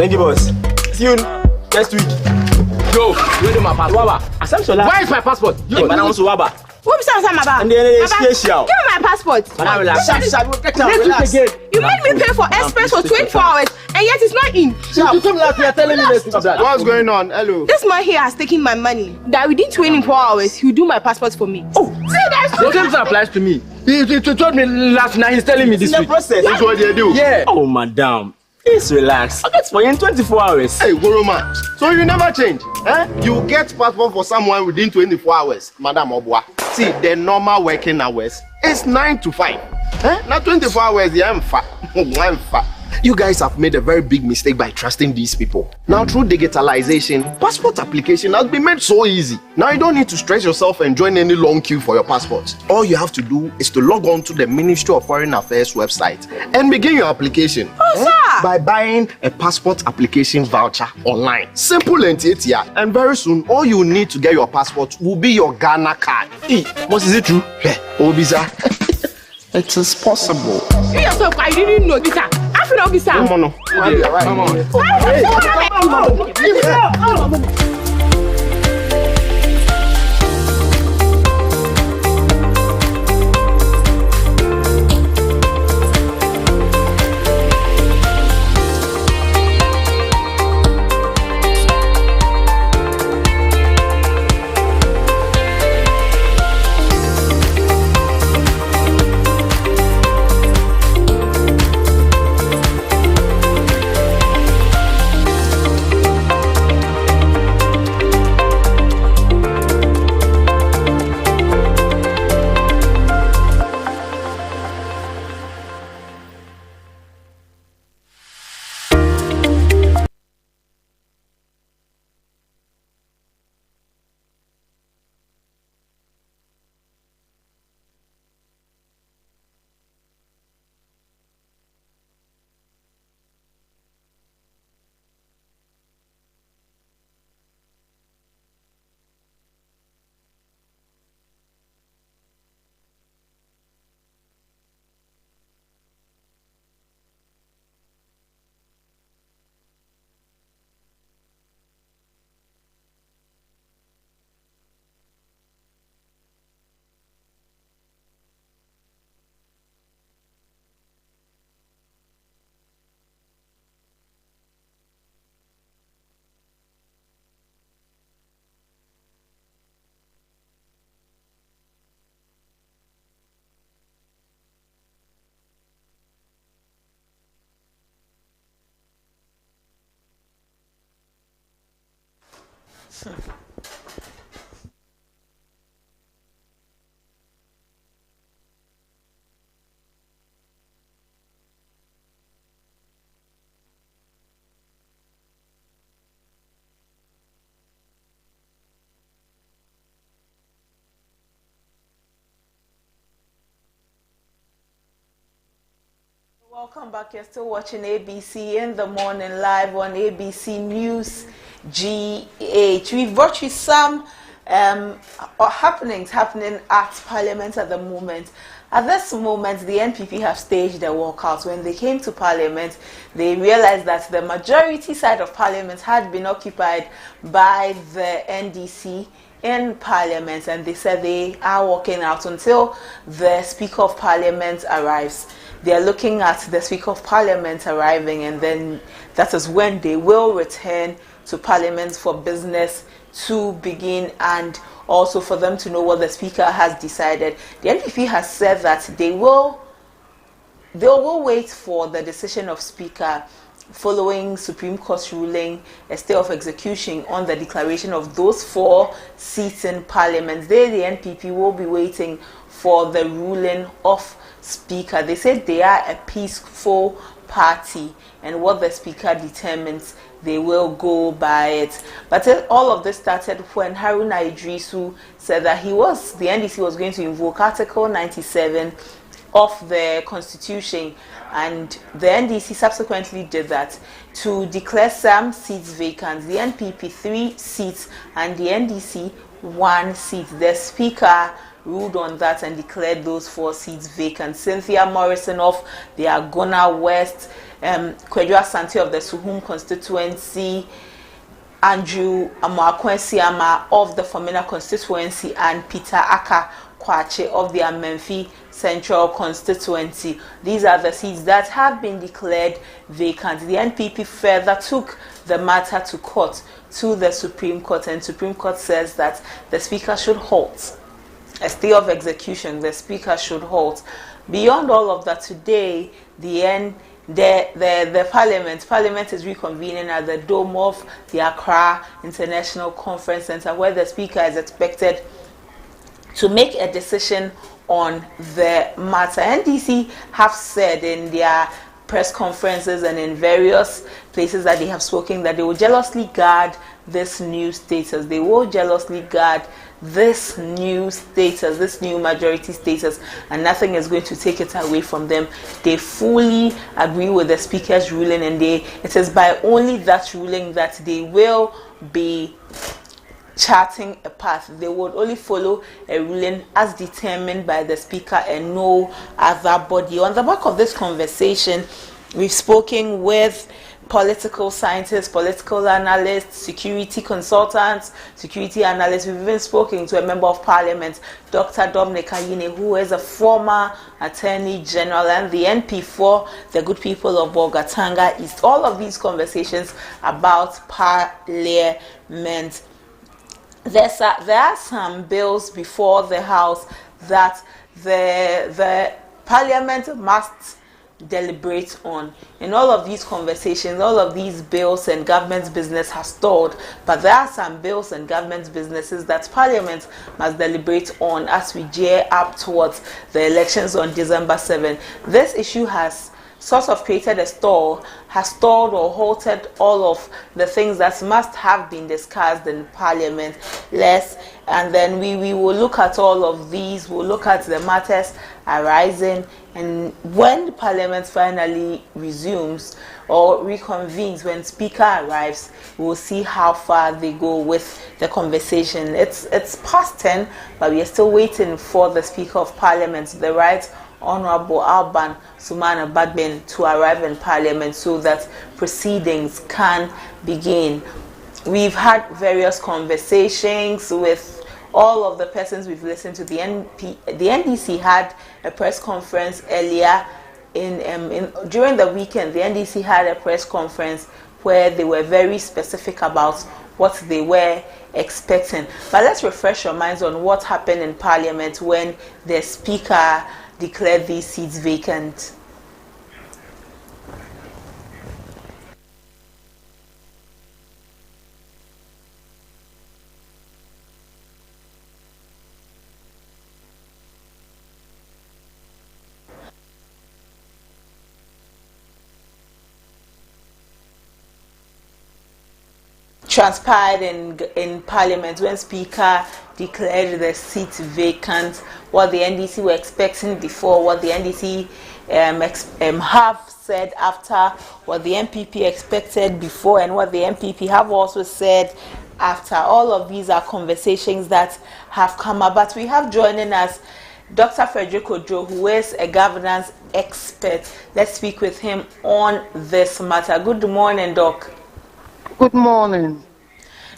Thank you, boss. See you next week. Yo, where is my passport? Where is my passport? Yo, man, I want to Waba. Who's Maba? And then it's special. Give me my passport. Madam, relax. Relax. You made me pay for express for 24 hours, and yet it's not in. You told me that you are telling me this. What's going on? Hello. This man here has taken my money. That within 24 hours, he'll do my passport for me. Oh, see, that's the same thing applies to me. He told me last night. He's telling me this week. Process. That's what they do. Yeah. Oh, madam. Please relax. I'll get for you in 24 hours. Hey, Guru man. So you never change? You get passport for someone within 24 hours, Madam Obwa. See, the normal working hours is 9 to 5. Not 24 hours, I'm fat. You guys have made a very big mistake by trusting these people. Now, through digitalization, passport application has been made so easy. Now, you don't need to stress yourself and join any long queue for your passport. All you have to do is to log on to the Ministry of Foreign Affairs website and begin your application. By buying a passport application voucher online. Simple and easier. And very soon, all you need to get your passport will be your Ghana card. What is it true? Obisa. It is possible. You yourself, I didn't know this. I feel like this. Come on. Come on. Welcome back. You're still watching ABC in the morning live on ABC News GH. We've brought you some happenings happening at Parliament at the moment. At this moment, the NPP have staged their walkout. When they came to Parliament, they realized that the majority side of Parliament had been occupied by the NDC in Parliament, and they said they are walking out until the Speaker of Parliament arrives. They are looking at the Speaker of Parliament arriving, and then that is when they will return to Parliament for business to begin, and also for them to know what the Speaker has decided. The NPP has said that they will wait for the decision of Speaker following Supreme Court's ruling, a stay of execution on the declaration of those 4 seats in Parliament. They, the NPP, will be waiting for the ruling of Speaker. They said they are a peaceful party, and what the Speaker determines, they will go by it. But all of this started when Haruna Idrisu said that the NDC was going to invoke Article 97 of the Constitution, and the NDC subsequently did that to declare some seats vacant. The NPP 3 seats and the NDC 1 seat. The Speaker ruled on that and declared those 4 seats vacant. Cynthia Morrison of the Agona West, Kwedu Asante of the Suhum constituency, Andrew Amakwensiama of the Fomena constituency, and Peter Aka Kwache of the Amenfi Central constituency. These are the seats that have been declared vacant. The NPP further took the matter to court, to the Supreme Court, and Supreme Court says that the Speaker should halt. A stay of execution, the Speaker should halt. Beyond all of that, today, the Parliament is reconvening at the dome of the Accra International Conference Center, where the Speaker is expected to make a decision on the matter. NDC have said in their press conferences and in various places that they have spoken that they will jealously guard this new status. They will jealously guard this new status, this new majority status, and nothing is going to take it away from them. They fully agree with the Speaker's ruling, and it is by only that ruling that they will be charting a path. They would only follow a ruling as determined by the Speaker and no other body. On the back of this conversation, we've spoken with political scientists, political analysts, security consultants, security analysts. We've even spoken to a member of Parliament, Dr. Dominic Ayine, who is a former Attorney General and the NP for the good people of Bolgatanga East. All of these conversations about Parliament. There are some bills before the House that the Parliament must deliberate on. In all of these conversations, all of these bills and government's business has stalled, but there are some bills and government's businesses that Parliament must deliberate on as we gear up towards the elections on December 7. This issue has sort of created a stall, has stalled or halted all of the things that must have been discussed in Parliament. And then we will look at all of these, we'll look at the matters arising, and when Parliament finally resumes or reconvenes, when Speaker arrives, we'll see how far they go with the conversation. It's past 10, but we are still waiting for the Speaker of Parliament, the Right Honorable Alban Sumana BAGBIN, to arrive in Parliament so that proceedings can begin. We've had various conversations with all of the persons we've listened to. The NDC had a press conference earlier during the weekend. The NDC had a press conference where they were very specific about what they were expecting. But let's refresh your minds on what happened in Parliament when the Speaker declared these seats vacant. transpired in Parliament when Speaker declared the seat vacant, what the NDC were expecting before, what the NDC have said after, what the MPP expected before, and what the MPP have also said after. All of these are conversations that have come up. But we have joining us Dr. Frederick Ojo, who is a governance expert. Let's speak with him on this matter. Good morning, Doc. Good morning.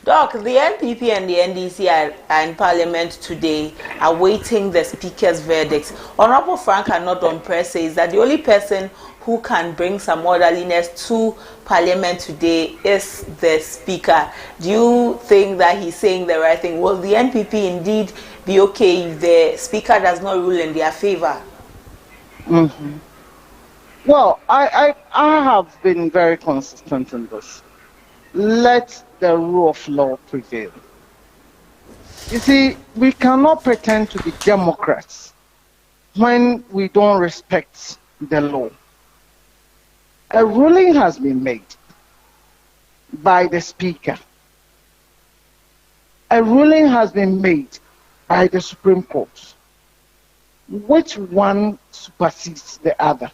Doc, the NPP and the NDC are in Parliament today, awaiting the Speaker's verdict. Honorable Frank Anodon says that the only person who can bring some orderliness to Parliament today is the Speaker. Do you think that he's saying the right thing? Will the NPP indeed be okay if the Speaker does not rule in their favor? Mm-hmm. Well, I have been very consistent in this. Let the rule of law prevail. You see, we cannot pretend to be Democrats when we don't respect the law. A ruling has been made by the Speaker. A ruling has been made by the Supreme Court. Which one supersedes the other?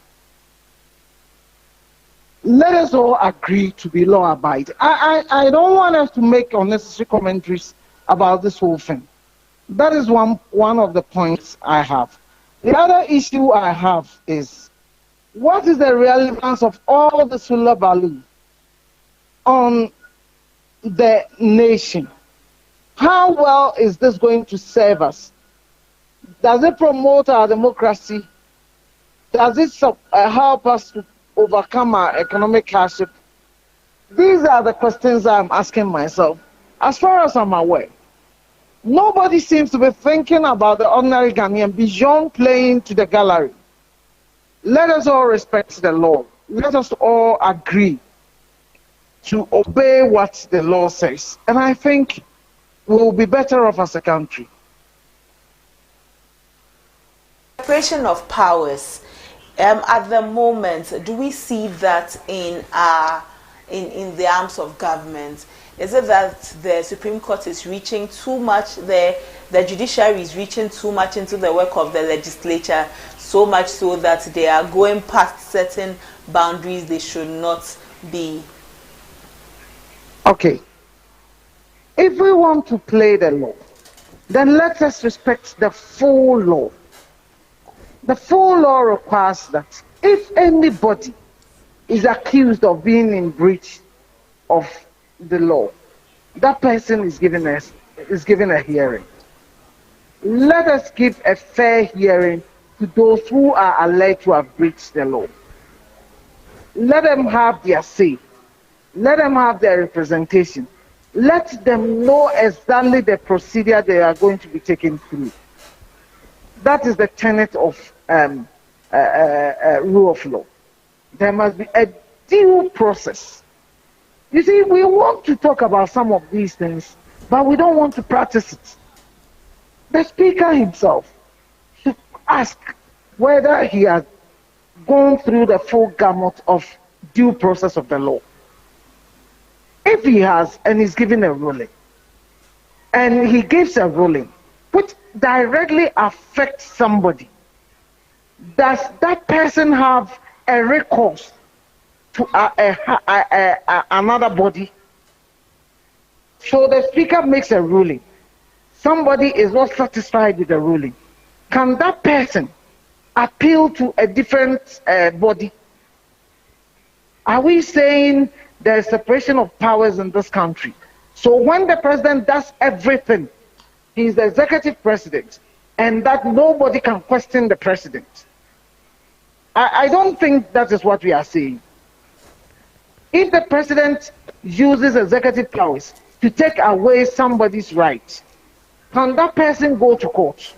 Let us all agree to be law-abiding. I don't want us to make unnecessary commentaries about this whole thing. That is one of the points I have. The other issue I have is, what is the relevance of all the solar balloon on the nation? How well is this going to serve us? Does it promote our democracy? Does it help us to overcome our economic hardship? These are the questions I'm asking myself. As far as I'm aware, nobody seems to be thinking about the ordinary Ghanaian beyond playing to the gallery. Let us all respect the law. Let us all agree to obey what the law says. And I think we'll be better off as a country. Separation of powers. At the moment, do we see that in the arms of government? Is it that the Supreme Court is reaching too much, the judiciary is reaching too much into the work of the legislature, so much so that they are going past certain boundaries they should not be? Okay. If we want to play the law, then let us respect the full law. The full law requires that if anybody is accused of being in breach of the law, that person is given a hearing. Let us give a fair hearing to those who are alleged to have breached the law. Let them have their say. Let them have their representation. Let them know exactly the procedure they are going to be taken through. That is the tenet of rule of law. There must be a due process. You see, we want to talk about some of these things, but we don't want to practice it. The Speaker himself should ask whether he has gone through the full gamut of due process of the law. If he has, and he's given a ruling, and he gives a ruling which directly affects somebody, does that person have a recourse to another body? So the Speaker makes a ruling. Somebody is not satisfied with the ruling. Can that person appeal to a different body? Are we saying there's separation of powers in this country? So when the president does everything, he's the executive president, and that nobody can question the president. I don't think that is what we are saying. If the president uses executive powers to take away somebody's rights, can that person go to court?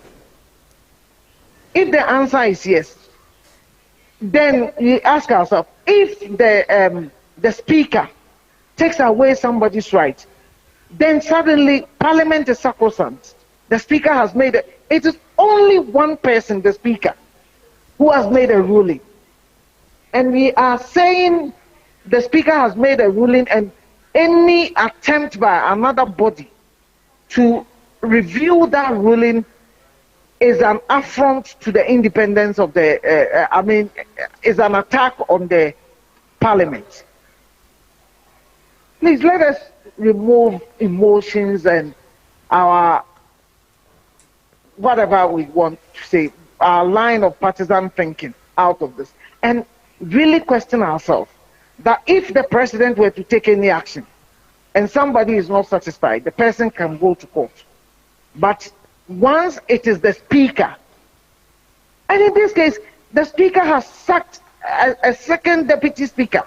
If the answer is yes, then we ask ourselves, if the Speaker takes away somebody's right, then suddenly Parliament is sacrosanct. The Speaker has made it. It is only one person, the Speaker, who has made a ruling. And we are saying the Speaker has made a ruling, and any attempt by another body to review that ruling is an affront to the independence of the, is an attack on the Parliament. Please let us remove emotions and our, whatever we want to say, our line of partisan thinking out of this, and really question ourselves that if the president were to take any action and somebody is not satisfied, the person can go to court. But once it is the speaker, and in this case, the speaker has sacked a second deputy speaker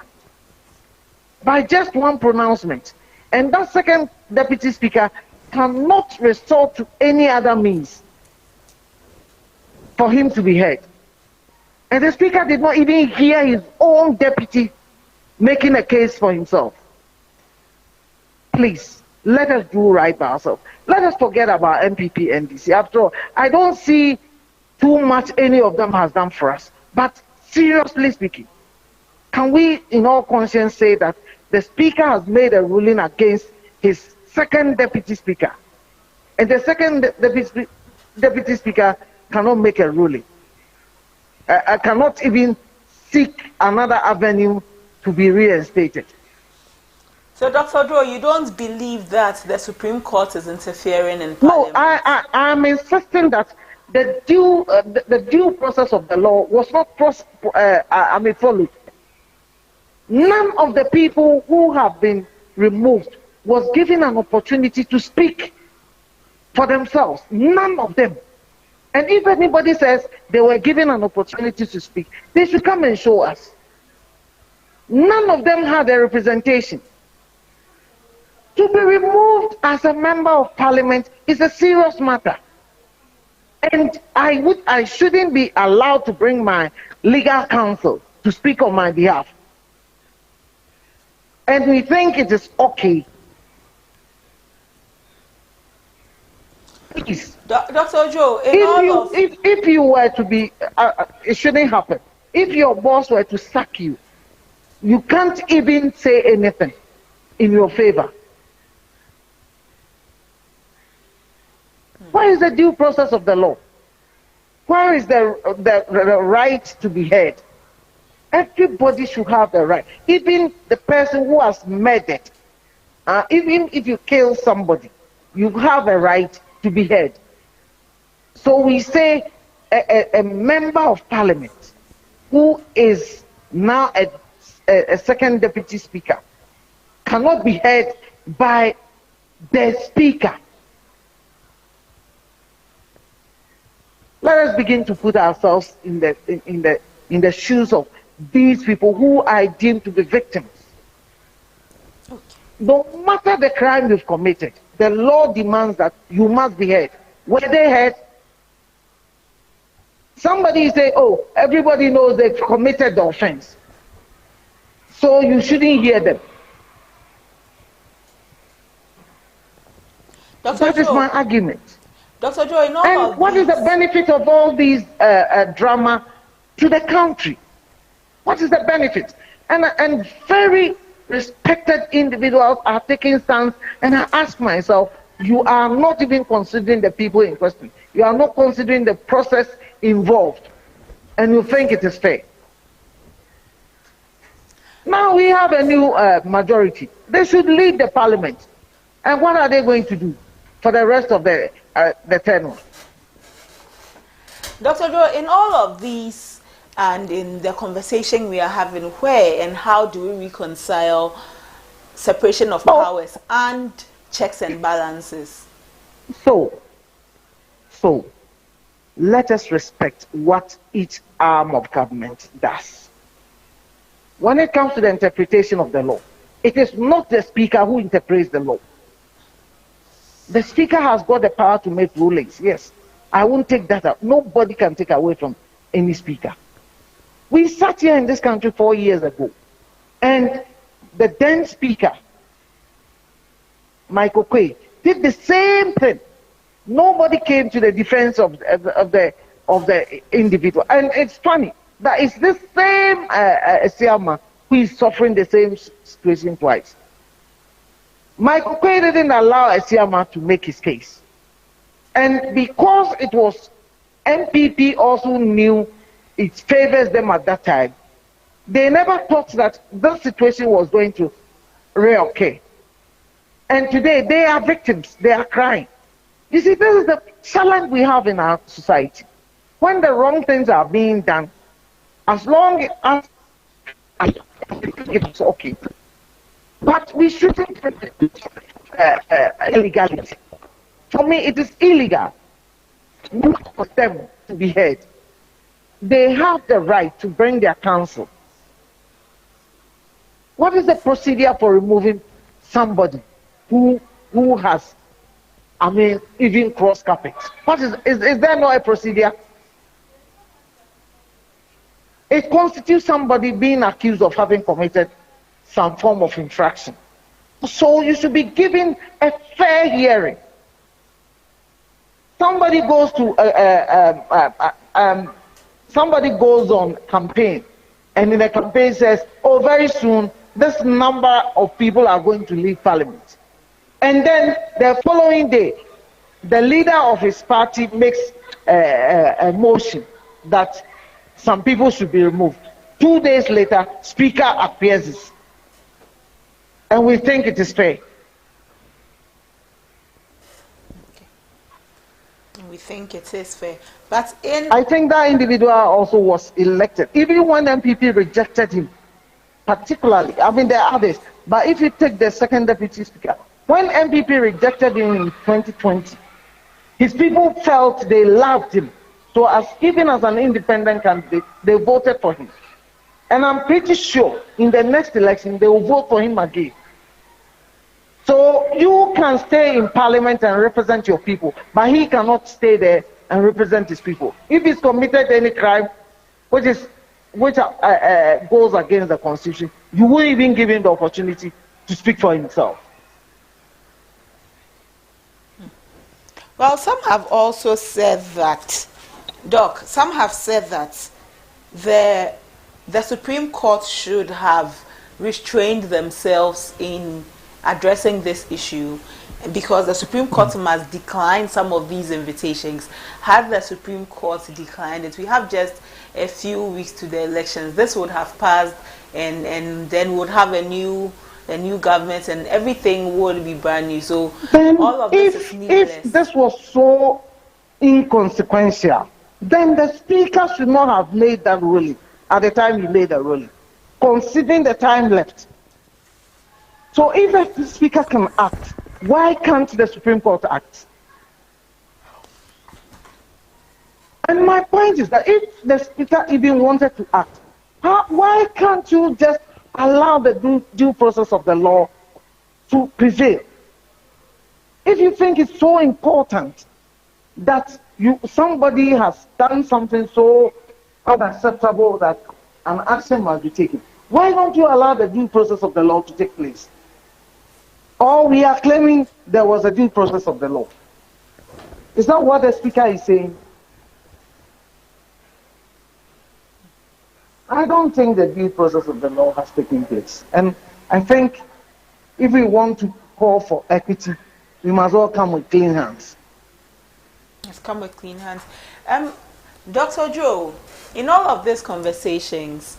by just one pronouncement, and that second deputy speaker cannot resort to any other means for him to be heard. And the speaker did not even hear his own deputy making a case for himself. Please, let us do right by ourselves. Let us forget about MPP, NDC. After all, I don't see too much any of them has done for us. But seriously speaking, can we in all conscience say that the speaker has made a ruling against his second deputy speaker, and the second deputy speaker cannot make a ruling? I cannot even seek another avenue to be reinstated. So, Dr. Dro, you don't believe that the Supreme Court is interfering in Parliament? No, I'm insisting that the due process of the law was not followed. None of the people who have been removed was given an opportunity to speak for themselves. None of them. And if anybody says they were given an opportunity to speak, they should come and show us. None of them had a representation. To be removed as a member of Parliament is a serious matter. And I shouldn't be allowed to bring my legal counsel to speak on my behalf. And we think it is okay. Please. Dr. Joe, if you were to be, it shouldn't happen. If your boss were to sack you, you can't even say anything in your favor. Where is the due process of the law? Where is the right to be heard? Everybody should have the right. Even the person who has murdered, even if you kill somebody, you have a right to be heard. So we say a member of Parliament who is now a second deputy speaker cannot be heard by the speaker. Let us begin to put ourselves in the shoes of these people who I deem to be victims. Okay. No matter the crime you've committed, the law demands that you must be heard. Were they heard? Somebody say, oh, everybody knows they've committed the offense, so you shouldn't hear them. That is my argument. Dr. Joy, and what is the benefit of all these drama to the country? What is the benefit? And very respected individuals are taking stands, and I ask myself, you are not even considering the people in question. You are not considering the process involved, and you think it is fair. Now we have a new majority. They should lead the Parliament. And what are they going to do for the rest of the tenure? Dr. Joe, in all of these and in the conversation we are having, where and how do we reconcile separation of powers and checks and balances? So let us respect what each arm of government does. When it comes to the interpretation of the law, it is not the speaker who interprets the law. The speaker has got the power to make rulings, yes. I won't take that out. Nobody can take away from any speaker. We sat here in this country 4 years ago, and the then speaker, Michael Quay, did the same thing. Nobody came to the defense of the individual. And it's funny that it's this same Siama who is suffering the same situation twice. Michael Quay didn't allow Esiama to make his case. And because it was MPP also knew it favors them at that time, they never thought that this situation was going to reoccur. And today they are victims, they are crying. You see, this is the challenge we have in our society. When the wrong things are being done, as long as it's okay. But we shouldn't illegality. For me, it is illegal for them to be heard. They have the right to bring their counsel. What is the procedure for removing somebody who has, even cross carpet? What is there not a procedure? It constitutes somebody being accused of having committed some form of infraction. So you should be given a fair hearing. Somebody goes to somebody goes on campaign, and in the campaign says, "Oh, very soon this number of people are going to leave Parliament," and then the following day, the leader of his party makes a motion that some people should be removed. 2 days later, Speaker appears, and we think it is fair. We think it is fair, but I think that individual also was elected, even when MPP rejected him. Particularly, there are others, but if you take the second deputy speaker, when MPP rejected him in 2020, his people felt they loved him. So even as an independent candidate, they voted for him. And I'm pretty sure in the next election, they will vote for him again. So you can stay in Parliament and represent your people, but he cannot stay there and represent his people. If he's committed any crime, which goes against the Constitution, you won't even give him the opportunity to speak for himself. Well, some have also said that, Doc, some have said that the Supreme Court should have restrained themselves in addressing this issue because the Supreme Court must decline some of these invitations. Had the Supreme Court declined it, we have just a few weeks to the elections. This would have passed, and then would have a new government, and everything would be brand new. So then all of this is needless. If this was so inconsequential, then the Speaker should not have made that ruling at the time he made the ruling, considering the time left. So if the Speaker can act, why can't the Supreme Court act? And my point is that if the Speaker even wanted to act, why can't you just allow the due process of the law to prevail? If you think it's so important that somebody has done something so unacceptable that an action must be taken, why don't you allow the due process of the law to take place? Or we are claiming there was a due process of the law. Is that what the Speaker is saying? I don't think the due process of the law has taken place. And I think if we want to call for equity, we must all come with clean hands. Let's come with clean hands. Dr. Joe, in all of these conversations,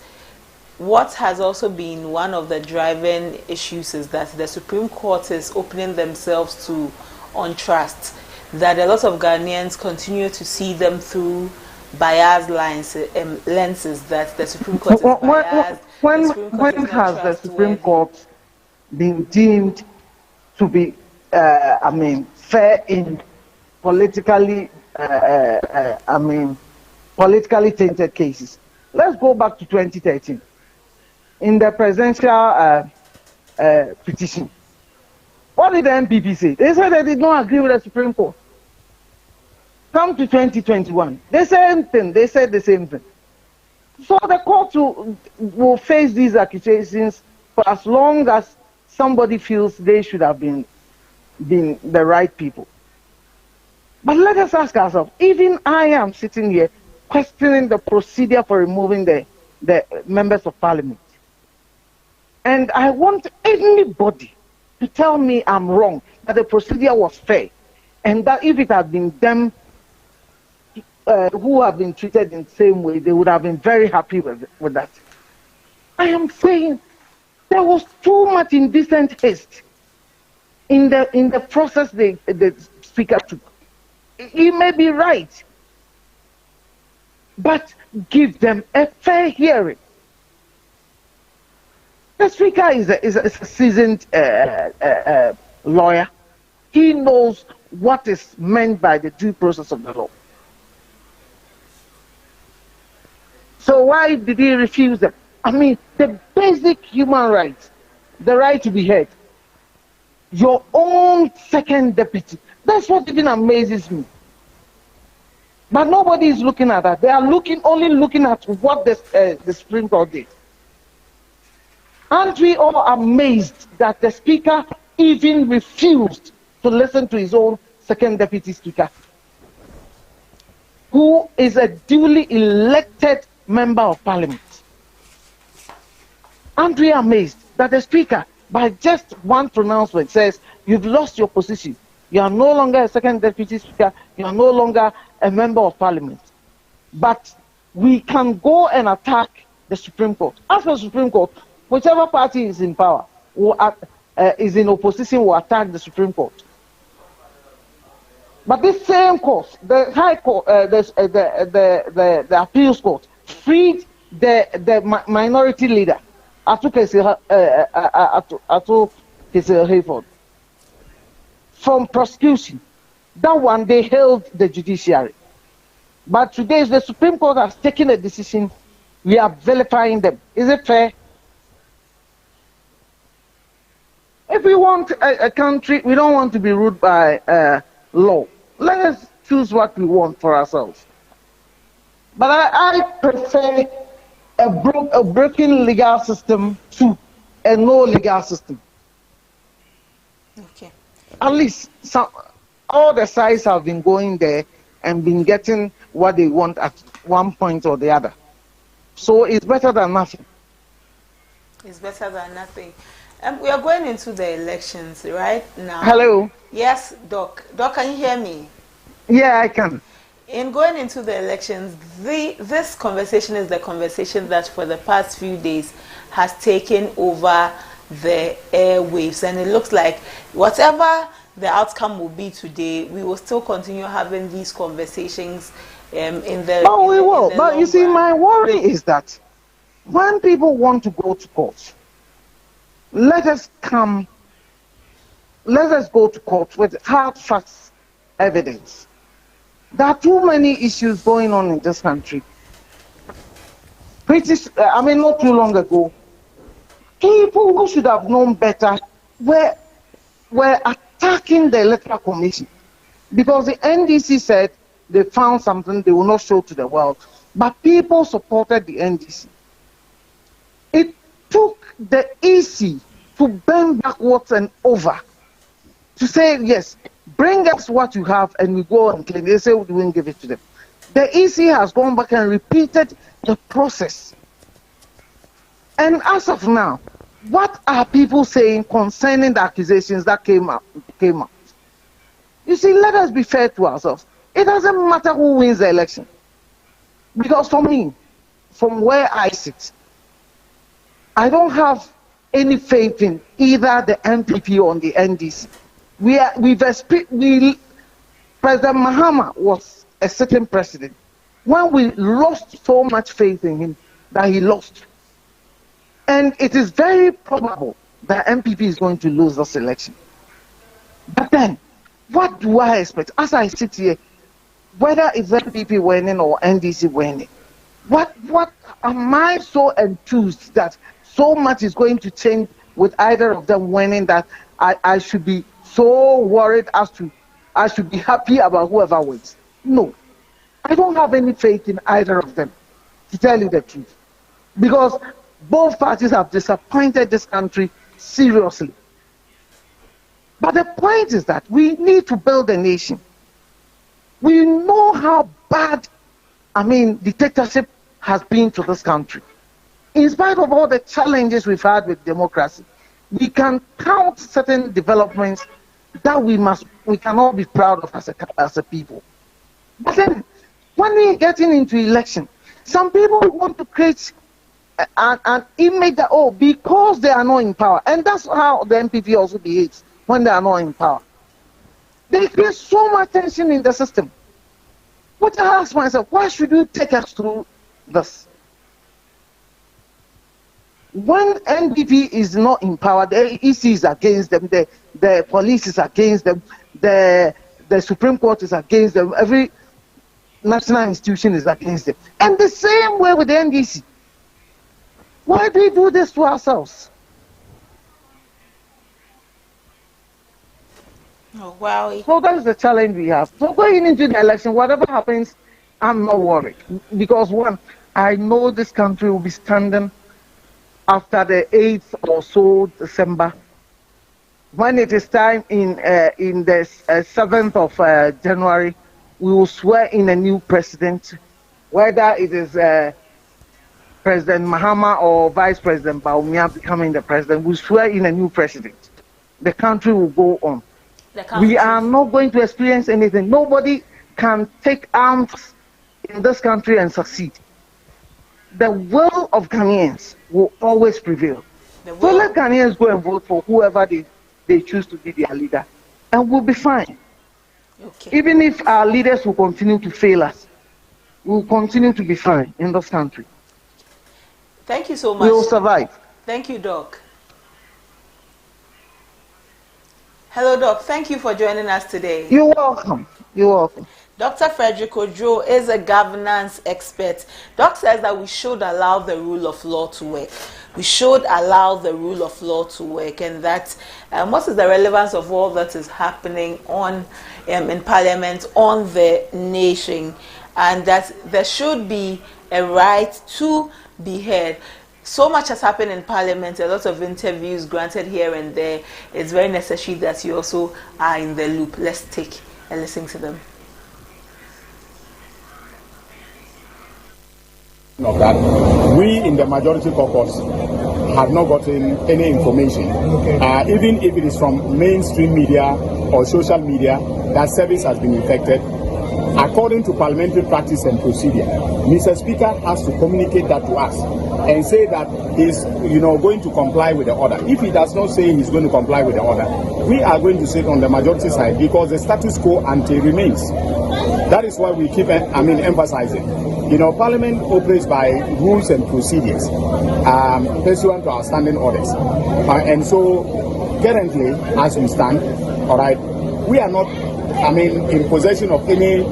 what has also been one of the driving issues is that the Supreme Court is opening themselves to untrust, that a lot of Ghanaians continue to see them through biased lenses, that the Supreme Court is biased. When has the Supreme Court been deemed to be, fair in politically tainted cases? Let's go back to 2013. In the presidential petition, what did the MPP say? They said they did not agree with the Supreme Court. Come to 2021, the same thing. They said the same thing. So the court will face these accusations for as long as somebody feels they should have been the right people. But let us ask ourselves, even I am sitting here questioning the procedure for removing the members of Parliament. And I want anybody to tell me I'm wrong, that the procedure was fair, and that if it had been them who have been treated in the same way, they would have been very happy with that. I am saying there was too much indecent haste in the process the speaker took. He may be right, but give them a fair hearing. The speaker is a seasoned lawyer. He knows what is meant by the due process of the law. So why did he refuse them? I mean, the basic human rights, the right to be heard. Your own second deputy. That's what even amazes me. But nobody is looking at that. They are only looking at what the Supreme Court did. Aren't we all amazed that the speaker even refused to listen to his own second deputy speaker, who is a duly elected member of parliament? Aren't we amazed that the speaker, by just one pronouncement, says you've lost your position? You are no longer a second deputy speaker. You are no longer a member of parliament. But we can go and attack the Supreme Court. As for the Supreme Court, whichever party is in power, is in opposition, will attack the Supreme Court. But this same court, the High Court, the Appeals Court, freed the minority leader, Atu Hayford, from prosecution. That one, they held the judiciary. But today, the Supreme Court has taken a decision. We are vilifying them. Is it fair? If we want a country, we don't want to be ruled by law. Let us choose what we want for ourselves. But I prefer a broken legal system to a no legal system. Okay. At least all the sides have been going there and been getting what they want at one point or the other. So it's better than nothing. It's better than nothing. We are going into the elections right now. Hello. Yes, Doc. Doc, can you hear me? Yeah, I can. In going into the elections, this conversation is the conversation that for the past few days has taken over the airwaves, and it looks like whatever the outcome will be today, we will still continue having these conversations in the. Oh, we will. But you see, my worry is that when people want to go to court, let us go to court with hard facts, evidence. There are too many issues going on in this country. Not too long ago, people who should have known better were attacking the Electoral Commission because the NDC said they found something they will not show to the world, but people supported the NDC. It took the EC to bend backwards and over to say, yes, bring us what you have and we go and claim. They say we won't give it to them. The EC has gone back and repeated the process. And as of now, what are people saying concerning the accusations that came out? You see, let us be fair to ourselves. It doesn't matter who wins the election. Because for me, from where I sit, I don't have any faith in either the MPP or the NDC. President Mahama was a sitting president. When we lost so much faith in him that he lost. And it is very probable that MPP is going to lose this election. But then, what do I expect? As I sit here, whether it's MPP winning or NDC winning, what am I so enthused that so much is going to change with either of them winning that I should be so worried as to I should be happy about whoever wins? No. I don't have any faith in either of them, to tell you the truth. Because both parties have disappointed this country seriously. But the point is that we need to build a nation. We know how bad, dictatorship has been to this country. In spite of all the challenges we've had with democracy, we can count certain developments that we can all be proud of as a people. But then, when we are getting into election, some people want to create an image that, oh, because they are not in power, and that's how the MPP also behaves when they are not in power. They create so much tension in the system. But I ask myself, why should you take us through this? When NPP is not in power, the EC is against them, the police is against them, the Supreme Court is against them, every national institution is against them. And the same way with the NDC. Why do we do this to ourselves? Oh, wow. So that is the challenge we have. So going into the election, whatever happens, I'm not worried. Because one, I know this country will be standing after the 8th or so December. When it is time in the 7th of January, we will swear in a new president, whether it is President Mahama or Vice President Bawumia becoming the president. We swear in a new president. The country will go on. We are not going to experience anything. Nobody can take arms in this country and succeed. The will of Ghanaians will always prevail. So let Ghanaians go and vote for whoever they choose to be their leader, and we'll be fine. Okay. Even if our leaders will continue to fail us, we'll continue to be fine in this country. Thank you so much. We will survive. Thank you, Doc. Hello, Doc. Thank you for joining us today. You're welcome. You're welcome. Dr. Frederick Ojo is a governance expert. Doc says that we should allow the rule of law to work. We should allow the rule of law to work, and that what is the relevance of all that is happening on in Parliament, on the nation, and that there should be a right to be heard. So much has happened in Parliament, a lot of interviews granted here and there. It's very necessary that you also are in the loop. Let's take and listen to them. Of that, we in the majority caucus have not gotten any information, even if it is from mainstream media or social media, that service has been infected. According to parliamentary practice and procedure, Mr. Speaker has to communicate that to us and say that he's going to comply with the order. If he does not say he's going to comply with the order, we are going to sit on the majority side because the status quo ante remains. That is why we keep emphasizing. Parliament operates by rules and procedures pursuant to our standing orders. And so currently, as we stand, all right, we are not in possession of any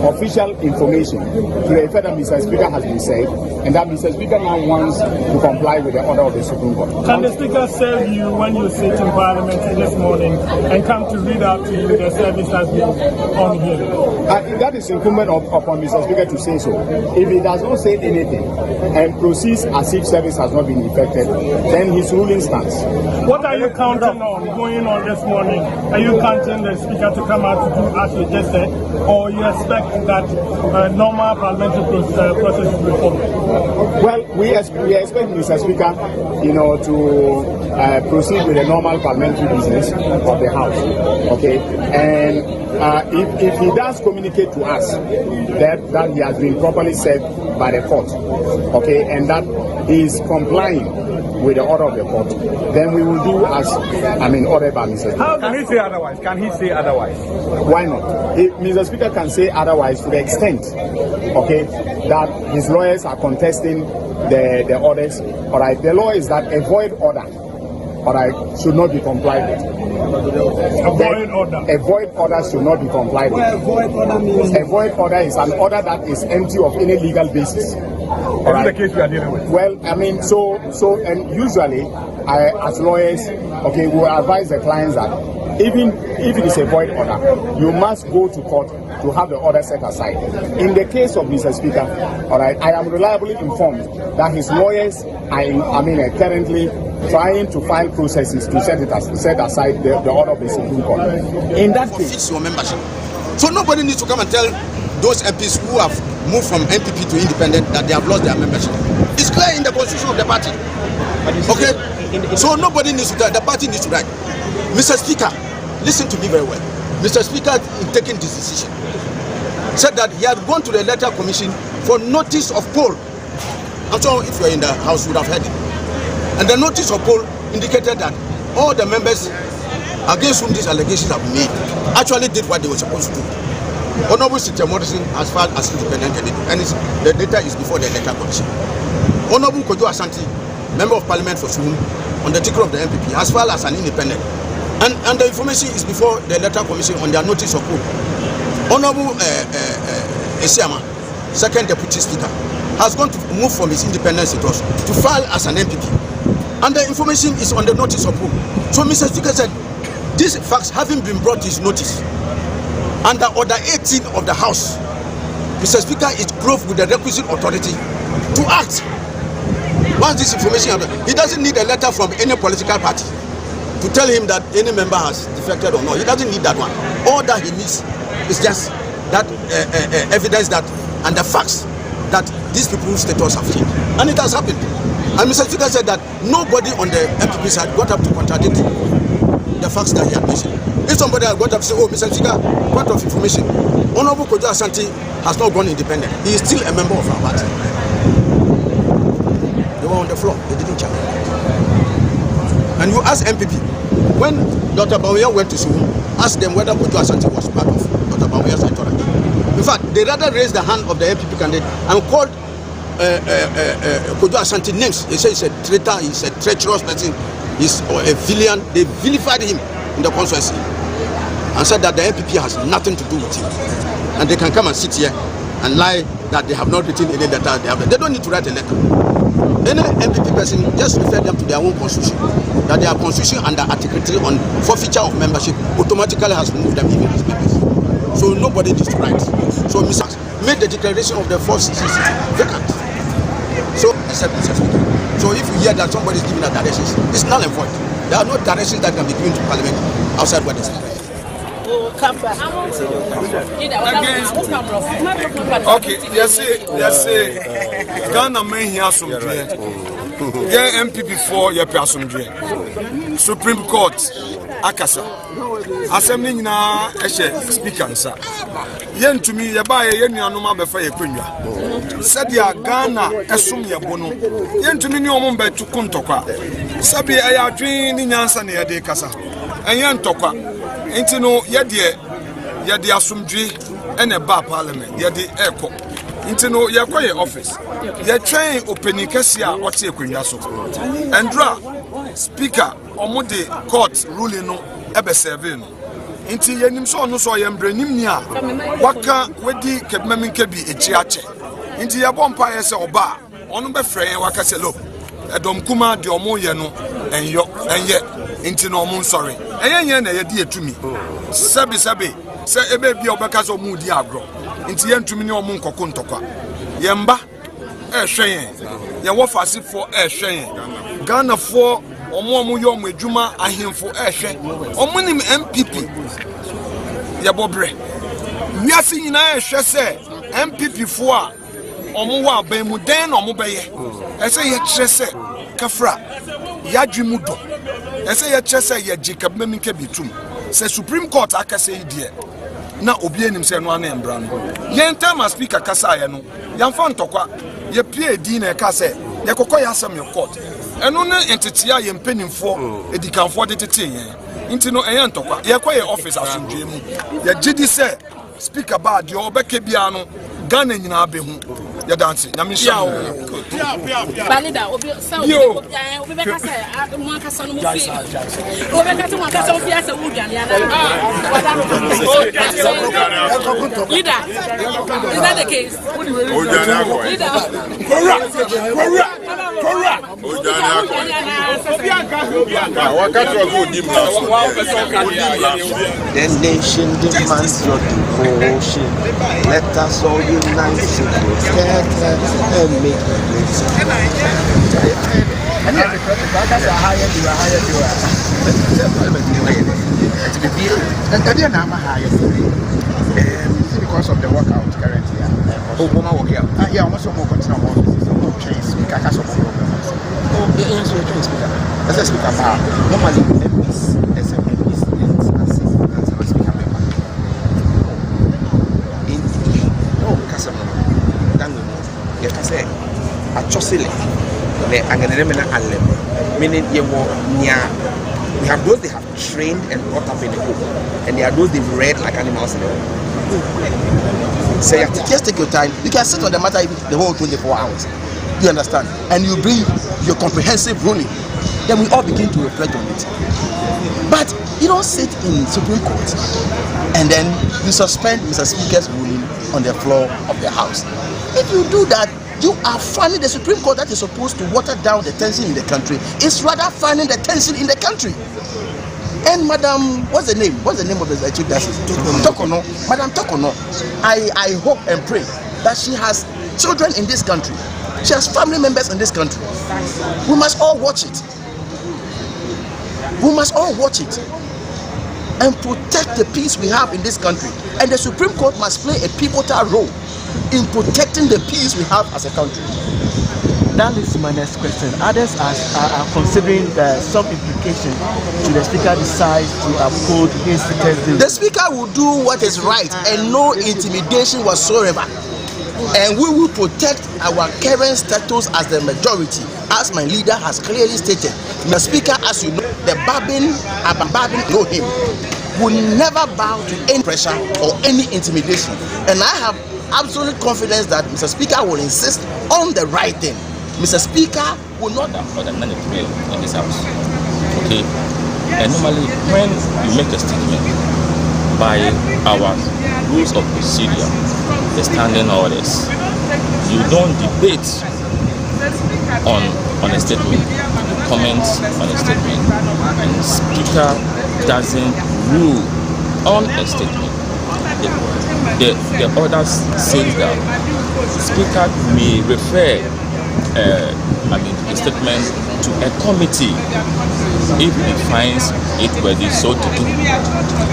official information to the effect that Mr. Speaker has been said, and that Mr. Speaker now wants to comply with the order of the Supreme Court. Can the Speaker serve you when you sit in Parliament this morning and come to read out to you the service has been on here? That is incumbent upon Mr. Speaker to say so. If he does not say anything and proceeds as if service has not been effected, then his ruling stands. What are you counting on going on this morning? Are you counting the Speaker to come out to do as you just said, or you expect that normal parliamentary process will follow? Well, we expect Mr. Speaker, to proceed with the normal parliamentary business of the House. Okay, and if he does communicate to us that he has been properly served by the court, okay, and that he is complying with the order of the court, then we will do as ordered by Mr. Speaker. How can he say otherwise? Can he say otherwise? Why not? If Mr. Speaker can say otherwise to the extent, okay, that his lawyers are contesting the orders, all right, the law is that a void order, all right, should not be complied with. A void order should not be complied with. A void order is an order that is empty of any legal basis. All right. The case we are dealing with. Well, and usually, as lawyers, okay, we will advise the clients that even if it is a void order, you must go to court to have the order set aside. In the case of Mr. Speaker, all right, I am reliably informed that his lawyers are currently trying to file processes to set aside the order of the Supreme Court. In that case, fix your membership. So nobody needs to come and tell those MPs who have moved from NPP to independent that they have lost their membership. It's clear in the constitution of the party. Okay? So nobody needs to die. The party needs to die. Mr. Speaker, listen to me very well. Mr. Speaker, in taking this decision, said that he had gone to the electoral commission for notice of poll. I'm sure if you're in the house, you would have heard it. And the notice of poll indicated that all the members against whom these allegations have been made actually did what they were supposed to do. Honorable Sitya Morrison, as far as independent candidate, and the data is before the electoral commission. Honorable Kojo Asante, member of parliament for Suhum, on the ticket of the MPP, as far as an independent. And the information is before the electoral commission on their notice of poll. Honorable Esiama, second deputy speaker, has gone to move from his independent status to file as an MPP. And the information is on the notice of poll. So Mr. Speaker said, these facts having been brought to his notice, under Order 18 of the House, Mr. Speaker is clothed with the requisite authority to act. Once this information, he doesn't need a letter from any political party to tell him that any member has defected or not. He doesn't need that one. All that he needs is just that evidence that and the facts that these people's status have changed. And it has happened. And Mr. Speaker said that nobody on the MPP side got up to contradict the facts that he had mentioned. If somebody had got up to say, oh, Mr. Speaker, what of information? Honorable Kojo Asante has not gone independent. He is still a member of our party. They were on the floor. They didn't challenge. And you ask MPP, when Dr. Bawumia went to Suhum, ask them whether Kojo Asante was part of Dr. Bawumia's entourage. In fact, they rather raised the hand of the MPP candidate and called Kojo Asante names. They say he's a traitor, he's a treacherous person, he's a villain. They vilified him in the constituency and said that the MPP has nothing to do with him. And they can come and sit here and lie that they have not written any letter. They don't need to write a letter. Any MPP person, just refer them to their own constitution. That their constitution under Article 3 on forfeiture of membership automatically has removed them even as members. So nobody needs to write. So Mr. made the declaration of the 4 seats vacant. So if you hear that somebody is giving a directions, it's null and void. There are no directions that can be given to Parliament outside what is speaker. Okay, yes, Ghana may hear some yeah, MPP for your person. Supreme Court, Akasa. Assembly na speaker, sir. Yen to me, ya buy a no before your queen. Said ya Ghana, assume ya bono. Yen to me, no mumbai to Kuntoka. Sabi, I are dreaming in Yansan de Casa. And Yan Toka. Ain't no, yet the Asumji and a bar parliament, yet the echo. Into no, your quiet office. Your train opening Cassia or take Quinaso. And draw speaker or Mode court ruling no ebe serving. Into Yanim so no so yam brenimnia. Waka wedi kebmamin kebi echiache. Into your bumpire say oba. On be frame waka say look. Edom kuma de omo ye no and yet into no moon sorry. And yen na ye die to me. Sabi say ebe bi obeka so mu di agro. Inti yen tumi ne omun kokko ntokwa yemba hwen ye wo fase fo hwen Ghana fo omo yo omo adwuma ahemfo hwen omonim MPP ye bobre wiase nyina hwe se MPP fo a omo wa ban mu den na omo beye ese ye kire se kafra ya dwemu do ese ye kire se ye Jacob Meminke bitum se Supreme Court akase idie na obi enim se no ana embra no yen time speaker kasa ye no yamfa ntokwa ye pie di na ka se ye kokọ ya asem ye court eno na entitia ye mpanimfo edikanfo de tete yen nti no eyen ntokwa ye kwa ye office asomdwe mu ye gidi se speaker ba de obeke bia no Ghana nyina abehu ya dance nyamisha balida obi beka se mo kasa no mo fi obi beka se mo kasa fi asa wuduane ana Ida is that the case Ida correct the nation demands your devotion. Let us all unite to protect and make it. And then that's a higher because of the workout currently. Yeah, almost more continue. Oh, yes, we're trying to speak. Let's just speak about normally MPs, MPs, as a speaker member. No, because of that, you can say, I just say, meaning we have those they have trained and brought up in the home, and there are those they've read like animals in the home. So just take your time. You can sit on the matter the whole 24 hours. You understand? And you bring your comprehensive ruling. Then we all begin to reflect on it. But you don't sit in Supreme Court and then you suspend Mr. Speaker's ruling on the floor of the House. If you do that, you are fanning the Supreme Court that is supposed to water down the tension in the country. It's rather fanning the tension in the country. And Madam, what's the name? What's the name of the Chief Justice? Tokono. Madam Tokono. I hope and pray that she has children in this country. She has family members in this country. We must all watch it. We must all watch it and protect the peace we have in this country. And the Supreme Court must play a pivotal role in protecting the peace we have as a country. That leads to my next question. Others are considering some implication to the Speaker decides to uphold his testimony. The Speaker will do what is right and no intimidation whatsoever. And we will protect our current status as the majority, as my leader has clearly stated. The Speaker, as you know, the BAGBIN know him, will never bow to any pressure or any intimidation. And I have absolute confidence that Mr. Speaker will insist on the right thing. Mr. Speaker will not for the non-prayer in this house. Okay? And normally when you make a statement by our rules of procedure, the standing orders, you don't debate on a statement, you comment on a statement, and the Speaker doesn't rule on a statement. The orders say that the Speaker may refer the statement to a committee if he finds it worthy so to do.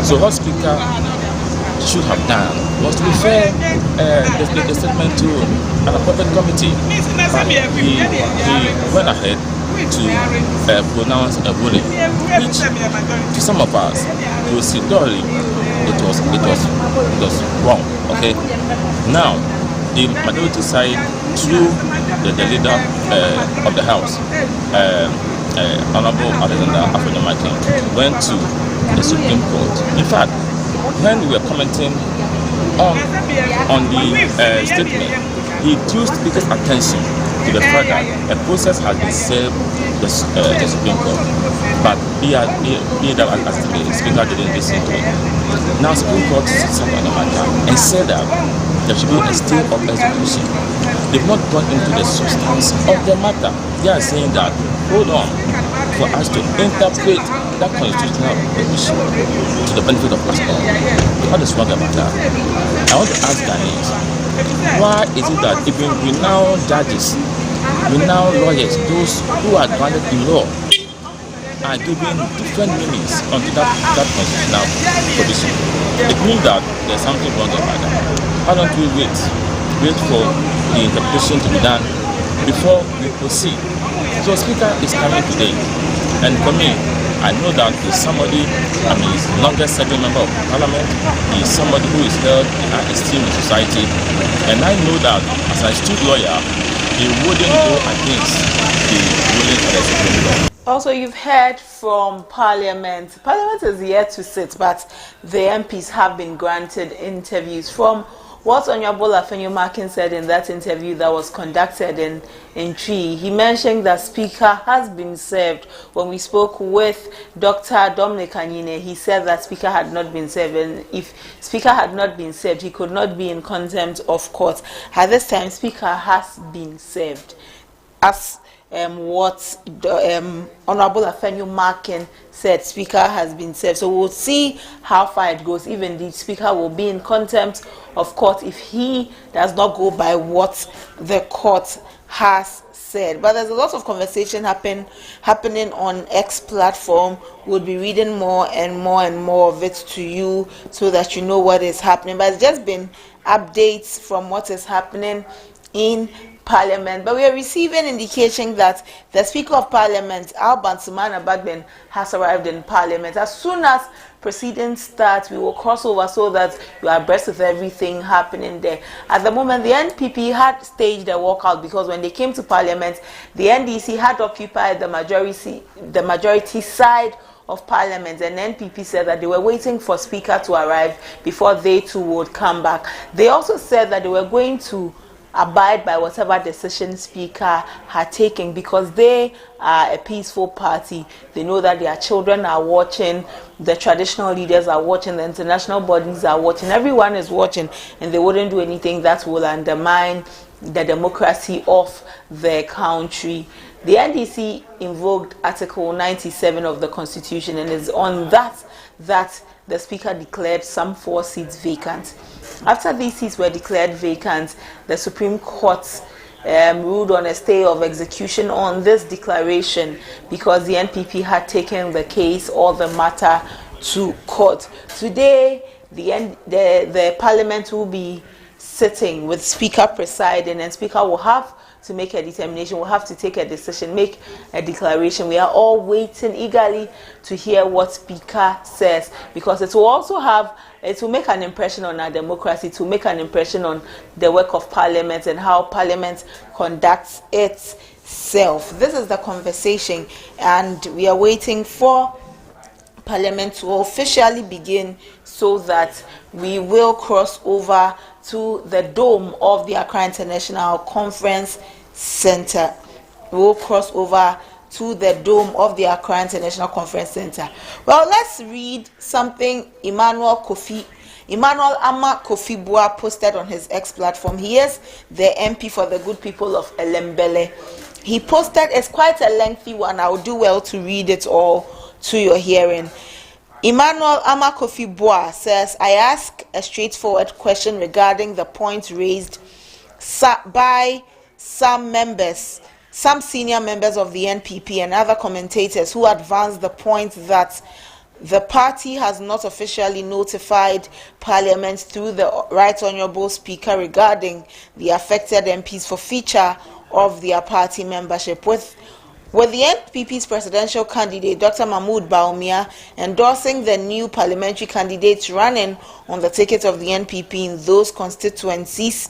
So what Speaker should have done was to refer the statement to an appointed committee, but he went ahead to pronounce a ruling, which to some of us procedurally it was wrong. Okay, now the majority side through the leader of the House, Honorable Alexander Afro-Namakin, went to the Supreme Court. In fact, when we were commenting on the statement, he drew Speaker's attention to the fact that a process has been served the Supreme Court, but the Speaker didn't listen to it. Now Supreme Court sits up on the matter and said that there should be a stay of execution. They've not gone into the substance of the matter. They are saying that, hold on, for us to interpret that constitutional provision to the benefit of us all. What is wrong about that? I want to ask Ghanaians, why is it that even renowned judges, renowned lawyers, those who are grounded in law, are giving different meanings onto that constitutional provision? It means that there's something wrong about that. Why don't we wait for the interpretation to be done before we proceed? So Speaker is coming today, and for me, I know that he's somebody, he's the longest serving member of Parliament, he's somebody who is held in high esteem in society, and I know that as a street lawyer, he wouldn't go against the ruling of the Supreme Court. Also, you've heard from Parliament. Parliament is yet to sit, but the MPs have been granted interviews. From what Honorable Afenyo-Markin said in that interview that was conducted in Tree, he mentioned that Speaker has been served. When we spoke with Dr. Dominic Anyine, he said that Speaker had not been served, and if Speaker had not been served, he could not be in contempt of court. At this time, Speaker has been served. As what Honorable Afenyo-Markin said, Speaker has been served. So we'll see how far it goes. Even the Speaker will be in contempt of court if he does not go by what the court has said. But there's a lot of conversation happening on X platform. We'll be reading more and more and more of it to you so that you know what is happening. But it's just been updates from what is happening in Parliament. But we are receiving indication that the Speaker of Parliament, Alban Sumana BAGBIN, has arrived in Parliament. As soon as proceedings start, we will cross over so that you are abreast with everything happening there. At the moment, the NPP had staged a walkout because when they came to Parliament, the NDC had occupied the majority side of Parliament, and NPP said that they were waiting for Speaker to arrive before they too would come back. They also said that they were going to abide by whatever decision Speaker had taken because they are a peaceful party. They know that their children are watching, the traditional leaders are watching, the international bodies are watching, everyone is watching, and they wouldn't do anything that will undermine the democracy of the country. The NDC invoked Article 97 of the Constitution, and it's on that the Speaker declared some 4 seats vacant. After these seats were declared vacant, the Supreme Court ruled on a stay of execution on this declaration because the NPP had taken the case or the matter to court. Today, the Parliament will be sitting with Speaker presiding, and Speaker will have to make a determination, will have to take a decision, make a declaration. We are all waiting eagerly to hear what Speaker says because it will make an impression on our democracy, to make an impression on the work of Parliament and how Parliament conducts itself. This is the conversation, and we are waiting for Parliament to officially begin so that we will cross over to the dome of the Accra International Conference Center. We will cross over to the dome of the Accra International Conference Center. Well, let's read something Emmanuel Ama Kofi Bua posted on his X platform. He is the MP for the good people of Elembele. He posted, it's quite a lengthy one. I will do well to read it all to your hearing. Emmanuel Ama Kofi Bua says, I ask a straightforward question regarding the point raised by some senior members of the NPP and other commentators who advanced the point that the party has not officially notified Parliament through the Right Honourable Speaker regarding the affected MPs for feature of their party membership. With the NPP's presidential candidate, Dr. Mahmoud Bawumia, endorsing the new parliamentary candidates running on the ticket of the NPP in those constituencies,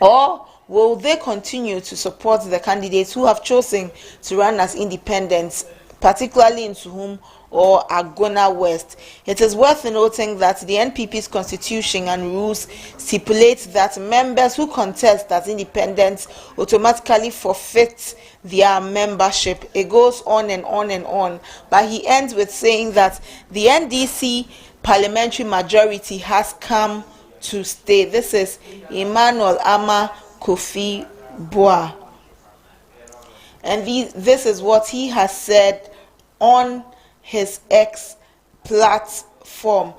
or will they continue to support the candidates who have chosen to run as independents, particularly in Suhum or Agona West? It is worth noting that the NPP's constitution and rules stipulate that members who contest as independents automatically forfeit their membership. It goes on and on and on, but he ends with saying that the NDC parliamentary majority has come to stay. This is Emmanuel Ama Kofi Bua, and this is what he has said on his X platform.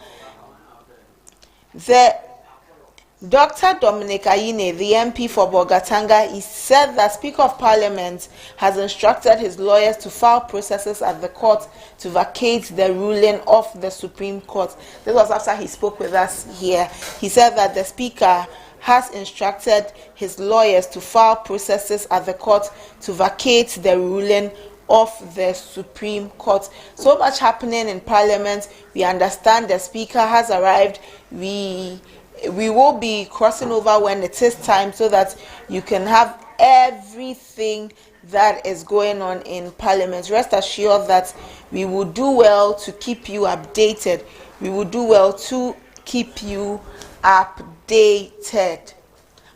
Dr. Dominic Ayine, the MP for Bogatanga, he said that Speaker of Parliament has instructed his lawyers to file processes at the court to vacate the ruling of the Supreme Court. This was after he spoke with us here. He said that the Speaker has instructed his lawyers to file processes at the court to vacate the ruling of the Supreme Court. So much happening in Parliament. We understand the Speaker has arrived. We will be crossing over when it is time so that you can have everything that is going on in Parliament. Rest assured that we will do well to keep you updated. We will do well to keep you updated.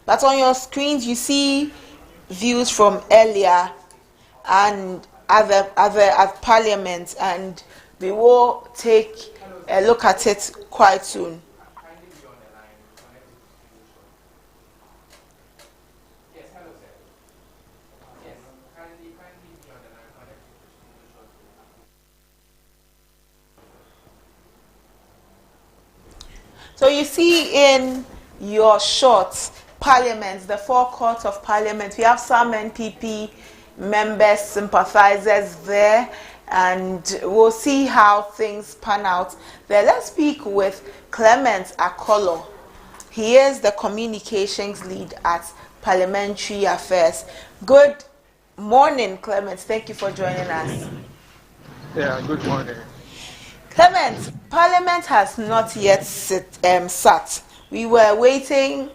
But on your screens you see views from earlier and other at Parliament, and we will take a look at it quite soon. So you see in your shorts, Parliament, the forecourt of Parliament, we have some NPP members, sympathizers there, and we'll see how things pan out there. Let's speak with Clement Akolo. He is the communications lead at Parliamentary Affairs. Good morning, Clement. Thank you for joining us. Yeah, good morning. Clement, Parliament has not yet sat. We were waiting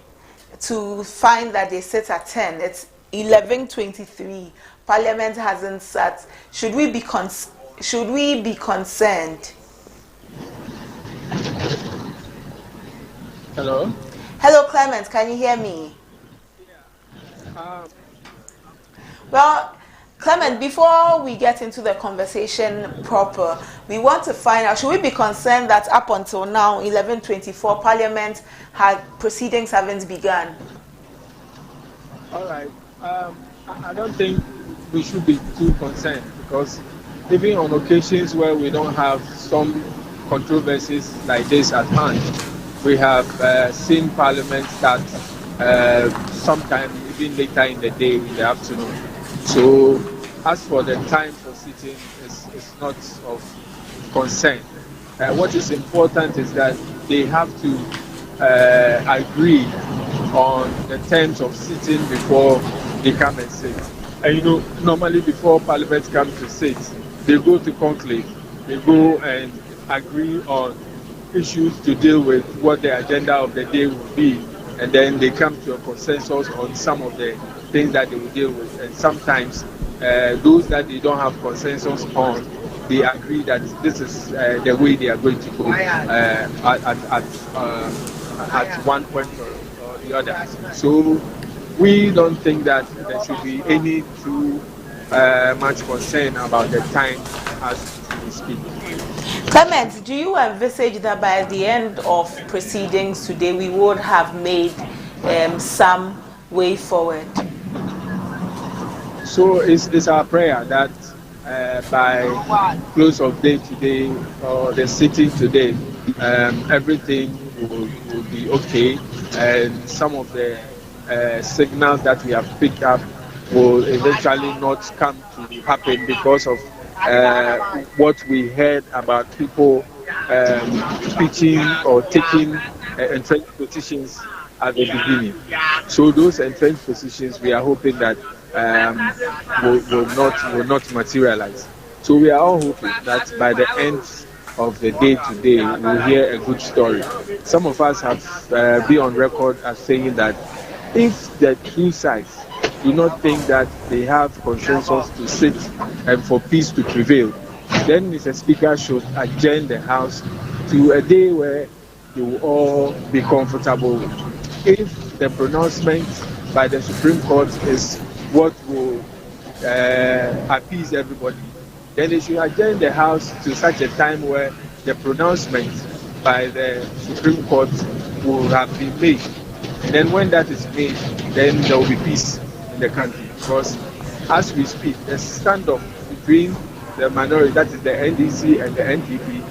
to find that they sit at 10. It's 11:23. Parliament hasn't sat. Should we be concerned? Hello? Hello, Clement. Can you hear me? Well, Clement, before we get into the conversation proper, we want to find out, should we be concerned that up until now, 11:24, Parliament proceedings haven't begun? All right. I don't think we should be too concerned, because even on occasions where we don't have some controversies like this at hand, we have seen Parliament start sometime even later in the day, in the afternoon. So as for the time for sitting, it's not of concern. What is important is that they have to agree on the terms of sitting before they come and sit. And normally before Parliament comes to sit, they go to conclave, they go and agree on issues to deal with, what the agenda of the day will be, and then they come to a consensus on some of the things that they will deal with. And sometimes those that they don't have consensus on, they agree that this is the way they are going to go at one point or the other. So we don't think that there should be any too much concern about the time as we speak. Clement, do you envisage that by the end of proceedings today we would have made some way forward? So it's our prayer that by close of day today or the sitting today, everything will be okay, and some of the signals that we have picked up will eventually not come to happen because of what we heard about people pitching or taking entrenched positions at the beginning. So those entrenched positions, we are hoping that will not materialize. So we are all hoping that by the end of the day today, we'll hear a good story. Some of us have been on record as saying that if the two sides do not think that they have consensus to sit and for peace to prevail, then Mr. Speaker should adjourn the House to a day where they will all be comfortable with. If the pronouncement by the Supreme Court is what will appease everybody, then they should adjourn the House to such a time where the pronouncement by the Supreme Court will have been made. And then when that is made, then there will be peace in the country. Because as we speak, the standoff between the minority, that is the NDC and the NPP,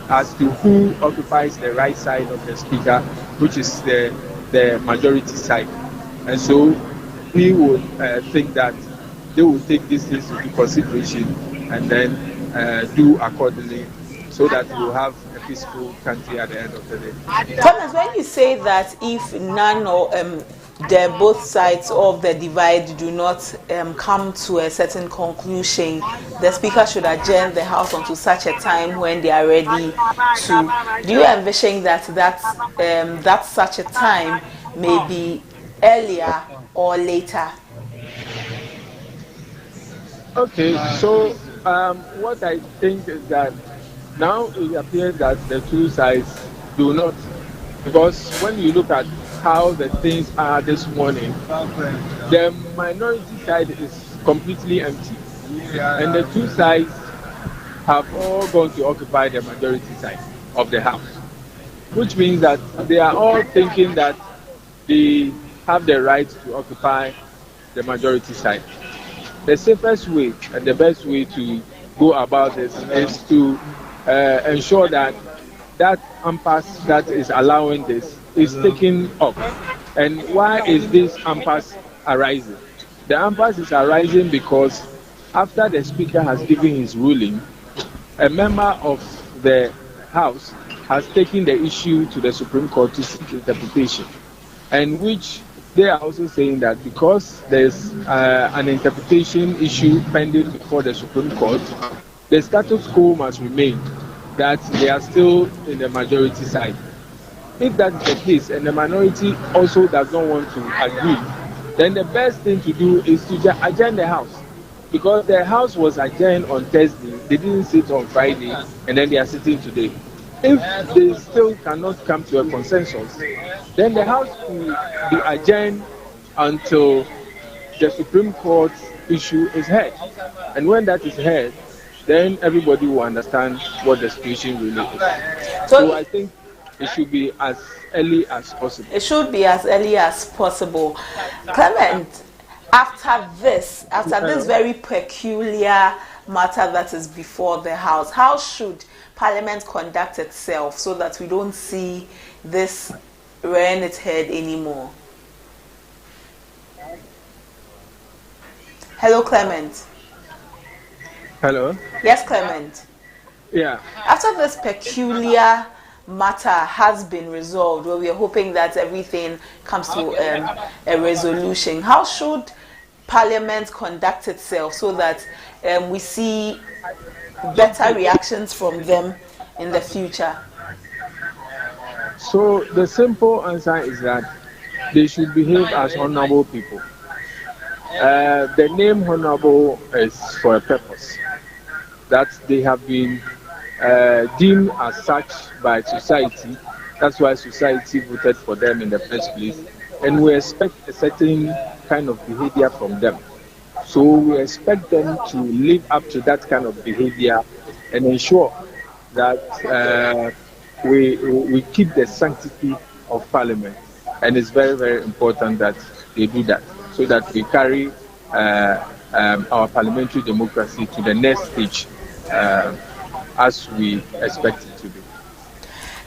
as to who occupies the right side of the Speaker, which is the majority side. And so we would think that they will take these things into consideration and then do accordingly, so that we will have a peaceful country at the end of the day. Thomas, when you say that if none or both sides of the divide do not come to a certain conclusion, the Speaker should adjourn the House until such a time when they are ready to. Do you envision that such a time may be earlier or later? Okay, so what I think is that now it appears that the two sides do not, because when you look at how the things are this morning, the minority side is completely empty, and the two sides have all gone to occupy the majority side of the House, which means that they are all thinking that they have the right to occupy the majority side. The safest way and the best way to go about this is to ensure that impasse that is allowing this is taken up. And why is this impasse arising? The impasse is arising because after the Speaker has given his ruling, a member of the House has taken the issue to the Supreme Court to seek interpretation, and which they are also saying that because there's an interpretation issue pending before the Supreme Court, the status quo must remain, that they are still in the majority side. If that is the case and the minority also does not want to agree, then the best thing to do is to adjourn the House. Because the House was adjourned on Thursday, they didn't sit on Friday, and then they are sitting today. If they still cannot come to a consensus, then the House will be adjourned until the Supreme Court issue is heard. And when that is heard, then everybody will understand what the situation really is. So I think it should be as early as possible. It should be as early as possible. Clement, after this very peculiar matter that is before the House, how should Parliament conduct itself so that we don't see this rearing its head anymore? Hello, Clement. Hello. Yes, Clement. Yeah. After this peculiar matter has been resolved, where we are hoping that everything comes to a resolution, how should Parliament conduct itself so that we see better reactions from them in the future? So the simple answer is that they should behave as honorable people. The name honorable is for a purpose, that they have been deemed as such by society. That's why society voted for them in the first place, and we expect a certain kind of behavior from them. So we expect them to live up to that kind of behavior and ensure that we keep the sanctity of Parliament. And it's very, very important that they do that, so that we carry our parliamentary democracy to the next stage as we expect it to be.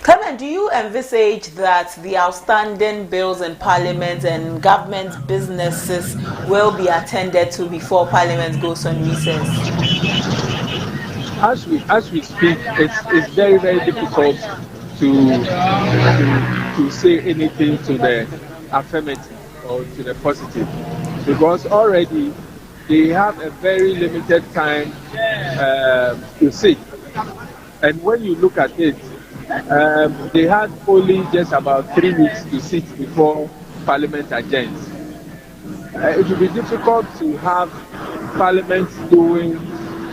Clement, do you envisage that the outstanding bills in Parliament and government businesses will be attended to before Parliament goes on recess? As we speak, it's very, very difficult to say anything to the affirmative or to the positive, because already they have a very limited time to sit. And when you look at it, they had only just about 3 weeks to sit before Parliament adjourns. It will be difficult to have Parliament doing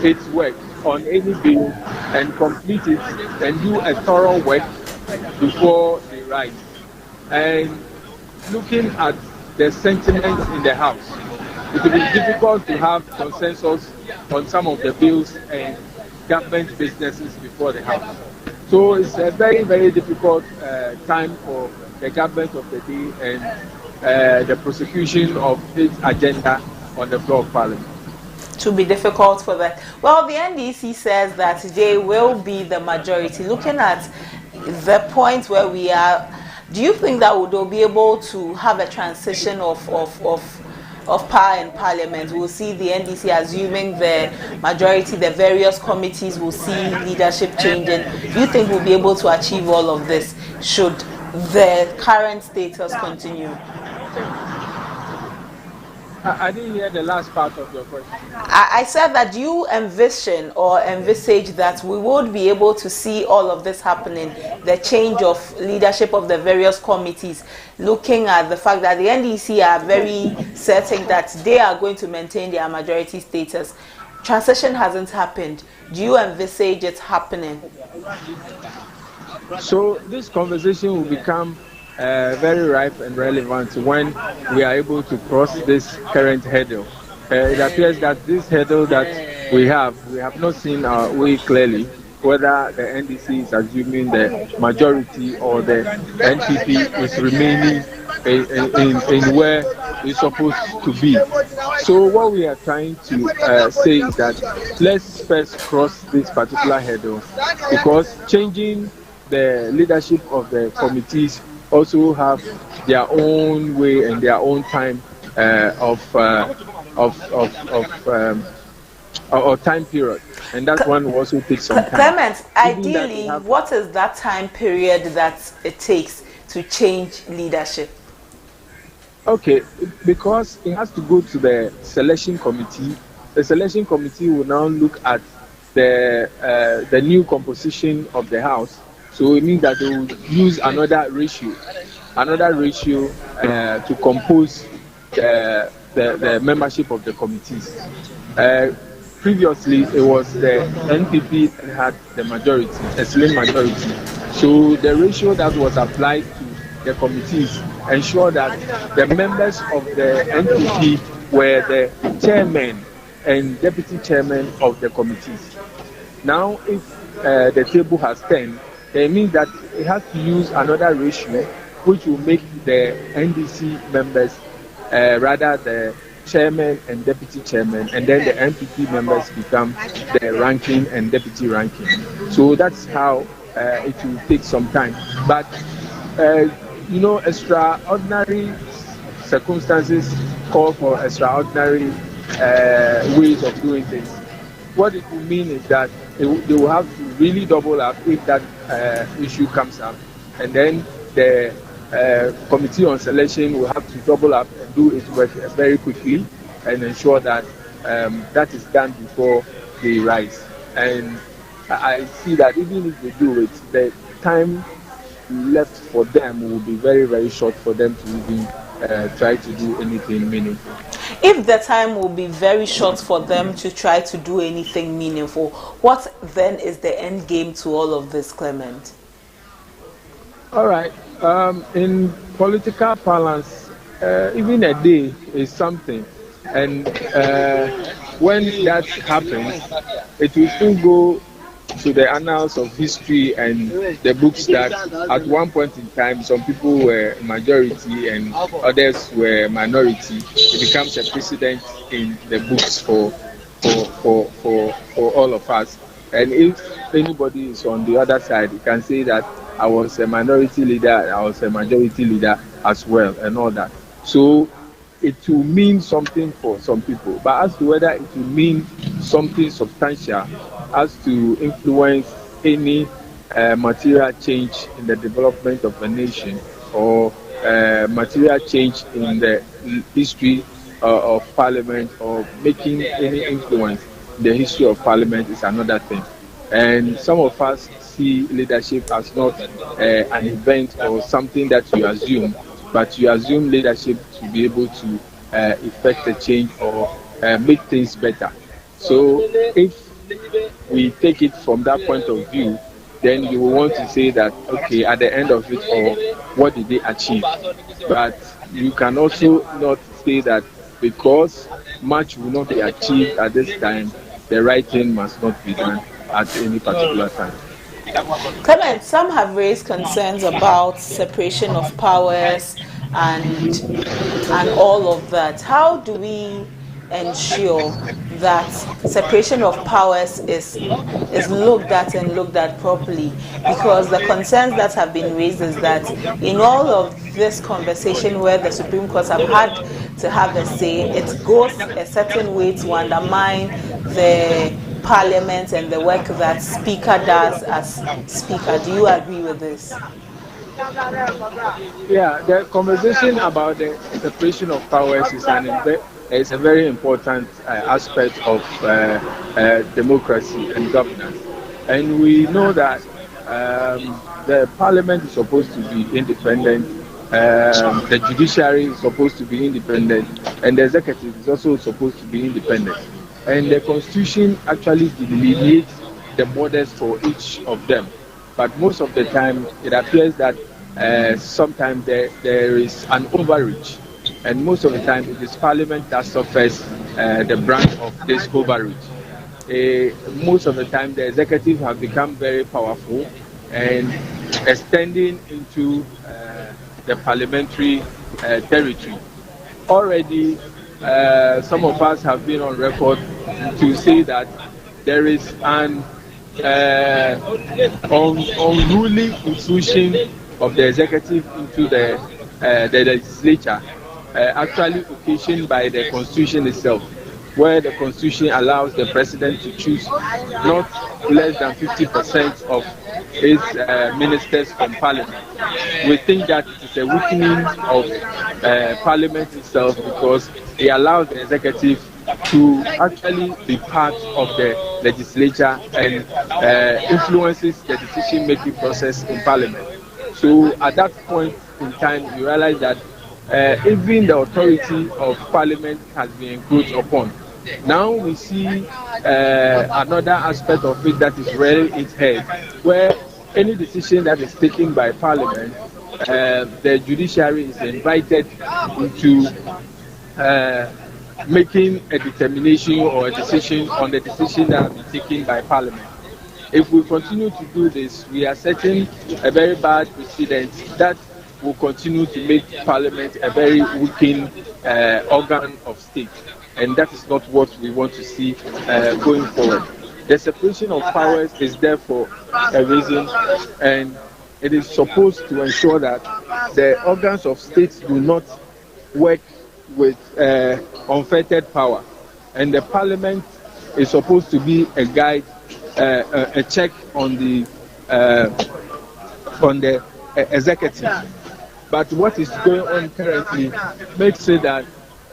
its work on any bill and complete it and do a thorough work before they rise. And looking at the sentiments in the House, it will be difficult to have consensus on some of the bills and government businesses before the House. So it's a very, very difficult time for the government of the day and the prosecution of its agenda on the floor of Parliament. To be difficult for that. Well, the NDC says that they will be the majority. Looking at the point where we are, do you think that they'll be able to have a transition of power in Parliament? We'll see the NDC assuming the majority, the various committees will see leadership changing. Do you think we'll be able to achieve all of this should the current status continue? I didn't hear the last part of your question. I said that you envision or envisage that we would be able to see all of this happening, the change of leadership of the various committees, looking at the fact that the NDC are very certain that they are going to maintain their majority status. Transition hasn't happened. Do you envisage it happening? So this conversation will become very ripe and relevant when we are able to cross this current hurdle. It appears that this hurdle that we have not seen our way clearly, whether the NDC is assuming the majority or the NPP is remaining in where it's supposed to be. So what we are trying to say is that let's first cross this particular hurdle, because changing the leadership of the committees also have their own way and their own time or time period, and that one will also take some time. Clement, ideally, what is that time period that it takes to change leadership? Okay, because it has to go to the selection committee. The selection committee will now look at the new composition of the House. So it means that they will use another ratio to compose the membership of the committees. Previously, it was the NPP that had the majority, a slim majority. So the ratio that was applied to the committees ensured that the members of the NPP were the chairman and deputy chairman of the committees. Now, if the table has 10, it means that it has to use another ratio, which will make the NDC members rather the chairman and deputy chairman, and then the NPP members become the ranking and deputy ranking. So that's how it will take some time. But extraordinary circumstances call for extraordinary ways of doing things. What it will mean is that they will have to really double up if that issue comes up, and then the committee on selection will have to double up and do its work very quickly and ensure that that is done before they rise. And I see that even if they do it, the time left for them will be very, very short for them to even try to do anything meaningful. If the time will be very short for them to try to do anything meaningful, what then is the end game to all of this, Clement? All right. In political parlance, even a day is something. And when that happens, it will still go to the annals of history and the books that at one point in time some people were majority and others were minority. It becomes a precedent in the books for all of us. And if anybody is on the other side, you can say that I was a minority leader, I was a majority leader as well, and all that. So it will mean something for some people, but as to whether it will mean something substantial as to influence any material change in the development of a nation or material change in the history of Parliament or making any influence in the history of Parliament is another thing. And some of us see leadership as not an event or something that you assume, but you assume leadership to be able to effect a change or make things better. So if we take it from that point of view, then you will want to say that, okay, at the end of it all, what did they achieve? But you can also not say that because much will not be achieved at this time, the right thing must not be done at any particular time. Clement, some have raised concerns about separation of powers and all of that. How do we ensure that separation of powers is looked at properly? Because the concerns that have been raised is that in all of this conversation where the Supreme Court have had to have a say, it goes a certain way to undermine the Parliament and the work that Speaker does as Speaker. Do you agree with this? Yeah, the conversation about the separation of powers is a very important aspect of democracy and governance. And we know that the Parliament is supposed to be independent, the judiciary is supposed to be independent, and the executive is also supposed to be independent. And the Constitution actually delineates the borders for each of them. But most of the time, it appears that sometimes there is an overreach. And most of the time, it is Parliament that suffers the brunt of this overreach. Most of the time, the executive have become very powerful and extending into the parliamentary territory. Already, some of us have been on record to say that there is an unruly intrusion of the executive into the legislature, actually occasioned by the Constitution itself, where the Constitution allows the President to choose not less than 50% of its ministers from Parliament. We think that it is a weakening of Parliament itself because it allows the executive to actually be part of the legislature and influences the decision-making process in Parliament. So at that point in time, you realize that even the authority of Parliament has been encroached upon. Now we see another aspect of it that is rearing its head, where any decision that is taken by Parliament, the judiciary is invited into making a determination or a decision on the decision that has been taken by Parliament. If we continue to do this, we are setting a very bad precedent that will continue to make Parliament a very weakened organ of state. And that is not what we want to see going forward. The separation of powers is there for a reason, and it is supposed to ensure that the organs of state do not work with unfettered power. And the Parliament is supposed to be a guide, a check on the executive. But what is going on currently makes it that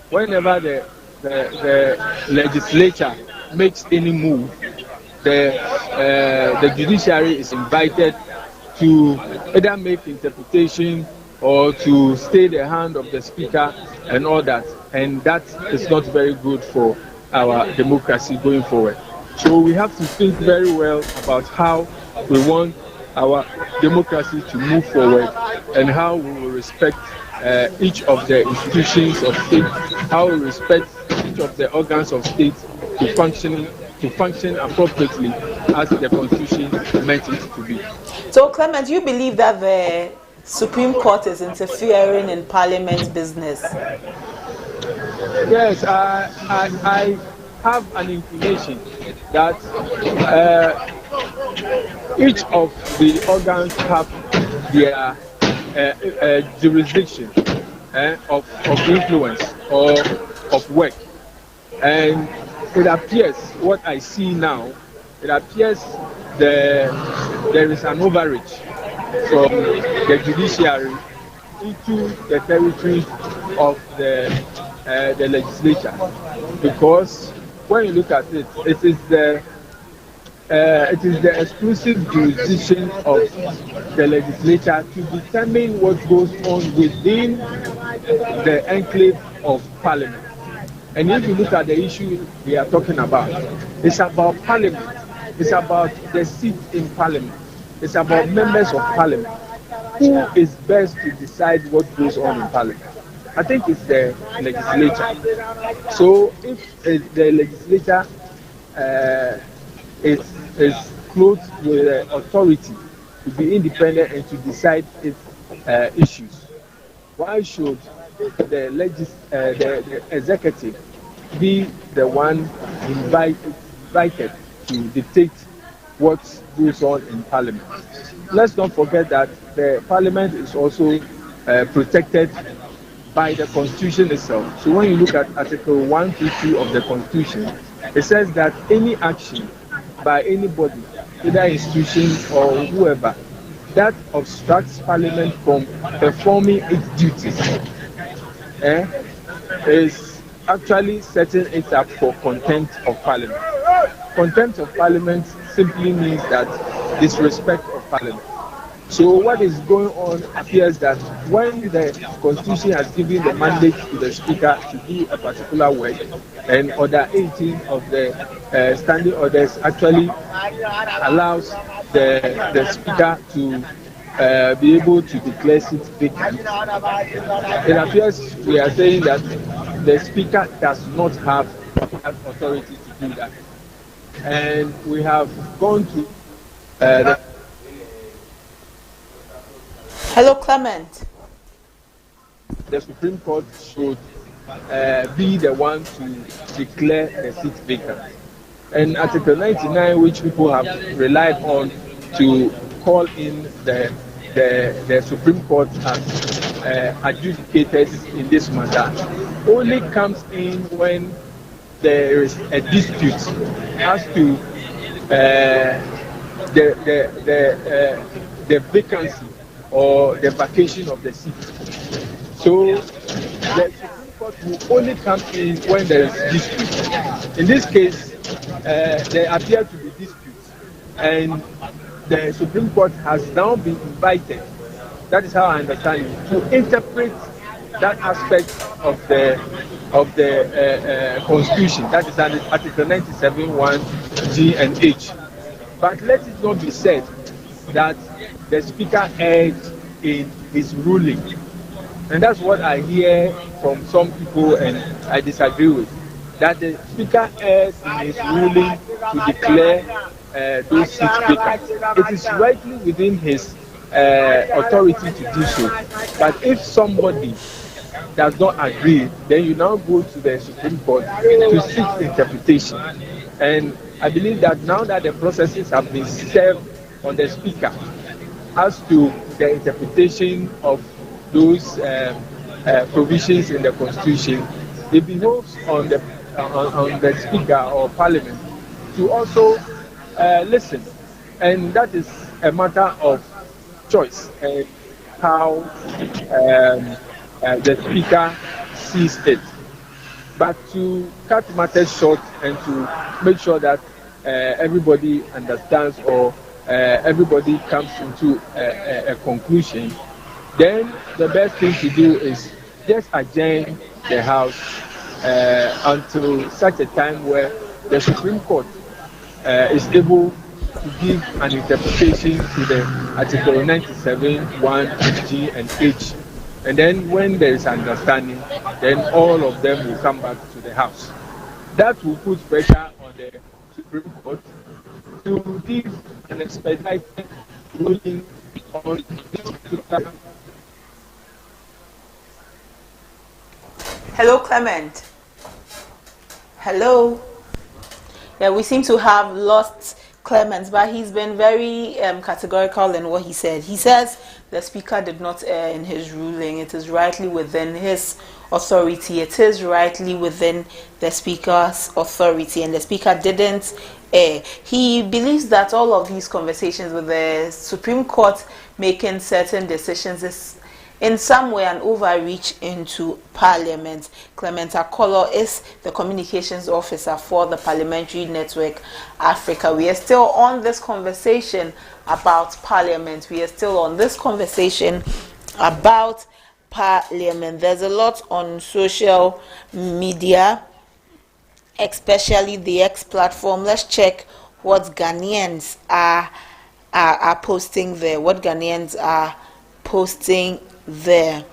whenever the legislature makes any move, the judiciary is invited to either make interpretation or to stay the hand of the speaker and all that. And that is not very good for our democracy going forward. So we have to think very well about how we want our democracy to move forward and how we will respect each of the institutions of state, how we respect each of the organs of state to function appropriately as the Constitution meant it to be. So, Clement, you believe that the Supreme Court is interfering in Parliament's business? Yes, I have an inclination that each of the organs have their jurisdiction of influence or of work. And it appears, what I see now, it appears there is an overreach from the judiciary into the territory of the legislature, because when you look at it, it is the exclusive jurisdiction of the legislature to determine what goes on within the enclave of Parliament. And if you look at the issue we are talking about, it's about Parliament, it's about the seat in Parliament, it's about members of Parliament. Who is best to decide what goes on in Parliament? I think it's the legislature. So if the legislature is clothed with the authority to be independent and to decide its issues, why should the executive be the one invited to dictate what goes on in Parliament? Let's not forget that the Parliament is also protected by the Constitution itself. So when you look at Article 122 of the Constitution, it says that any action by anybody, either institution or whoever, that obstructs Parliament from performing its duties, is actually setting it up for contempt of Parliament. Contempt of Parliament simply means that disrespect of Parliament. So what is going on appears that when the Constitution has given the mandate to the Speaker to do a particular work, and Order 18 of the standing orders actually allows the Speaker to be able to declare seats vacant, it appears we are saying that the Speaker does not have that authority to do that. And we have gone to Hello, Clement. The Supreme Court should be the one to declare the seat vacant. And Article 99, which people have relied on to call in the Supreme Court as adjudicators in this matter, only comes in when there is a dispute as to the vacancy or the vacation of the seat. So the Supreme Court will only come in when there is dispute. In this case, there appear to be disputes, and the Supreme Court has now been invited, that is how I understand it, to interpret that aspect of the Constitution, that is Article 97(1) G and H. But let it not be said that the Speaker erred in his ruling. And that's what I hear from some people, and I disagree with. That the Speaker erred in his ruling to declare those seats vacant. It is rightly within his authority to do so. But if somebody does not agree, then you now go to the Supreme Court to seek interpretation. And I believe that now that the processes have been served on the Speaker as to the interpretation of those provisions in the Constitution, it behoves on the Speaker or Parliament to also listen. And that is a matter of choice and how the Speaker sees it. But to cut matters short and to make sure that everybody understands or everybody comes into a conclusion, then the best thing to do is just adjourn the House until such a time where the Supreme Court is able to give an interpretation to the Article 97(1) G and H. And then when there is understanding, then all of them will come back to the House. That will put pressure on the Supreme Court to give an expedited ruling on this. Hello, Clement. Hello. Yeah, we seem to have lost Clement, but he's been very categorical in what he said. He says the Speaker did not err in his ruling. It is rightly within his authority. It is rightly within the Speaker's authority, and the Speaker didn't err. He believes that all of these conversations with the Supreme Court making certain decisions is in some way an overreach into Parliament. Clement Akolo is the communications officer for the Parliamentary Network Africa. We are still on this conversation about Parliament. We are still on this conversation about Parliament. There's a lot on social media, especially the X platform. Let's check what Ghanaians are posting there. What Ghanaians are posting there.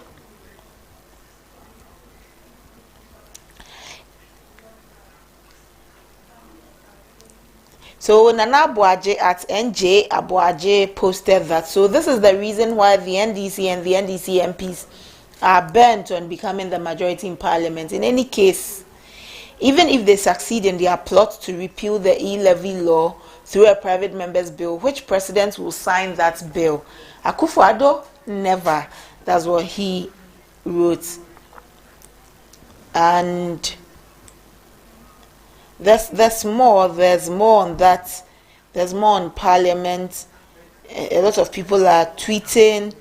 So Nana Abuaje at NJ Abuaje posted that. So this is the reason why the NDC and the NDC MPs are bent on becoming the majority in Parliament. In any case, even if they succeed in their plot to repeal the e-levy law through a private member's bill, which president will sign that bill? Akufo-Addo? Never. That's what he wrote. And there's more on that. There's more on Parliament. A lot of people are tweeting,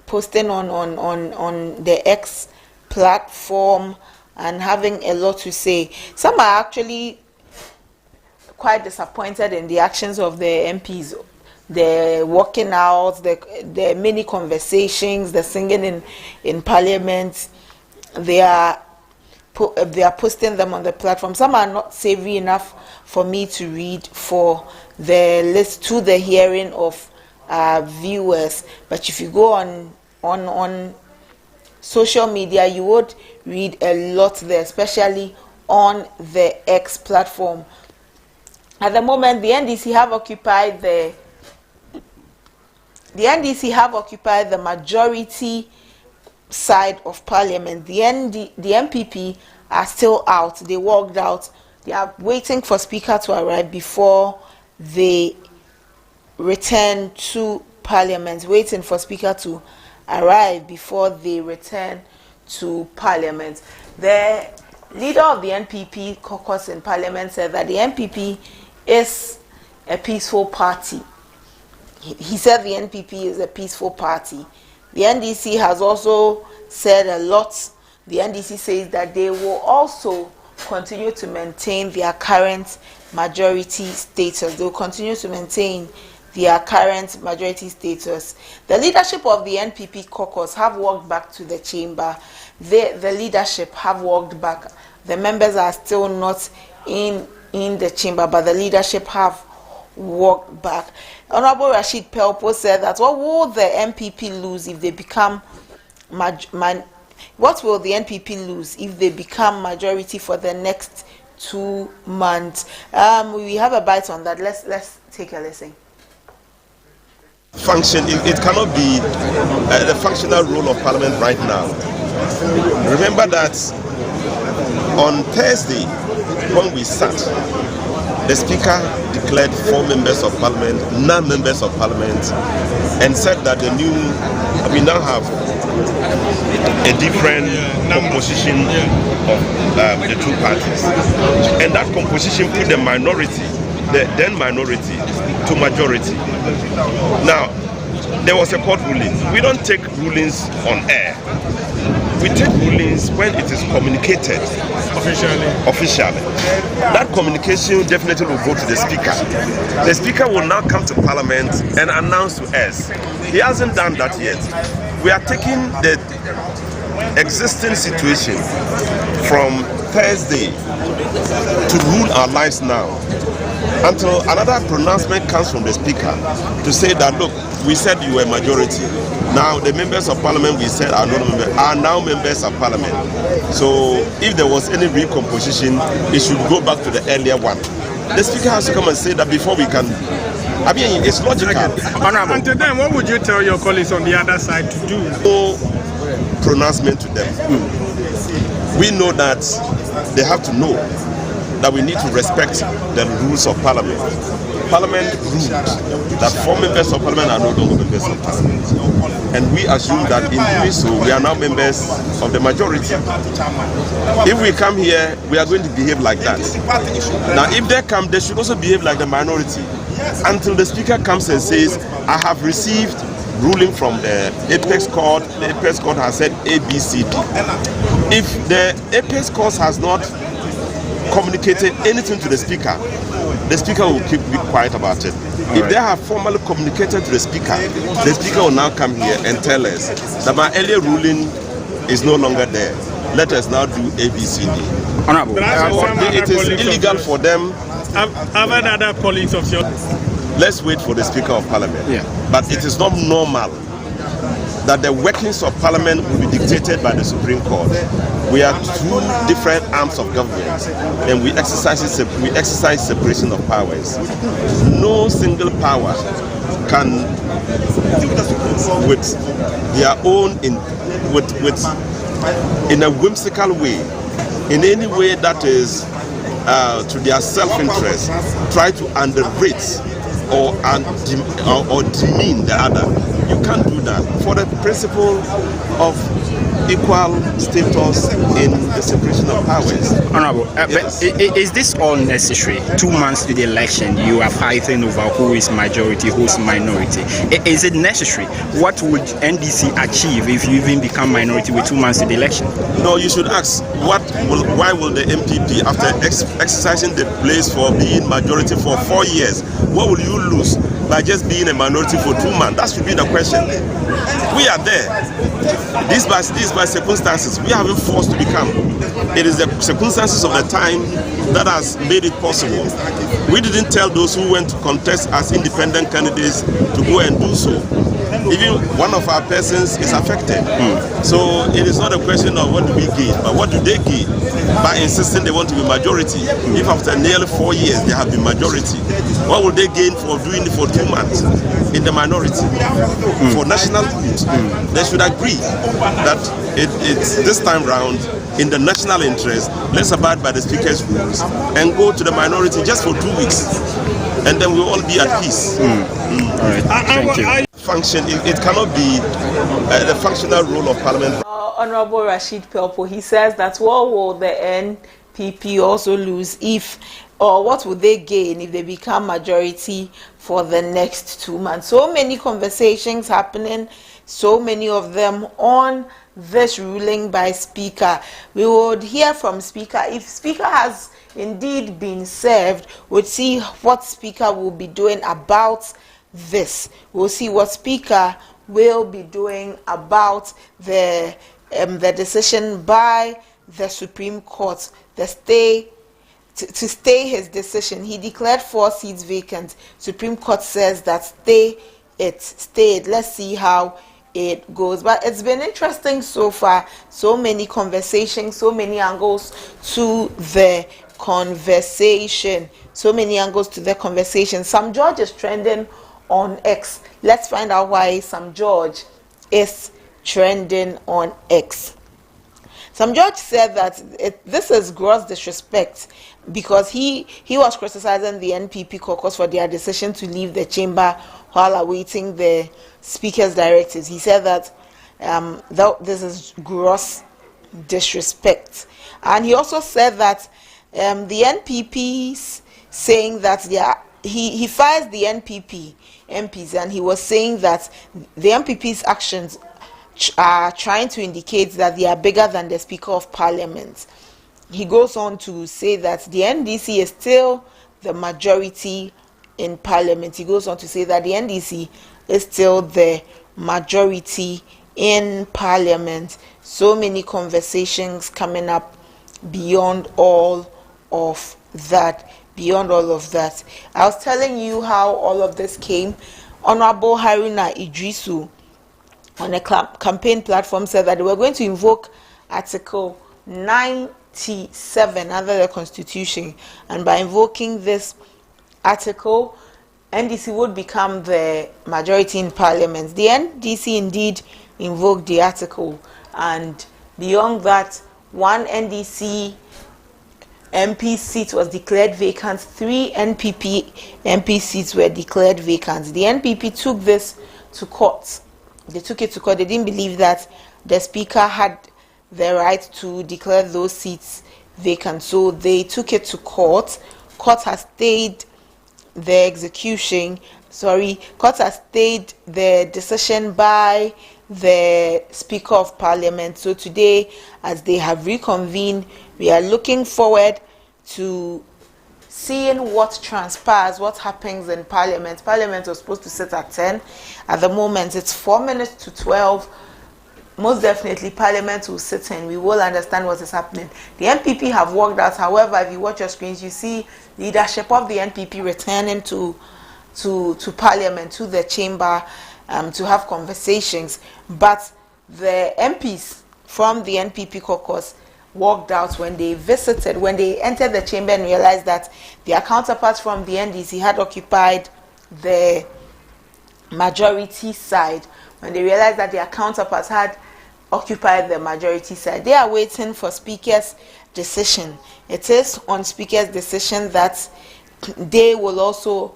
posting on the X platform and having a lot to say. Some are actually quite disappointed in the actions of the MPs. The walking out, the many conversations, the singing in Parliament. They are posting them on the platform. Some are not savory enough for me to read for the list to the hearing of viewers. But if you go on social media, you would read a lot there, especially on the X platform. At the moment, the NDC have occupied the majority side of Parliament. The MPP are still out. They walked out. They are waiting for Speaker to arrive before they return to Parliament. Waiting for Speaker to arrive before they return to Parliament. The leader of the NPP caucus in Parliament said that the NPP is a peaceful party. he said the NPP is a peaceful party. The NDC has also said a lot. The NDC says that they will also continue to maintain their current majority status. They will continue to maintain their current majority status. The leadership of the NPP caucus have walked back to the chamber. The leadership have walked back. The members are still not in the chamber, but the leadership have walked back. Honorable Rashid Pelpo said that what will the NPP lose if they become what will the NPP lose if they become majority for the next 2 months? We have a bite on that. Let's take a listen. It cannot be the functional role of Parliament right now. Remember that on Thursday, when we sat, the Speaker declared 4 members of Parliament, non-members of Parliament, and said that we now have a different composition of the two parties. And that composition put the minority, the then minority, to majority. Now, there was a court ruling. We don't take rulings on air. We take rulings when it is communicated officially. That communication definitely will go to the Speaker. The Speaker will now come to Parliament and announce to us. He hasn't done that yet. We are taking the existing situation from Thursday to rule our lives now, until another pronouncement comes from the Speaker to say that, look, we said you were majority. Now the members of Parliament we said are now members of Parliament. So if there was any recomposition, it should go back to the earlier one. The Speaker has to come and say that before we can. I mean, it's logical. Until then, what would you tell your colleagues on the other side to do? No pronouncement to them. We know that they have to know that we need to respect the rules of Parliament. Parliament ruled that 4 members of Parliament are no longer members of Parliament. And we assume that in doing so, we are now members of the majority. If we come here, we are going to behave like that. Now, if they come, they should also behave like the minority. Until the Speaker comes and says, I have received ruling from the Apex Court. The Apex Court has said A, B, C, D. If the Apex Court has not communicated anything to the Speaker will keep quiet about it. If they have formally communicated to the Speaker will now come here and tell us that my earlier ruling is no longer there. Let us now do ABCD. Honorable, it is illegal for them. I've had other colleagues of yours. Let's wait for the Speaker of Parliament. Yeah. But it is not normal that the workings of Parliament will be dictated by the Supreme Court. We are 2 different arms of government, and we exercise separation of powers. No single power can, with their own in a whimsical way, in any way that is to their self-interest, try to underrate or demean the other. You can't do that. For the principle of equal status in the separation of powers. Honorable, yes. But is this all necessary? 2 months to the election, you are fighting over who is majority, who is minority. Is it necessary? What would NDC achieve if you even become minority with 2 months to the election? No, you should ask, why will the MPP, after exercising the place for being majority for 4 years, what will you lose by just being a minority for 2 months? That should be the question. We are there. This by circumstances. We haven't forced to become. It is the circumstances of the time that has made it possible. We didn't tell those who went to contest as independent candidates to go and do so. Even one of our persons is affected. So it is not a question of what do we gain, but what do they gain by insisting they want to be majority. If after nearly 4 years they have been majority, what will they gain for doing it for 2 months in the minority? For national good, they should agree that it's this time round in the national interest. Let's abide by the Speaker's rules and go to the minority just for 2 weeks, and then we'll all be at peace. All right. Thank you. It cannot be the functional role of Parliament. Honorable Rashid Pelpo, he says that what will the NPP also lose if or what would they gain if they become majority for the next 2 months? So many conversations happening, so many of them on this ruling by Speaker. We would hear from Speaker. If Speaker has indeed been served, we'll see what Speaker will be doing about this. We'll see what Speaker will be doing about the decision by the Supreme Court, the stay to stay his decision. He declared 4 seats vacant. Supreme Court says that stay it. Let's see how it goes. But it's been interesting so far. So many conversations, so many angles to the conversation. Sam George is trending on X. Let's find out why Sam George is trending on X. Sam George said that this is gross disrespect because he was criticizing the NPP caucus for their decision to leave the chamber while awaiting the Speaker's directives. He said that this is gross disrespect. And he also said that the NPPs saying that he fires the NPP MPs, and he was saying that the NPP's actions are trying to indicate that they are bigger than the Speaker of Parliament. He goes on to say that the NDC is still the majority in Parliament. He goes on to say that the NDC is still the majority in Parliament. So many conversations coming up beyond all of that. I was telling you how all of this came. Honorable Haruna Idrisu on a campaign platform said that they were going to invoke Article 97 under the Constitution, and by invoking this article, NDC would become the majority in Parliament. The NDC indeed invoked the article, and beyond that, one NDC MP seat was declared vacant. 3 NPP MP seats were declared vacant. The NPP took this to court. They took it to court. They didn't believe that the Speaker had the right to declare those seats vacant, so they took it to court. Court has stayed the decision by the Speaker of Parliament. So today, as they have reconvened, we are looking forward to seeing what transpires, what happens in Parliament. Parliament was supposed to sit at 10. At the moment, it's 4 minutes to 12. Most definitely, Parliament will sit in. We will understand what is happening. The NPP have walked out. However, if you watch your screens, you see leadership of the NPP returning to Parliament, to the chamber, to have conversations. But the MPs from the NPP caucus walked out when they entered the chamber and realized that their counterparts from the NDC had occupied the majority side. When they realized that their counterparts had occupied the majority side, they are waiting for Speaker's decision. It is on Speaker's decision that they will also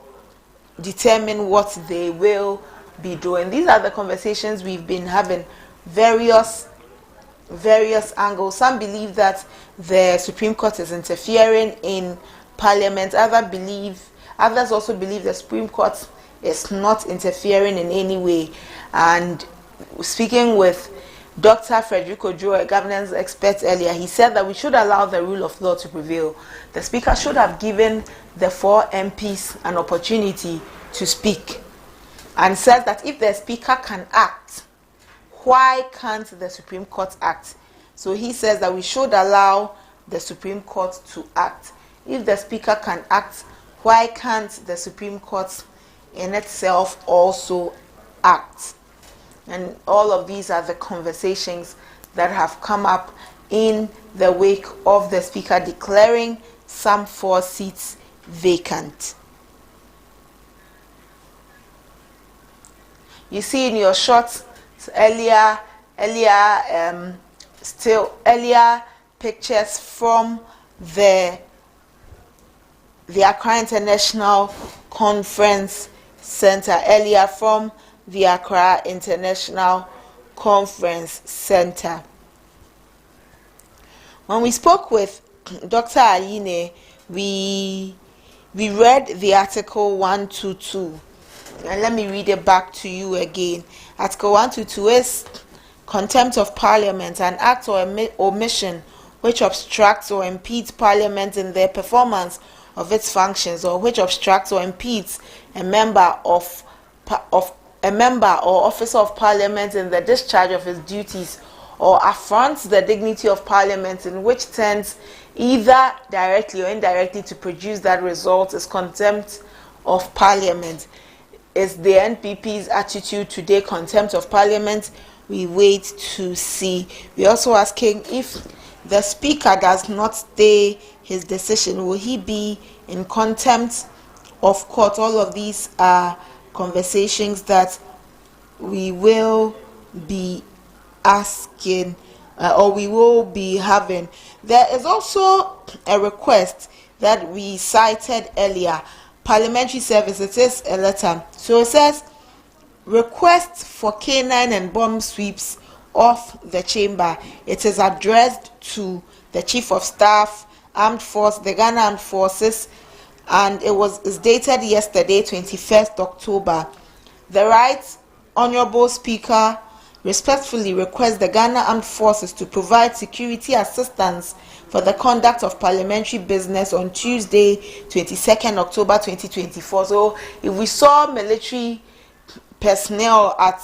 determine what they will be doing. These are the conversations we've been having, various angles. Some believe that the Supreme Court is interfering in Parliament. Others also believe the Supreme Court is not interfering in any way. And speaking with Dr. Frederico Joe, a governance expert earlier, he said that we should allow the rule of law to prevail. The Speaker should have given the 4 MPs an opportunity to speak, and said that if the Speaker can act, why can't the Supreme Court act? So he says that we should allow the Supreme Court to act. If the Speaker can act, why can't the Supreme Court in itself also act? And all of these are the conversations that have come up in the wake of the Speaker declaring some 4 seats vacant. You see in your shots earlier pictures from the Accra International Conference Center. When we spoke with Dr. Ayine, we read the article 122, and let me read it back to you again. Article 122 is contempt of Parliament, an act or omission which obstructs or impedes Parliament in their performance of its functions, or which obstructs or impedes a member or officer of Parliament in the discharge of his duties, or affronts the dignity of Parliament, in which tends either directly or indirectly to produce that result, is contempt of Parliament. Is the NPP's attitude today contempt of Parliament? We wait to see. We're also asking, if the Speaker does not stay his decision, will he be in contempt of court? All of these are conversations that we will be asking or we will be having. There is also a request that we cited earlier. Parliamentary Service, it is a letter. So it says, request for canine and bomb sweeps off the chamber. It is addressed to the Chief of Staff, Armed Force, the Ghana Armed Forces, and is dated yesterday, 21st October. The Right Honorable Speaker respectfully requests the Ghana Armed Forces to provide security assistance for the conduct of parliamentary business on Tuesday, 22nd October 2024. So if we saw military personnel at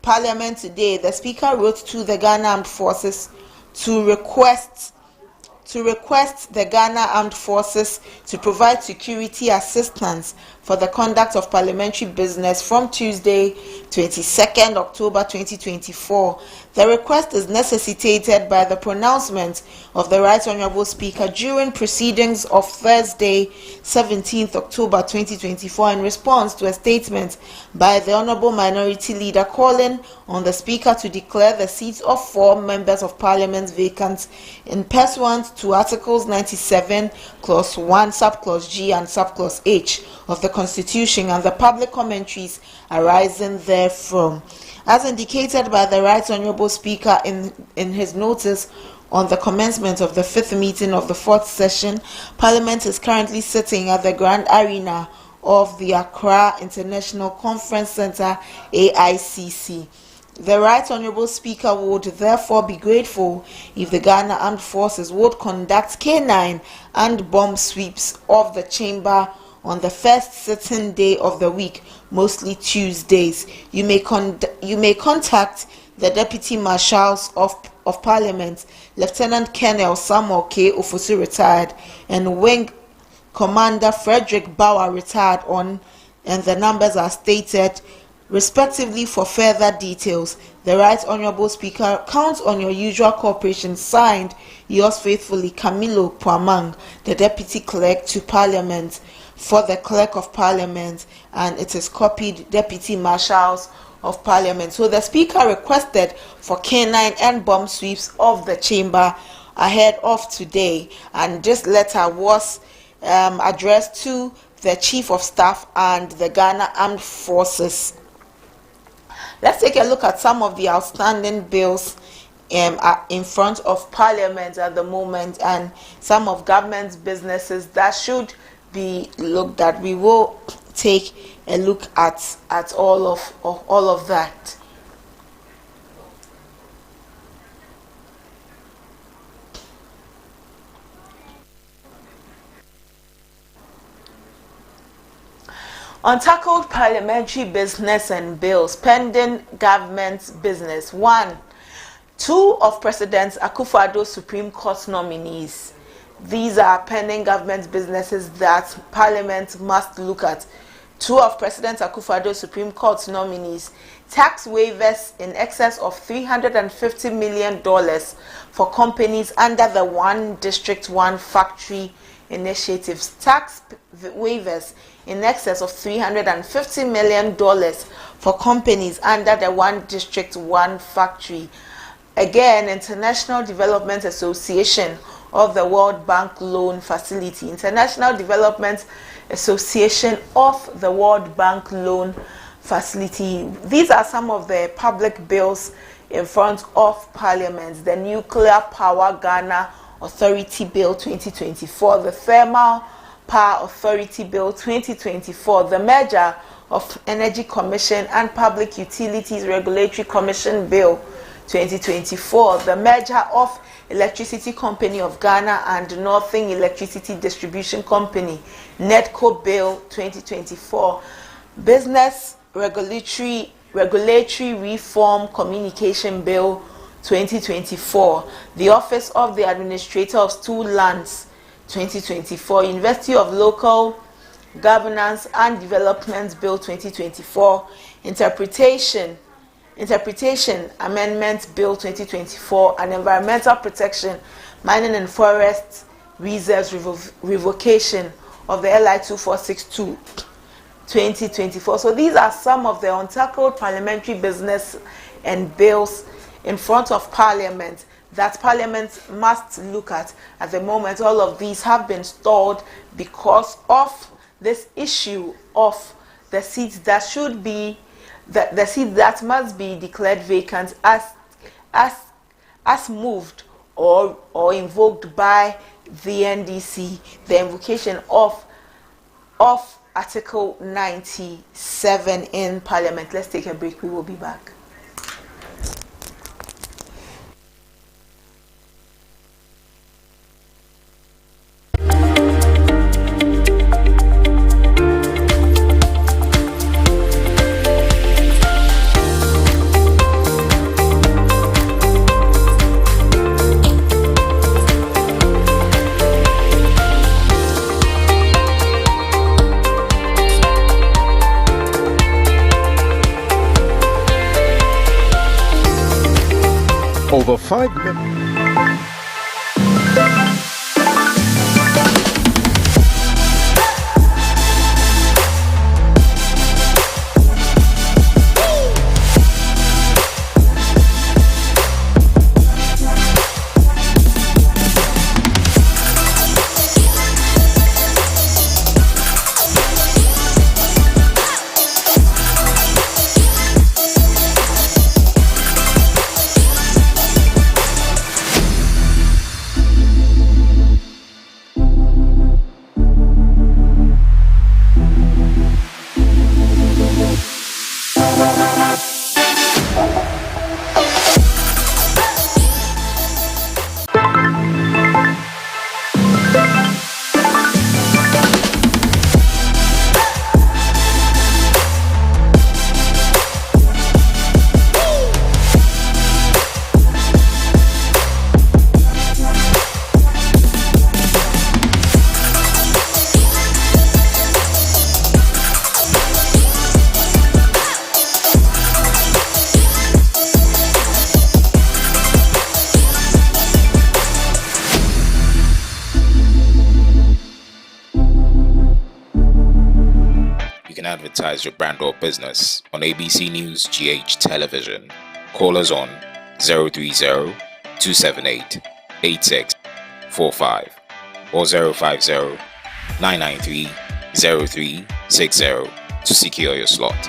Parliament today, the Speaker wrote to the Ghana Armed Forces to request the Ghana Armed Forces to provide security assistance for the conduct of parliamentary business from Tuesday, 22nd October 2024. The request is necessitated by the pronouncement of the Right Honourable Speaker during proceedings of Thursday, 17th October 2024, in response to a statement by the Honourable Minority Leader calling on the Speaker to declare the seats of 4 members of Parliament vacant in pursuant to Articles 97, Clause 1, Subclause G and Subclause H of the Constitution and the public commentaries arising therefrom. As indicated by the Right Honourable Speaker in his notice on the commencement of the 5th meeting of the 4th session, Parliament is currently sitting at the Grand Arena of the Accra International Conference Centre, AICC. The Right Honourable Speaker would therefore be grateful if the Ghana Armed Forces would conduct canine and bomb sweeps of the chamber on the first sitting day of the week, mostly Tuesdays. You may contact the Deputy Marshals of Parliament, Lieutenant Colonel Samuel K. Ofosu retired, and Wing Commander Frederick Bauer retired on, and the numbers are stated respectively for further details. The Right Honourable Speaker counts on your usual cooperation. Signed, yours faithfully, Camilo Puamang, the Deputy Clerk to Parliament, for the Clerk of Parliament, and it is copied Deputy Marshals of Parliament. So the Speaker requested for canine and bomb sweeps of the chamber ahead of today, and this letter was addressed to the Chief of Staff and the Ghana Armed Forces. Let's take a look at some of the outstanding bills in front of Parliament at the moment, and some of government's businesses that should be looked at. We will take a look at all of that. Untackled parliamentary business and bills pending government's business. 1. 2 of President Akufo-Addo's Supreme Court nominees. These are pending government businesses that Parliament must look at. 2 of President Akufo-Addo's Supreme Court nominees. Tax waivers in excess of $350 million for companies under the One District, One Factory initiatives. Tax waivers in excess of $350 million for companies under the One District, One Factory. Again, International Development Association of the World Bank Loan Facility. International Development Association of the World Bank Loan Facility. These are some of the public bills in front of Parliament. The Nuclear Power Ghana Authority Bill 2024, the Thermal Power Authority Bill 2024, the merger of Energy Commission and Public Utilities Regulatory Commission Bill 2024, the merger of Electricity Company of Ghana and Northern Electricity Distribution Company, NEDCO Bill 2024, Business Regulatory Reform Communication Bill 2024, the Office of the Administrator of Stool Lands 2024, University of Local Governance and Development Bill 2024, Interpretation Amendment Bill 2024, and Environmental Protection, Mining and Forest Reserves Revocation of the LI 2462 2024. So these are some of the untackled parliamentary business and bills in front of Parliament that Parliament must look at the moment. All of these have been stalled because of this issue of the seats that should be the seat that must be declared vacant as moved or invoked by the NDC, the invocation of Article 97 in Parliament. Let's take a break. We will be back. Over 5 minutes. Advertise your brand or business on ABC News GH Television. Call us on 030-278-8645 or 050-993-0360 to secure your slot.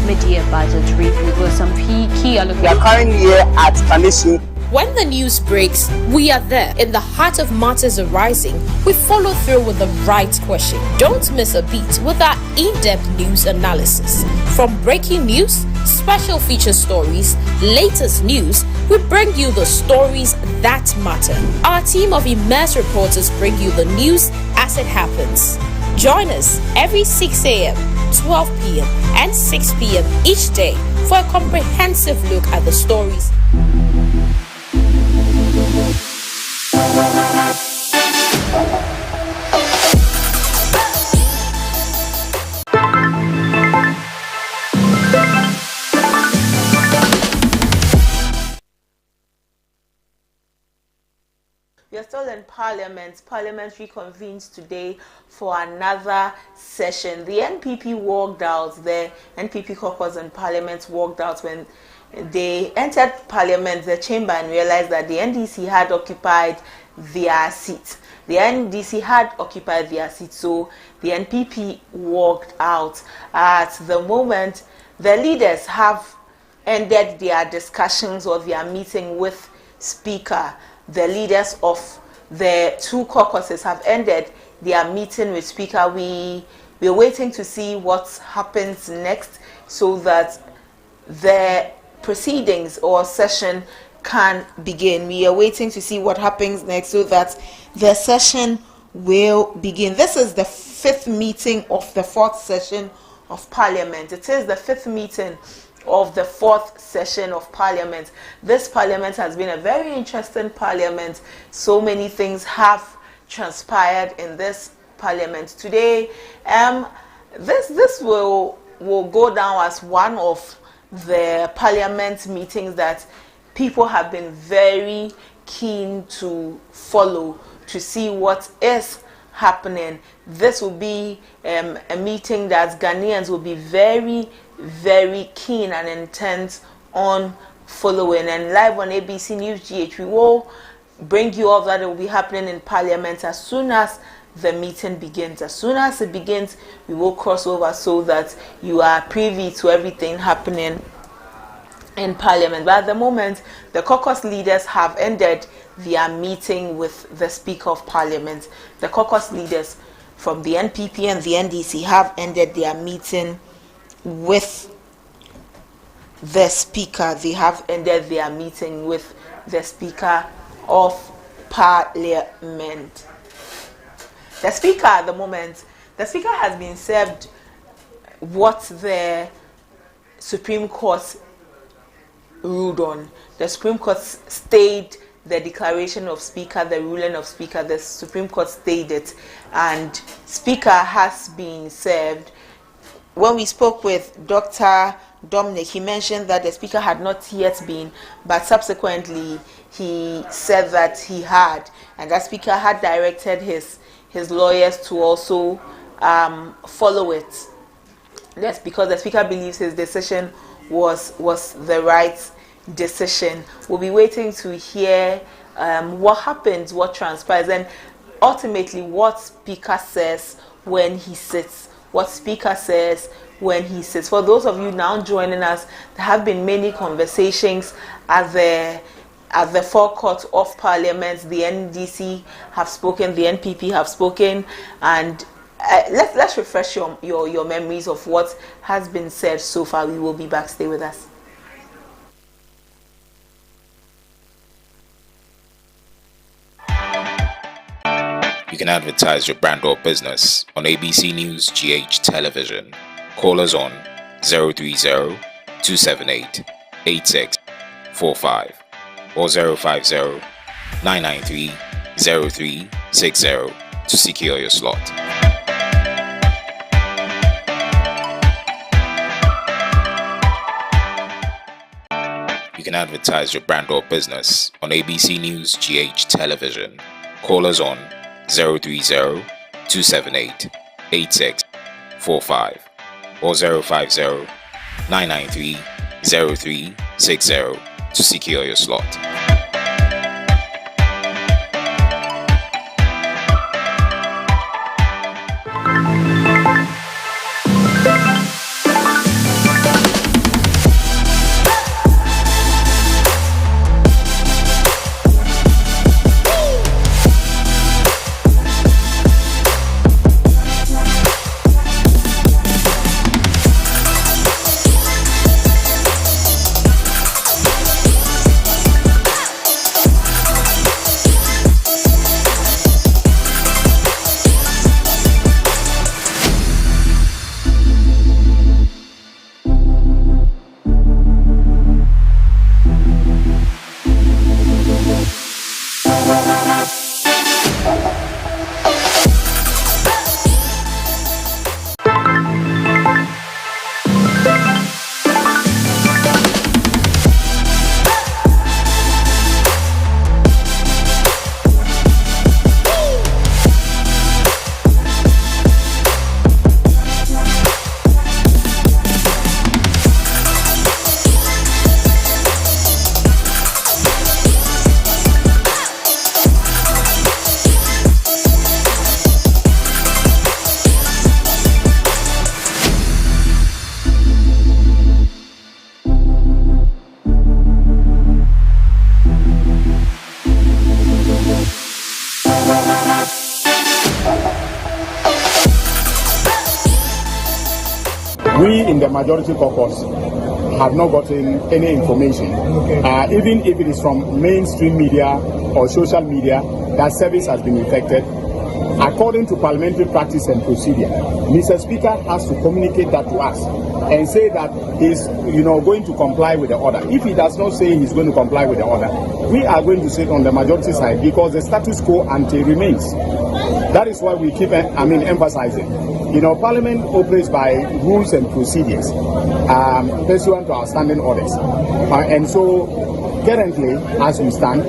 Mid-year budget review with some key allocations. We are currently here at Commission. When the news breaks, we are there. In the heart of matters arising, we follow through with the right question. Don't miss a beat with our in-depth news analysis. From breaking news, special feature stories, latest news, we bring you the stories that matter. Our team of immersed reporters bring you the news as it happens. Join us every 6 a.m., 12 p.m. and 6 p.m. each day for a comprehensive look at the stories. We are still in Parliament. Parliamentary convenes today for another session. The NPP walked out. The NPP caucus and Parliament walked out when they entered Parliament, the chamber, and realized that the NDC had occupied their seat. The NDC had occupied their seat, so the NPP walked out. At the moment, the leaders have ended their discussions or their meeting with Speaker. The leaders of the two caucuses have ended their meeting with Speaker. We're waiting to see what happens next so that the proceedings or session can begin. We are waiting to see what happens next so that the session will begin. This is the 5th meeting of the 4th session of Parliament. It is the 5th meeting of the 4th session of Parliament. This Parliament has been a very interesting Parliament. So many things have transpired in this Parliament. Today, this will go down as one of the Parliament meetings that people have been very keen to follow to see what is happening. This will be a meeting that Ghanaians will be very, very keen and intent on following. And live on ABC News GH, we will bring you all that will be happening in Parliament as soon as the meeting begins. As soon as it begins, we will cross over so that you are privy to everything happening in Parliament. But at the moment, the caucus leaders have ended their meeting with the Speaker of Parliament. The caucus leaders from the NPP and the NDC have ended their meeting with the Speaker. They have ended their meeting with the Speaker of Parliament. The Speaker at the moment, the Speaker has been served what the Supreme Court ruled on. The Supreme Court stayed the declaration of Speaker, the ruling of Speaker. The Supreme Court stayed it, and Speaker has been served. When we spoke with Dr. Dominic, he mentioned that the Speaker had not yet been, but subsequently he said that he had, and that Speaker had directed his lawyers to also follow it. That's because the Speaker believes his decision was the right decision. We'll be waiting to hear what happens, what transpires, and ultimately what Speaker says when he sits. What Speaker says when he sits. For those of you now joining us, there have been many conversations at the forecourt of Parliament. The NDC have spoken, the NPP have spoken, and let's refresh your memories of what has been said so far. We will be back. Stay with us. You can advertise your brand or business on ABC News GH Television. Call us on 030-278-8645 or 050-993-0360 to secure your slot. You can advertise your brand or business on ABC News GH Television. Call us on 030-278-8645 or 050-993-0360 to secure your slot. in the majority caucus have not gotten any information, even if it is from mainstream media or social media, that service has been affected. According to parliamentary practice and procedure, Mr. Speaker has to communicate that to us and say that he's, going to comply with the order. If he does not say he's going to comply with the order, we are going to sit on the majority side because the status quo ante remains. That is why we keep, emphasizing. Parliament operates by rules and procedures pursuant to our standing orders. And so, currently, as we stand,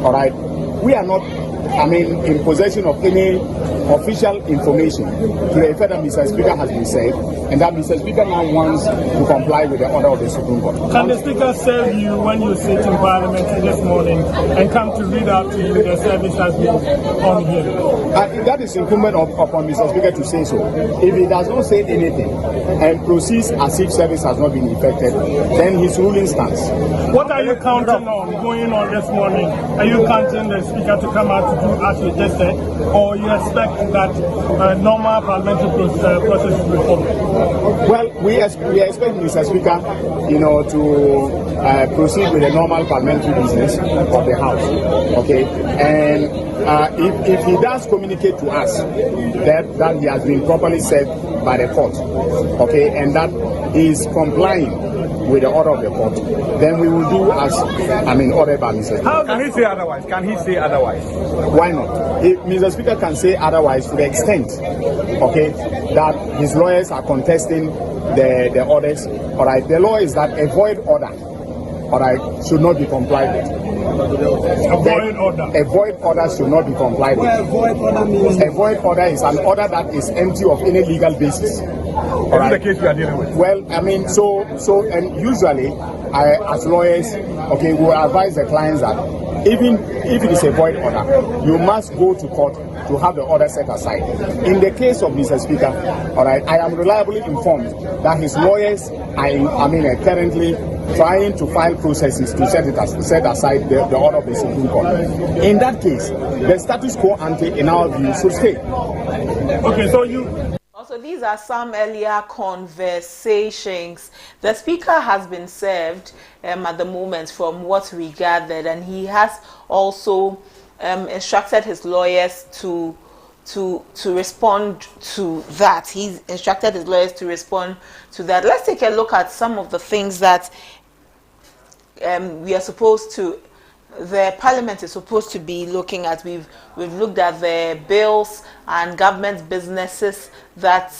all right, we are not in possession of any official information to the effect that Mr. Speaker has been said, and that Mr. Speaker now wants to comply with the order of the Supreme Court. Can the Speaker serve you when you sit in Parliament this morning and come to read out to you the service has been on here? That is incumbent upon Mr. Speaker to say so. If he does not say anything and proceeds as if service has not been effected, then his ruling stands. What are you counting on going on this morning? Are you counting the Speaker to come out to do as you just said, or you expect that normal parliamentary process will be followed? Well, we expect Mr. Speaker, to proceed with the normal parliamentary business of the House. Okay, and if he does communicate to us that he has been properly served by the court, okay, and that he is complying with the order of the court, then we will do as ordered by Mr. Speaker. How can he say otherwise? Can he say otherwise? Why not? If Mr. Speaker can say otherwise to the extent, okay, that his lawyers are contesting the orders, all right, the law is that a void order, all right, should not be complied with. A void order should not be complied with. A void order is an order that is empty of any legal basis. All right. The case we are dealing with. Well, and usually, as lawyers, okay, we will advise the clients that even if it is a void order, you must go to court to have the order set aside. In the case of Mr. Speaker, all right, I am reliably informed that his lawyers are currently trying to file processes to set aside the order of the Supreme Court. In that case, the status quo ante, in our view, should stay. Okay, so you. Also, these are some earlier conversations. The Speaker has been served at the moment from what we gathered, and he has also instructed his lawyers to respond to that. He's instructed his lawyers to respond to that. Let's take a look at some of the things that we are supposed to, the Parliament is supposed to be looking at. We've looked at the bills and government businesses that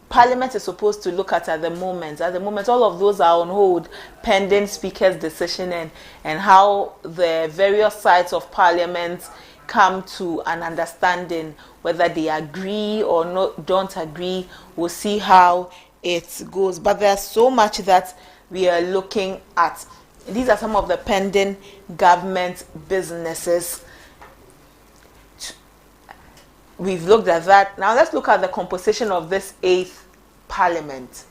Parliament is supposed to look at the moment. At the moment, all of those are on hold pending Speaker's decision and how the various sides of Parliament come to an understanding, whether they agree or don't agree. We'll see how it goes. But there's so much that we are looking at. These are some of the pending government businesses. We've looked at that. Now let's look at the composition of this 8th Parliament.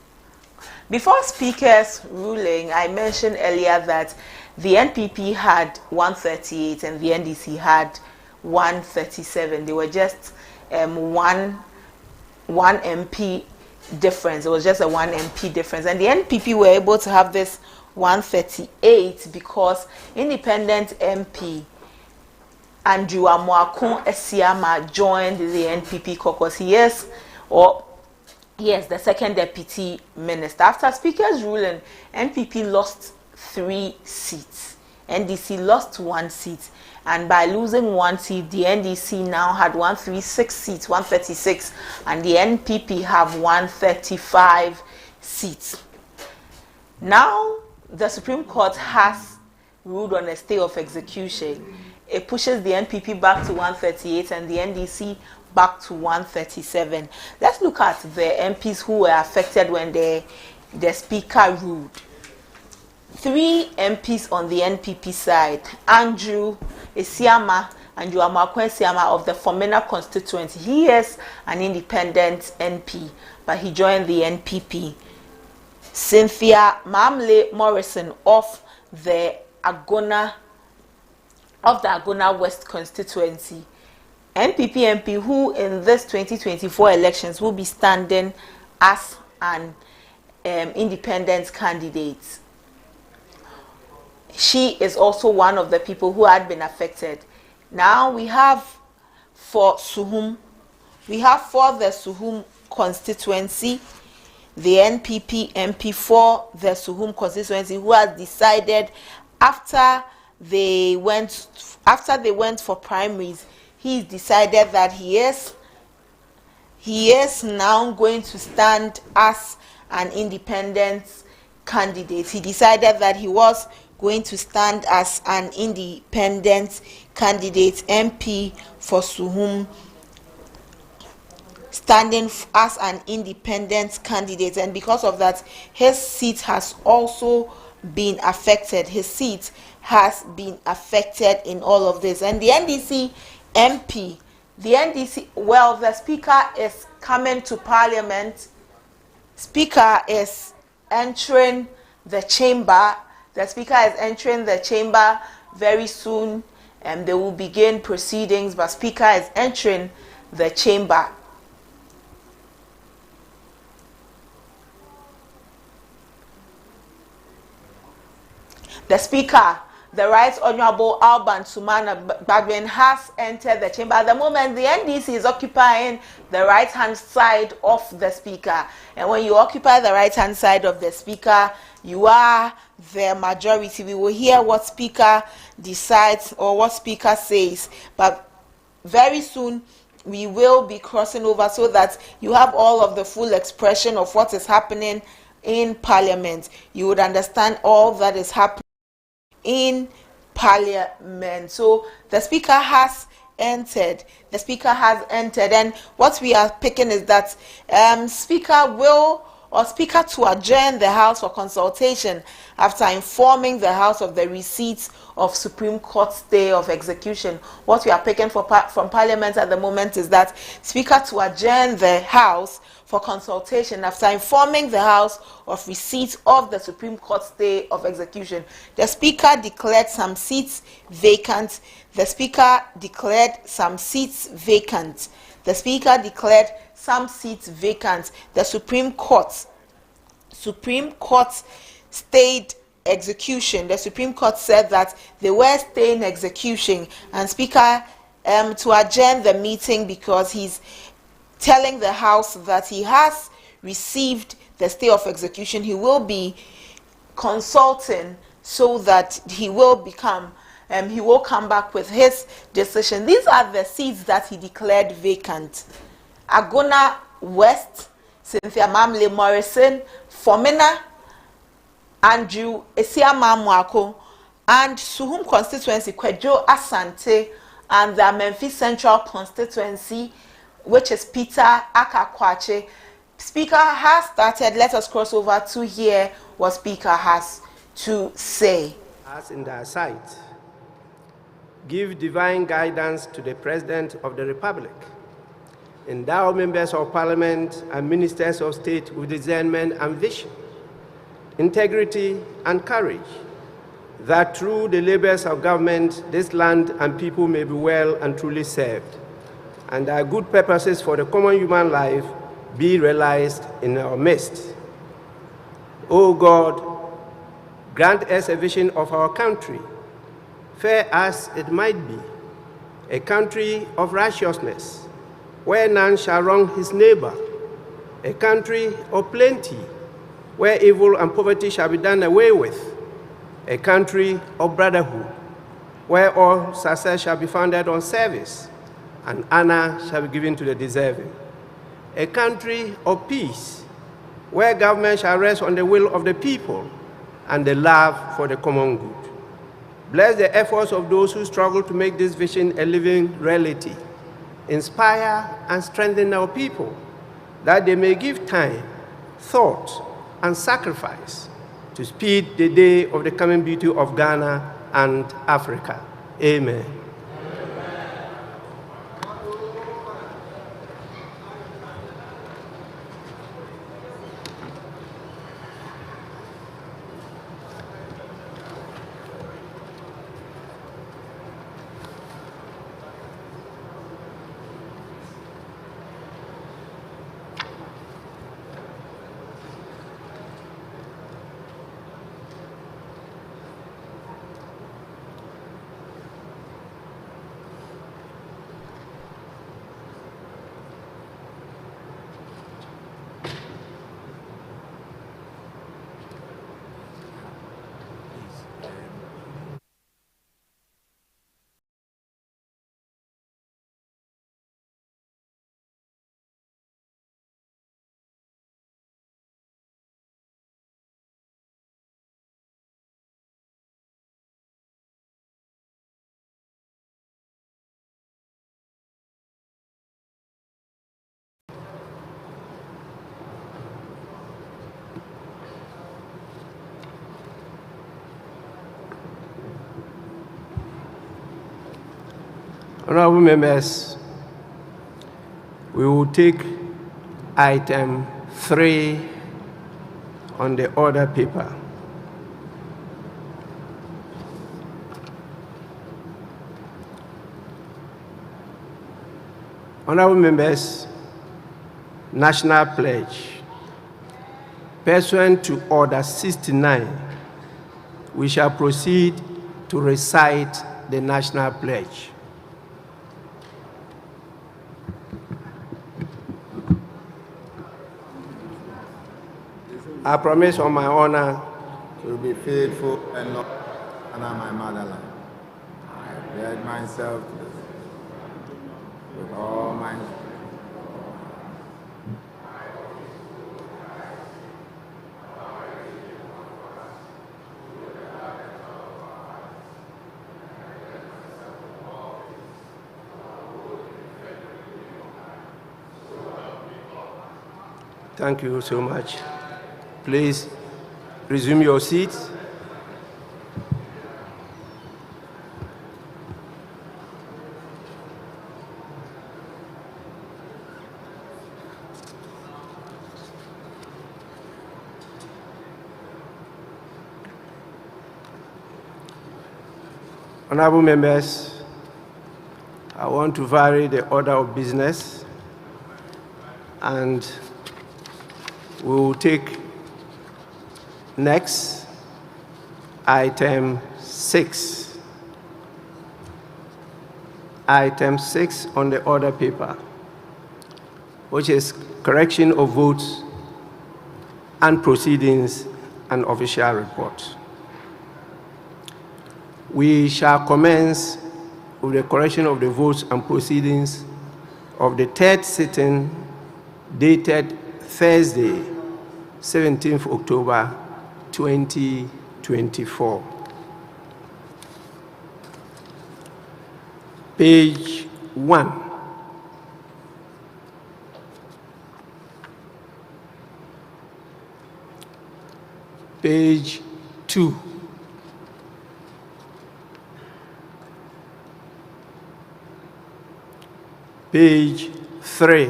Before Speaker's ruling, I mentioned earlier that the NPP had 138 and the NDC had 137. They were just one MP difference. It was just a 1 MP difference. And the NPP were able to have this 138 because independent MP Andrew Amoakun Esiama joined the NPP caucus. He is the second deputy minister. After Speaker's ruling, NPP lost 3 seats. NDC lost 1 seat. And by losing 1 seat, the NDC now had 136 seats, 136, and the NPP have 135 seats. Now, the Supreme Court has ruled on a stay of execution. It pushes the NPP back to 138 and the NDC back to 137. Let's look at the MPs who were affected when the Speaker ruled. 3 MPs on the NPP side. Andrew Amoakun Esiama of the Fomena constituency. He is an independent MP, but he joined the NPP. Cynthia Mamle Morrison of the Agona West constituency, NPP MP, who in this 2024 elections will be standing as an independent candidates. She is also one of the people who had been affected. Now we have for Suhum, we have for the Suhum constituency, the NPP MP for the Suhum constituency, who has decided after they went for primaries, he's decided that he is now going to stand as an independent candidate. He decided that he was going to stand as an independent candidate, MP for Suhum, standing as an independent candidate, and because of that, his seat has also been affected. His seat has been affected in all of this. And the NDC MP, the Speaker is coming to Parliament. Speaker is entering the chamber. The Speaker is entering the chamber very soon, and they will begin proceedings, but Speaker is entering the chamber. The Speaker, the Right Honorable Alban Sumana BAGBIN, has entered the chamber. At the moment, the NDC is occupying the right-hand side of the Speaker. And when you occupy the right-hand side of the Speaker, you are the majority. We will hear what Speaker decides or what Speaker says. But very soon, we will be crossing over so that you have all of the full expression of what is happening in Parliament. You would understand all that is happening in Parliament. So the Speaker has entered. The Speaker has entered, and what we are picking is that Speaker to adjourn the House for consultation after informing the House of the receipt of Supreme Court stay of execution. What we are picking from Parliament at the moment is that Speaker to adjourn the House for consultation after informing the House of receipt of the Supreme Court stay of execution. The Speaker declared some seats vacant. The Speaker declared some seats vacant. The Speaker declared some seats vacant. The Supreme Court stayed execution. The Supreme Court said that they were staying execution, and Speaker to adjourn the meeting because he's telling the House that he has received the stay of execution. He will be consulting so that he will come back with his decision. These are the seats that he declared vacant: Agona West, Cynthia Mamle Morrison, Fomina, Andrew Esiamamwako, and Suhum constituency, Kwejo Asante, and the Memphis Central constituency, which is Peter Akakwache. Speaker has started. Let us cross over to hear what Speaker has to say. As in their sight, give divine guidance to the President of the Republic. Endow members of Parliament and ministers of state with discernment and vision, integrity and courage, that through the labors of government, this land and people may be well and truly served, and our good purposes for the common human life be realized in our midst. O God, grant us a vision of our country, fair as it might be, a country of righteousness, where none shall wrong his neighbor, a country of plenty, where evil and poverty shall be done away with, a country of brotherhood, where all success shall be founded on service, and honor shall be given to the deserving. A country of peace, where government shall rest on the will of the people and the love for the common good. Bless the efforts of those who struggle to make this vision a living reality. Inspire and strengthen our people, that they may give time, thought, and sacrifice to speed the day of the coming beauty of Ghana and Africa. Amen. Honorable members, we will take item 3 on the order paper. Honorable members, National Pledge. Pursuant to Order 69, we shall proceed to recite the National Pledge. I promise on my honor to be faithful and not honor my motherland. I pledge myself to this with all my. Thank you so much. Please resume your seats. Honorable members, I want to vary the order of business, and we will take next item 6. Item 6 on the order paper, which is correction of votes and proceedings and official report. We shall commence with the correction of the votes and proceedings of the 3rd sitting dated Thursday, 17th October 2024. Page 1. Page 2. Page 3.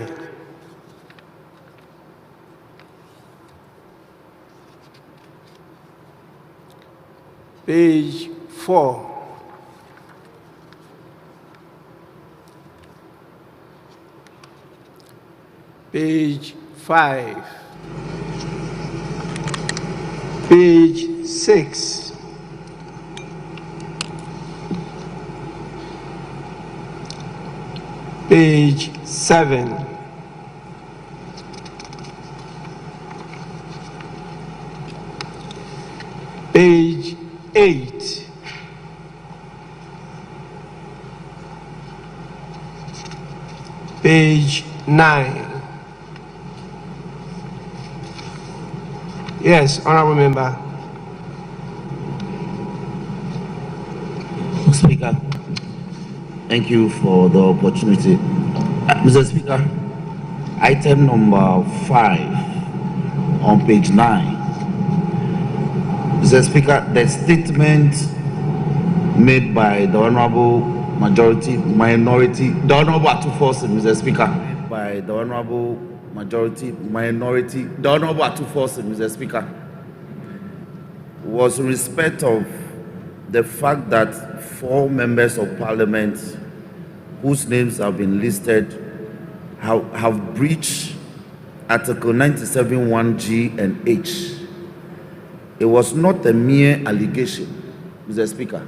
Page 4. Page 5. Page 6. Page 7. Page 8. Page 9. Yes, honorable member. Speaker, thank you for the opportunity. Mr. Speaker, item number 5 on page 9. Mr. Speaker, the statement made by the Honorable Minority, the Honorable Atuforce, Mr. Speaker, by the Honorable Minority, the Honorable Atuforce, Mr. Speaker, was in respect of the fact that 4 members of Parliament whose names have been listed have breached Article 97(1)(g) and (h). It was not a mere allegation, Mr. Speaker.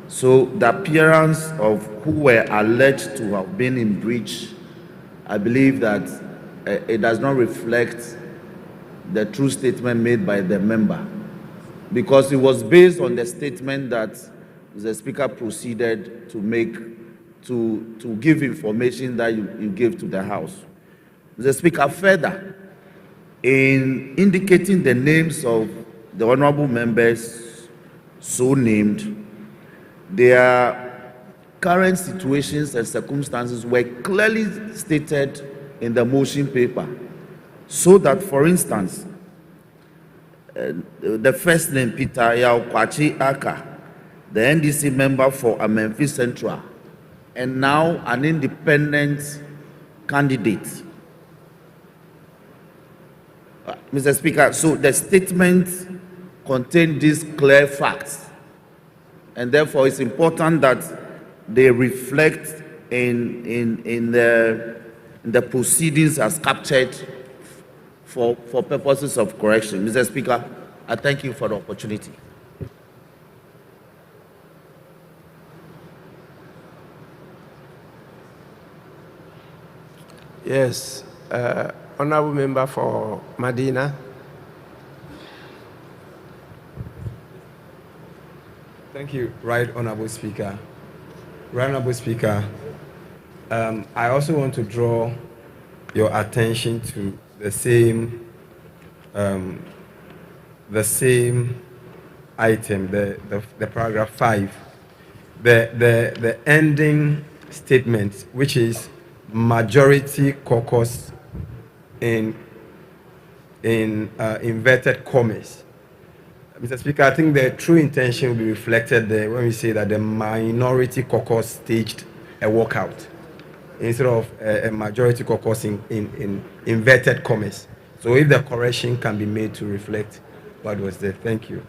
So the appearance of who were alleged to have been in breach, I believe that it does not reflect the true statement made by the member, because it was based on the statement that the Speaker proceeded to make, to give information that you gave to the House. The Speaker further, in indicating the names of the honorable members so named, their current situations and circumstances were clearly stated in the motion paper, so that, for instance, the first name, Peter Yaokwachi Aka, the NDC member for Amenfi Central, and now an independent candidate. Mr. Speaker, so the statement contains these clear facts, and therefore it's important that they reflect in the proceedings as captured for purposes of correction. Mr. Speaker, I thank you for the opportunity. Yes, Honorable Member for Medina. Thank you, Right Honorable Speaker. Right Honorable Speaker, I also want to draw your attention to the same item, the paragraph 5, the ending statement, which is majority caucus in inverted commas. Mr. Speaker, I think the true intention will be reflected there when we say that the minority caucus staged a walkout instead of a majority caucus in inverted commas. So if the correction can be made to reflect what was there. Thank you.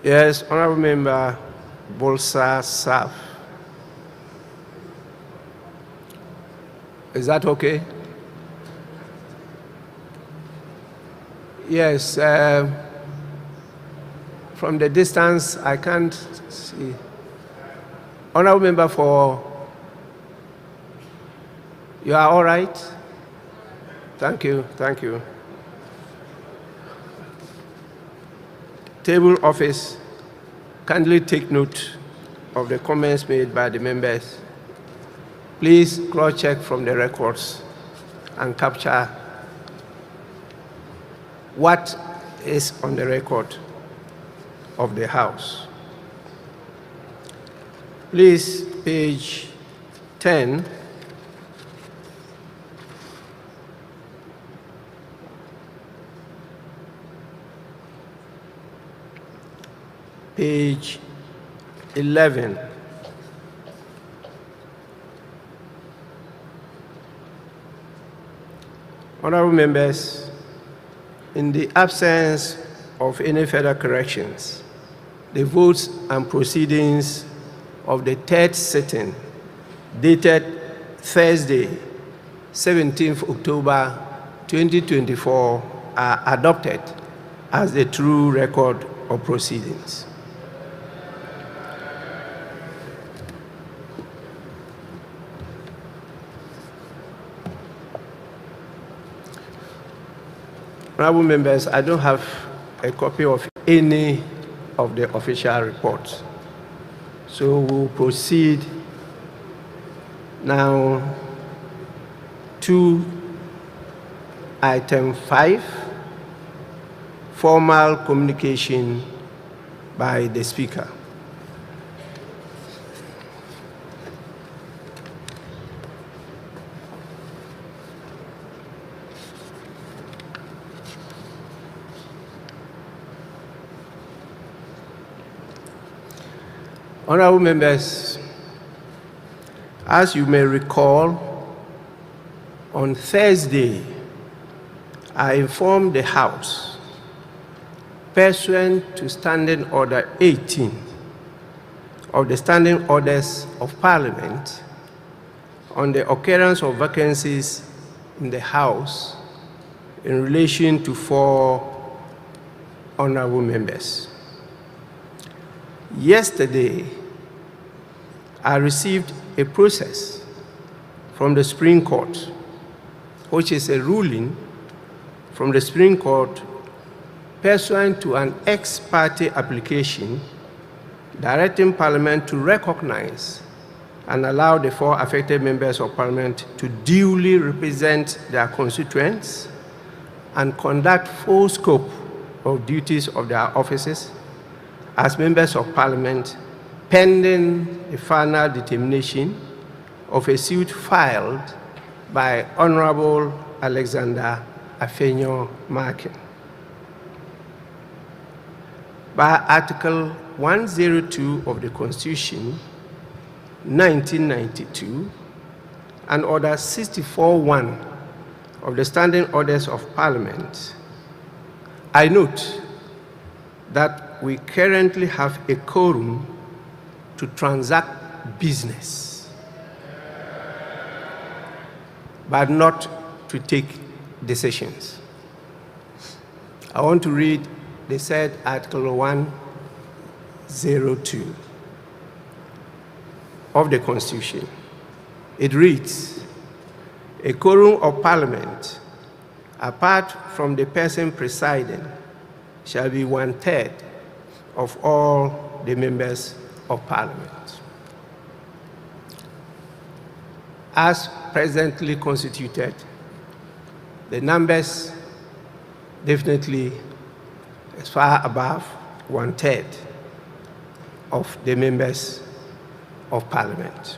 Yes, Honorable Member Bolsa Saf. Is that okay? Yes, from the distance, I can't see. Honorable Member for, you are all right? Thank you, thank you. Table office, kindly take note of the comments made by the members. Please cross-check from the records and capture what is on the record of the House. Please, page 10. Page 11. Honorable members, in the absence of any further corrections, the votes and proceedings of the third sitting, dated Thursday, 17th October 2024, are adopted as the true record of proceedings. Honorable members, I don't have a copy of any of the official reports. So we'll proceed now to item 5, formal communication by the Speaker. Honorable members, as you may recall, on Thursday, I informed the House, pursuant to Standing Order 18 of the Standing Orders of Parliament, on the occurrence of vacancies in the House in relation to 4 honorable members. Yesterday, I received a process from the Supreme Court, which is a ruling from the Supreme Court pursuant to an ex parte application directing Parliament to recognize and allow the 4 affected members of Parliament to duly represent their constituents and conduct full scope of duties of their offices as members of Parliament pending the final determination of a suit filed by Honorable Alexander Afenyo Markin. By Article 102 of the Constitution, 1992, and Order 64.1 of the Standing Orders of Parliament, I note that we currently have a quorum to transact business, but not to take decisions. I want to read the said Article 102 of the Constitution. It reads, a quorum of Parliament, apart from the person presiding, shall be 1/3 of all the members of Parliament. As presently constituted, the numbers definitely is far above 1/3 of the members of Parliament.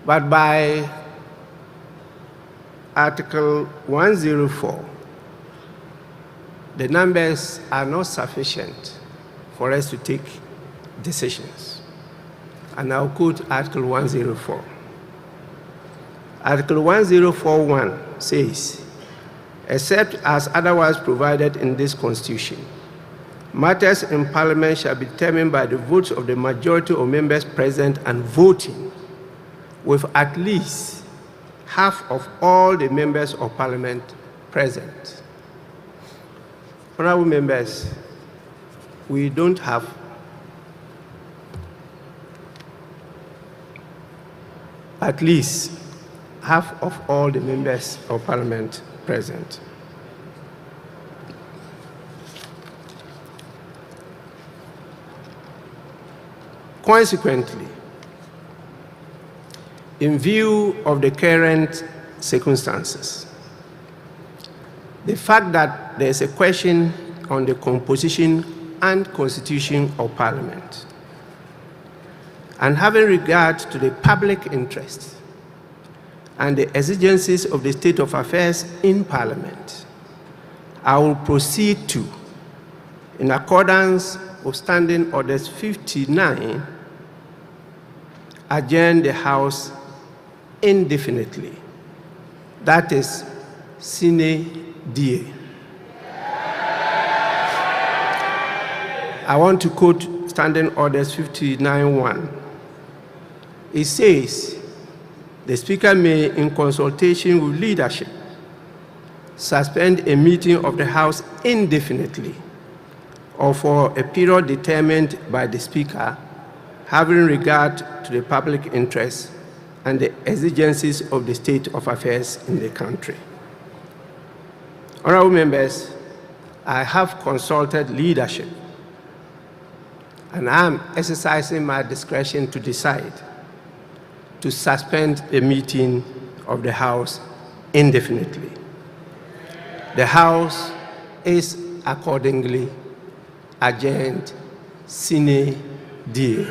But by Article 104, the numbers are not sufficient for us to take decisions. And I'll quote Article 104. Article 104.1 says, except as otherwise provided in this Constitution, matters in Parliament shall be determined by the votes of the majority of members present and voting, with at least half of all the members of Parliament present. Honorable members, we don't have at least half of all the members of Parliament present. Consequently, in view of the current circumstances, the fact that there is a question on the composition and constitution of Parliament, and having regard to the public interest and the exigencies of the state of affairs in Parliament, I will proceed to, in accordance with Standing Orders 59, adjourn the House indefinitely. That is, sine die. I want to quote Standing Orders 59.1. It says, the Speaker may, in consultation with leadership, suspend a meeting of the House indefinitely or for a period determined by the Speaker, having regard to the public interest and the exigencies of the state of affairs in the country. Honorable members, I have consulted leadership, and I am exercising my discretion to decide to suspend the meeting of the House indefinitely. The House is accordingly adjourned sine die.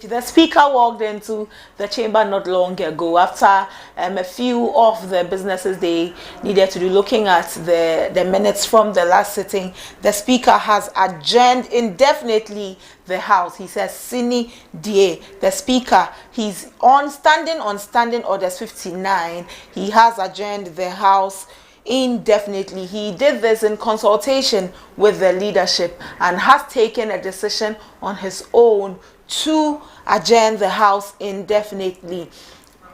The Speaker walked into the chamber not long ago after a few of the businesses they needed to do. Looking at the minutes from the last sitting, the Speaker has adjourned indefinitely the House. He says, "Sine die." The Speaker, he's standing orders 59. He has adjourned the House indefinitely. He did this in consultation with the leadership and has taken a decision on his own to adjourn the House indefinitely.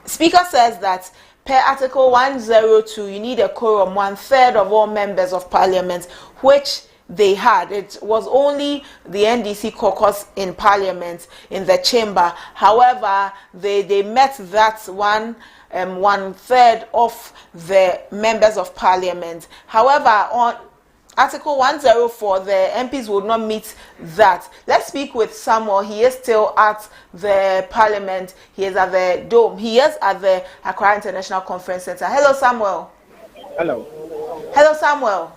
Speaker says that per Article 102, you need a quorum, 1/3 of all members of Parliament, which they had. It was only the NDC caucus in Parliament in the chamber. However, they met that 1/3 of the members of Parliament. However, on Article 104, the MPs would not meet that. Let's speak with Samuel. He is still at the Parliament. He is at the Dome. He is at the Accra International Conference Center. Hello, Samuel. Hello. Hello, Samuel.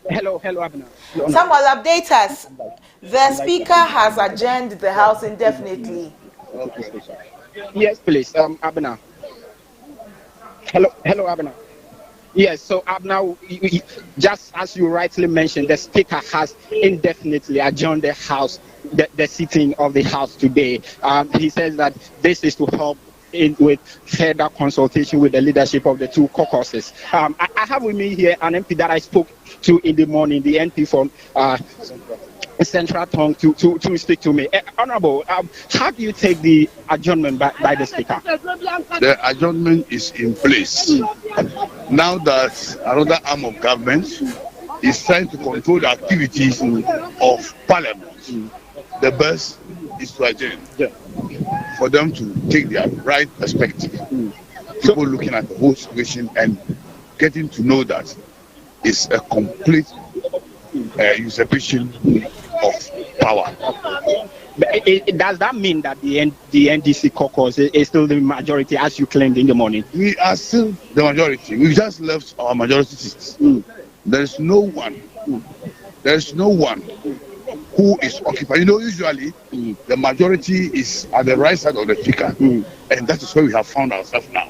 Hello, Abner. Samuel, update us. The Speaker has adjourned the House indefinitely. Yes, please. Abner. Hello, Abner. Yes, so now, just as you rightly mentioned, the Speaker has indefinitely adjourned the House, the sitting of the House today. He says that this is to help with further consultation with the leadership of the two caucuses. I have with me here an MP that I spoke to in the morning, the MP from Central Tongue, to speak to me. Honorable, how do you take the adjournment by the Speaker? The adjournment is in place. Now that another arm of government is trying to control the activities of Parliament, the best is to adjourn for them to take their right perspective. People looking at the whole situation and getting to know that it's a complete usurpation of power. Does that mean that the NDC caucus is still the majority, as you claimed in the morning? We are still the majority. We just left our majority seats. There is no one who is occupied. You know, usually the majority is at the right side of the Speaker, and that is where we have found ourselves now.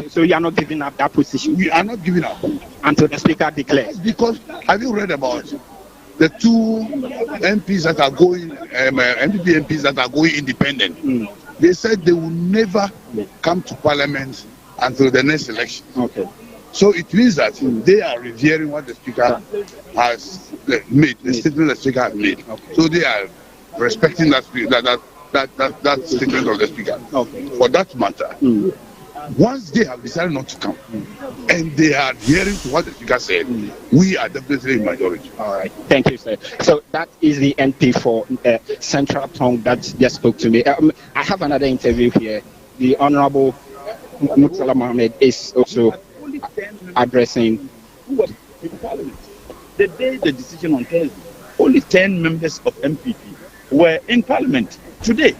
So you are not giving up that position? We are not giving up until the Speaker declares. Because have you read about the two MPs that are going, MPP MPs that are going independent? They said they will never come to Parliament until the next election. Okay. So it means that they are revering what the Speaker has made, the statement the Speaker has made. Okay. So they are respecting that statement of the Speaker. Okay. For that matter, once they have decided not to come and they are adhering to what the Speaker said, we are definitely in majority. All right. Thank you, sir. So that is the MP for Central Tongue that just spoke to me. I have another interview here. The Honorable Murtala Mohammed is also addressing. Who was in Parliament? The day the decision on Thursday, only 10 members of MPP were in Parliament. Today,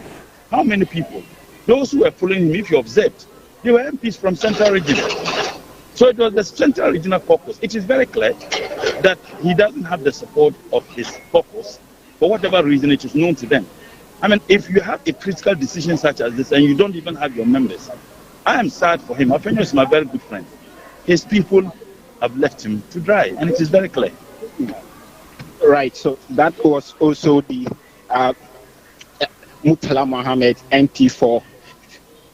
how many people? Those who were following him, if you observed, they were MPs from Central Region. So it was the Central Regional Caucus. It is very clear that he doesn't have the support of his caucus. For whatever reason, it is known to them. I mean, if you have a critical decision such as this and you don't even have your members, I am sad for him. Afenyo is my very good friend. His people have left him to dry, and it is very clear. Right, so that was also the Murtala Mohammed MP for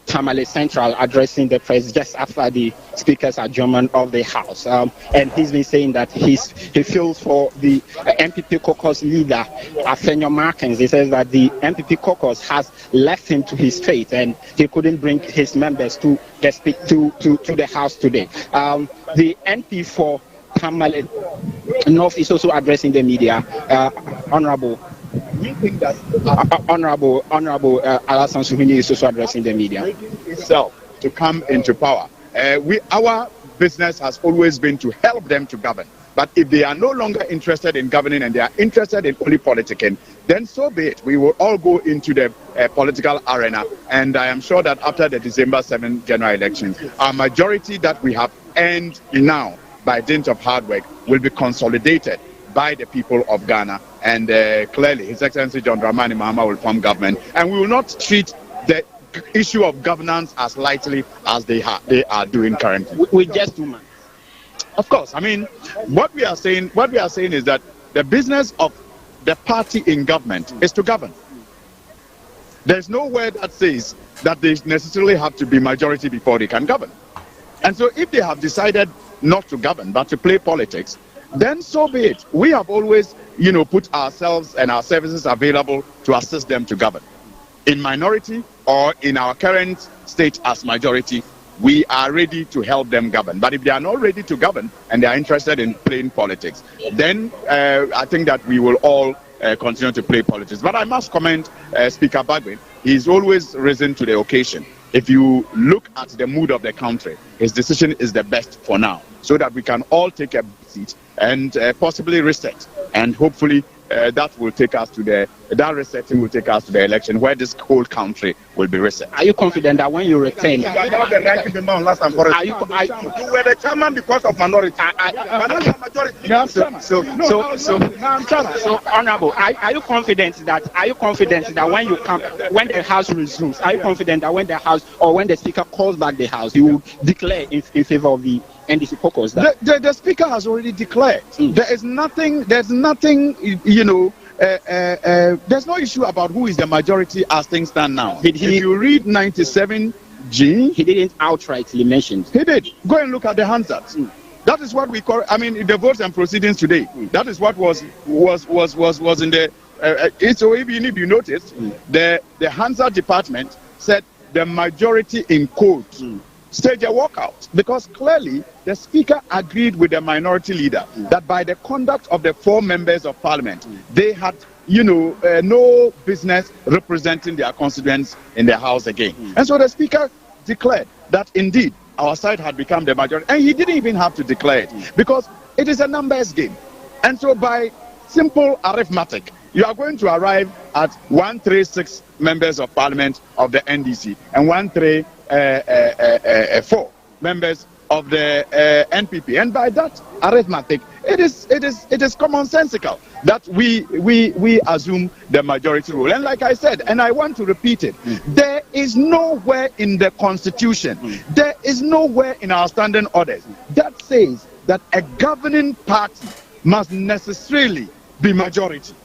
Tamale Central addressing the press just after the Speaker's adjournment of the House. And he's been saying that he feels for the MPP caucus leader, Afenyo Markins. He says that the MPP caucus has left him to his fate and he couldn't bring his members to the House today. The MP for Tamale North is also addressing the media. Honorable. You think that Honorable Alasan Suhuni is also addressing the media itself to come into power? Our business has always been to help them to govern. But if they are no longer interested in governing and they are interested in only politicking, then so be it. We will all go into the political arena. And I am sure that after the December 7th general elections, our majority that we have earned now by dint of hard work will be consolidated by the people of Ghana. And clearly, His Excellency John Dramani Mahama will form government. And we will not treat the issue of governance as lightly as they are doing currently. With just 2 months. Of course. I mean, what we are saying is that the business of the party in government is to govern. There's no word that says that they necessarily have to be majority before they can govern. And so if they have decided not to govern but to play politics, then so be it. We have always, put ourselves and our services available to assist them to govern. In minority or in our current state as majority, we are ready to help them govern. But if they are not ready to govern and they are interested in playing politics, then I think that we will all continue to play politics. But I must commend Speaker BAGBIN. He's always risen to the occasion. If you look at the mood of the country, his decision is the best for now, so that we can all take a seat and possibly reset. And hopefully that will take us to that resetting will take us to the election where this whole country will be reset. Are you confident that when you return, you were the chairman because of minority? So honorable, are you confident that when you come, when the house resumes, are you confident that when the house or when the speaker calls back the house, you will declare in favor of the NDC caucus? The speaker has already declared. There's nothing, there's no issue about who is the majority as things stand now. If you read 97G, he didn't outrightly mention. He did. Go and look at the Hansards. That is what we call, the votes and proceedings today. That is what was in the, so even if you noticed, the Hansard department said the majority in court stage a walkout, because clearly the speaker agreed with the minority leader that by the conduct of the 4 members of parliament, they had no business representing their constituents in the house again. And so the speaker declared that indeed our side had become the majority, and he didn't even have to declare it because it is a numbers game. And so by simple arithmetic, you are going to arrive at 136 members of parliament of the NDC and 134 members of the NPP. And by that arithmetic, it is commonsensical that we assume the majority rule. And like I said, and I want to repeat it, there is nowhere in the Constitution, there is nowhere in our standing orders that says that a governing party must necessarily be majority.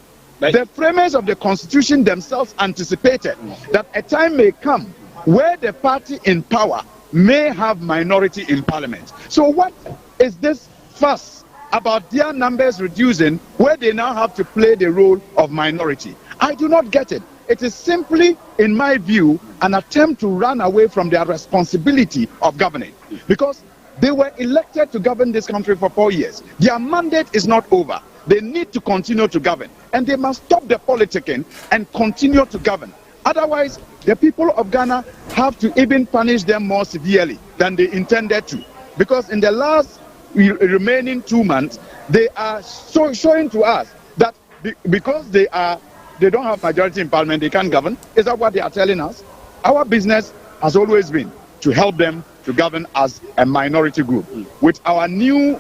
The framers of the Constitution themselves anticipated that a time may come where the party in power may have minority in parliament. So what is this fuss about their numbers reducing where they now have to play the role of minority? I do not get it. It is simply, in my view, an attempt to run away from their responsibility of governing, because they were elected to govern this country for 4 years. Their mandate is not over. They need to continue to govern, and they must stop the politicking and continue to govern. Otherwise, the people of Ghana have to even punish them more severely than they intended to, because in the last remaining 2 months, they are showing to us that because they don't have majority in parliament, they can't govern. Is that what they are telling us? Our business has always been to help them to govern as a minority group. With our new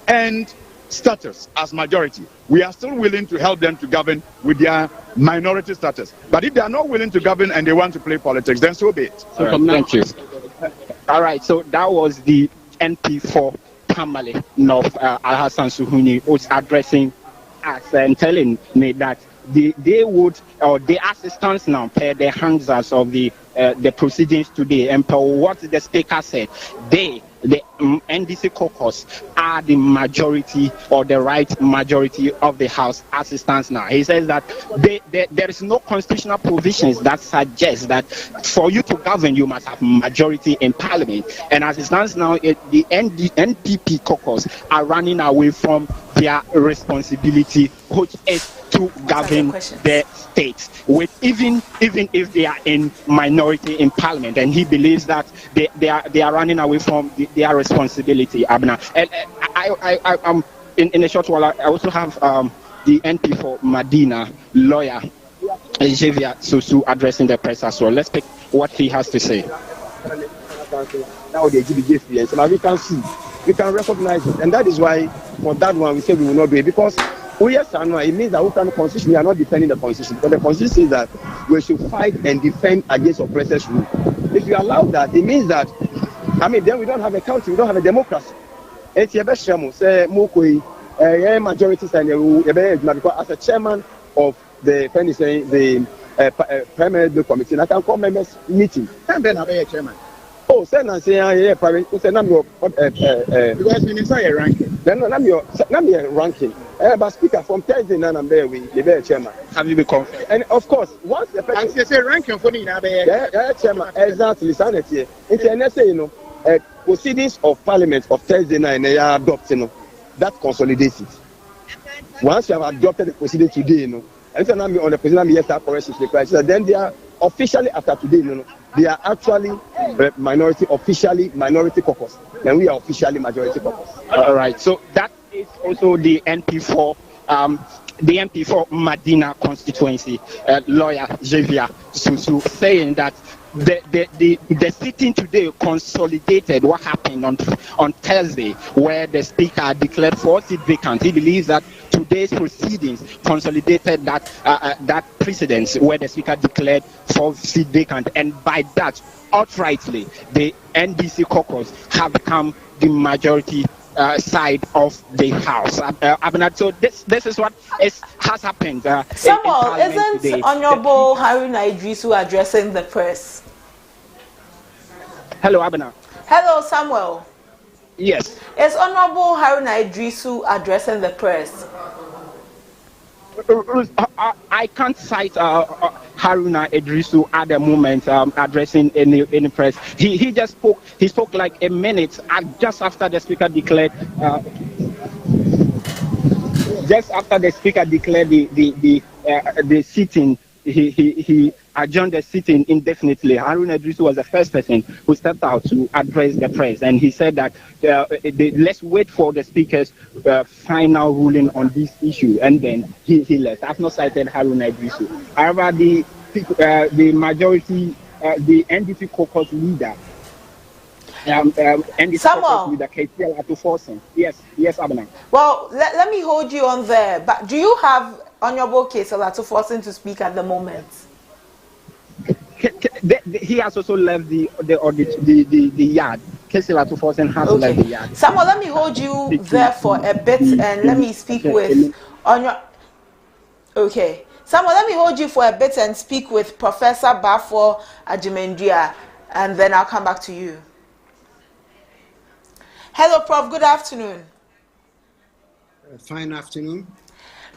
end status as majority, we are still willing to help them to govern with their minority status. But if they are not willing to govern and they want to play politics, then so be it. All right, thank you. All right, so that was the NP for Tamale North, Al-Hassan Suhuni, was addressing us and telling me that they would, or the assistants now, pair their hands as of the proceedings today, and per what the speaker said, the NDC caucus are the majority or the right majority of the House assistants now. He says that there is no constitutional provisions that suggest that for you to govern, you must have majority in parliament. And as it stands now, the NPP caucus are running away from their responsibility, which is to govern the states, with even if they are in minority in parliament. And he believes that they are running away from their responsibility. Abna, and I'm in a short while. I also have the NP for Medina, lawyer Xavier Susu, addressing the press as well. Let's pick what he has to say. Now they give the experience, and we can see, we can recognize it, and that is why for that one, we say we will not do it because it means that we can constitution. We are not defending the constitution, but the constitution says that we should fight and defend against oppressors' rule. If you allow that, it means that then we don't have a country, we don't have a democracy. It's say majority because as a chairman of the Parliamentary committee, I can call members meeting. And then have a chairman. Oh, send and say private. Say I'm your because we need a ranking. Then I'm your ranking. But speaker from Thursday now I'm there with the chairman. Have you been confirmed? And of course, once the president and say ranking for the chairman exactly sanity. It's proceedings of Parliament of Thursday night and they are adopting that consolidates it. Once you have adopted the proceeding today, and then on the president yes corrections then they are officially after today, they are actually minority caucus, and we are officially majority caucus. All right. So that is also the MP4, Medina constituency lawyer Javier Susu saying that the sitting today consolidated what happened on Thursday, where the speaker declared 4 seats vacant. He believes that today's proceedings consolidated that precedence where the speaker declared 4 seats vacant, and by that, outrightly, the NDC caucus have become the majority side of the house. So this is what has happened. Samuel, isn't Honorable Haruna Idrisu addressing the press? Hello, Abena. Hello, Samuel. Yes. Is Honorable Haruna Idrisu addressing the press? I can't cite Haruna Idrisu at the moment addressing any press. He just spoke. He spoke like a minute just after the speaker declared. Just after the speaker declared the sitting, he adjourned the sitting indefinitely. Haruna Idrisu was the first person who stepped out to address the press, and he said that let's wait for the speaker's final ruling on this issue, and then he left. I've not cited Haruna Idrisu. However, the majority, the NDC caucus leader, NDC caucus leader, KTL Atuforsen. Yes, Abena. Well, let me hold you on there. But do you have Honorable KTL Atuforsen to speak at the moment? He has also left the yard. KTL Atuforsen has left the yard. Samuel, let me hold you there for a bit and let me speak with Okay. Samuel, let me hold you for a bit and speak with Professor Bafo Ajimendria, and then I'll come back to you. Hello, Prof. Good afternoon. Fine afternoon.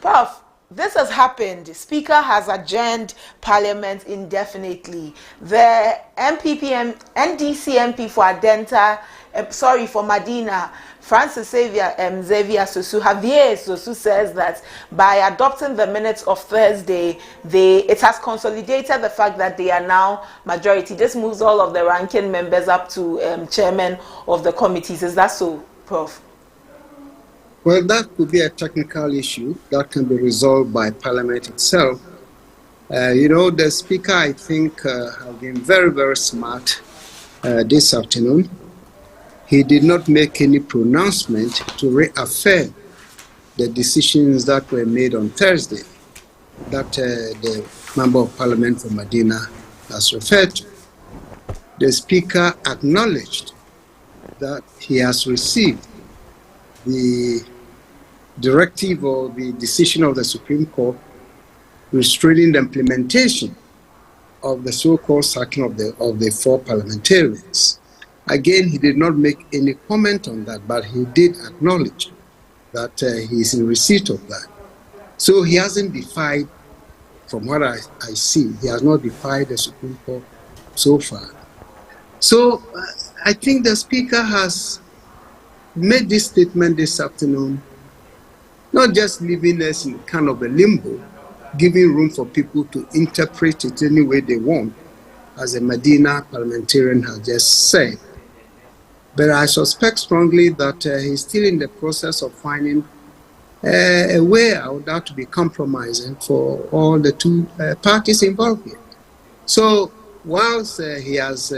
Prof, this has happened. Speaker has adjourned Parliament indefinitely. The NDC MP for Adenta, for Medina, Francis Xavier Susu, Javier Susu says that by adopting the minutes of Thursday, it has consolidated the fact that they are now majority. This moves all of the ranking members up to chairman of the committees. Is that so, Prof? Well, that could be a technical issue that can be resolved by Parliament itself. The Speaker, I think, has been very, very smart this afternoon. He did not make any pronouncement to reaffirm the decisions that were made on Thursday that the Member of Parliament for Medina has referred to. The Speaker acknowledged that he has received the directive or the decision of the Supreme Court restraining the implementation of the so-called sacking of the 4 parliamentarians. Again, he did not make any comment on that, but he did acknowledge that he is in receipt of that. So he hasn't defied, from what I see, he has not defied the Supreme Court so far. So I think the Speaker has made this statement this afternoon, not just leaving us in kind of a limbo, giving room for people to interpret it any way they want, as a Medina parliamentarian has just said. But I suspect strongly that he's still in the process of finding a way out that to be compromising for all the 2 parties involved here. So whilst he has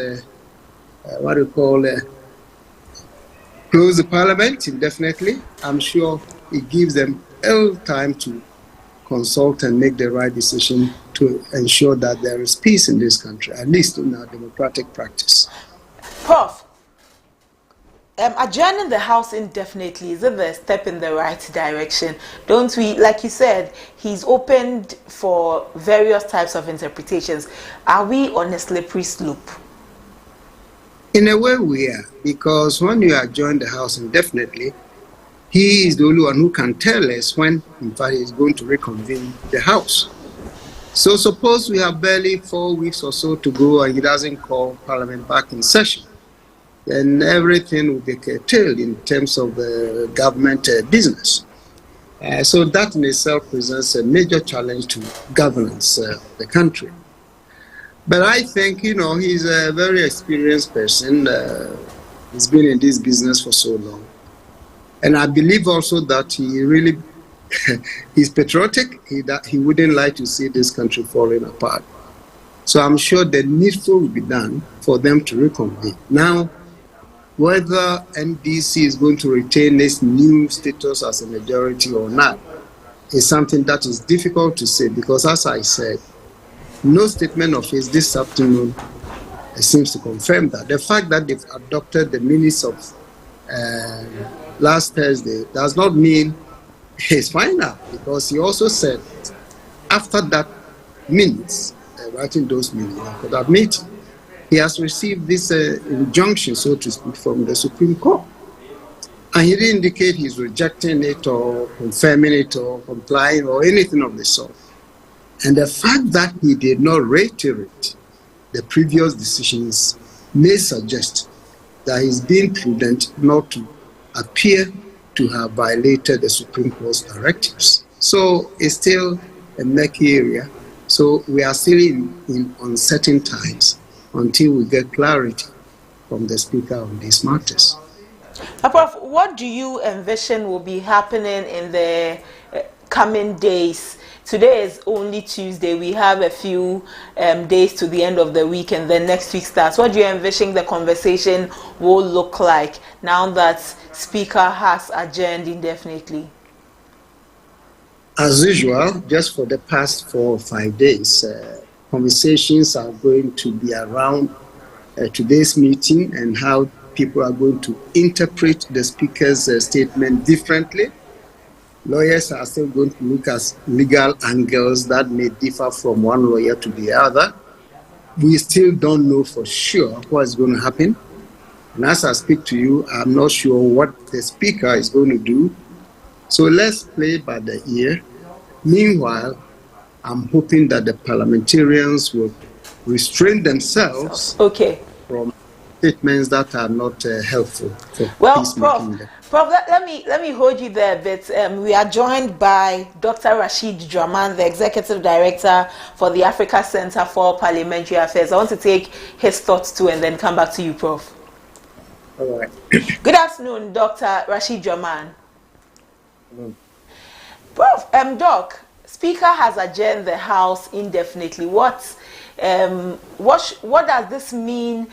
close the parliament indefinitely. I'm sure it gives them all time to consult and make the right decision to ensure that there is peace in this country, at least in our democratic practice. Prof, adjourning the House indefinitely, is it a step in the right direction? Don't we, like you said, he's opened for various types of interpretations. Are we on a slippery slope? In a way we are, because when you adjourn the House indefinitely, he is the only one who can tell us when, in fact, he's going to reconvene the House. So suppose we have barely 4 weeks or so to go and he doesn't call Parliament back in session, then everything will be curtailed in terms of government business. So that in itself presents a major challenge to governance of the country. But I think, you know, he's a very experienced person. He's been in this business for so long. And I believe also that he really, he's patriotic. He wouldn't like to see this country falling apart. So I'm sure the needful will be done for them to reconvene. Now, whether NDC is going to retain its new status as a majority or not is something that is difficult to say, because as I said, no statement of his this afternoon seems to confirm that. The fact that they've adopted the minutes of last Thursday does not mean it's final, because he also said after that minutes, writing those minutes after that meeting, he has received this injunction, so to speak, from the Supreme Court. And he didn't indicate he's rejecting it or confirming it or complying or anything of the sort. And the fact that he did not reiterate the previous decisions may suggest that he's being prudent not to appear to have violated the Supreme Court's directives. So it's still a murky area. So we are still in uncertain times until we get clarity from the Speaker on these matters. Prof, what do you envision will be happening in the coming days? Today is only Tuesday. We have a few days to the end of the week, and then next week starts. What do you envision the conversation will look like now that Speaker has adjourned indefinitely? As usual, just for the past 4 or 5 days, conversations are going to be around today's meeting and how people are going to interpret the Speaker's statement differently. Lawyers are still going to look at legal angles that may differ from one lawyer to the other. We still don't know for sure what is going to happen. And as I speak to you, I'm not sure what the Speaker is going to do. So let's play by the ear. Meanwhile, I'm hoping that the parliamentarians will restrain themselves from statements that are not helpful for peacemaking. Prof, let me hold you there a bit. We are joined by Dr. Rashid Draman, the Executive Director for the Africa Center for Parliamentary Affairs. I want to take his thoughts too and then come back to you, Prof. All right. Good afternoon, Dr. Rashid Draman. Prof, Doc, Speaker has adjourned the House indefinitely. What does this mean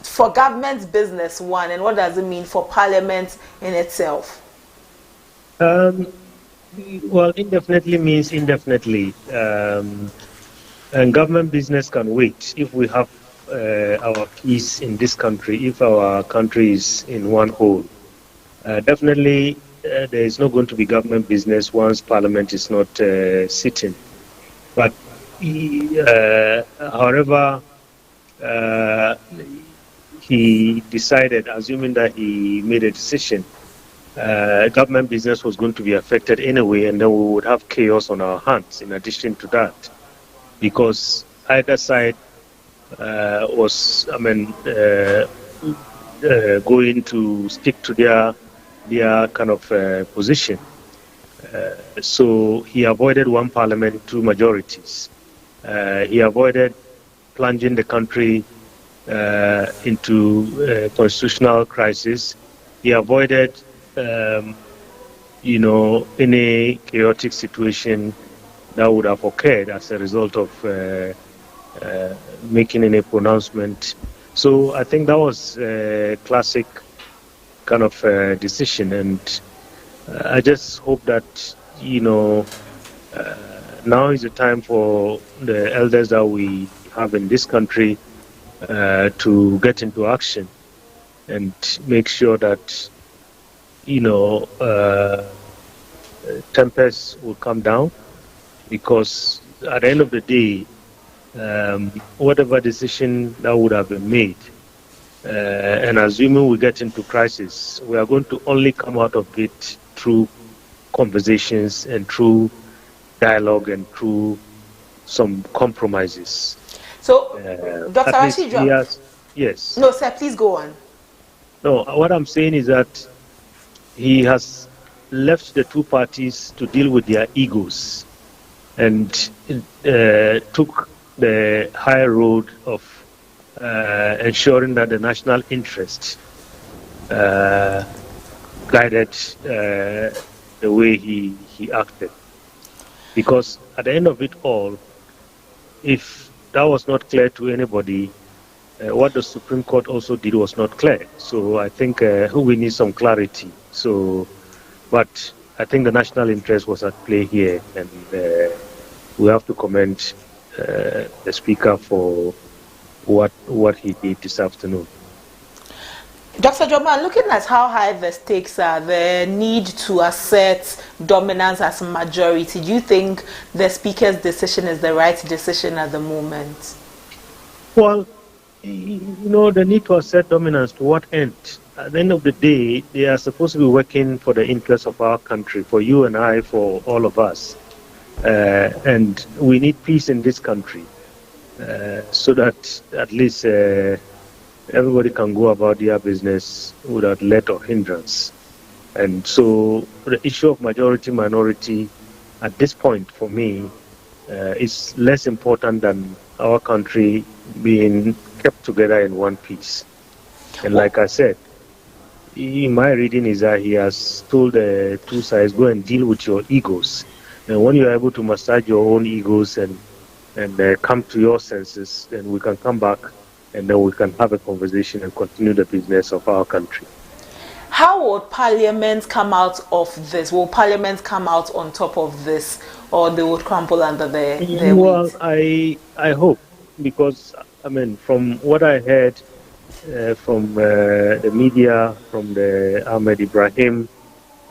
for government's business, one, and what does it mean for Parliament in itself? Well, indefinitely means indefinitely. And government business can wait if we have our peace in this country, if our country is in one whole. Definitely, there is not going to be government business once Parliament is not sitting. But, however, he decided, assuming that he made a decision, government business was going to be affected anyway, and then we would have chaos on our hands in addition to that, because either side was, going to stick to their kind of position. So he avoided one parliament, 2 majorities. He avoided plunging the country into constitutional crisis. He avoided, any chaotic situation that would have occurred as a result of making any pronouncement. So I think that was a classic kind of decision. And I just hope that, now is the time for the elders that we have in this country to get into action and make sure that, tempers will come down, because at the end of the day, whatever decision that would have been made, and assuming we get into crisis, we are going to only come out of it through conversations and through dialogue and through some compromises. So, Dr. Rashid, yes. No, sir, please go on. No, what I'm saying is that he has left the two parties to deal with their egos and took the higher road of ensuring that the national interest guided the way he acted. Because at the end of it all, if that was not clear to anybody, what the Supreme Court also did was not clear. So I think we need some clarity. But I think the national interest was at play here, and we have to commend the Speaker for what he did this afternoon. Dr. Joman, looking at how high the stakes are, the need to assert dominance as majority, do you think the Speaker's decision is the right decision at the moment? Well, the need to assert dominance, to what end? At the end of the day, they are supposed to be working for the interests of our country, for you and I, for all of us. And we need peace in this country, so that at least everybody can go about their business without let or hindrance. And so the issue of majority-minority at this point, for me, is less important than our country being kept together in one piece. And like I said, in my reading is that he has told the two sides, go and deal with your egos. And when you're able to massage your own egos and come to your senses, then we can come back and then we can have a conversation and continue the business of our country. How will Parliament come out of this? Will Parliament come out on top of this, or they will crumble under their Well, weight? I hope, because, from what I heard from the media, from the Ahmed Ibrahim,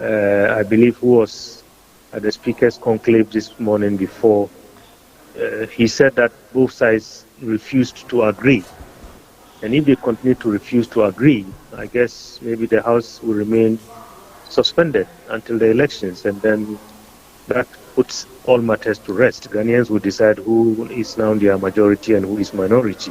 I believe, who was at the Speaker's conclave this morning before, he said that both sides refused to agree. And if they continue to refuse to agree, I guess maybe the House will remain suspended until the elections, and then that puts all matters to rest. Ghanaians will decide who is now their majority and who is minority.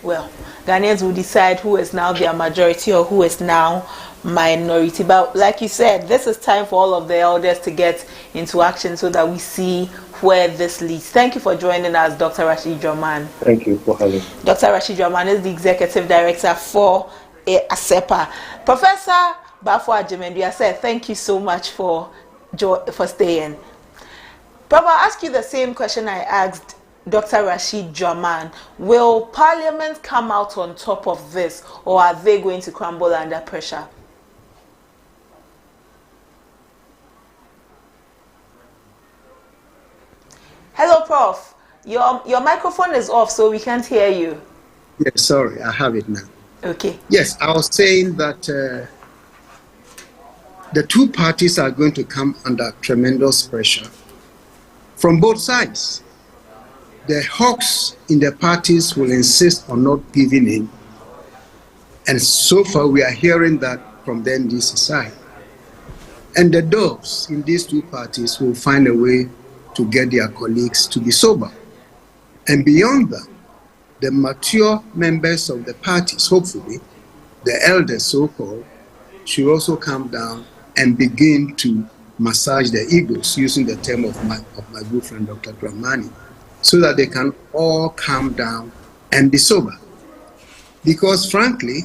Well, Ghanaians will decide who is now their majority or who is now minority. But like you said, this is time for all of the elders to get into action so that we see where this leads. Thank you for joining us, Dr. Rashid Joman. Thank you for having me. Dr. Rashid Joman is the Executive Director for ASEPA. Professor Bafo Agyemendua said, thank you so much for staying. Prof, I'll ask you the same question I asked Dr. Rashid Joman. Will Parliament come out on top of this, or are they going to crumble under pressure? Hello, Prof. Your microphone is off, so we can't hear you. Yes, sorry, I have it now. Okay. Yes, I was saying that the two parties are going to come under tremendous pressure from both sides. The hawks in the parties will insist on not giving in. And so far, we are hearing that from the NDC side. And the doves in these two parties will find a way to get their colleagues to be sober. And beyond that, the mature members of the parties, hopefully, the elders so-called, should also come down and begin to massage their egos, using the term of my good friend Dr. Dramani, so that they can all calm down and be sober. Because frankly,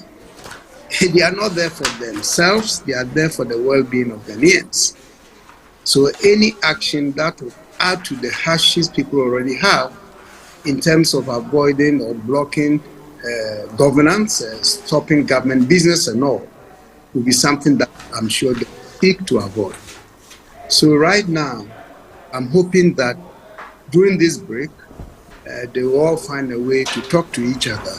they are not there for themselves, they are there for the well-being of Ghanaians. So any action that will add to the hashes people already have in terms of avoiding or blocking governance, stopping government business and all, will be something that I'm sure they seek to avoid. So right now, I'm hoping that during this break, they will all find a way to talk to each other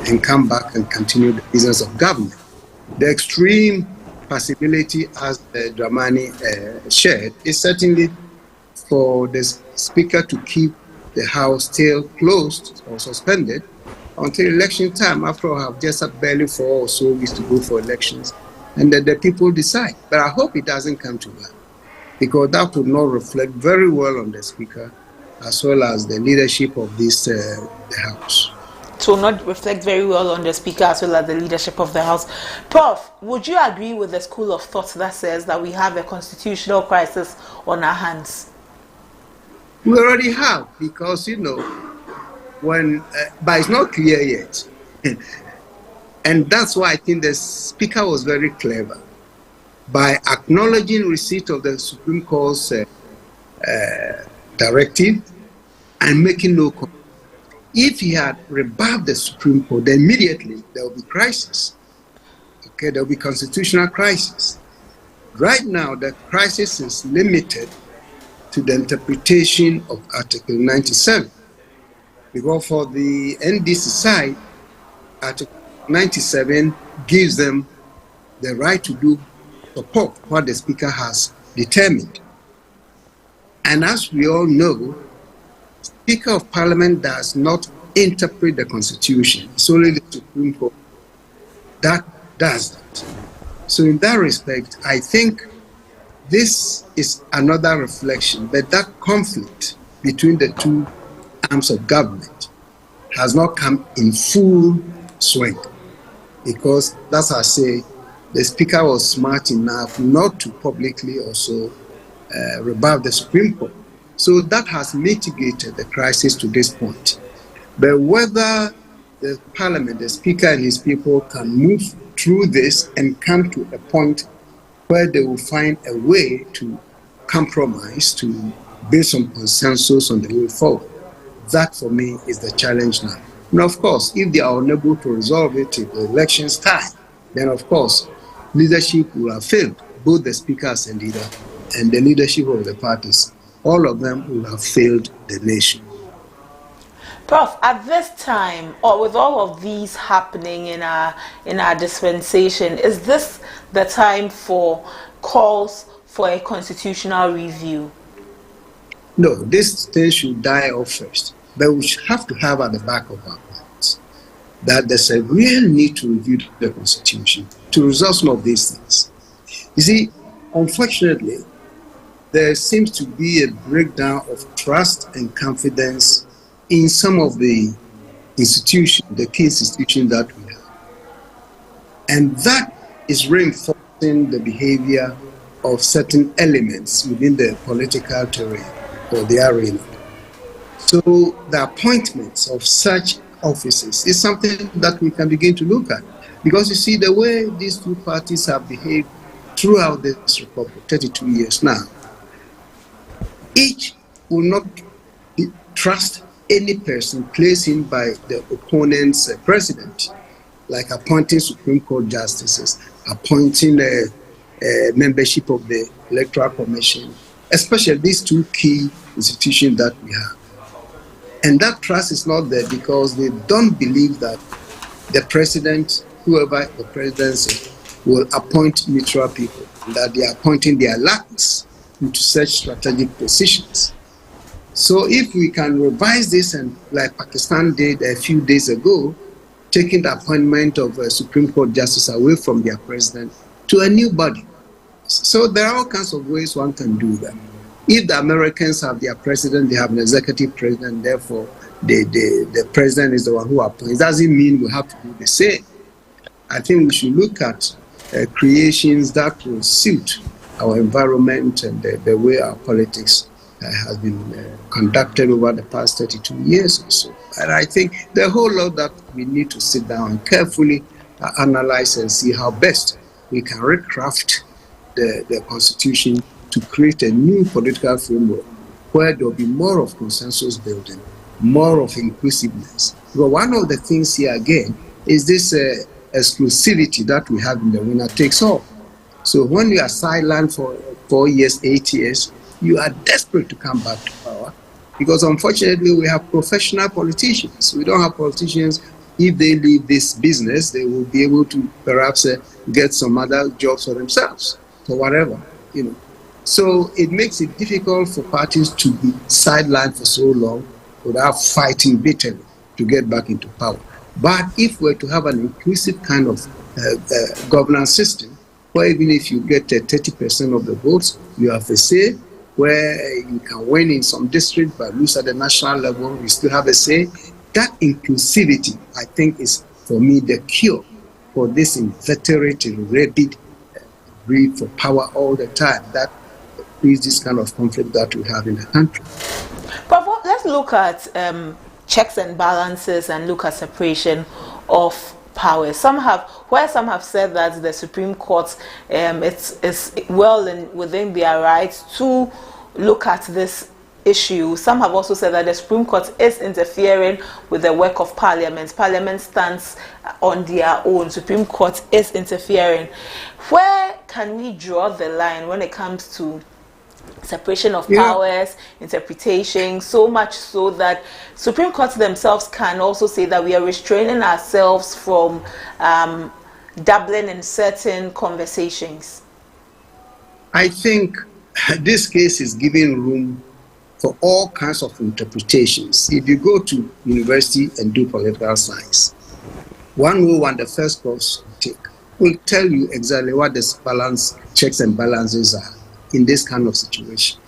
and come back and continue the business of government. The extreme possibility, as Dramani shared, is certainly for the Speaker to keep the House still closed or suspended until election time. After all, have just barely 4 or so weeks to go for elections, and then the people decide. But I hope it doesn't come to that, because that would not reflect very well on the Speaker as well as the leadership of this the House. It will not reflect very well on the Speaker as well as the leadership of the House. Prof, would you agree with the school of thought that says that we have a constitutional crisis on our hands? We already have, because, when, but it's not clear yet. And that's why I think the Speaker was very clever by acknowledging receipt of the Supreme Court's directive and making no comment. If he had rebuffed the Supreme Court, then immediately there will be crisis. Okay, there will be constitutional crisis. Right now, the crisis is limited to the interpretation of Article 97. Because for the NDC side, Article 97 gives them the right to support what the Speaker has determined. And as we all know, Speaker of Parliament does not interpret the Constitution. It's only the Supreme Court that does that. So in that respect, I think this is another reflection that conflict between the two arms of government has not come in full swing, because, as I say, the Speaker was smart enough not to publicly also rebuff the Supreme Court. So that has mitigated the crisis to this point. But whether the Parliament, the Speaker and his people can move through this and come to a point where they will find a way to compromise, to build some consensus on the way forward, that for me is the challenge now. And of course, if they are unable to resolve it till the election's time, then of course, leadership will have failed, both the Speaker as a leader and the leadership of the parties. All of them will have failed the nation. Prof, at this time, or with all of these happening in our dispensation, is this the time for calls for a constitutional review? No, this thing should die off first. But we have to have at the back of our minds that there's a real need to review the Constitution to resolve some of these things. You see, unfortunately, there seems to be a breakdown of trust and confidence in some of the institutions, the key institutions that we have. And that is reinforcing the behavior of certain elements within the political terrain or the arena. So the appointments of such offices is something that we can begin to look at. Because you see, the way these two parties have behaved throughout this republic, 32 years now, each will not trust any person placed in by the opponent's president, like appointing Supreme Court justices, appointing a membership of the Electoral Commission, especially these two key institutions that we have. And that trust is not there because they don't believe that the president, whoever the presidency, will appoint neutral people, that they are appointing their lackeys into such strategic positions. So if we can revise this, and like Pakistan did a few days ago, taking the appointment of a Supreme Court justice away from their president to a new body. So there are all kinds of ways one can do that. If the Americans have their president, they have an executive president, therefore the president is the one who appoints. It doesn't mean we have to do the same. I think we should look at creations that will suit our environment and the way our politics has been conducted over the past 32 years or so. And I think there are a whole lot that we need to sit down and carefully analyze and see how best we can recraft the Constitution to create a new political framework where there will be more of consensus building, more of inclusiveness. But one of the things here again is this exclusivity that we have in the winner takes all. So when you are sidelined for 4 years, 8 years, you are desperate to come back to power because unfortunately we have professional politicians. We don't have politicians. If they leave this business, they will be able to perhaps get some other jobs for themselves or whatever, you know. So it makes it difficult for parties to be sidelined for so long without fighting bitterly to get back into power. But if we're to have an inclusive kind of governance system, where even if you get 30% of the votes, you have a say, where you can win in some districts but lose at the national level, you still have a say. That inclusivity, I think, is, for me, the cure for this inveterate and rabid greed for power all the time. That is this kind of conflict that we have in the country. But let's look at checks and balances and look at separation of powers. Some have said that the Supreme Court it's well within their rights to look at this issue. Some have also said that the Supreme Court is interfering with the work of Parliament. Parliament stands on their own. Supreme Court is interfering. Where can we draw the line when it comes to separation of powers, interpretation, so much so that Supreme Court themselves can also say that we are restraining ourselves from dabbling in certain conversations? I think this case is giving room for all kinds of interpretations. If you go to university and do political science, 101, the first course you take, will tell you exactly what the checks and balances are in this kind of situation.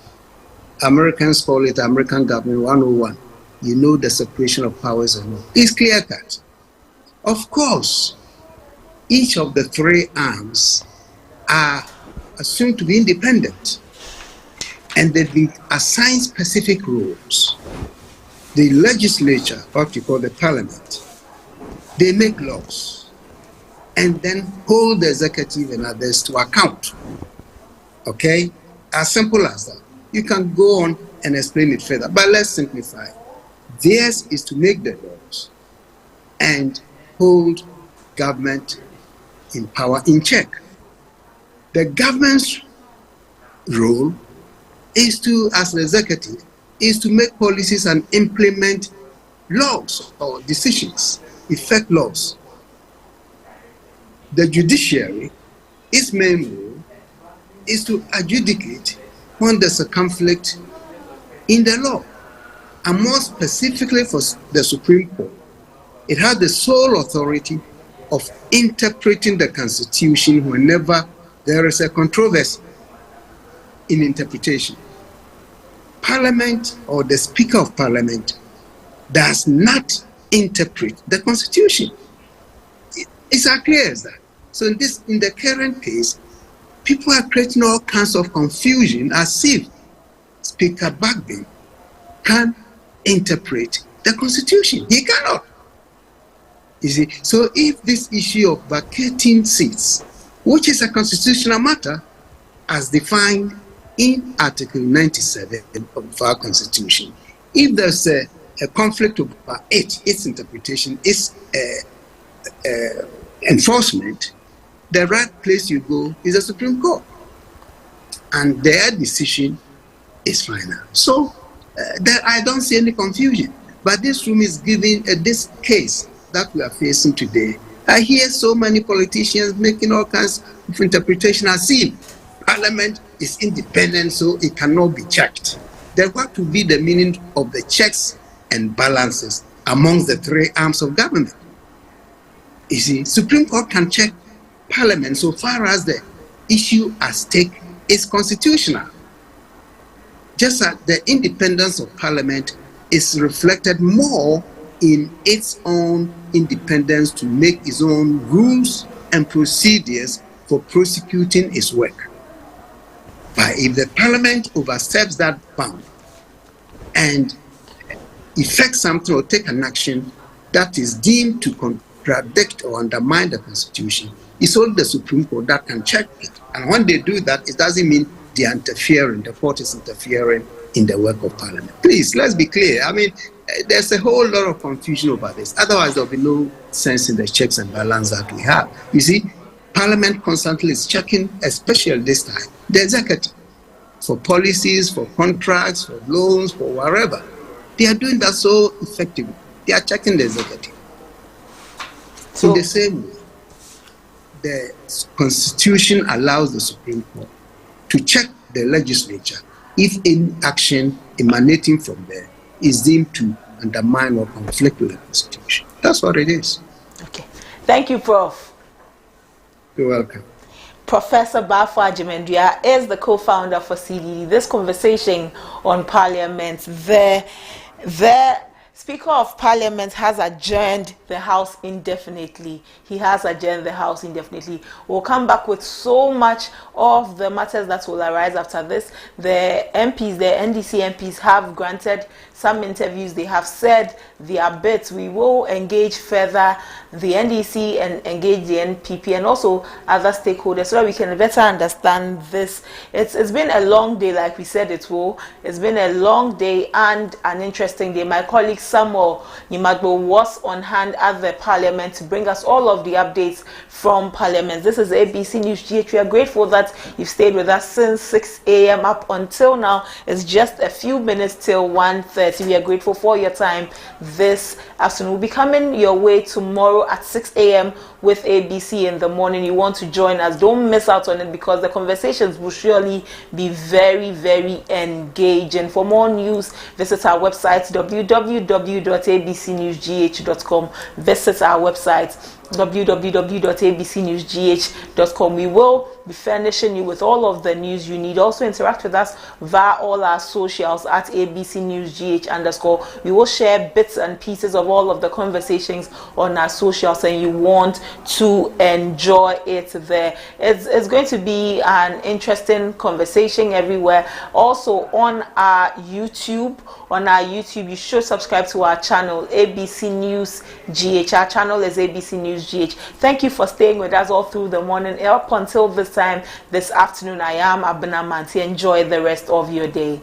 Americans call it American Government 101. You know the separation of powers and all. It's clear-cut. Of course, each of the three arms are assumed to be independent, and they've been assigned specific roles. The legislature, what you call the parliament, they make laws and then hold the executive and others to account. Okay? As simple as that. You can go on and explain it further, but let's simplify. Theirs is to make the laws and hold government in power in check. The government's role is to, as the executive, is to make policies and implement laws or decisions, effect laws. The judiciary, its main role is to adjudicate when there's a conflict in the law. And more specifically for the Supreme Court, it has the sole authority of interpreting the Constitution whenever there is a controversy in interpretation. Parliament or the Speaker of Parliament does not interpret the Constitution. It's as clear as that. So in the current case, people are creating all kinds of confusion as if Speaker BAGBIN can interpret the Constitution. He cannot. You see, so if this issue of vacating seats, which is a constitutional matter as defined in Article 97 of our Constitution, if there's a conflict over its interpretation, its enforcement, the right place you go is the Supreme Court. And their decision is final. So I don't see any confusion. But this room is giving this case that we are facing today. I hear so many politicians making all kinds of interpretation as if Parliament is independent, so it cannot be checked. Then what would be the meaning of the checks and balances amongst the three arms of government? You see, Supreme Court can check Parliament so far as the issue at stake is constitutional. Just as the independence of Parliament is reflected more in its own independence to make its own rules and procedures for prosecuting its work. But if the Parliament oversteps that bound and effects something or take an action that is deemed to contradict or undermine the Constitution, it's only the Supreme Court that can check it. And when they do that, it doesn't mean they are interfering, the court is interfering in the work of Parliament. Please, let's be clear. I mean, there's a whole lot of confusion over this. Otherwise, there'll be no sense in the checks and balance that we have. You see, Parliament constantly is checking, especially this time, the executive for policies, for contracts, for loans, for whatever. They are doing that so effectively. They are checking the executive. In the same way, the Constitution allows the Supreme Court to check the legislature if any action emanating from there is deemed to undermine or conflict with the Constitution. That's what it is. Okay. Thank you, Prof. You're welcome. Professor Bafo Ajimendria is the co-founder for CDD. This conversation on Parliament, the Speaker of Parliament has adjourned the House indefinitely. He has adjourned the House indefinitely. We'll come back with so much of the matters that will arise after this. The MPs, the NDC MPs have granted some interviews. They have said their bits. We will engage further the NDC and engage the NPP and also other stakeholders so that we can better understand this. It's been a long day, like we said it will. It's been a long day and an interesting day. My colleague Samuel Nimagbo was on hand at the Parliament to bring us all of the updates from Parliament. This is ABC News GH. We are grateful that you've stayed with us since 6 a.m. up until now. It's just a few minutes till 1:30. We are grateful for your time this afternoon. We'll be coming your way tomorrow at 6 a.m. with ABC in the morning. You want to join us, don't miss out on it because the conversations will surely be very, very engaging. For more news, visit our website www.abcnewsgh.com. Visit our website www.abcnewsgh.com. We will be furnishing you with all of the news you need. Also interact with us via all our socials at abcnewsgh_. We will share bits and pieces of all of the conversations on our socials and you want to enjoy it there. It's going to be an interesting conversation everywhere. Also on our YouTube, you should subscribe to our channel, ABC News GH. Our channel is ABC News GH. Thank you for staying with us all through the morning. Up until this time, this afternoon, I am Abena Manti. Enjoy the rest of your day.